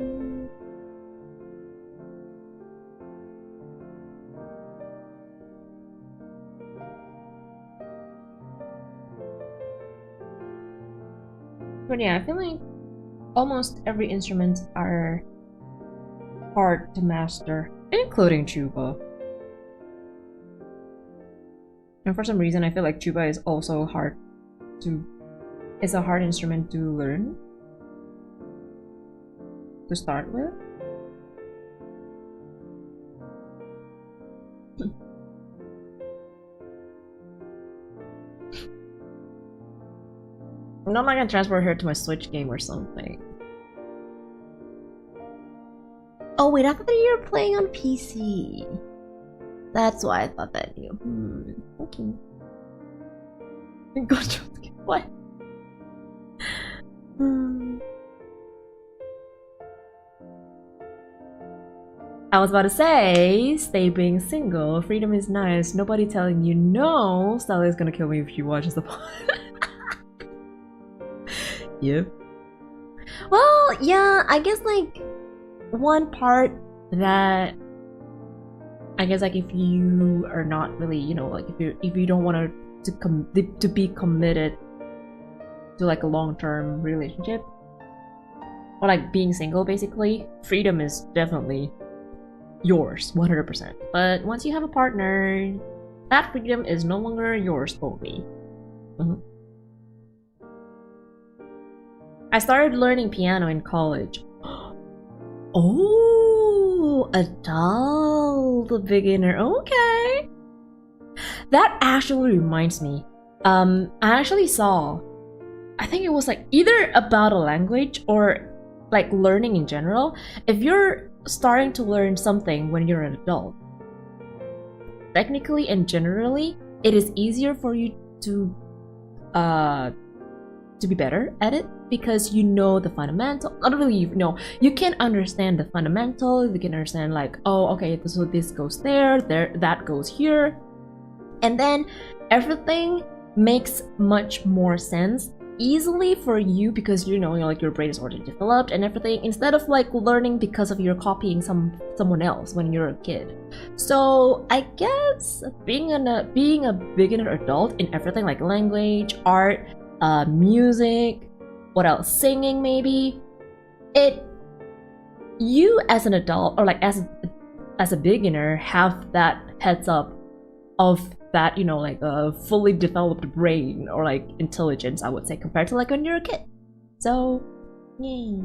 But yeah, I feel like almost every instrument are hard to master, including tuba. And for some reason, I feel like tuba is also it's a hard instrument to learn, to start with. I'm not gonna transport her to my Switch game or something. Oh wait, I thought you were playing on PC. That's why I thought that you. Okay. What? I was about to say, stay being single. Freedom is nice. Nobody telling you no. Sally is gonna kill me if she watches the pod. Yep. Well, yeah, I guess like one part that I guess like if you are not really, like if you don't want to be committed to like a long-term relationship or like being single, basically, freedom is definitely yours 100%. But once you have a partner, that freedom is no longer yours only. I started learning piano in college. Oh, adult beginner. Okay. That actually reminds me. I actually saw, I think it was like either about a language or like learning in general. If you're starting to learn something when you're an adult, technically and generally, it is easier for you to be better at it because you know the fundamental. Not really, you can understand the fundamental. You can understand like, oh, okay, so this goes there, that goes here, and then everything makes much more sense easily for you because like your brain is already developed and everything, instead of like learning because of you're copying someone else when you're a kid. So I guess being a beginner adult in everything like language, art, music, what else, singing maybe, you as an adult or like as a beginner have that heads up of that, like a fully developed brain or like intelligence, I would say, compared to like when you're a kid. So yay.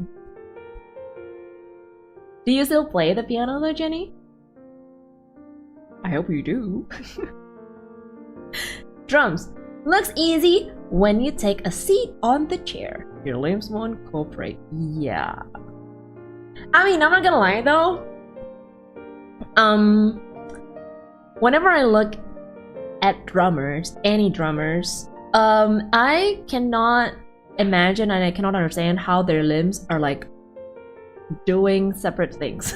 Do you still play the piano though, Jenny? I hope you do. Drums. Looks easy when you take a seat on the chair. Your limbs won't cooperate. Yeah. I mean, I'm not gonna lie though. Whenever I look at drummers, any drummers, I cannot imagine and I cannot understand how their limbs are like doing separate things.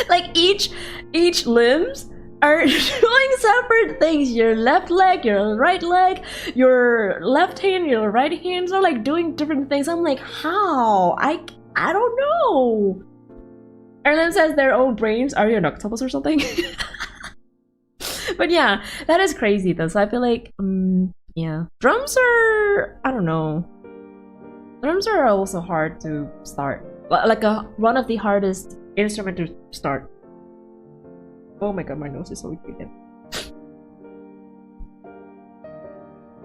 Like each limbs are doing separate things. Your left leg, your right leg, your left hand, your right hands are like doing different things. I'm like, how? I don't know. Erlen says their own brains. Are you an octopus or something? But yeah, that is crazy though. So I feel like, yeah, drums are, I don't know. Drums are also hard to start. Like one of the hardest instrument to start. Oh my god, my nose is so itchy again.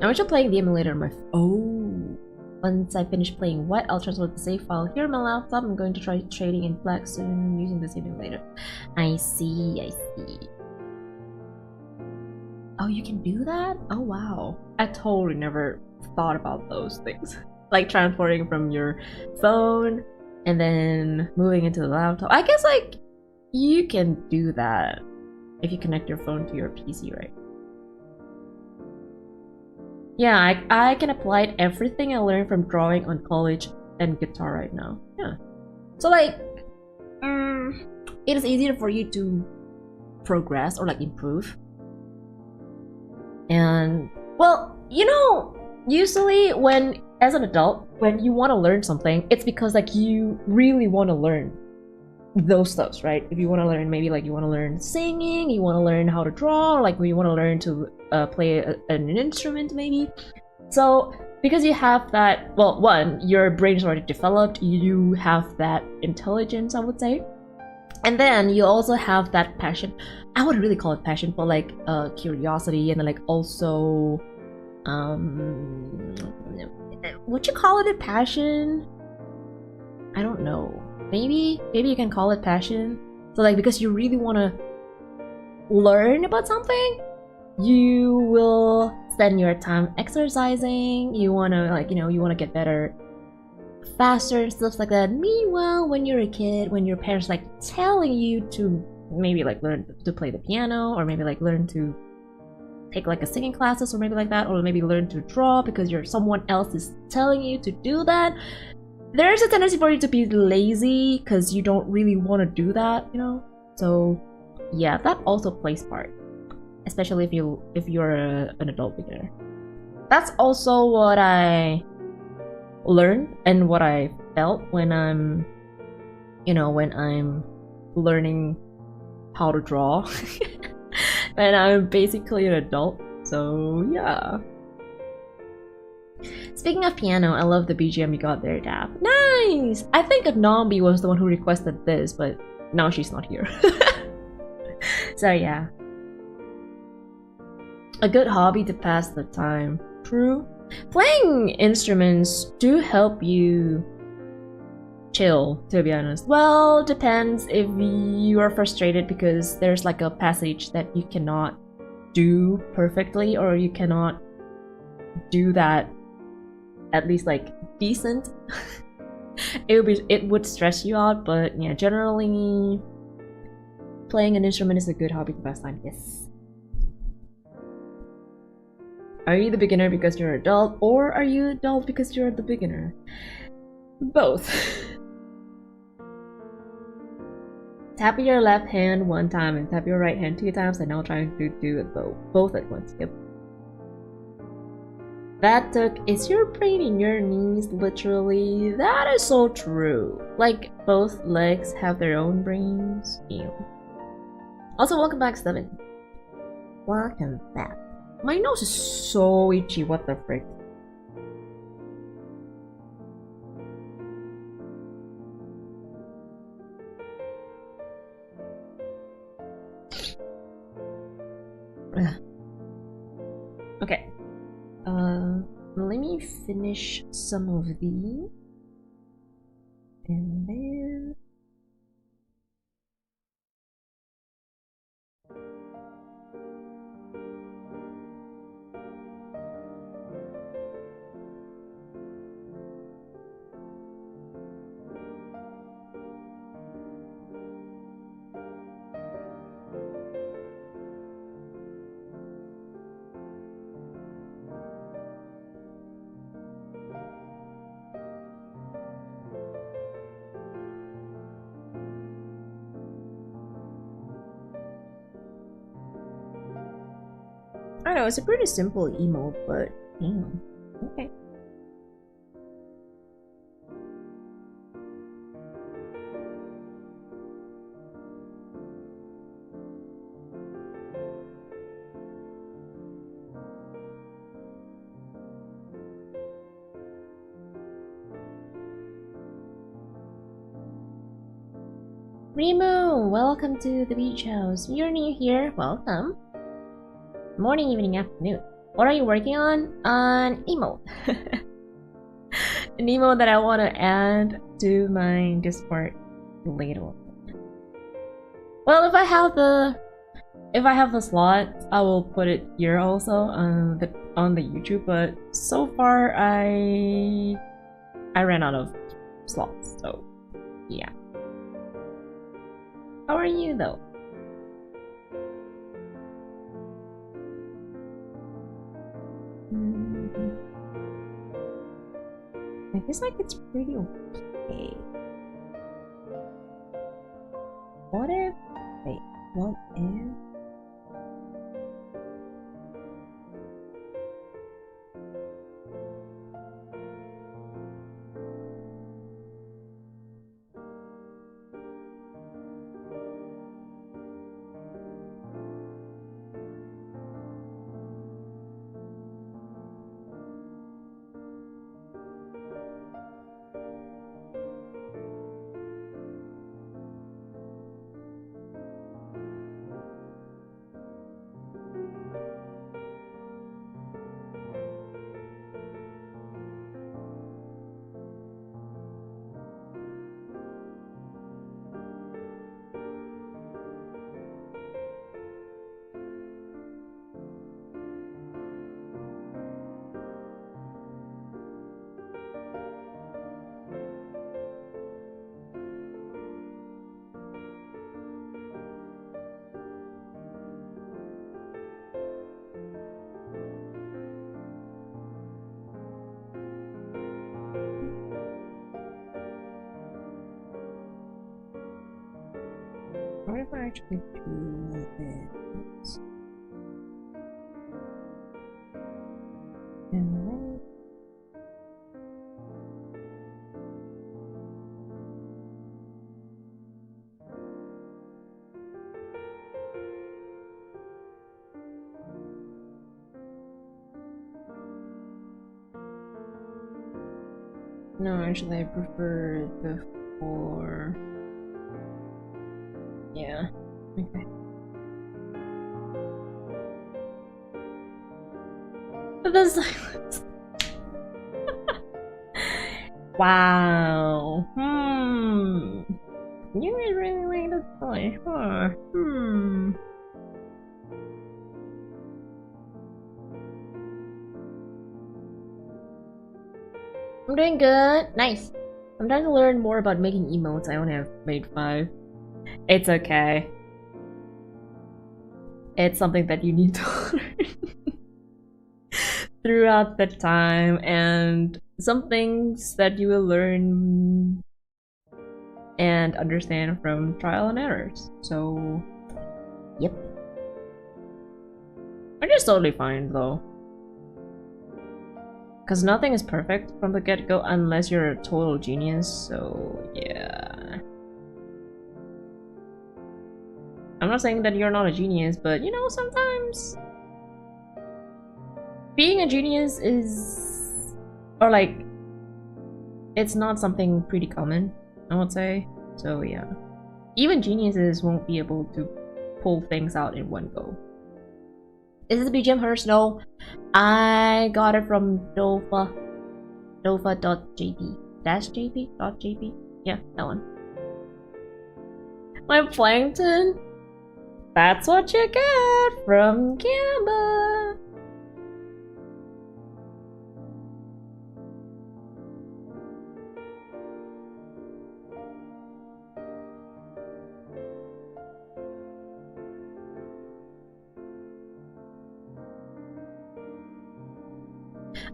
I'm actually playing the emulator on my phone. Once I finish playing what, I'll transfer the save file here on my laptop. I'm going to try trading in Black soon using the same emulator. I see, I see. Oh, you can do that? Oh wow. I totally never thought about those things. Like transporting from your phone and then moving into the laptop. I guess like you can do that if you connect your phone to your PC, right? Yeah, I can apply everything I learned from drawing on college and guitar right now. Yeah. So like, it is easier for you to progress or like improve. And well, you know, usually when as an adult, when you want to learn something, it's because like you really want to learn those stuffs, right? If you want to learn, maybe like you want to learn singing, you want to learn how to draw, like you want to learn to play an instrument maybe. So because you have that, well, one, your brain is already developed, you have that intelligence, I would say, and then you also have that passion. I wouldn't really call it passion, but like curiosity, and then like also would you call it a passion? I don't know. Maybe you can call it passion. So like because you really want to learn about something, you will spend your time exercising. You want to like, you know, you want to get better faster and stuff like that. Meanwhile, when you're a kid, when your parents like telling you to maybe like learn to play the piano, or maybe like learn to take like a singing classes, or maybe like that, or maybe learn to draw because someone else is telling you to do that, there's a tendency for you to be lazy because you don't really want to do that, you know. So yeah, that also plays part, especially if you're an adult beginner. That's also what I learned and what I felt when I'm learning how to draw. And I'm basically an adult, so yeah. Speaking of piano, I love the BGM you got there, Daph. Nice! I think Nambi was the one who requested this, but now she's not here. So yeah. A good hobby to pass the time. True. Playing instruments do help you chill, to be honest. Well, depends if you are frustrated because there's like a passage that you cannot do perfectly, or you cannot do that at least like decent. It would stress you out, but yeah, generally playing an instrument is a good hobby to pass time. Yes. Are you the beginner because you're an adult, or are you adult because you're the beginner? Both. Tap your left hand one time and tap your right hand 2 times, and now trying to do it both at once. Yep. That took is your brain in your knees, literally. That is so true. Like both legs have their own brains. Ew. Also, welcome back, Steven. Welcome back. My nose is so itchy, what the frick? Okay. Let me finish some of these. And then... I know, it's a pretty simple emote, but damn. Okay. Remu, welcome to the beach house. You're new here, welcome. Morning, evening, afternoon. What are you working on? An emote. An emote that I want to add to my Discord later. Well, if I have the slot, I will put it here also on the YouTube. But so far, I ran out of slots. So yeah. How are you though? I guess like it's pretty okay. What if? Wait, what if? What if I actually do this? And then... No, actually I prefer the 4. Yeah. Okay. The silence. Wow. You guys really like this toy, huh? I'm doing good. Nice. I'm trying to learn more about making emotes. I only have made 5. It's okay. It's something that you need to learn throughout the time, and some things that you will learn and understand from trial and errors. So, yep. Which is totally fine though. Because nothing is perfect from the get-go unless you're a total genius, so yeah. I'm not saying that you're not a genius, but you know, sometimes being a genius is, or like, it's not something pretty common, I would say. So yeah, even geniuses won't be able to pull things out in one go. Is this BGM hers? No, I got it from Dofa. Dofa.jp. Dash jp.jp. Yeah, that one. My plankton. That's what you get from Gamba.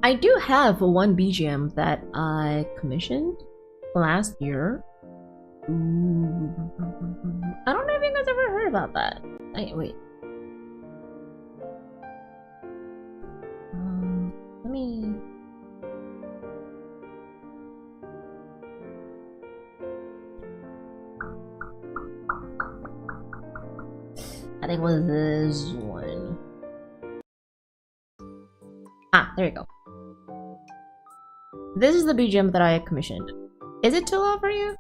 I do have one BGM that I commissioned last year. I don't know if you guys ever heard about that. Wait. me. I think it was this one. Ah, there you go. This is the BGM that I commissioned. Is it too loud for you?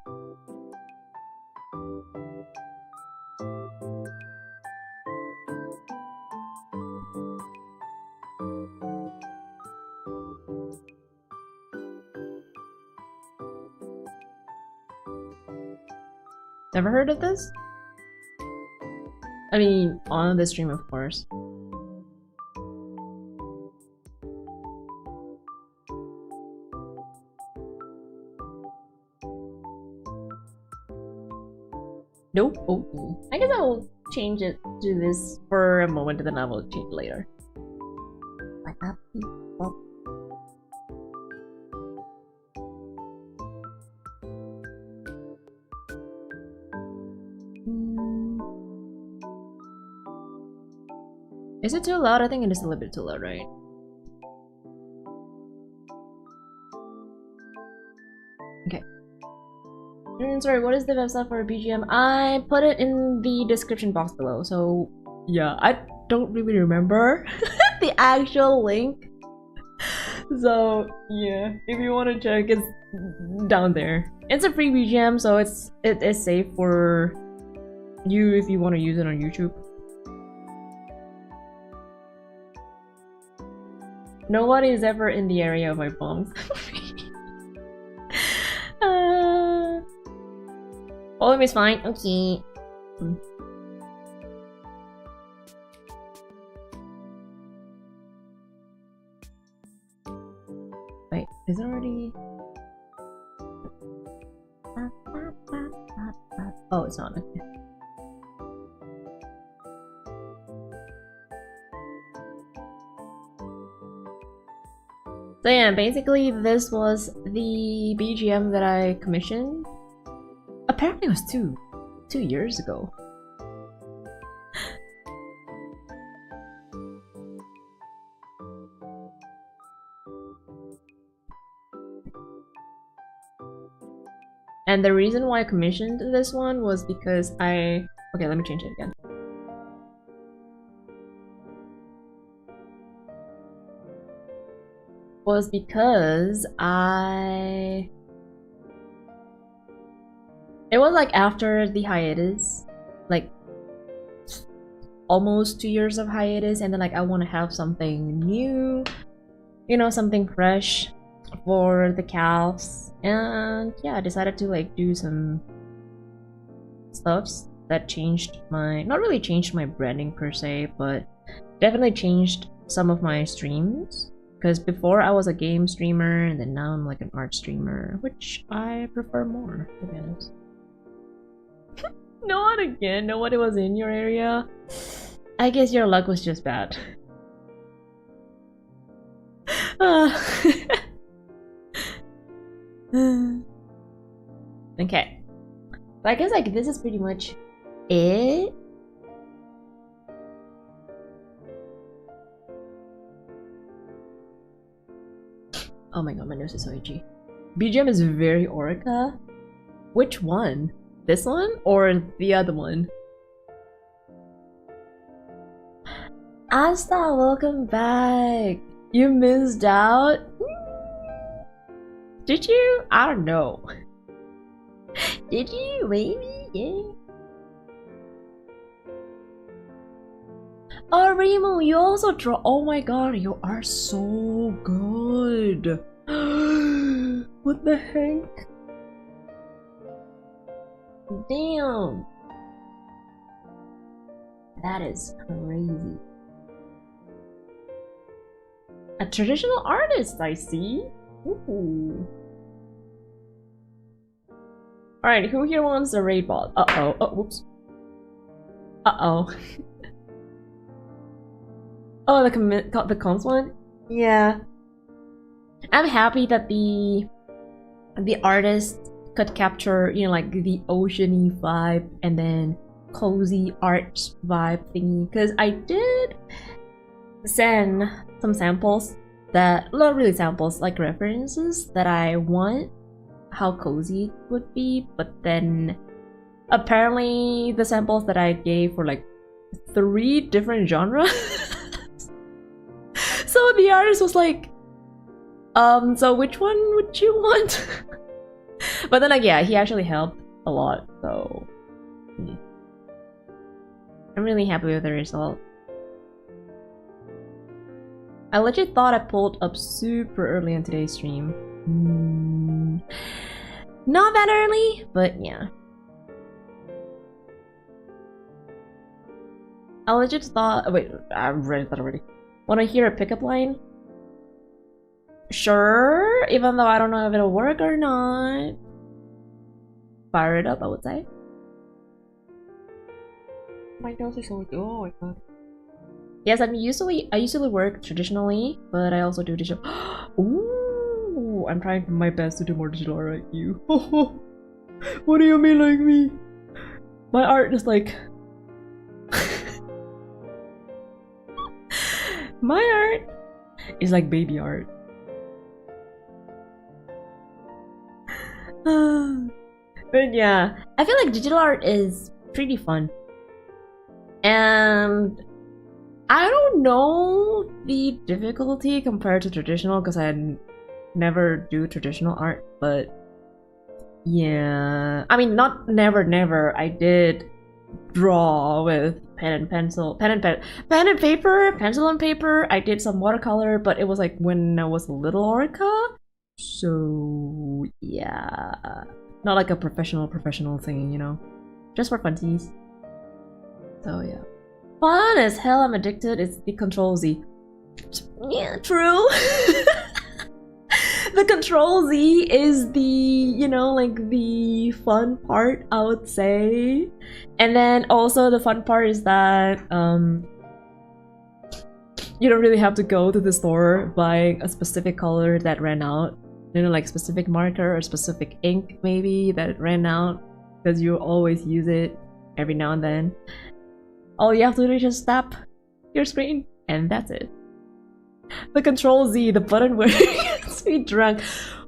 Never heard of this? I mean, on the stream, of course. Nope. Okay. I guess I will change it to this for a moment and then I will change it later. Like that. Oh. Is it too loud? I think it is a little bit too loud, right? Okay. Sorry, what is the website for BGM? I put it in the description box below, so yeah, I don't really remember the actual link. So yeah, if you want to check, it's down there. It's a free BGM, so it is safe for you if you want to use it on YouTube. Nobody is ever in the area of my bombs. Volume is fine. Okay. Wait, is it already? Oh, it's not. Okay. So yeah, basically this was the BGM that I commissioned. Apparently it was two years ago. And the reason why I commissioned this one was because okay, let me change it again. Was because it was like after the hiatus, like almost 2 years of hiatus, and then like I want to have something new, you know, something fresh for the calves. And yeah, I decided to like do some stuffs that changed not really changed my branding per se, but definitely changed some of my streams. Because before I was a game streamer, and then now I'm like an art streamer, which I prefer more, to be honest. Not again, nobody was in your area. I guess your luck was just bad. Okay. But I guess like this is pretty much it. Oh my god, my nose is so itchy. BGM is very Orica. Which one? This one or the other one? Asta, welcome back. You missed out? Did you? I don't know. Did you? Maybe? Yeah. Oh, Remo, you also draw. Oh my god, you are so good. What the heck? Damn. That is crazy. A traditional artist, I see. Ooh. Alright, who here wants a raid ball? Uh-oh. Oh, whoops. Uh-oh. Oh, the comms one? Yeah. I'm happy that the artist could capture, you know, like the oceany vibe and then cozy art vibe thingy. Because I did send some samples that, not really samples, like references that I want how cozy it would be, but then apparently the samples that I gave were like 3 different genres. So the artist was like, so which one would you want? But then like, yeah, he actually helped a lot, so I'm really happy with the result. I legit thought I pulled up super early in today's stream. Not that early, but yeah. I legit thought. Oh, wait, I've read that already. Wanna hear a pickup line? Sure, even though I don't know if it'll work or not. Fire it up, I would say. My nose is so. Oh my god. Yes, I usually work traditionally, but I also do digital. Ooh, I'm trying my best to do more digital art like you. What do you mean like me? My art is like my art is like baby art. But yeah, I feel like digital art is pretty fun. And I don't know the difficulty compared to traditional because I never do traditional art, but yeah, I mean, not never. I did draw with pen and pencil, pen and paper, pencil and paper. I did some watercolor, but it was like when I was a little orca, so yeah, not like a professional thing, you know, just for funsies. So yeah. Fun as hell, I'm addicted. It's the Control Z. Yeah, true. The Control Z is the, you know, like the fun part, I would say. And then also the fun part is that you don't really have to go to the store buying a specific color that ran out. You know, like specific marker or specific ink maybe that ran out, because you always use it every now and then. All you have to do is just tap your screen, and that's it. The Control Z, the button where you gets me drunk.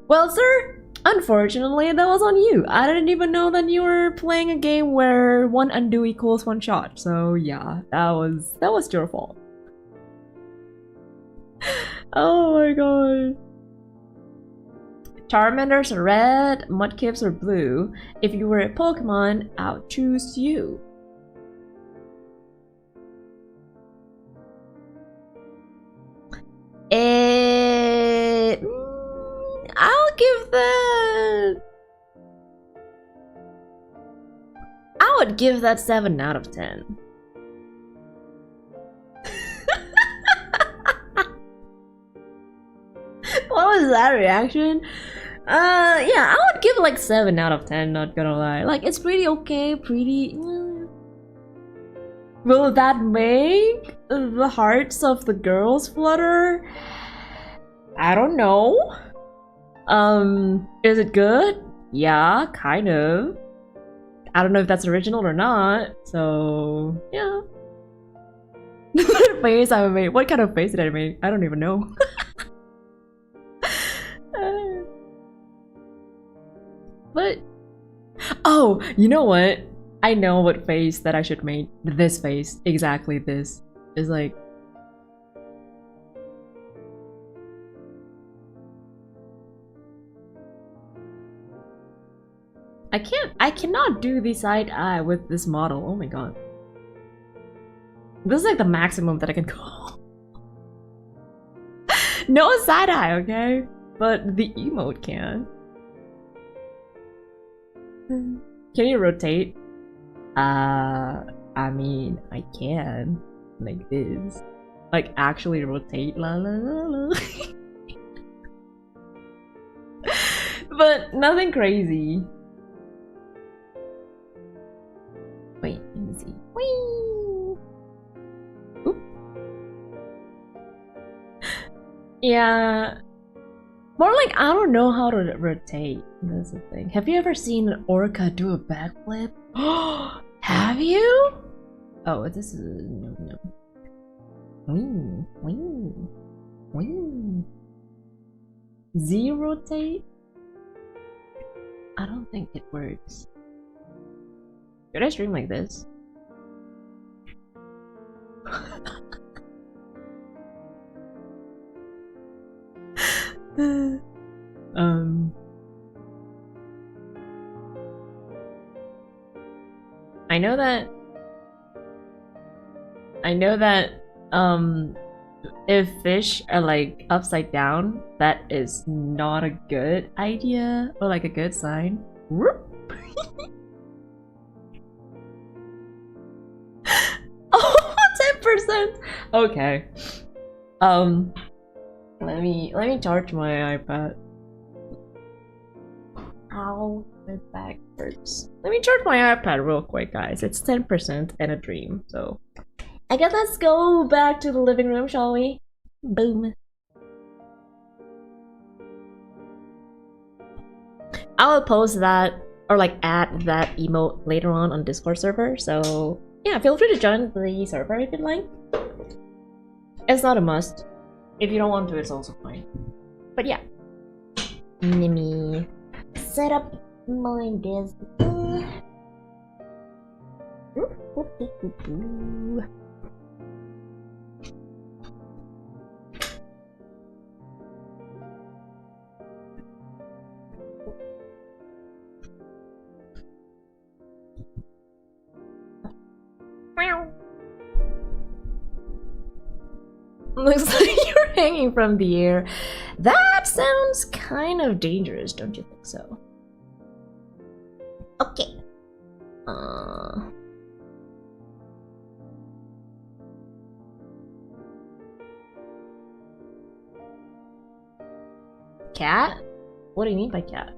Well, sir, unfortunately, that was on you. I didn't even know that you were playing a game where 1 undo equals 1 shot. So yeah, that was your fault. Oh my god. Charmanders are red, Mudkips are blue. If you were a Pokemon, I'll choose you. I'll give that. I would give that 7 out of 10. What was that reaction? Yeah, I would give it like 7 out of 10, not gonna lie. Like, it's pretty okay, pretty. Will that make the hearts of the girls flutter? I don't know. Is it good? Yeah, kind of. I don't know if that's original or not, so yeah. The face I made. What kind of face did I make? I don't even know. But oh, you know what? I know what face that I should make. This face, exactly this, is like. I cannot do the side eye with this model. Oh my god. This is like the maximum that I can go. No side eye, okay? But the emote can. Can you rotate? I mean, I can. Like this. Like, actually rotate. La la la la. But nothing crazy. Wait, let me see. Whee! Oop. Yeah. More like, I don't know how to rotate. That's the thing. Have you ever seen an orca do a backflip? Have you? Oh, this is no. Wee, wee, wee. Z rotate? I don't think it works. Should I stream like this? I know that if fish are like upside down, that is not a good idea or like a good sign. Oh, 10%. Okay. Let me charge my iPad. Ow, my back hurts. Let me charge my iPad real quick, guys. It's 10% and a dream, so I guess let's go back to the living room, shall we? Boom. I'll post that or like add that emote later on Discord server, so yeah, feel free to join the server if you'd like. It's not a must. If you don't want to, it's also fine. But yeah. Let me set up my desk. Looks like you're hanging from the air. That sounds kind of dangerous, don't you think so? Okay. Cat? What do you mean by cat?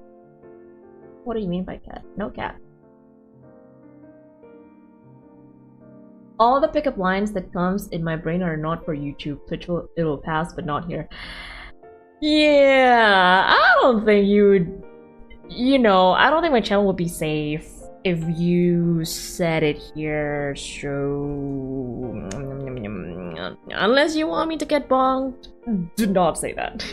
What do you mean by cat? No cat. All the pickup lines that comes in my brain are not for YouTube. Twitch it'll pass, but not here. Yeah, I don't think you would. You know, I don't think my channel would be safe if you said it here. So, unless you want me to get bonked, do not say that.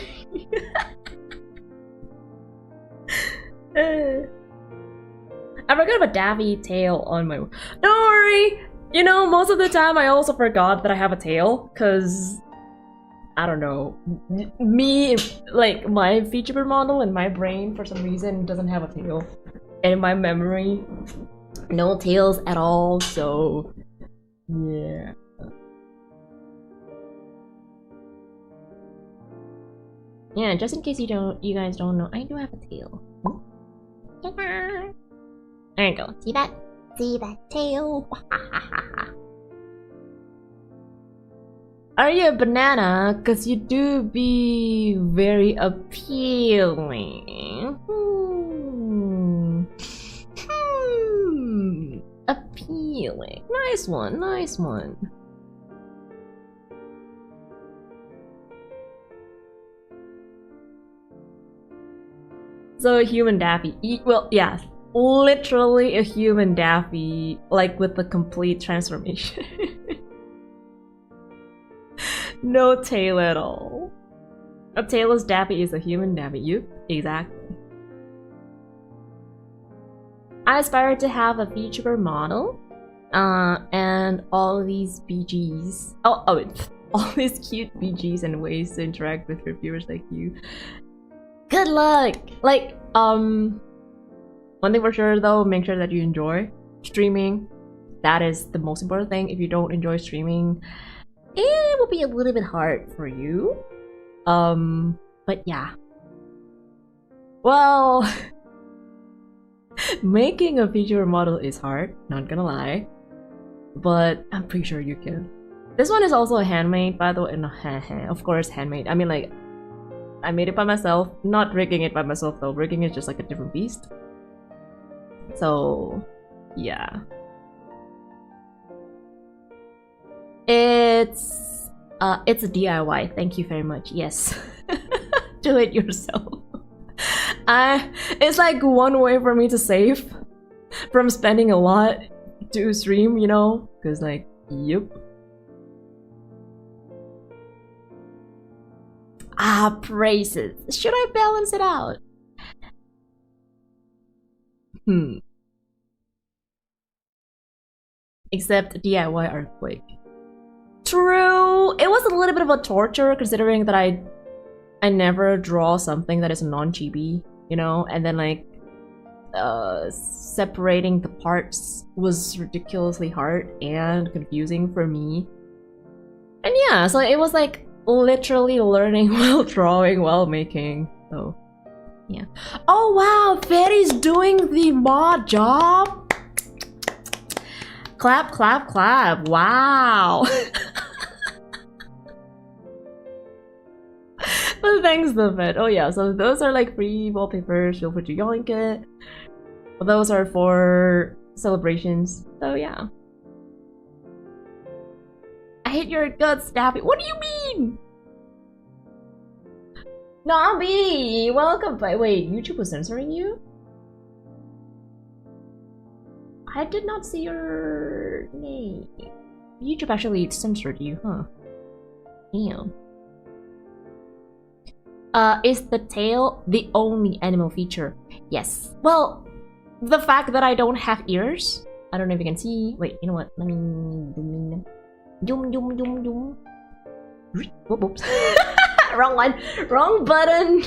I forgot about Daffy tail on my. Don't worry. You know, most of the time I also forgot that I have a tail, cause I don't know, me, like my Vtuber model in my brain for some reason doesn't have a tail, and in my memory, no tails at all. So yeah. Yeah, just in case you guys don't know, I do have a tail. There you go. See that? See that tail? Are you a banana? Cause you do be very appealing. Appealing. Nice one, nice one. So a human Daffy. Well, yeah. Literally a human Daffy, like with the complete transformation. No tail at all. A tailless Daffy is a human Daffy. Yep, exactly. I aspire to have a Vtuber model, and all these BGs. All these cute BGs and ways to interact with reviewers like you. Good luck. Like, one thing for sure though, make sure that you enjoy streaming. That is the most important thing. If you don't enjoy streaming, it will be a little bit hard for you. But yeah. Well, making a Vtuber model is hard, not gonna lie. But I'm pretty sure you can. This one is also a handmade, by the way. No, of course handmade. I mean, like, I made it by myself. Not rigging it by myself though. Rigging is just like a different beast. So, yeah. It's a DIY. Thank you very much. Yes. Do it yourself. It's like one way for me to save from spending a lot to stream, you know? Cause like, yep. Ah, praises. Should I balance it out? Except DIY earthquake. True! It was a little bit of a torture considering that I never draw something that is non-chibi, you know? And then like separating the parts was ridiculously hard and confusing for me. And yeah, so it was like literally learning while drawing while making. So yeah. Oh wow, Fetty's doing the mod job! Clap, clap, clap. Wow. Well, thanks, the vet. Oh yeah, so those are like free wallpapers. Feel free to yoink it. Those are for celebrations. So yeah. I hate your guts, Daphiel. What do you mean? Nobby, welcome. Wait, YouTube was censoring you? I did not see your name. YouTube actually censored you, huh? Damn. Is the tail the only animal feature? Yes. Well, the fact that I don't have ears. I don't know if you can see. Wait, you know what? Let me zoom in. Whoops. Wrong one. Wrong button.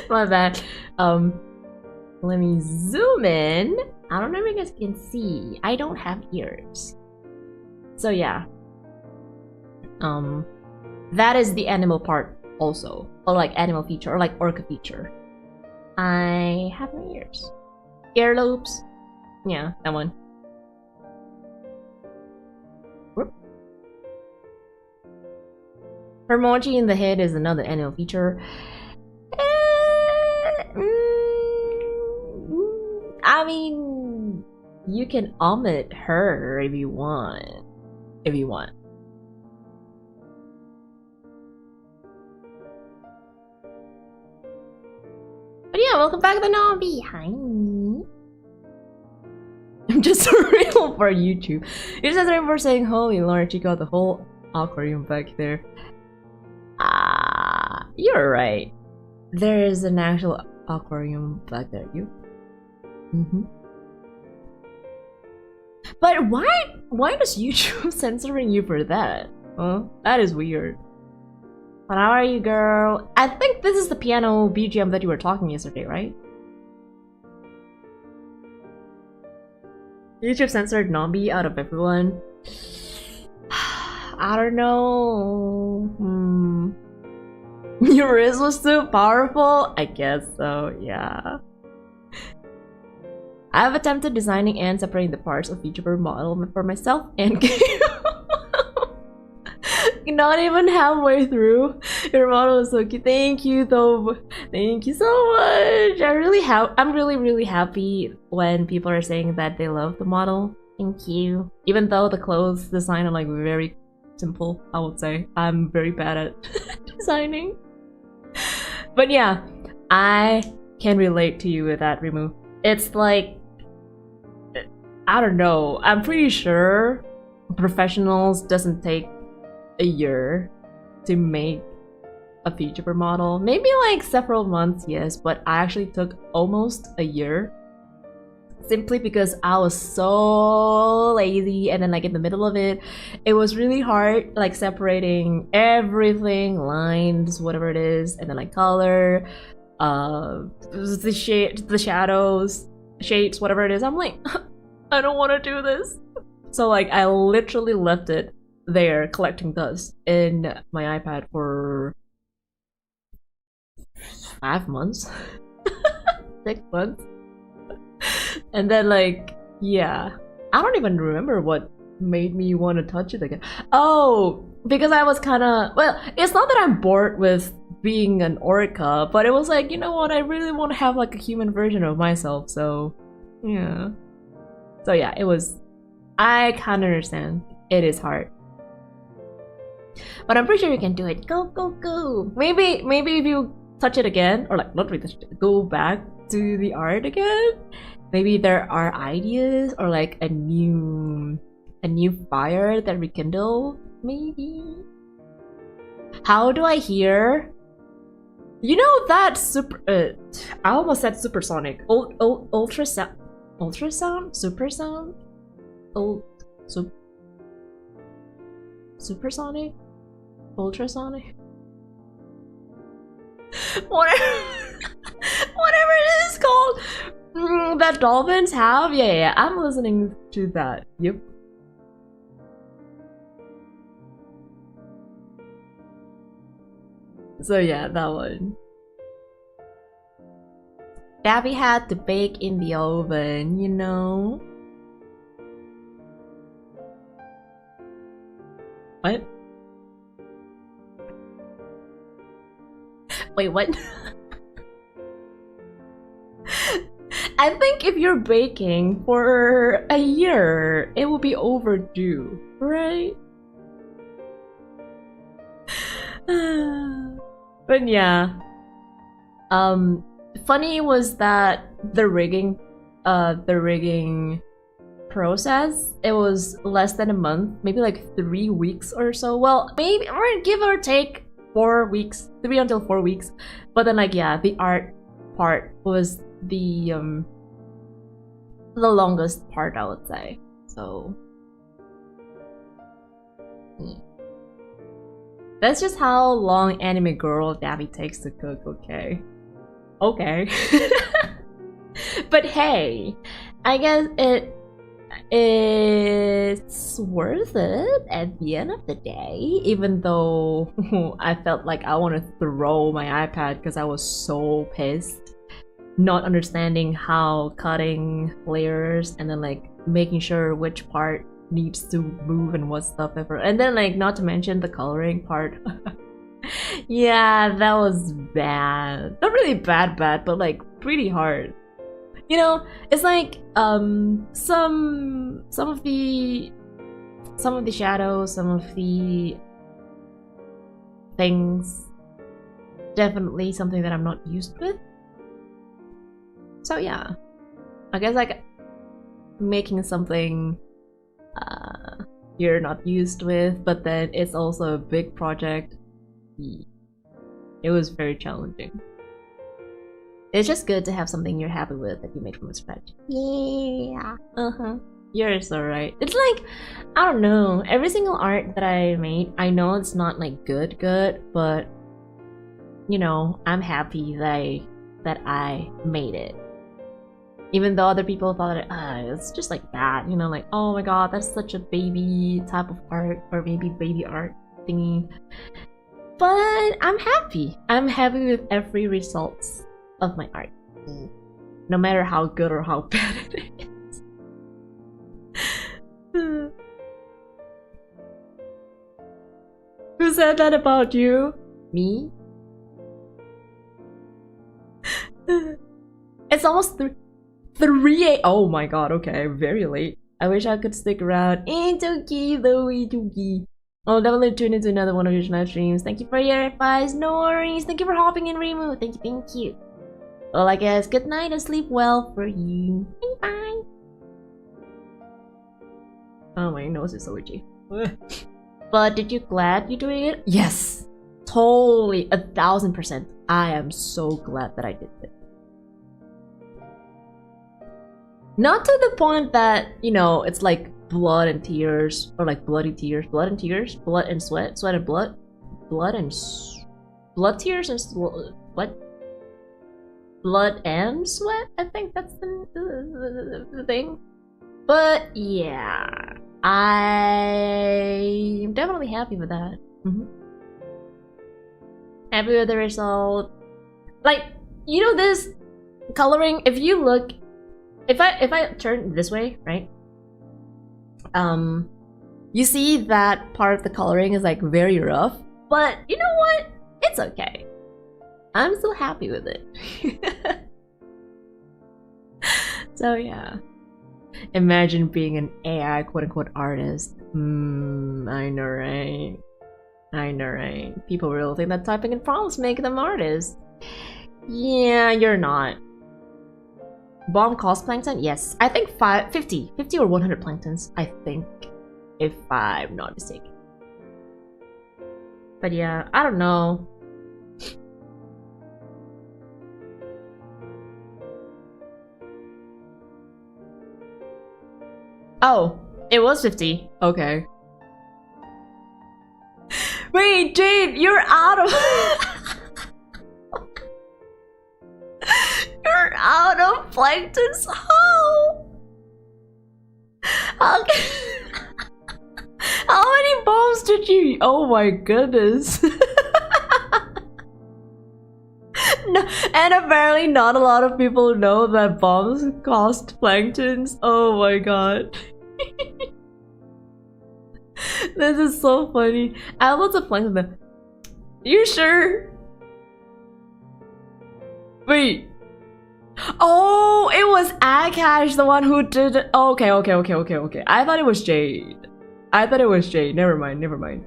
My bad. Let me zoom in. I don't know if you guys can see. I don't have ears. So yeah. That is the animal part also. Or like animal feature or like orca feature. I have no ears. Earlobes. Yeah, that one. Whoop. Hermoji in the head is another animal feature. I mean, you can omit her if you want. If you want. But yeah, welcome back to the Nobby. Hi. I'm just surreal for YouTube. You're just for saying, holy lord, you got the whole aquarium back there. Ah, you're right. There is an actual aquarium back there. You. But why does YouTube censoring you for that? Huh? That is weird. But how are you, girl? I think this is the piano BGM that you were talking yesterday, right? YouTube censored Nobby out of everyone. I don't know. Your wrist was too powerful? I guess so, yeah. I have attempted designing and separating the parts of Vtuber model for myself and not even halfway through. Your model is so cute. Thank you though. Thank you so much. I'm really happy when people are saying that they love the model. Thank you. Even though the clothes design are like very simple, I would say. I'm very bad at designing. But yeah, I can relate to you with that, Rimu. It's like, I don't know. I'm pretty sure professionals doesn't take a year to make a Vtuber model. Maybe like several months, yes, but I actually took almost a year simply because I was so lazy, and then like in the middle of it, it was really hard like separating everything, lines, whatever it is, and then like color, the shade, the shadows, shapes, whatever it is. I'm like, I don't want to do this. So like I literally left it there collecting dust in my iPad for 5 months. 6 months. And then like, yeah, I don't even remember what made me want to touch it again. Oh, because I was kind of, well, it's not that I'm bored with being an orca, but it was like, you know what, I really want to have like a human version of myself, so yeah. So yeah, it was, I kind of understand. It is hard. But I'm pretty sure you can do it. Go, go, go. Maybe if you touch it again, or like not really touch it, go back to the art again. Maybe there are ideas or like a new fire that rekindle. Maybe. How do I hear? You know that super... I almost said supersonic. Ultrasound? Ultrasound? Supersound? Supersonic? Ultrasonic? Whatever it is called! That dolphins have? Yeah, I'm listening to that. Yep. So yeah, that one. Dappy had to bake in the oven, you know? What? Wait, what? I think if you're baking for a year, it will be overdue, right? But yeah. Funny was that the rigging process, it was less than a month, maybe like 3 weeks or so. Well, maybe, or give or take 4 weeks, 3 until 4 weeks. But then like, yeah, the art part was the longest part, I would say. So yeah. That's just how long anime girl Daphy takes to cook, okay? Okay. But hey, I guess it's worth it at the end of the day, even though I felt like I want to throw my iPad because I was so pissed not understanding how cutting layers and then like making sure which part needs to move and what stuff ever, and then like not to mention the coloring part. Yeah, that was bad. Not really bad, but like pretty hard. You know, it's like some of the shadows, some of the things, definitely something that I'm not used with. So yeah, I guess like making something you're not used with, but then it's also a big project. It was very challenging. It's just good to have something you're happy with that you made from scratch. Yeah. You're so right. It's like, I don't know, every single art that I made, I know it's not like good, but you know, I'm happy that I made it. Even though other people thought it's just like that, you know, like, oh my god, that's such a baby type of art, or maybe baby art thingy. But I'm happy. I'm happy with every result of my art, no matter how good or how bad it is. Who said that about you? Me? It's almost 3 oh my god, okay, very late. I wish I could stick around. It's okay though, it's okay. I'll definitely tune into another one of your live streams. Thank you for your advice, no worries. Thank you for hopping in, Remu. Thank you. Well, I guess good night and sleep well for you. Bye. Oh, my nose is so itchy. But did you glad you're doing it? Yes, totally, 1000%. I am so glad that I did it. Not to the point that, you know, it's like blood and tears, or like bloody tears, blood and tears, blood and sweat, sweat and blood, blood tears and what? Blood and sweat? I think that's the thing. But yeah, I'm definitely happy with that. Happy with the result. Like, you know, this coloring, if you look, if I turn this way, right? You see that part of the coloring is like very rough, but you know what? It's okay. I'm still happy with it. So yeah. Imagine being an AI quote-unquote artist. I know, right? I know, right? People really think that typing in prompts make them artists. Yeah, you're not. Bomb cost plankton? Yes. I think 50 or 100 planktons, I think, if I'm not mistaken. But yeah, I don't know. Oh, it was 50. Okay. Wait, Jade, you're out of you're out of planktons. Okay. How many bombs did you? Oh my goodness. No, and apparently not a lot of people know that bombs cost planktons. Oh my god. This is so funny. I have lots of plankton. You sure? Wait. Oh, it was Akash, the one who did it. Oh, okay. I thought it was Jade. Never mind.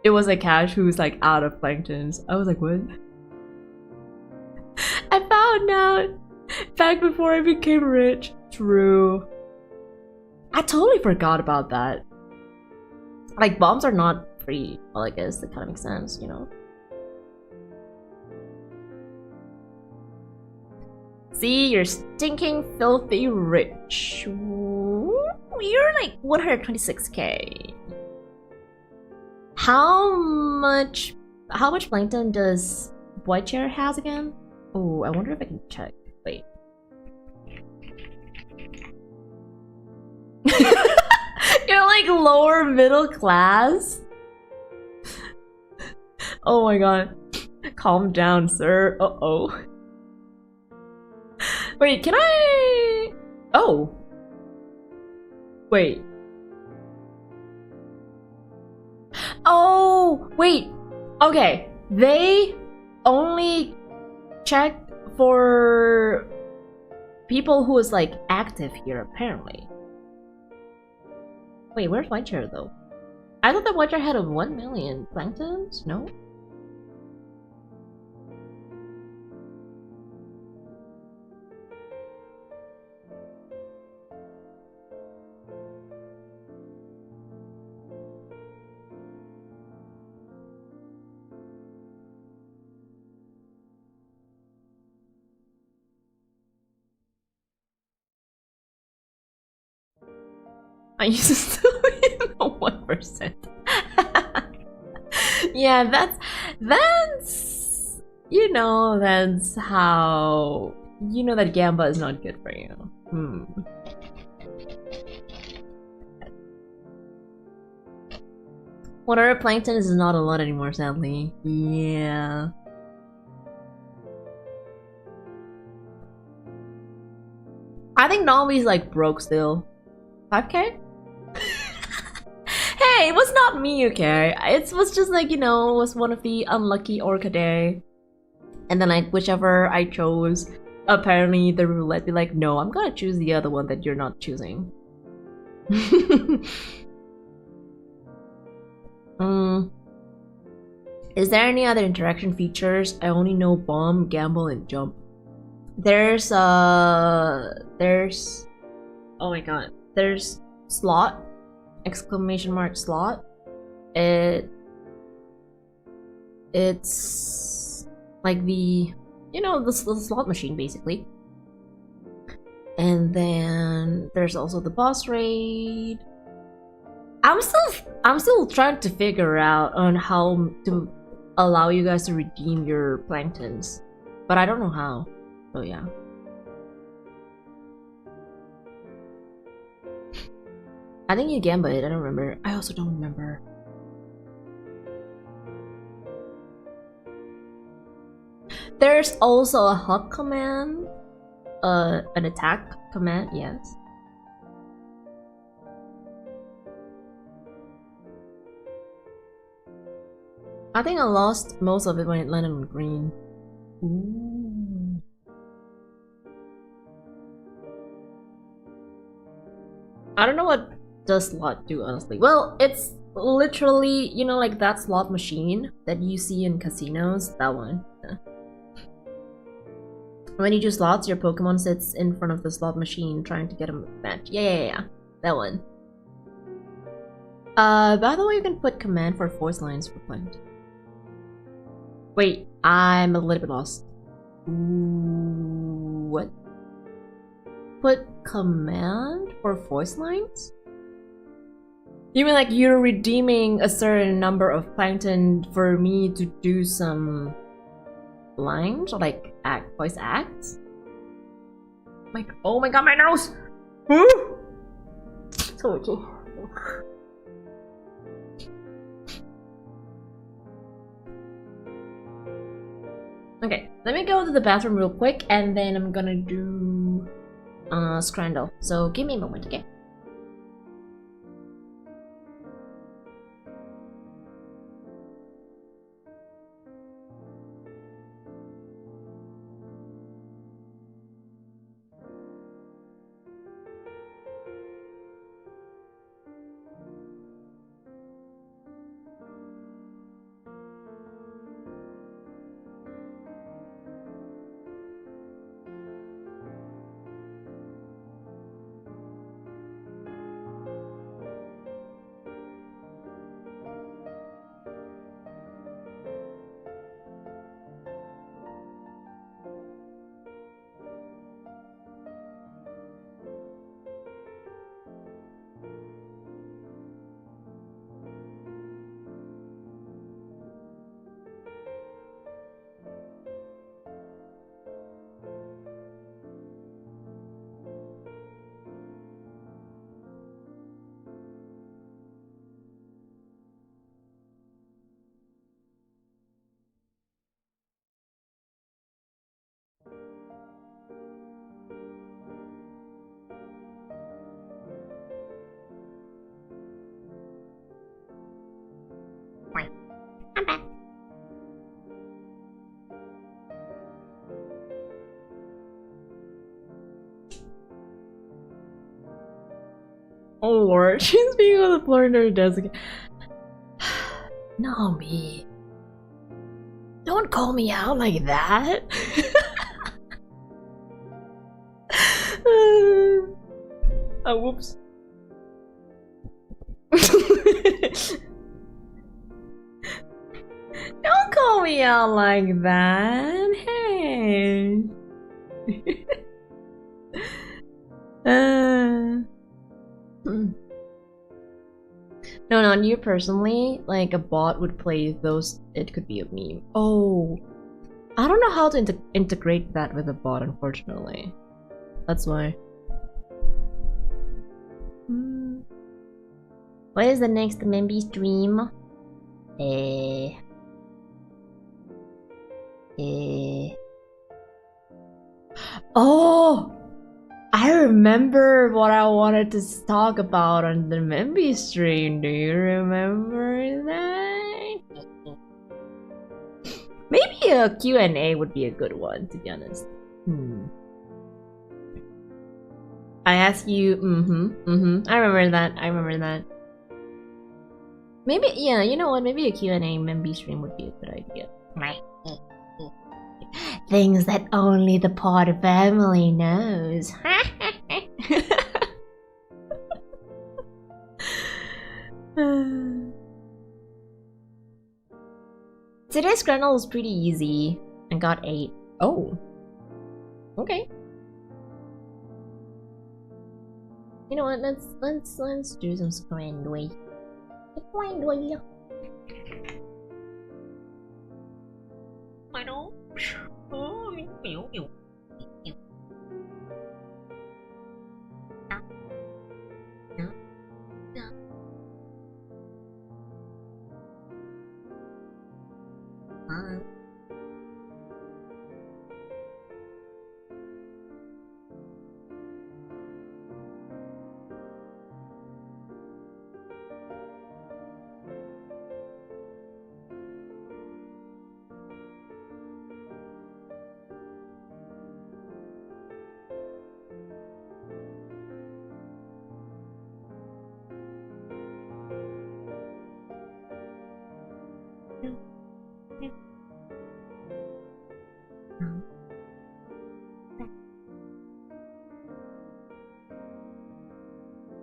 It was Akash who's like out of planktons. I was like, what? I found out back before I became rich. True. I totally forgot about that. Like, bombs are not free. Well, I guess that kind of makes sense, you know? See, you're stinking filthy rich. You're like 126k. How much plankton does White Chair has again? Oh, I wonder if I can check. Wait. You're like lower middle class? Oh my god. Calm down, sir. Uh-oh. Wait, can I... Oh. Wait. Oh, wait. Okay. They only check for people who is like active here, apparently. Wait, where's White Chair though? I thought that White Chair had a 1 million planktons? No? I used to still be in the 1%. Yeah, that's you know, that's how you know that Gamba is not good for you. Whatever plankton is not a lot anymore, sadly. Yeah. I think Nami's like broke still. 5k? Hey, it was not me, okay? It was just like, you know, it was one of the unlucky Orca day. And then like, whichever I chose, apparently the roulette be like, no, I'm gonna choose the other one that you're not choosing. Is there any other interaction features? I only know bomb, gamble, and jump. There's oh my god. There's slot, exclamation mark slot. It's like the, you know, the slot machine basically. And then there's also the boss raid. I'm still trying to figure out on how to allow you guys to redeem your planktons, but I don't know how. So yeah. I think you gamba it, I don't remember. I also don't remember. There's also a hug command. An attack command, yes. I think I lost most of it when it landed on green. Ooh. I don't know what does slot do, honestly. Well, it's literally, you know, like that slot machine that you see in casinos. That one. Yeah. When you do slots, your Pokemon sits in front of the slot machine trying to get a match. Yeah. That one. By the way, you can put command for voice lines for plant. Wait, I'm a little bit lost. What? Put command for voice lines? You mean like you're redeeming a certain number of plankton for me to do some lines or like voice acts? Like, oh my god, my nose! Woo! So itchy. Okay, let me go to the bathroom real quick and then I'm gonna do Scrandle. So give me a moment, okay? I'm back. Oh lord, she's being on the floor in her desk again. Naomi, don't call me out like that. Oh, whoops. Don't call me out like that. Hey. No, not you personally. Like a bot would play those. It could be a meme. Oh, I don't know how to integrate that with a bot. Unfortunately, that's why. What is the next Memby stream? Oh, I remember what I wanted to talk about on the Memby stream. Do you remember that? Maybe a Q&A would be a good one, to be honest. I asked you, I remember that. Maybe, yeah, you know what, maybe a Q&A Memby stream would be a good idea. Things that only the pod family knows. Today's Scrannle was pretty easy. I got 8. Oh. Okay. You know what, let's do some Scrandway. Scrandway. I know. Oh, you.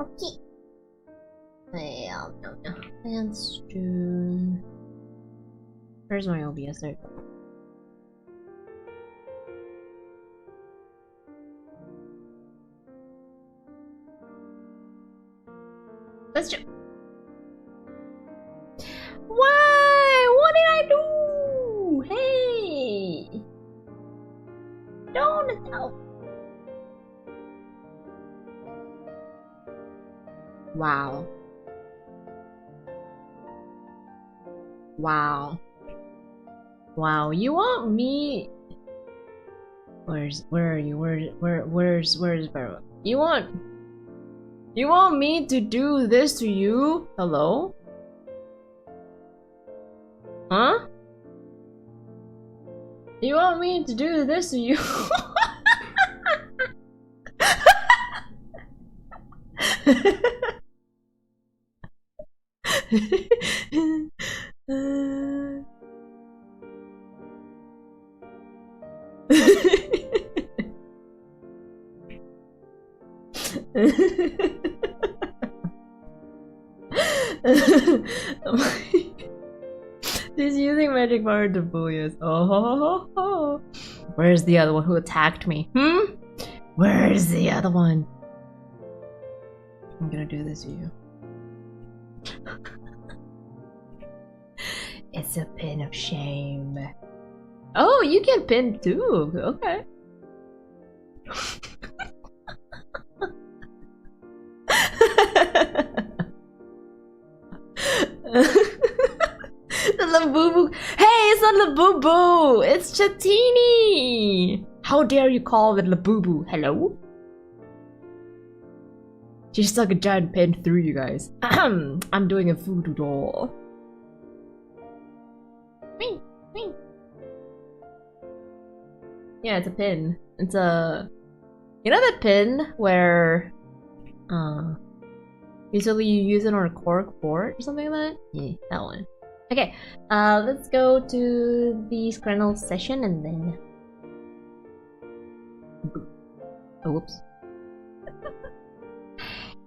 Okay. Let's do Where's my OBS? There. Let's do. Why? What did I do? Hey! Don't help. Wow. Wow. Wow, you want me? Where are you? Where's Barrow? You want me to do this to you? Hello? Huh? You want me to do this to you? She's using magic power to bully us. Oh, where's the other one who attacked me? Where's the other one? I'm gonna do this to you. It's a pin of shame. Oh, you can pin too. Okay. The Labubu. Hey, it's not Labubu. It's Chatini. How dare you call it Labubu? Hello? She stuck a giant pin through you guys. I'm doing a voodoo doll. Wing. Yeah, it's a pin. It's a... You know that pin where... usually you use it on a cork board or something like that? Yeah, that one. Okay, let's go to the Scrannel session and then... Oh, whoops.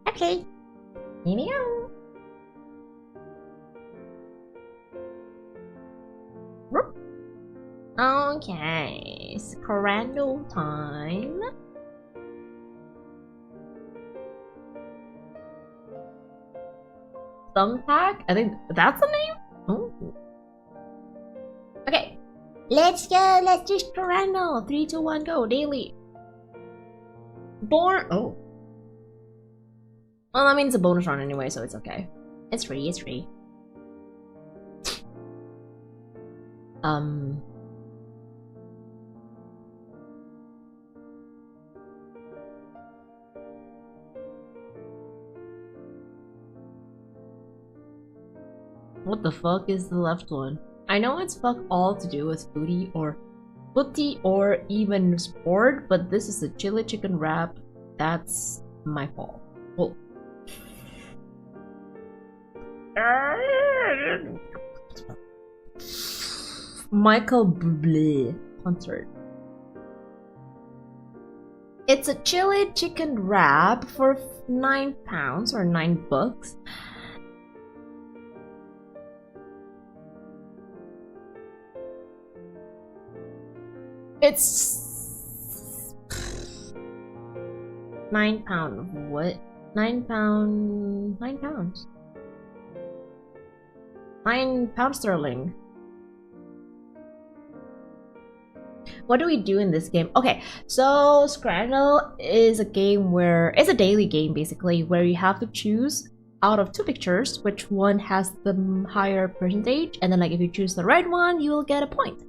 Okay, here we go. Okay, Scrannel time. Thumbtack? I think that's the name? Oh. Okay, let's go. Let's do Scrannel. 3, 2, 1, go. Daily. Born. Oh. Well, I mean, it's a bonus run anyway, so it's okay. It's free, it's free. What the fuck is the left one? I know it's fuck all to do with booty or even sport, but this is a chili chicken wrap. That's my fault. Well, Michael Bublé concert. It's a chili chicken wrap for £9 or $9. It's £9. What? £9. £9. £9 sterling. What do we do in this game? Okay, so Scrannel is a game where it's a daily game basically, where you have to choose out of 2 pictures which one has the higher percentage, and then like if you choose the right one, you will get a point.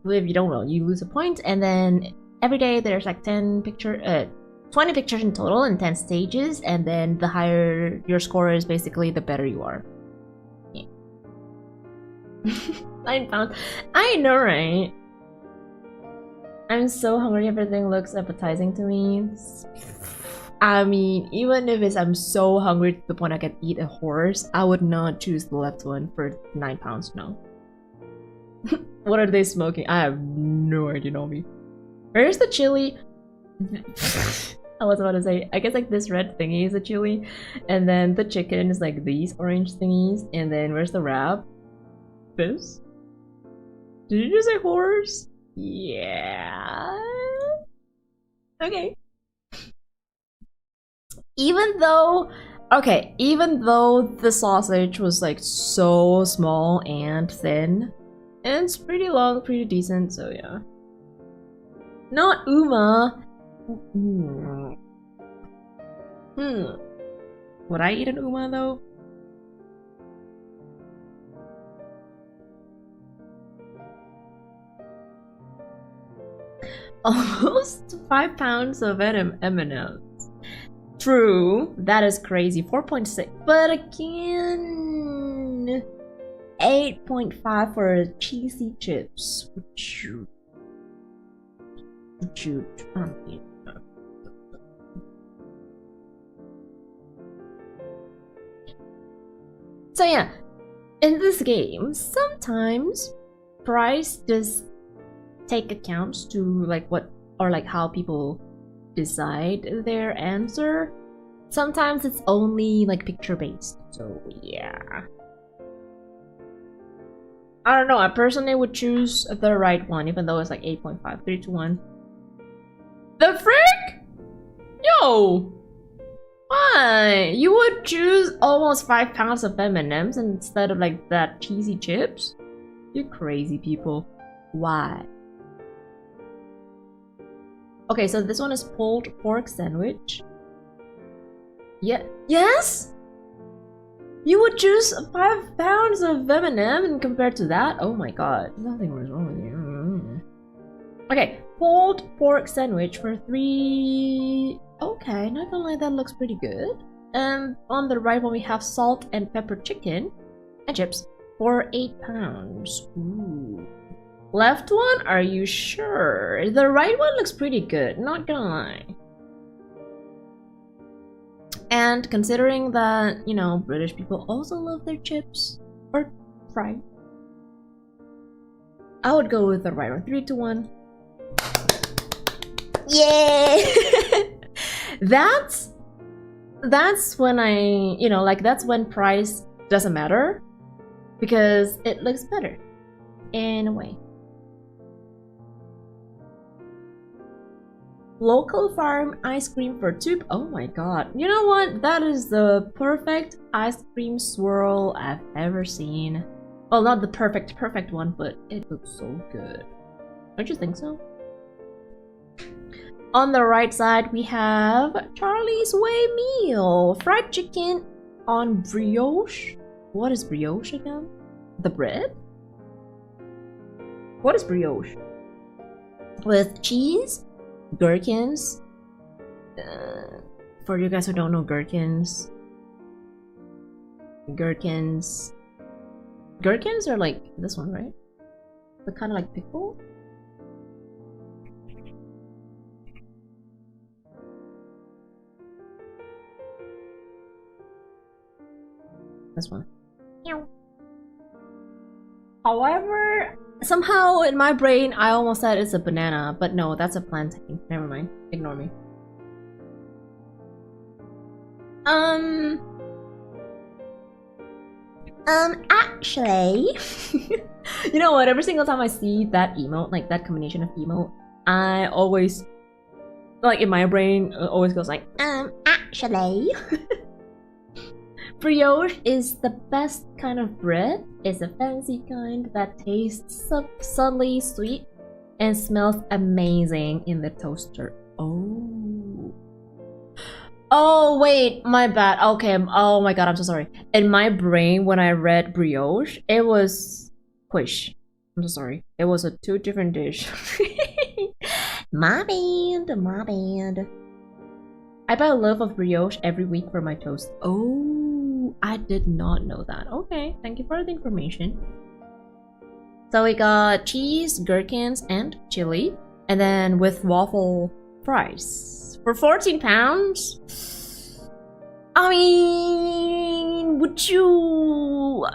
If you don't know, you lose a point, and then every day there's like 20 pictures in total and 10 stages, and then the higher your score is, basically the better you are. Yeah. £9. I know, right? I'm so hungry, everything looks appetizing to me. I mean, even if I'm so hungry to the point I could eat a horse, I would not choose the left one for £9, no. What are they smoking? I have no idea, Nomi. Where's the chili? I was about to say, I guess like this red thingy is a chili, and then the chicken is like these orange thingies, and then where's the wrap? This? Did you just say horse? Yeah. Okay. Even though the sausage was like so small and thin, and it's pretty long, pretty decent, so yeah. Not Uma. Would I eat an Uma though? Almost 5 pounds of M&Ms. True, that is crazy. 4.6, but again, 8.5 for cheesy chips. Shoot. So yeah, in this game, sometimes price does take accounts to like what or like how people decide their answer. Sometimes it's only like picture based, so yeah. I don't know, I personally would choose the right one, even though it's like 8.5, 3 to 1. The frick? Yo! Why? You would choose almost 5 pounds of M&Ms instead of like that cheesy chips? You crazy people. Why? Okay, so this one is pulled pork sandwich. Yeah. Yes? You would choose 5 pounds of M&M and compared to that? Oh my god. Nothing was wrong with you. Okay, pulled pork sandwich for 3... Okay, not gonna lie, that looks pretty good. And on the right one we have salt and pepper chicken and chips for 8 pounds. Ooh. Left one? Are you sure? The right one looks pretty good, not gonna lie. And considering that, you know, British people also love their chips or fries, I would go with the right one. 3 to 1. Yay! That's when I, you know, like that's when price doesn't matter because it looks better in a way. Local farm ice cream for 2. Oh my god. You know what? That is the perfect ice cream swirl I've ever seen. Well, not the perfect one, but it looks so good. Don't you think so? On the right side, we have Charlie's Way meal. Fried chicken on brioche. What is brioche again? The bread? What is brioche? With cheese, gherkins. For you guys who don't know gherkins. Gherkins are like this one, right? The kind of like pickle? This one. However, somehow in my brain I almost said it's a banana, but no, that's a plantain. Never mind. Ignore me. Actually, you know what? Every single time I see that emote, like that combination of emote, I always, like in my brain, always goes like, actually. Brioche is the best kind of bread. It's a fancy kind that tastes subtly sweet and smells amazing in the toaster. Oh wait, my bad. Okay, oh my god, I'm so sorry. In my brain, when I read brioche, it was quiche. I'm so sorry. It was a 2 different dish. My bad. I buy a loaf of brioche every week for my toast. Oh, I did not know that. Okay, thank you for the information. So we got cheese, gherkins, and chili. And then with waffle fries. For 14 pounds? I mean, would you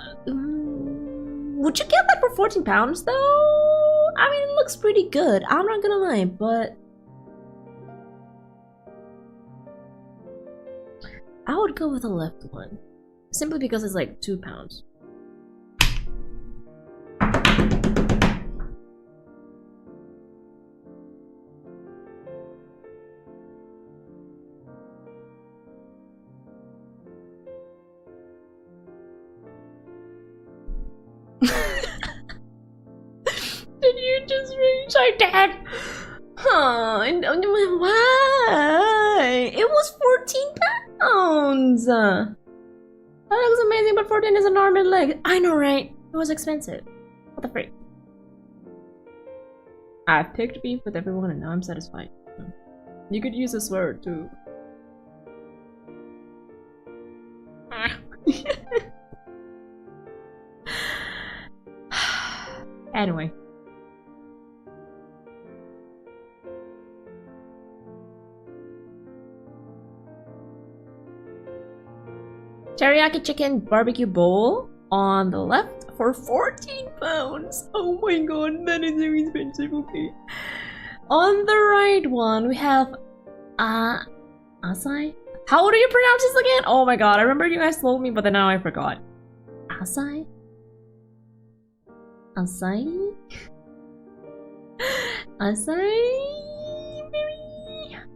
get that for 14 pounds though? I mean, it looks pretty good. I'm not gonna lie, but I would go with the left one. Simply because it's like 2 pounds. Did you just reach? I did. Huh? Why? It was 14 pounds. That looks amazing, but 14 is an arm and leg. I know, right? It was expensive. What the frick? I picked beef with everyone and now I'm satisfied. You could use a swear too. Anyway. Teriyaki chicken barbecue bowl on the left for 14 pounds. Oh my god, that is so expensive. Okay. On the right one, we have Asai? How do you pronounce this again? Oh my god, I remember you guys told me, but then now I forgot. Asai? Asai? Asai?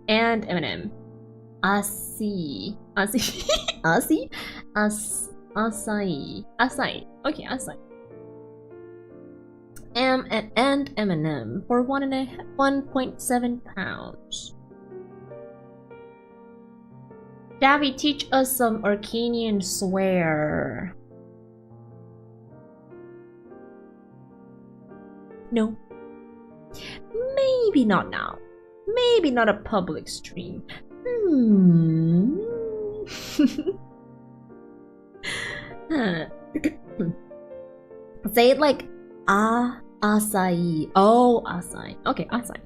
And M&M. Asi. Asi. Asi? Asai. Asai. Okay, Asai. And M&M for 1.7 pounds. Davi, teach us some Arcanian swear. No. Maybe not now. Maybe not a public stream. Say it like acai. Oh, acai. Okay, acai.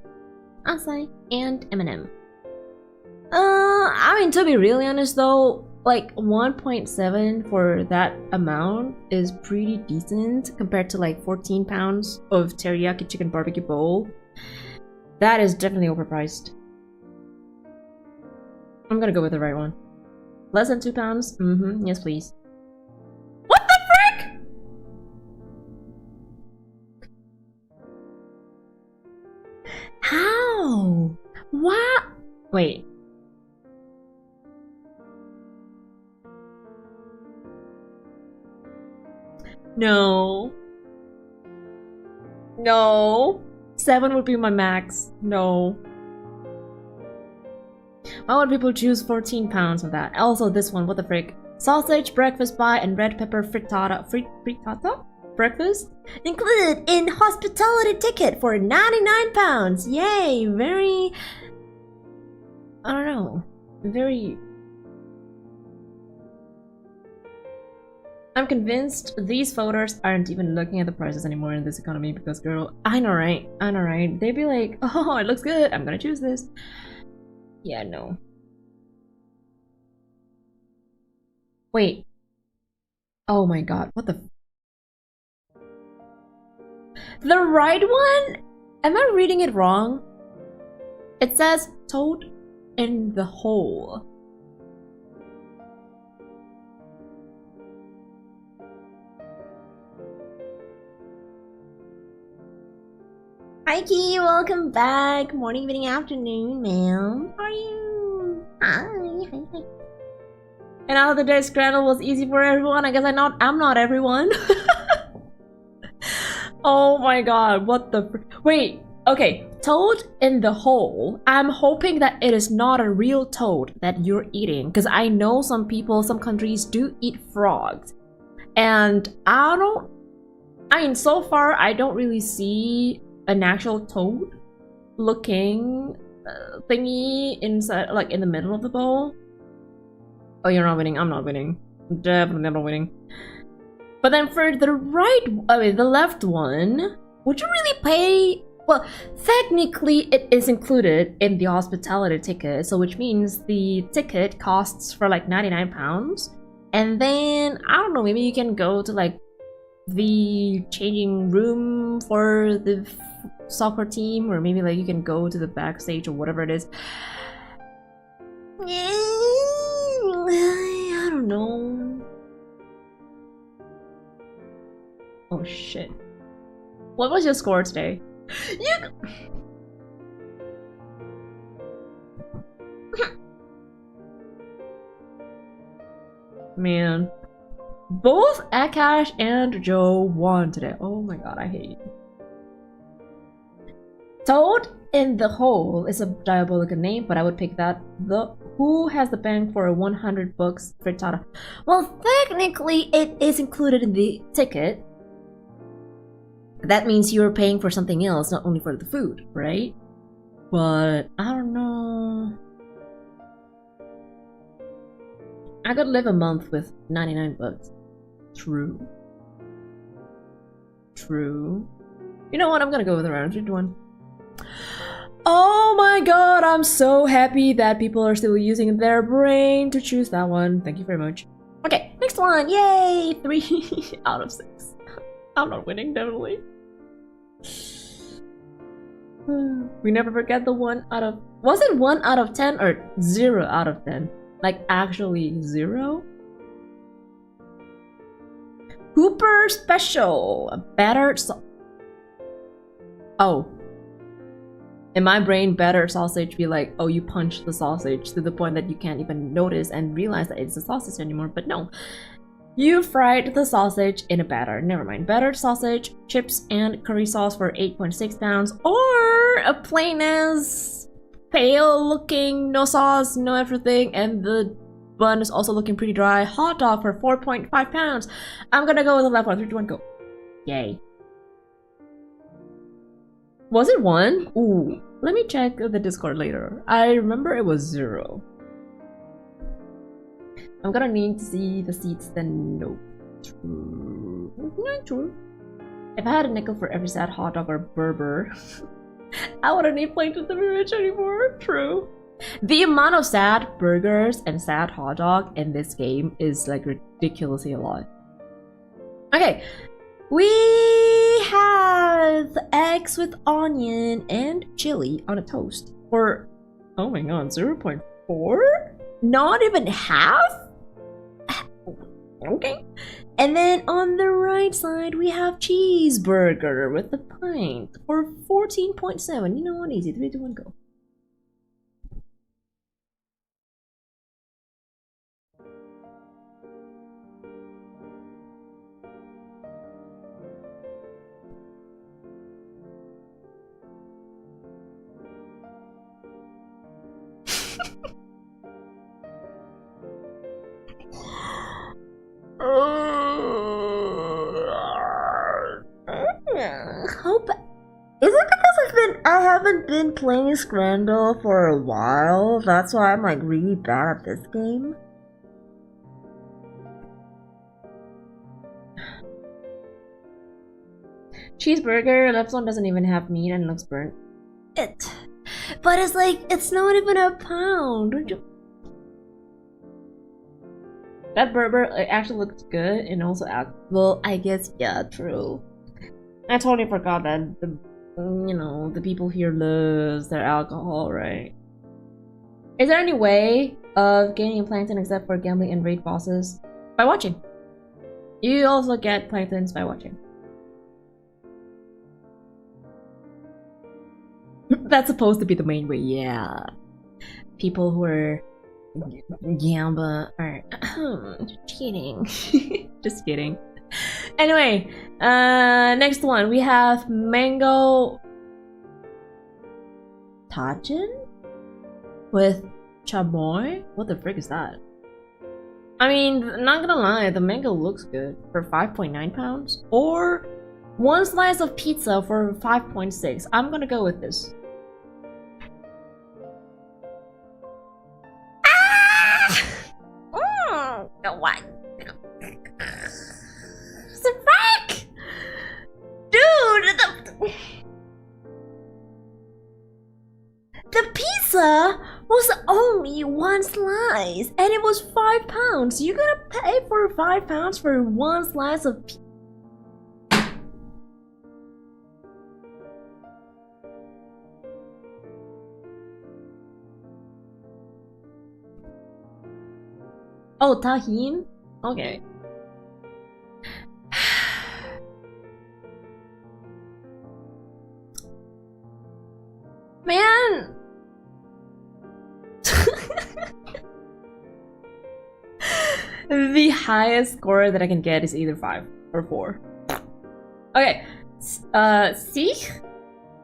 Acai and M&M. I mean, to be really honest though, like 1.7 for that amount is pretty decent compared to like 14 pounds of teriyaki chicken barbecue bowl. That is definitely overpriced. I'm gonna go with the right one. Less than 2 pounds? Yes please. What the frick? How? What? Wait. No. No. 7 would be my max. No. Why would people choose 14 pounds of that? Also this one, what the frick? Sausage, breakfast pie, and red pepper frittata. Frittata? Breakfast? Included in hospitality ticket for 99 pounds. Yay! Very... I don't know. Very... I'm convinced these voters aren't even looking at the prices anymore in this economy because girl, I know right? I know right? They'd be like, oh, it looks good, I'm gonna choose this. Yeah, no. Wait. Oh my god, what the... The right one? Am I reading it wrong? It says toad in the hole. Hi Key, welcome back. Morning, evening, afternoon, ma'am. How are you? Hi. And now the day Scrabble was easy for everyone. I guess I'm not everyone. Oh my god, what the wait, okay. Toad in the hole. I'm hoping that it is not a real toad that you're eating. Because I know some people, some countries do eat frogs. And I mean, so far I don't really see an actual toad looking thingy inside, like in the middle of the bowl. Oh, you're not winning. I'm not winning. I'm definitely not winning. But then for the the left one, would you really pay? Well, technically it is included in the hospitality ticket, so which means the ticket costs for like 99 pounds. And then, I don't know, maybe you can go to like the changing room for the soccer team, or maybe like you can go to the backstage or whatever it is. I don't know. Oh shit. What was your score today? Man. Both Akash and Joe won today. Oh my god, I hate you. Toad in the Hole is a diabolical name, but I would pick that. Who has the bank for a 100 bucks frittata? Well, technically, it is included in the ticket. That means you're paying for something else, not only for the food, right? But I don't know. I could live a month with 99 bucks. True. True. You know what? I'm gonna go with a round 3 to 1. Oh my god, I'm so happy that people are still using their brain to choose that one. Thank you very much. Okay, next one. Yay! 3 out of 6. I'm not winning, definitely. We never forget the 1 out of... Was it 1 out of 10 or 0 out of 10? Like, actually 0? Hooper Special! A battered Oh. In my brain, battered sausage be like, oh, you punch the sausage to the point that you can't even notice and realize that it's a sausage anymore. But no. You fried the sausage in a batter. Never mind. Battered sausage, chips, and curry sauce for 8.6 pounds. Or a plain as pale looking, no sauce, no everything, and the bun is also looking pretty dry. Hot dog for 4.5 pounds. I'm gonna go with the left one. 3, 2, 1, go. Yay. Was it 1? Ooh. Let me check the Discord later. I remember it was 0. I'm gonna need to see the seats then. No. True. Not true. If I had a nickel for every sad hot dog or burger, I wouldn't need plankton to be rich anymore. True. The amount of sad burgers and sad hot dog in this game is like ridiculously a lot. Okay. We have eggs with onion and chili on a toast for, oh my god, 0.4? Not even half? Okay. And then on the right side, we have cheeseburger with a pint for 14.7. You know what? Easy. 3, 2, 1, go. Hope is it because I haven't been playing Scrandle for a while? That's why I'm like really bad at this game. Cheeseburger, left one doesn't even have meat and looks burnt. But it's like it's not even a pound. Don't you? That burger actually looks good and also well, I guess yeah, true. I totally forgot that the people here lose their alcohol, right? Is there any way of gaining plankton except for gambling and raid bosses? By watching. You also get planktons by watching. That's supposed to be the main way, yeah. People who are gamba are cheating. Just kidding. Anyway, next one we have mango tajin with chamoy. What the frick is that? I mean, not gonna lie, the mango looks good for 5.9 pounds, or 1 slice of pizza for 5.6. I'm gonna go with this. What? The frick? Dude, the pizza was only 1 slice and it was 5 pounds. You're gonna pay for 5 pounds for 1 slice of pizza? Oh, tahine? Okay. Man! The highest score that I can get is either 5 or 4. Okay. Sikh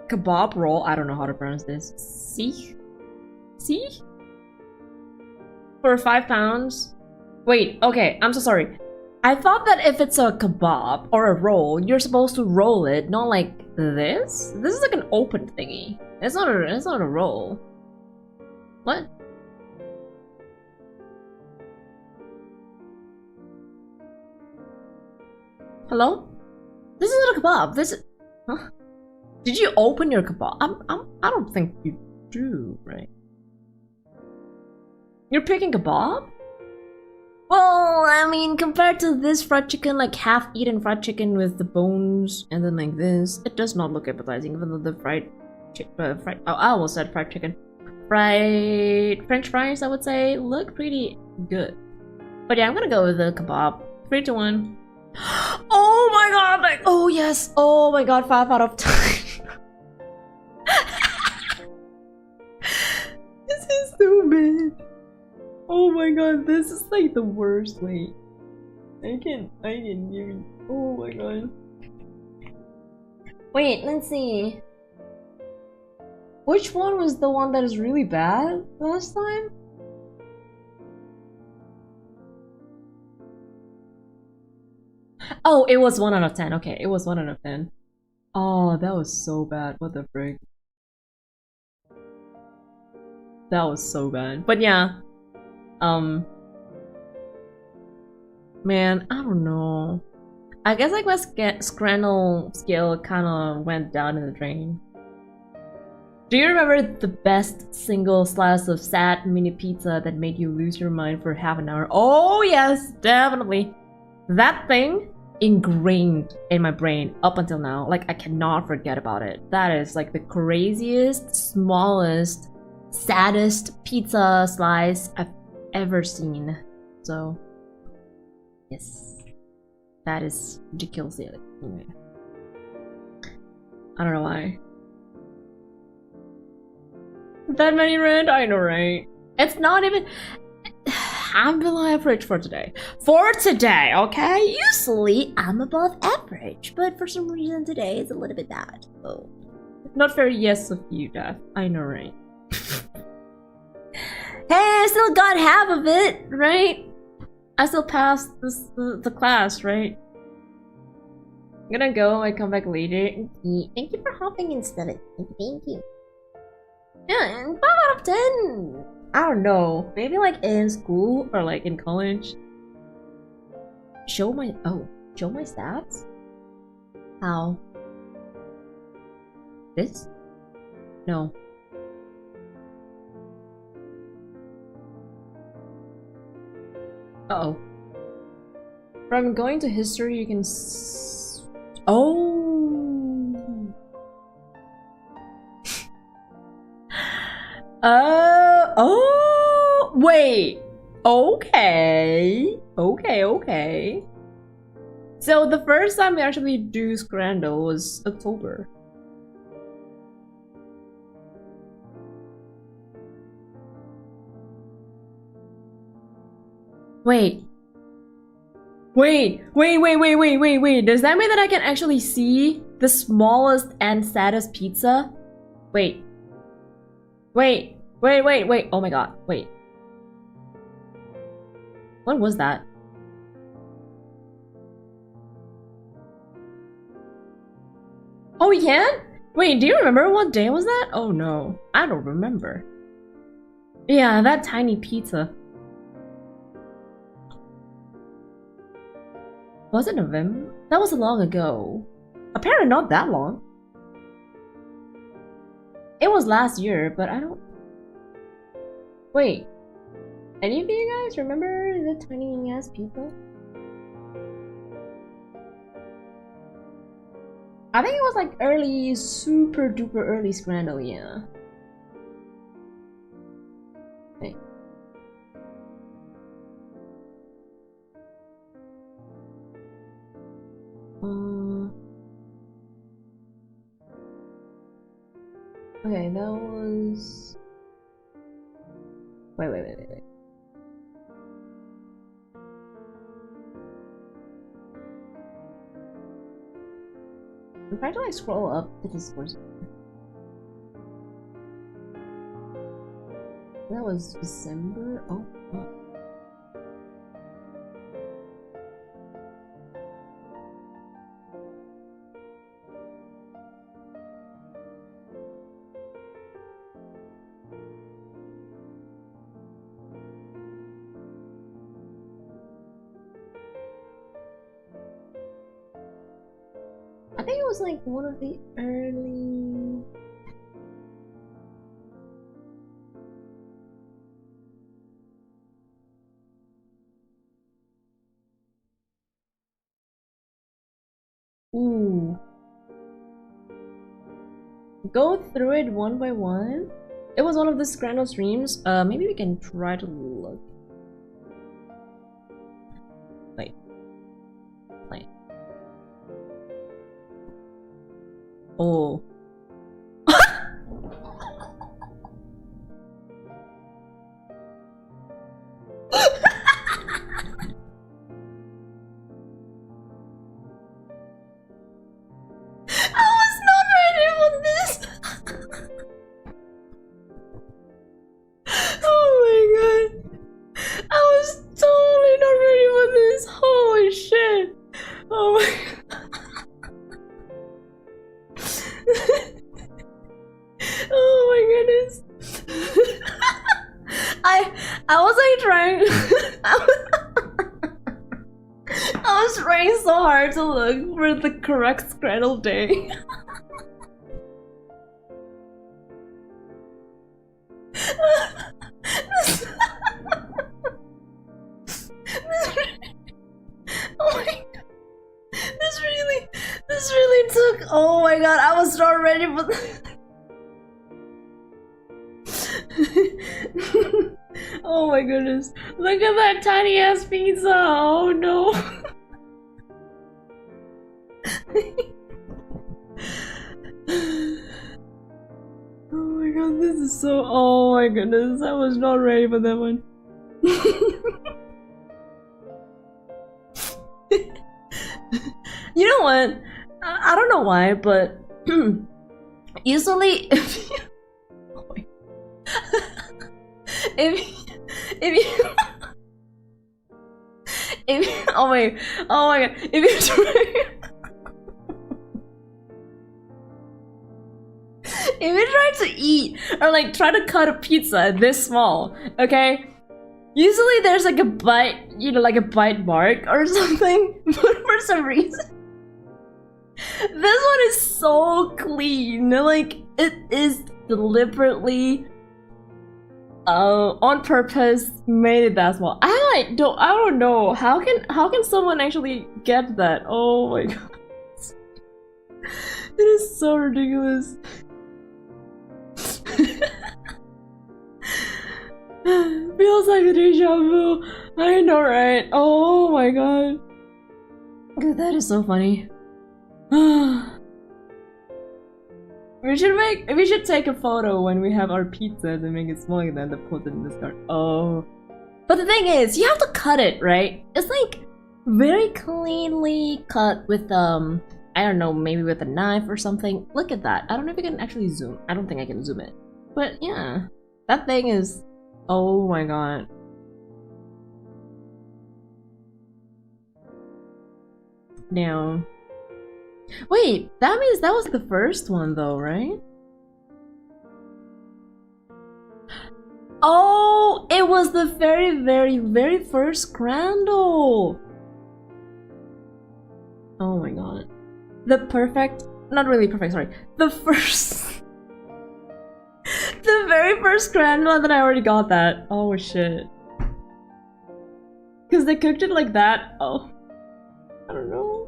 kebab roll. I don't know how to pronounce this. Sikh? For £5. Wait, okay, I'm so sorry. I thought that if it's a kebab or a roll, you're supposed to roll it, not like this. This is like an open thingy. It's not a roll. What? Hello? This isn't a kebab. This is... Huh? Did you open your kebab? I don't think you do, right? You're picking kebab? Well, I mean, compared to this fried chicken, like half-eaten fried chicken with the bones, and then like this, it does not look appetizing, even though the I almost said fried chicken. Fried French fries, I would say, look pretty good. But yeah, I'm gonna go with the kebab. 3, 2, 1. Oh my god! Like, oh yes! Oh my god! 5 out of 10. This is so bad. Oh my god! This is like the worst. Wait, I can even. Oh my god. Wait, let's see. Which one was the one that is really bad last time? Oh, it was 1 out of 10. Okay, it was 1 out of 10. Oh, that was so bad. What the frick? That was so bad. But yeah. Man, I don't know. I guess like my scrannel skill kind of went down in the drain. Do you remember the best single slice of sad mini pizza that made you lose your mind for half an hour? Oh yes, definitely. That thing ingrained in my brain up until now. Like, I cannot forget about it. That is like the craziest, smallest, saddest pizza slice I've ever seen. So yes, that is ridiculously anyway. I don't know why. That many rent? I know, right? It's not even... I'm below average for today. For today, okay? Usually, I'm above average, but for some reason today it's a little bit bad. Oh. Not very yes of you, Daph. I know, right? Hey, I still got half of it, right? I still passed the class, right? I'm gonna go, I come back later. Thank you for hopping in, Stella. Thank you. Yeah, and 5 out of 10. I don't know. Maybe like in school or like in college. Show my stats? How? This? No. Uh-oh. From going to history, you can oh! Oh! Wait! Okay! Okay. So the first time we actually do Scrandle was October. Wait. Does that mean that I can actually see the smallest and saddest pizza? Wait. Oh my god. Wait. What was that? Oh, we can? Wait, do you remember what day was that? Oh no. I don't remember. Yeah, that tiny pizza. Was it November? That was long ago. Apparently not that long. It was last year, but I don't... Wait. Any of you guys remember the tiny ass pizza? I think it was like early, super duper early Scrandle, yeah. Wait. Okay, that was... Wait. I'm trying to like scroll up the Discord. That was December. Oh. I think it was like one of the early. Ooh. Go through it one by one. It was one of the Scrandal streams. Maybe we can try to look. Wait. Oh. To look for the correct Scrandal day. Oh my god. This really took. Oh my god, I was not ready for this. Oh my goodness. Look at that tiny ass pizza. Oh no. Oh my god, this is so. Oh my goodness, I was not ready for that one. You know what? I don't know why, but usually if you, oh my god, if you try to eat or like try to cut a pizza this small, okay? Usually there's like a bite, you know, like a bite mark or something, but for some reason this one is so clean. Like it is deliberately on purpose made it that small. I don't know how can someone actually get that? Oh my god. It is so ridiculous. Feels like a deja vu. I know, right? Oh my god. That is so funny. We should take a photo when we have our pizza and make it smaller than to put it in this card. Oh. But the thing is, you have to cut it, right? It's like very cleanly cut with I don't know, maybe with a knife or something. Look at that. I don't know if you can actually zoom. I don't think I can zoom it. But yeah. That thing is, oh my god. Now, wait, that means that was the first one though, right? Oh, it was the very first Scrandal. Oh my god. The perfect, not really perfect, sorry. The first the very first Scrandal, and then I already got that. Oh shit. Because they cooked it like that. Oh. I don't know.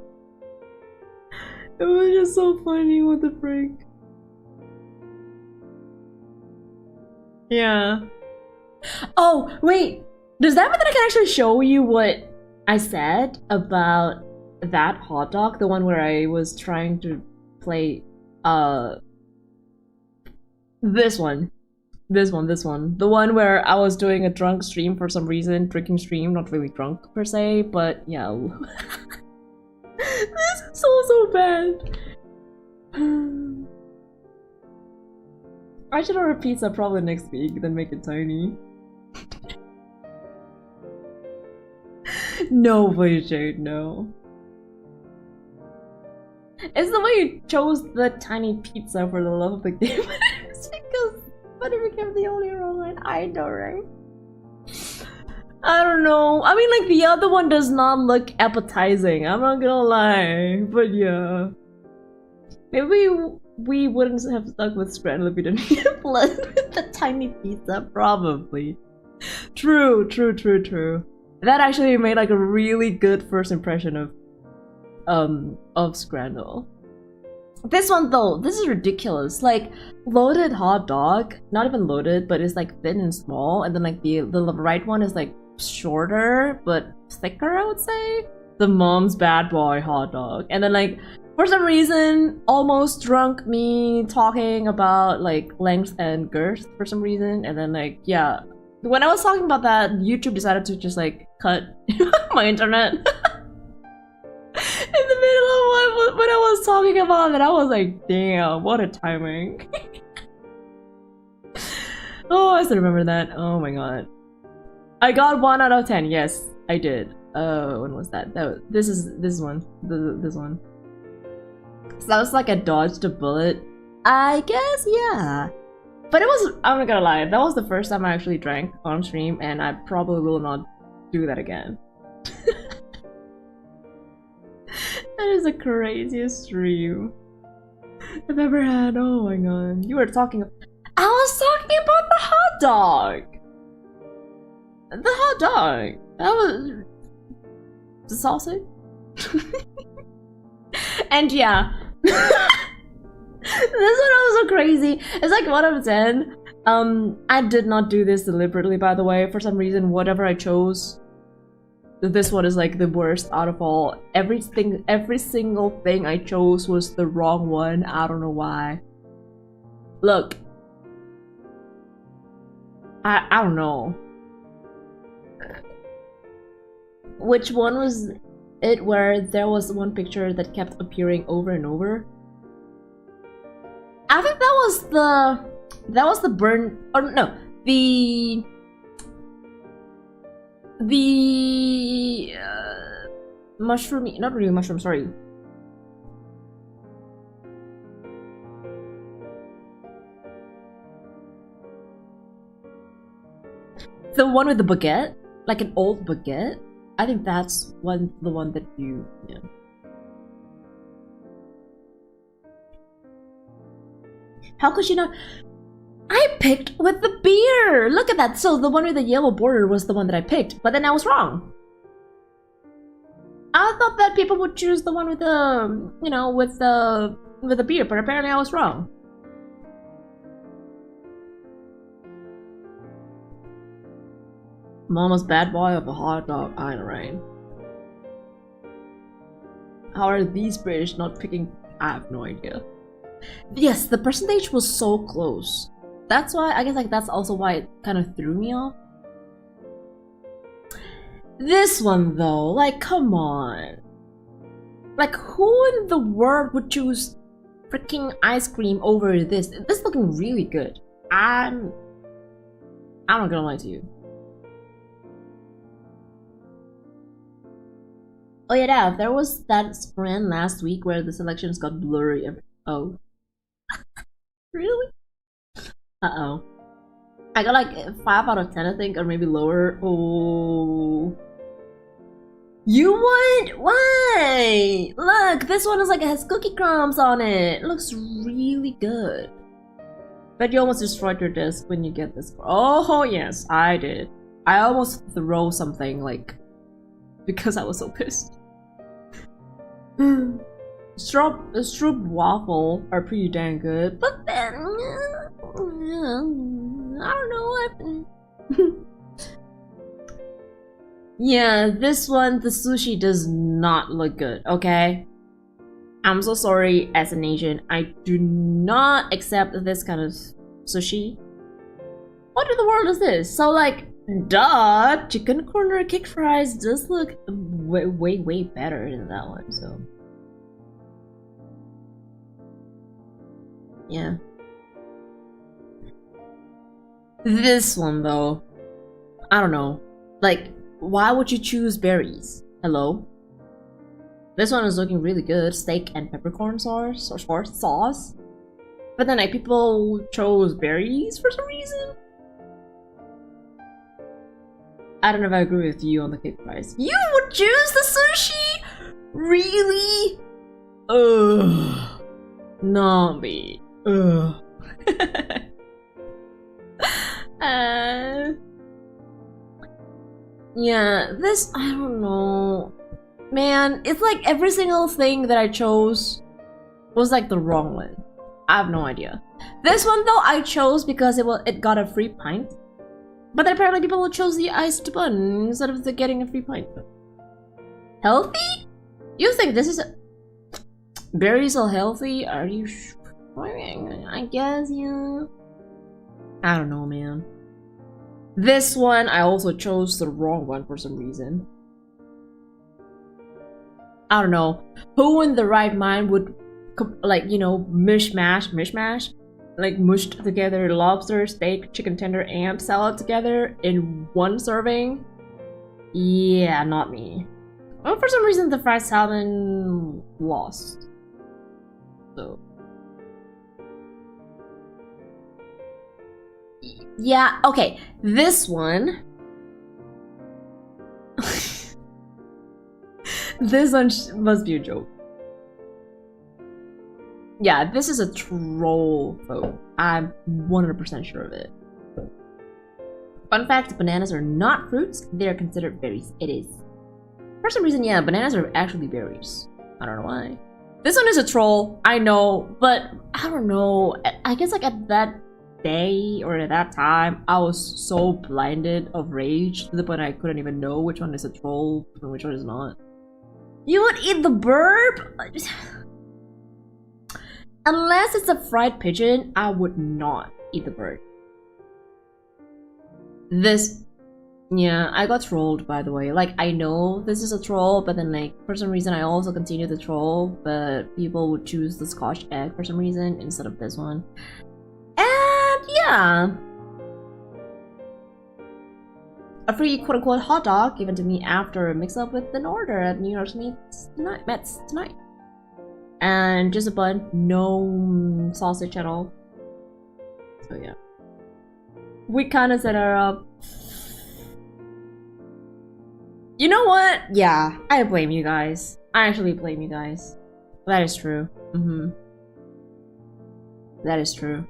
It was just so funny, what the frick. Yeah. Oh, wait. Does that mean that I can actually show you what I said about that hot dog? The one where I was trying to play, this one. The one where I was doing a drunk stream for some reason. Drinking stream, not really drunk per se, but yeah. This is so bad. I should order pizza probably next week, then make it tiny. No way, Jade, no. It's the way you chose the tiny pizza for the love of the game. It's because Buddy became the only wrong one. I know, right? I don't know. I mean, like, the other one does not look appetizing. I'm not gonna lie. But yeah. Maybe we wouldn't have stuck with scramble if we didn't get blood with the tiny pizza. Probably. True. That actually made like a really good first impression of scramble. This one though, this is ridiculous. Like, loaded hot dog, not even loaded, but it's like thin and small, and then like the right one is like shorter but thicker, I would say. The mom's bad boy hot dog. And then like, for some reason, almost drunk me talking about like length and girth for some reason, and then like, yeah. When I was talking about that, YouTube decided to just like cut my internet. In the middle of when I was talking about it, I was like, damn, what a timing. Oh, I still remember that. Oh my god. I got 1 out of 10. Yes, I did. When was that? This one. This one. So that was like a dodged a bullet. I guess, yeah. But it was, I'm not gonna lie, that was the first time I actually drank on stream, and I probably will not do that again. That is the craziest stream I've ever had. Oh my god. You were talking. I was talking about the hot dog! The hot dog! That was. The sausage? And yeah. This one was so crazy. It's like 1 out of 10. I did not do this deliberately, by the way. For some reason, whatever I chose, this one is like the worst out of all. Every single thing I chose was the wrong one. I don't know why. Look. I don't know. Which one was it where there was one picture that kept appearing over and over? I think that was the burn, or no, the mushroom, not really mushroom, sorry. The one with the baguette, like an old baguette. I think that's the one that you, yeah. How could you not? I picked with the beer! Look at that! So the one with the yellow border was the one that I picked, but then I was wrong. I thought that people would choose the one with the, you know, with the beer, but apparently I was wrong. Mama's bad boy of a hot dog. I know, right? How are these British not picking? I have no idea. Yes, the percentage was so close. That's why, I guess, like, that's also why it kind of threw me off. This one, though, like, come on. Like, who in the world would choose freaking ice cream over this? This is looking really good. I'm not gonna lie to you. Oh yeah, there was that sprint last week where the selections got blurry. Oh. Really? Uh-oh. I got like 5 out of 10, I think, or maybe lower. Oh. You won? Why? Look, this one is like, it has cookie crumbs on it. It looks really good. Bet you almost destroyed your disc when you get this. Oh yes, I did. I almost throw something, like, because I was so pissed. Stroop waffle are pretty dang good, but then I don't know what happened. Yeah, this one, the sushi does not look good, okay? I'm so sorry, as an Asian, I do not accept this kind of sushi. What in the world is this? So like, duh, chicken corner kick fries does look way better than that one, so. Yeah. This one though, I don't know. Like, why would you choose berries? Hello? This one is looking really good. Steak and peppercorn sauce. But then like people chose berries for some reason. I don't know if I agree with you on the cake price. You would choose the sushi? Really? Ugh. Not me. Ugh. Yeah, this, I don't know. Man, it's like every single thing that I chose was like the wrong one. I have no idea. This one though, I chose because it got a free pint. But then apparently people chose the iced bun instead of getting a free pint. Healthy? You think this is berries are healthy? Are you sure? I guess, yeah. I don't know, man. This one, I also chose the wrong one for some reason. I don't know. Who in the right mind would, like, you know, mishmash? Like, mushed together lobster, steak, chicken tender, and salad together in one serving? Yeah, not me. Well, for some reason, the fried salmon lost. So. Yeah, okay. This one. This one must be a joke. Yeah, this is a troll vote. I'm 100% sure of it. Fun fact, bananas are not fruits. They are considered berries. It is. For some reason, yeah, bananas are actually berries. I don't know why. This one is a troll, I know, but I don't know. I guess like at that day or at that time, I was so blinded of rage to the point I couldn't even know which one is a troll and which one is not. You would eat the bird? Unless it's a fried pigeon, I would not eat the bird. This, yeah, I got trolled, by the way. Like, I know this is a troll, but then like, for some reason I also continue the troll, but people would choose the Scotch egg for some reason instead of this one. And yeah. A free quote-unquote hot dog given to me after a mix-up with an order at New York's Mets tonight. And just a bun, no sausage at all. So yeah. We kind of set her up. You know what? Yeah, I blame you guys. I actually blame you guys. That is true. That is true.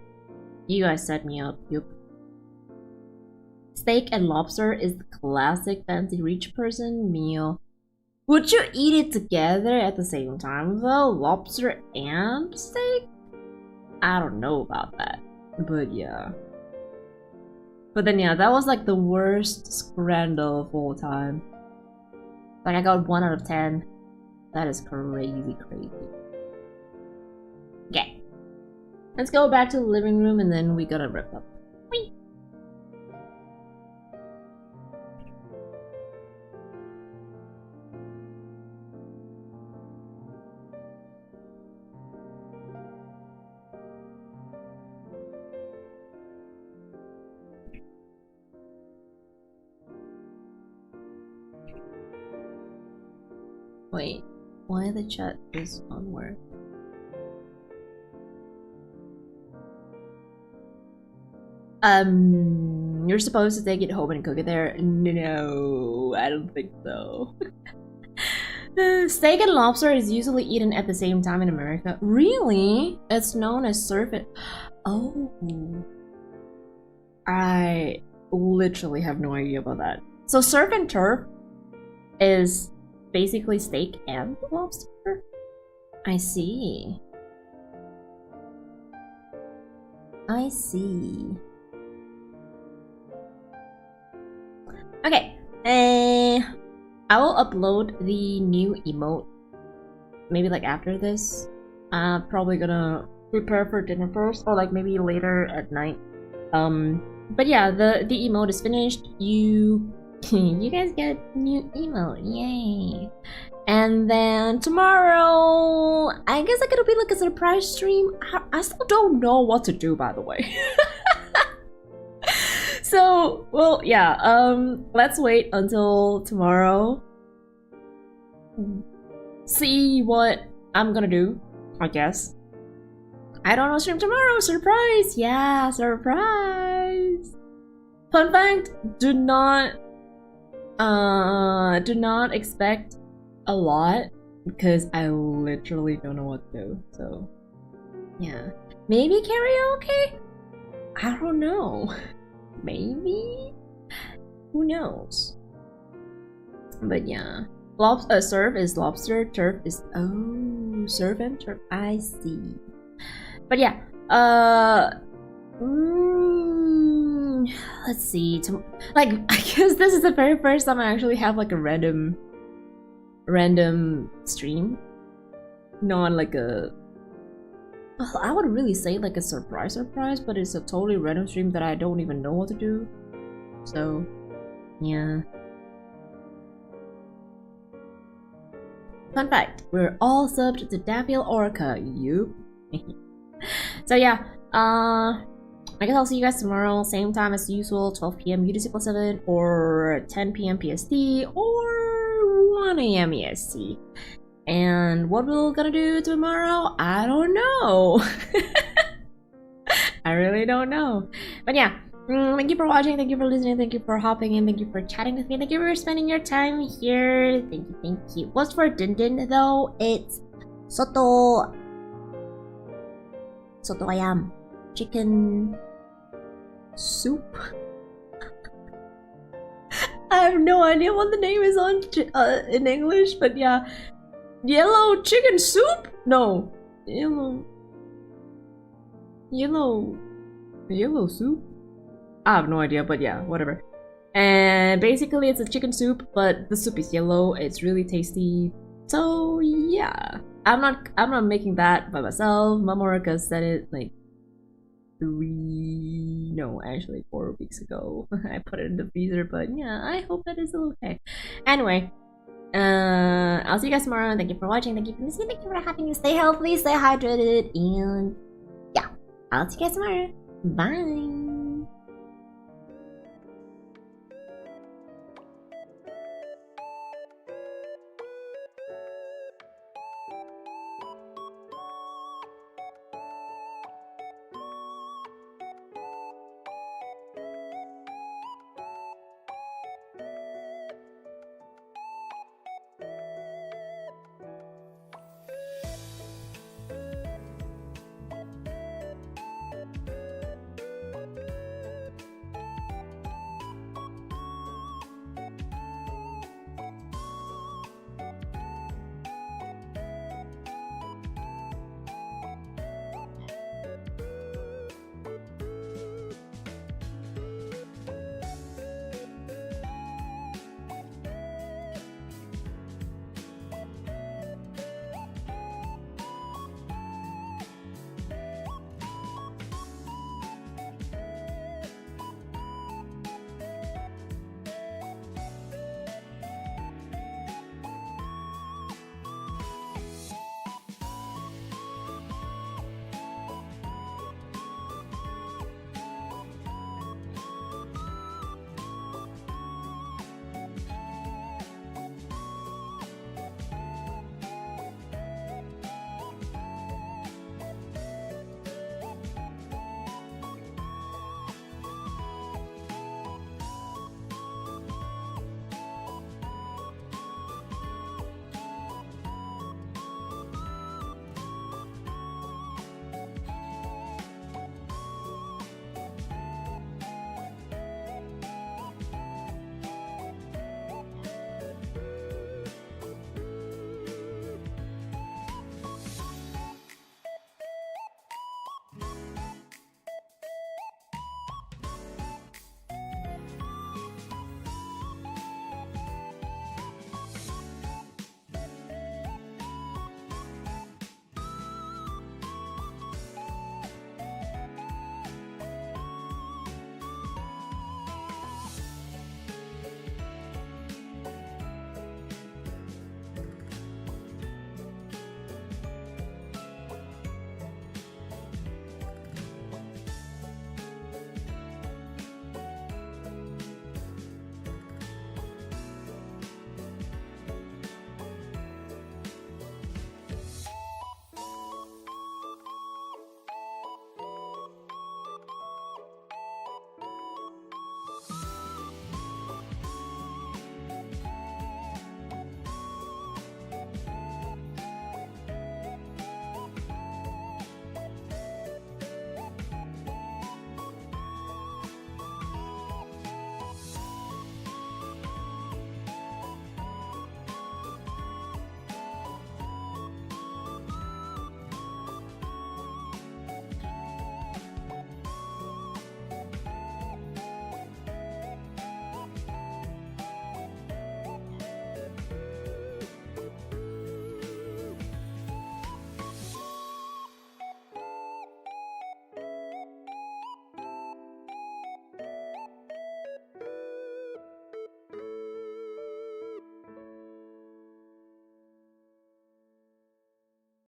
You guys set me up. Yup. Steak and lobster is the classic fancy rich person meal. Would you eat it together at the same time though? Lobster and steak? I don't know about that. But yeah. But then yeah, that was like the worst scramble of all time. Like I got 1 out of 10. That is crazy. Okay. Let's go back to the living room and then we gotta wrap up. Whee! Wait, why the chat is on work? You're supposed to take it home and cook it there? No, I don't think so. Steak and lobster is usually eaten at the same time in America. Really? It's known as surf and... Oh. I literally have no idea about that. So surf and turf is basically steak and lobster? I see. I see. Okay. I will upload the new emote. Maybe like after this. I'm probably gonna prepare for dinner first, or like maybe later at night. But yeah, the emote is finished. You guys get new emote, yay! And then tomorrow, I guess like it'll be like a surprise stream. I still don't know what to do, by the way. So, well, yeah, let's wait until tomorrow. See what I'm gonna do, I guess. I don't know, stream tomorrow, surprise! Yeah, surprise! Fun fact, do not expect a lot because I literally don't know what to do, so yeah. Maybe karaoke? I don't know. Maybe? Who knows? But yeah. Surf is lobster, turf is... Oh, surf and turf. I see. But yeah. Let's see. Like, I guess this is the very first time I actually have like a random stream. Not like a... Well, I would really say like a surprise, but it's a totally random stream that I don't even know what to do. So, yeah. Fun fact, we're all subbed to Daphiel Orca, you. So yeah, I guess I'll see you guys tomorrow, same time as usual, 12 PM UTC+7, or 10 PM PST, or 1 AM EST. And what we're gonna do tomorrow, I don't know. I really don't know. But yeah, thank you for watching, thank you for listening, thank you for hopping in, thank you for chatting with me, thank you for spending your time here. Thank you. What's for din din though? It's soto ayam, chicken soup. I have no idea what the name is on in English, but yeah. Yellow chicken soup? No. Yellow soup? I have no idea, but yeah, whatever. And basically it's a chicken soup, but the soup is yellow. It's really tasty. So yeah. I'm not making that by myself. Mamorika said it like 4 weeks ago. I put it in the freezer, but yeah, I hope that is okay. Anyway. I'll see you guys tomorrow. Thank you for watching. Thank you for listening. Thank you for having me. Stay healthy, stay hydrated, and yeah, I'll see you guys tomorrow. Bye.